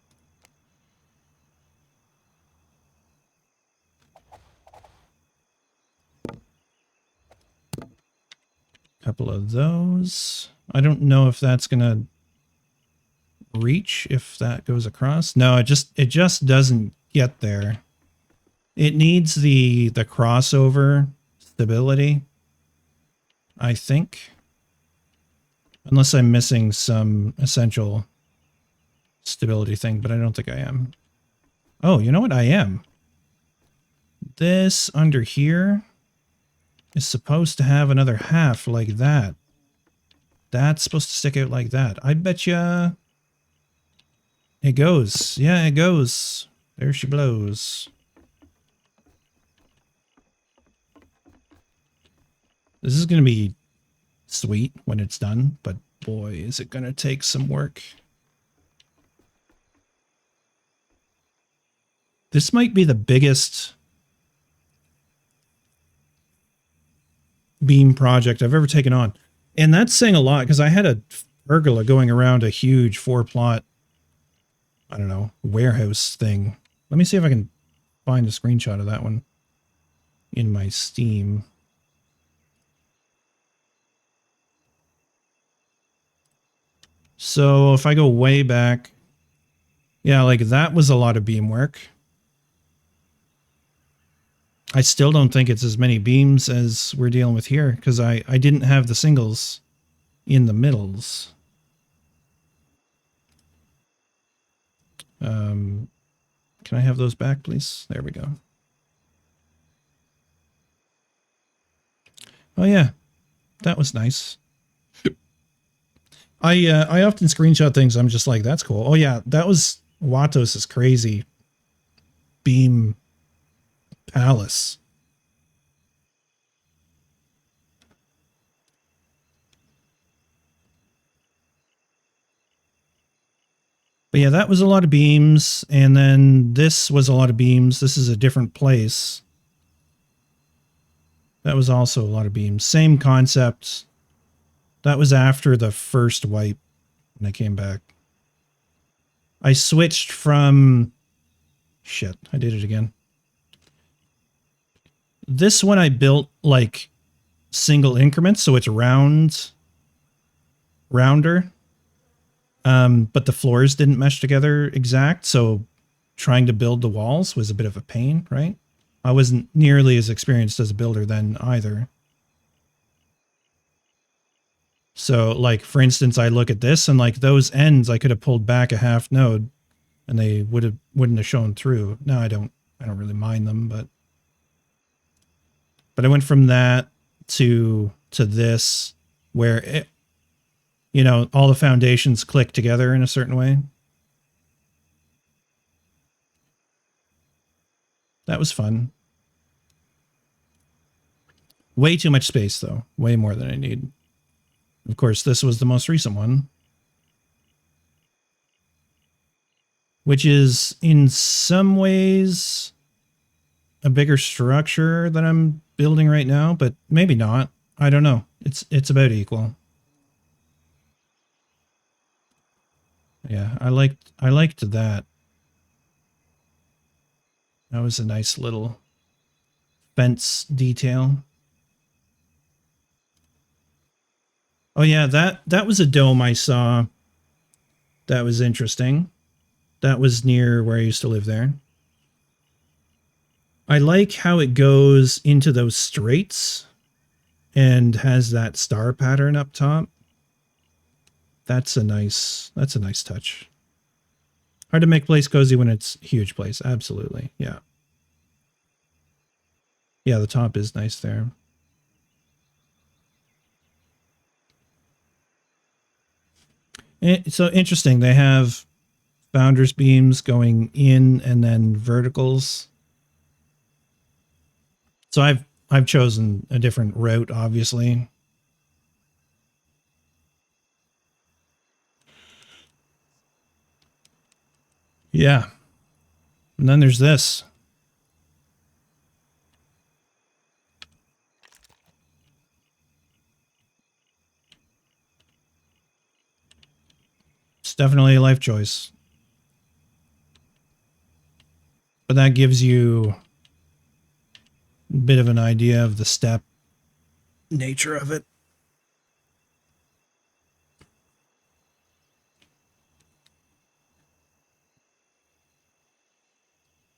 Couple of those. I don't know if that's gonna reach if that goes across. No, it just doesn't get there. It needs the crossover stability, I think. Unless I'm missing some essential stability thing, but I don't think I am. Oh, you know what? I am. This under here is supposed to have another half like that. That's supposed to stick out like that. I bet ya it goes. Yeah, it goes. There she blows. This is going to be sweet when it's done, but boy, is it going to take some work. This might be the biggest beam project I've ever taken on. And that's saying a lot because I had a pergola going around a huge 4-plot, I don't know, warehouse thing. Let me see if I can find a screenshot of that one in my Steam. So if I go way back, yeah, like that was a lot of beam work. I still don't think it's as many beams as we're dealing with here because I didn't have the singles in the middles. Can I have those back, please? There we go. Oh yeah, that was nice. I often screenshot things. I'm just like, that's cool. Oh yeah, that was Watos's crazy beam palace. But yeah, that was a lot of beams, and then this was a lot of beams. This is a different place. That was also a lot of beams. Same concept. That was after the first wipe when I came back. I switched from... Shit, I did it again. This one I built like single increments, so it's rounder. But the floors didn't mesh together exact, so trying to build the walls was a bit of a pain, right? I wasn't nearly as experienced as a builder then either. So like, for instance, I look at this and like those ends, I could have pulled back a half node and they wouldn't have shown through. Now I don't really mind them, but I went from that to this where it, you know, all the foundations click together in a certain way. That was fun. Way too much space though, way more than I need. Of course, this was the most recent one, which is in some ways a bigger structure than I'm building right now, but maybe not. I don't know. It's about equal. Yeah, I liked that. That was a nice little fence detail. Oh yeah, that was a dome I saw. That was interesting. That was near where I used to live there. I like how it goes into those straights and has that star pattern up top. That's a nice touch. Hard to make place cozy when it's a huge place. Absolutely. Yeah. Yeah, the top is nice there. It's so interesting. They have founders beams going in and then verticals. So I've chosen a different route, obviously. Yeah. And then there's this. definitely a life choice. But that gives you a bit of an idea of the step nature of it.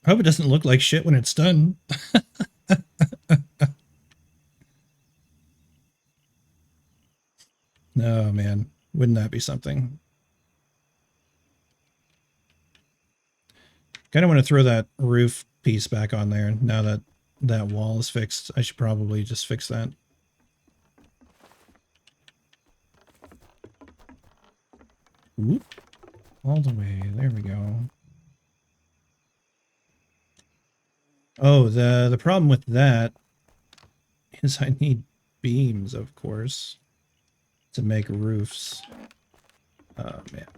I hope it doesn't look like shit when it's done. Oh man, wouldn't that be something? Kind of want to throw that roof piece back on there now that that wall is fixed. I should probably just fix that. Whoop. All the way. There we go. Oh, the problem with that is I need beams, of course, to make roofs. Oh man,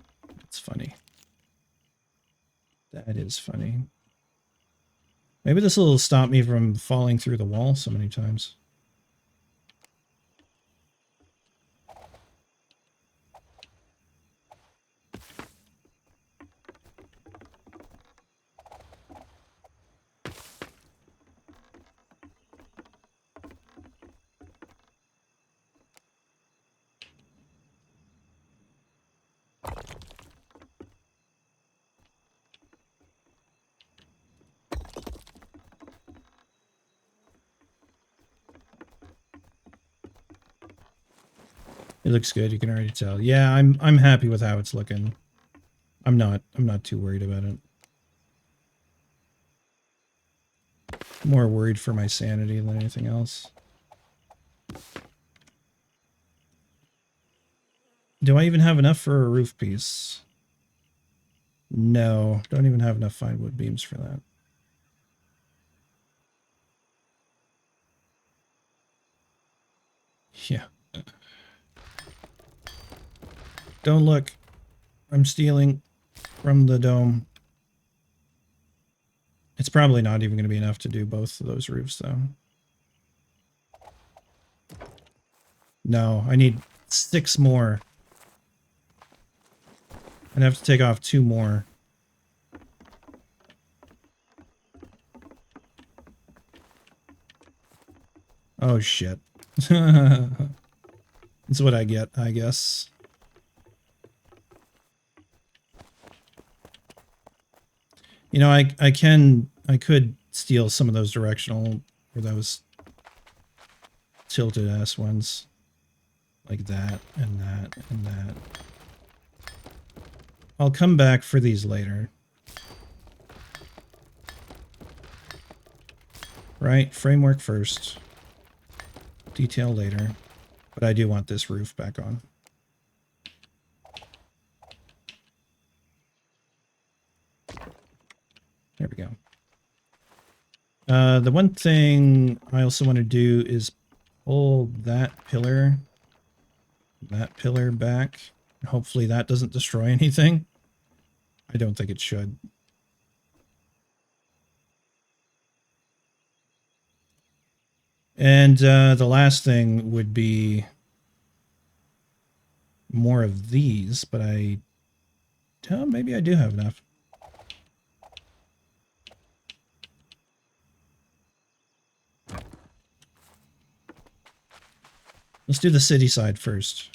it's funny. That is funny. Maybe this will stop me from falling through the wall so many times. It looks good, you can already tell. Yeah, I'm happy with how it's looking. I'm not too worried about it. More worried for my sanity than anything else. Do I even have enough for a roof piece? No, don't even have enough fine wood beams for that. Yeah. Don't look. I'm stealing from the dome. It's probably not even going to be enough to do both of those roofs, though. No, I need 6 more. I'd have to take off 2 more. Oh, shit. That's what I get, I guess. You know, I could steal some of those directional, or those tilted ass ones. Like that, and that, and that. I'll come back for these later. Right, framework first. Detail later. But I do want this roof back on. There we go. The one thing I also want to do is pull that pillar back. Hopefully that doesn't destroy anything. I don't think it should. And the last thing would be more of these, but maybe I do have enough. Let's do the city side first.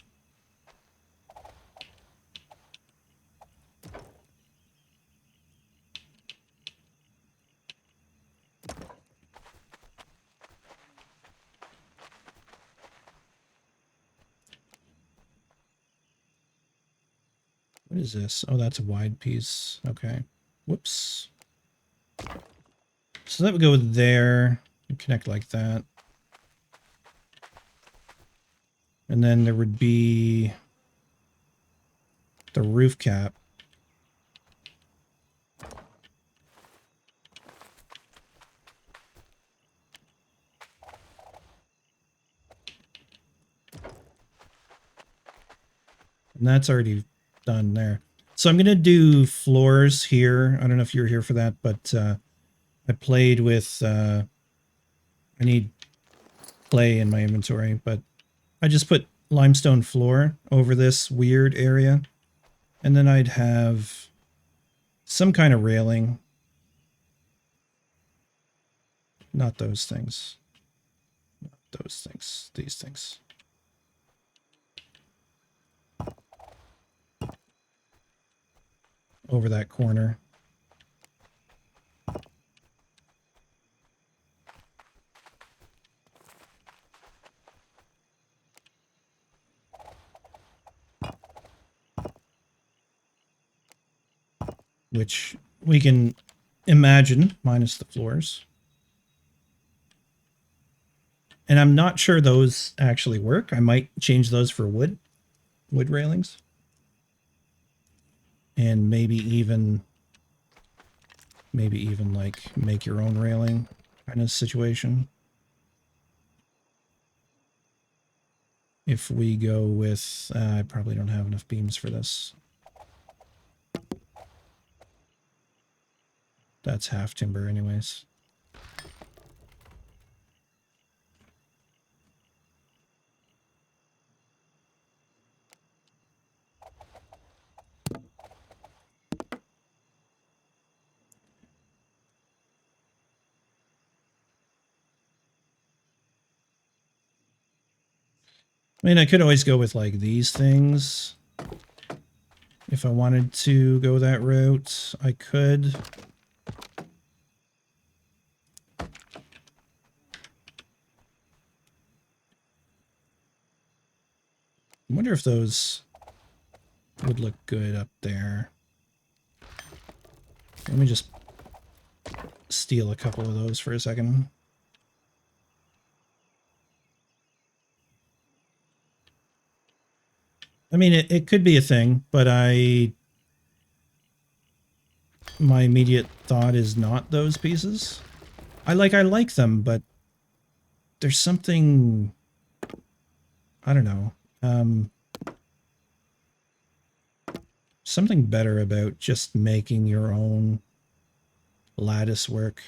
What is this? Oh, that's a wide piece. Okay. Whoops. So that would go there and connect like that. And then there would be the roof cap. And that's already done there. So I'm going to do floors here. I don't know if you were here for that, but I played with... I need clay in my inventory, but I just put limestone floor over this weird area. And then I'd have some kind of railing. Not those things. Not those things. These things. Over that corner. Which we can imagine minus the floors. And I'm not sure those actually work. I might change those for wood railings. And maybe even like make your own railing kind of situation. If we go with, I probably don't have enough beams for this. That's half timber anyways. I mean, I could always go with like these things. If I wanted to go that route, I could. I wonder if those would look good up there. Let me just steal a couple of those for a second. I mean, it could be a thing, but my immediate thought is not those pieces. I like them, but there's something, I don't know, something better about just making your own lattice work.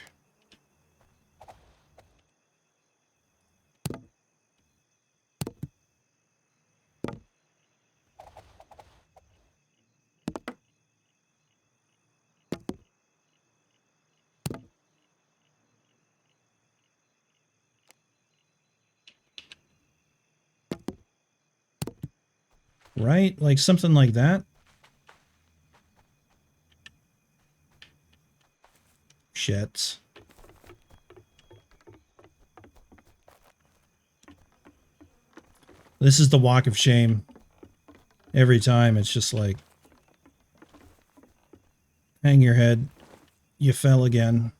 Right? Like something like that. Shit. This is the walk of shame. Every time it's just like, hang your head. You fell again.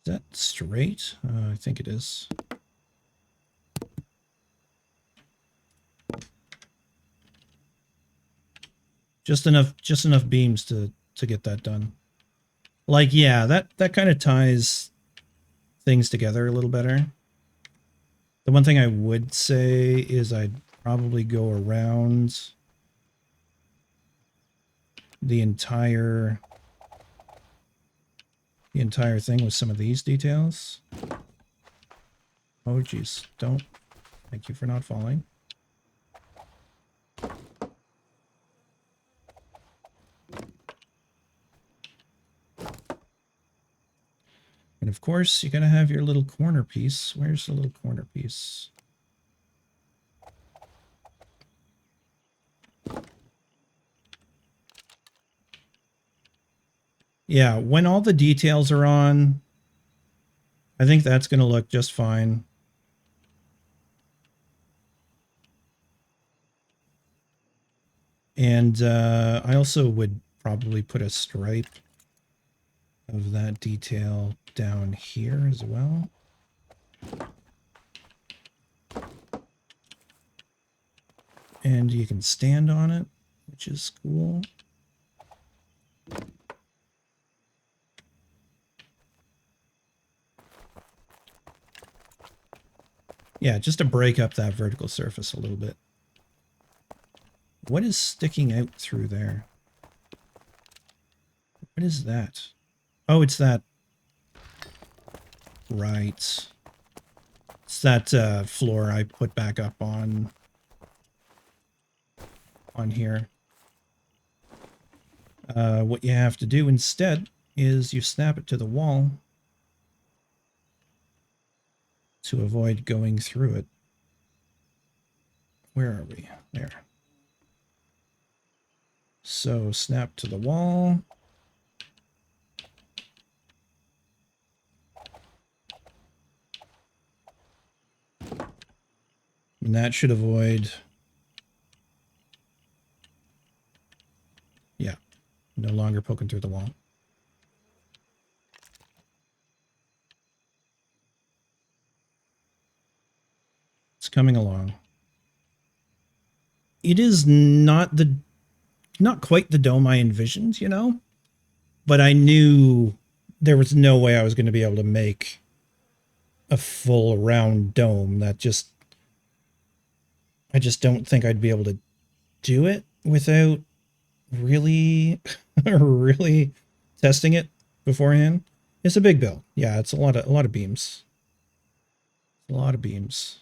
Is that straight? I think it is. Just enough beams to get that done. Like, yeah, that kind of ties things together a little better. The one thing I would say is I'd probably go around the entire thing with some of these details. Oh, geez. Don't. Thank you for not falling. And of course, you're going to have your little corner piece. Where's the little corner piece? Yeah, when all the details are on, I think that's going to look just fine. And I also would probably put a stripe of that detail down here as well. And you can stand on it, which is cool. Yeah, just to break up that vertical surface a little bit. What is sticking out through there? What is that? Oh, it's that. Right. It's that floor I put back up on here. What you have to do instead is you snap it to the wall to avoid going through it. Where are we? There. So snap to the wall. And that should avoid... Yeah, no longer poking through the wall. It's coming along. It is not quite the dome I envisioned, you know? But I knew there was no way I was going to be able to make a full round dome. I just don't think I'd be able to do it without really, really testing it beforehand. It's a big build. Yeah, it's a lot of beams. A lot of beams.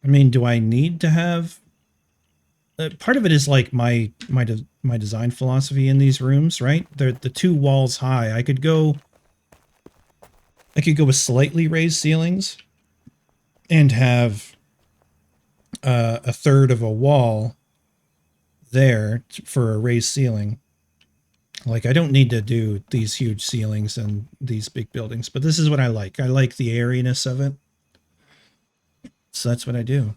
I mean, do I need to have... part of it is like my design philosophy in these rooms, right? They're the two walls high. I could go with slightly raised ceilings and have a third of a wall there for a raised ceiling. Like, I don't need to do these huge ceilings and these big buildings, but this is what I like. I like the airiness of it. So that's what I do.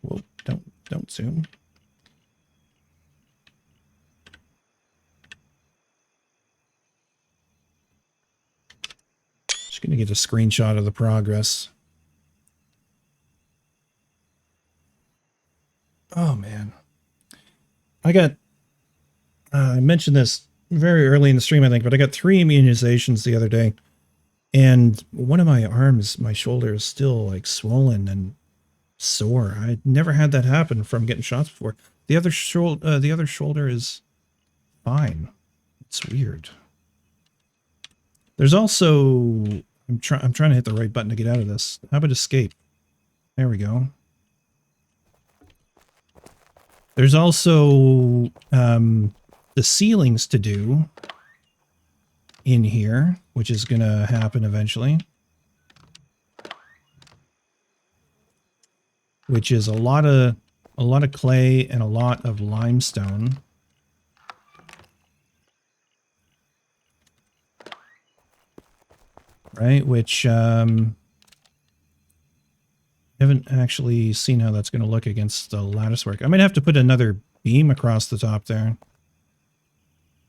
Whoa, don't zoom. Just gonna get a screenshot of the progress. Oh man. I mentioned this very early in the stream, I think, but I got 3 immunizations the other day. And one of my arms, my shoulder, is still like swollen and sore. I'd never had that happen from getting shots before. The other shoulder is fine. It's weird. There's also... I'm trying to hit the right button to get out of this. How about escape? There we go. There's also the ceilings to do in here, which is going to happen eventually. Which is a lot of clay and a lot of limestone. Right, which haven't actually seen how that's going to look against the lattice work. I might have to put another beam across the top there.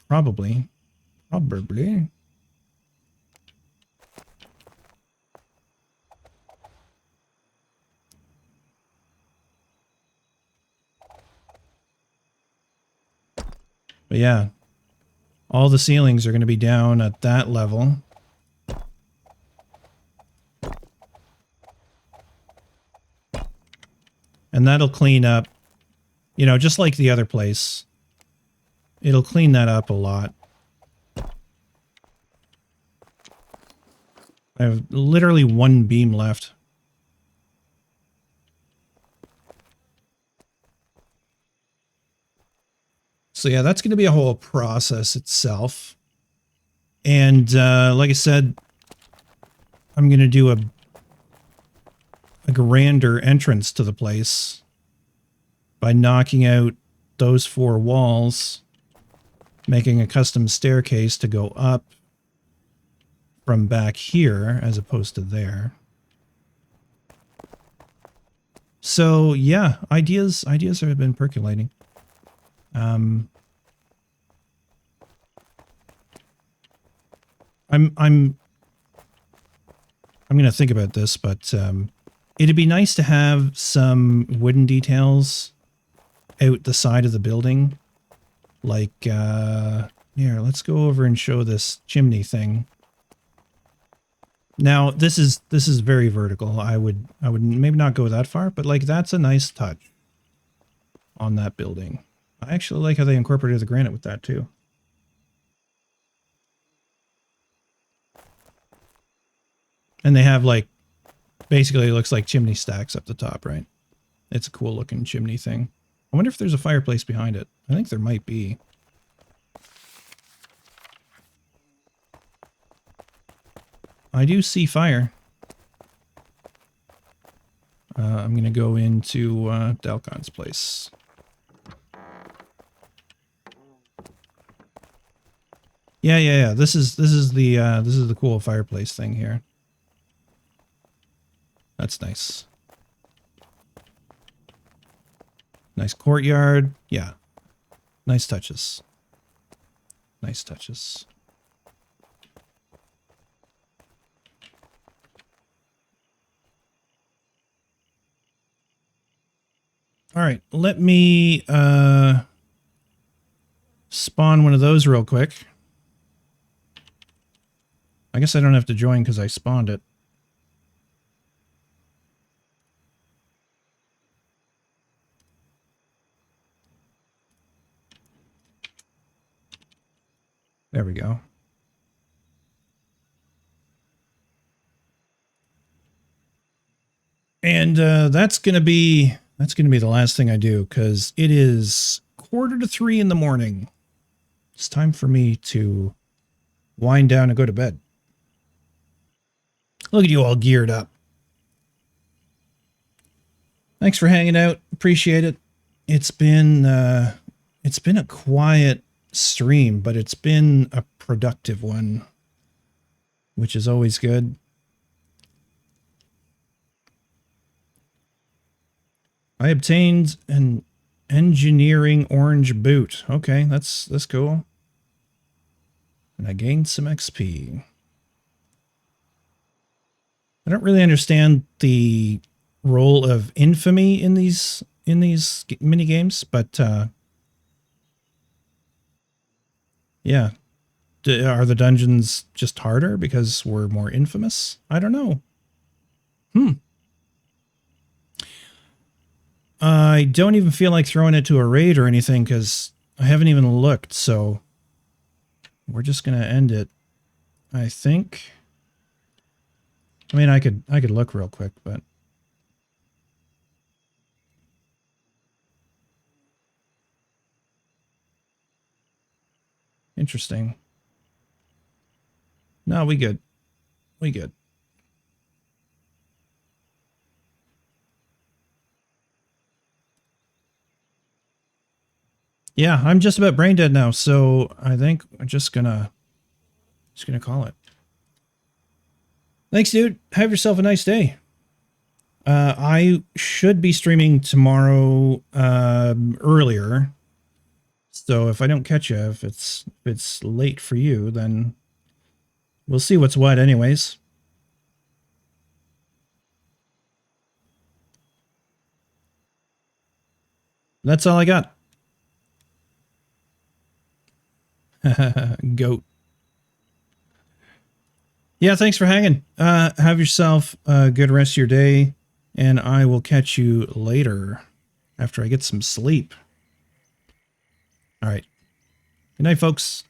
Probably. But yeah, all the ceilings are going to be down at that level. And that'll clean up, you know, just like the other place. It'll clean that up a lot. I have literally 1 beam left. So yeah, that's going to be a whole process itself. And like I said, I'm going to do a grander entrance to the place by knocking out those 4 walls, making a custom staircase to go up from back here as opposed to there. So yeah, ideas have been percolating. I'm gonna think about this, but it'd be nice to have some wooden details out the side of the building. Like here, let's go over and show this chimney thing. Now this is very vertical. I would maybe not go that far, but like that's a nice touch on that building. I actually like how they incorporated the granite with that too. And they have like, basically it looks like chimney stacks up the top, right? It's a cool looking chimney thing. I wonder if there's a fireplace behind it. I think there might be. I do see fire. I'm going to go into Dalcon's place. Yeah. This is the cool fireplace thing here. That's nice. Nice courtyard. Yeah. Nice touches. Nice touches. All right, let me spawn one of those real quick. I guess I don't have to join because I spawned it. There we go. And that's gonna be the last thing I do because it is 2:45 in the morning. It's time for me to wind down and go to bed. Look at you all geared up. Thanks for hanging out. Appreciate it. It's been a quiet stream, but it's been a productive one, which is always good. I obtained an engineering orange boot. Okay, that's cool. And I gained some XP. I don't really understand the role of infamy in these mini games, but yeah. Are the dungeons just harder because we're more infamous? I don't know. I don't even feel like throwing it to a raid or anything because I haven't even looked, so we're just gonna end it, I think. I mean, I could look real quick, but interesting. No, we good. We good. Yeah, I'm just about brain dead now, so I think we're just gonna call it. Thanks, dude. Have yourself a nice day. I should be streaming tomorrow earlier. So if I don't catch you, if it's late for you, then we'll see what's what anyways. That's all I got. Goat. Yeah, thanks for hanging. Have yourself a good rest of your day, and I will catch you later after I get some sleep. All right. Good night, folks.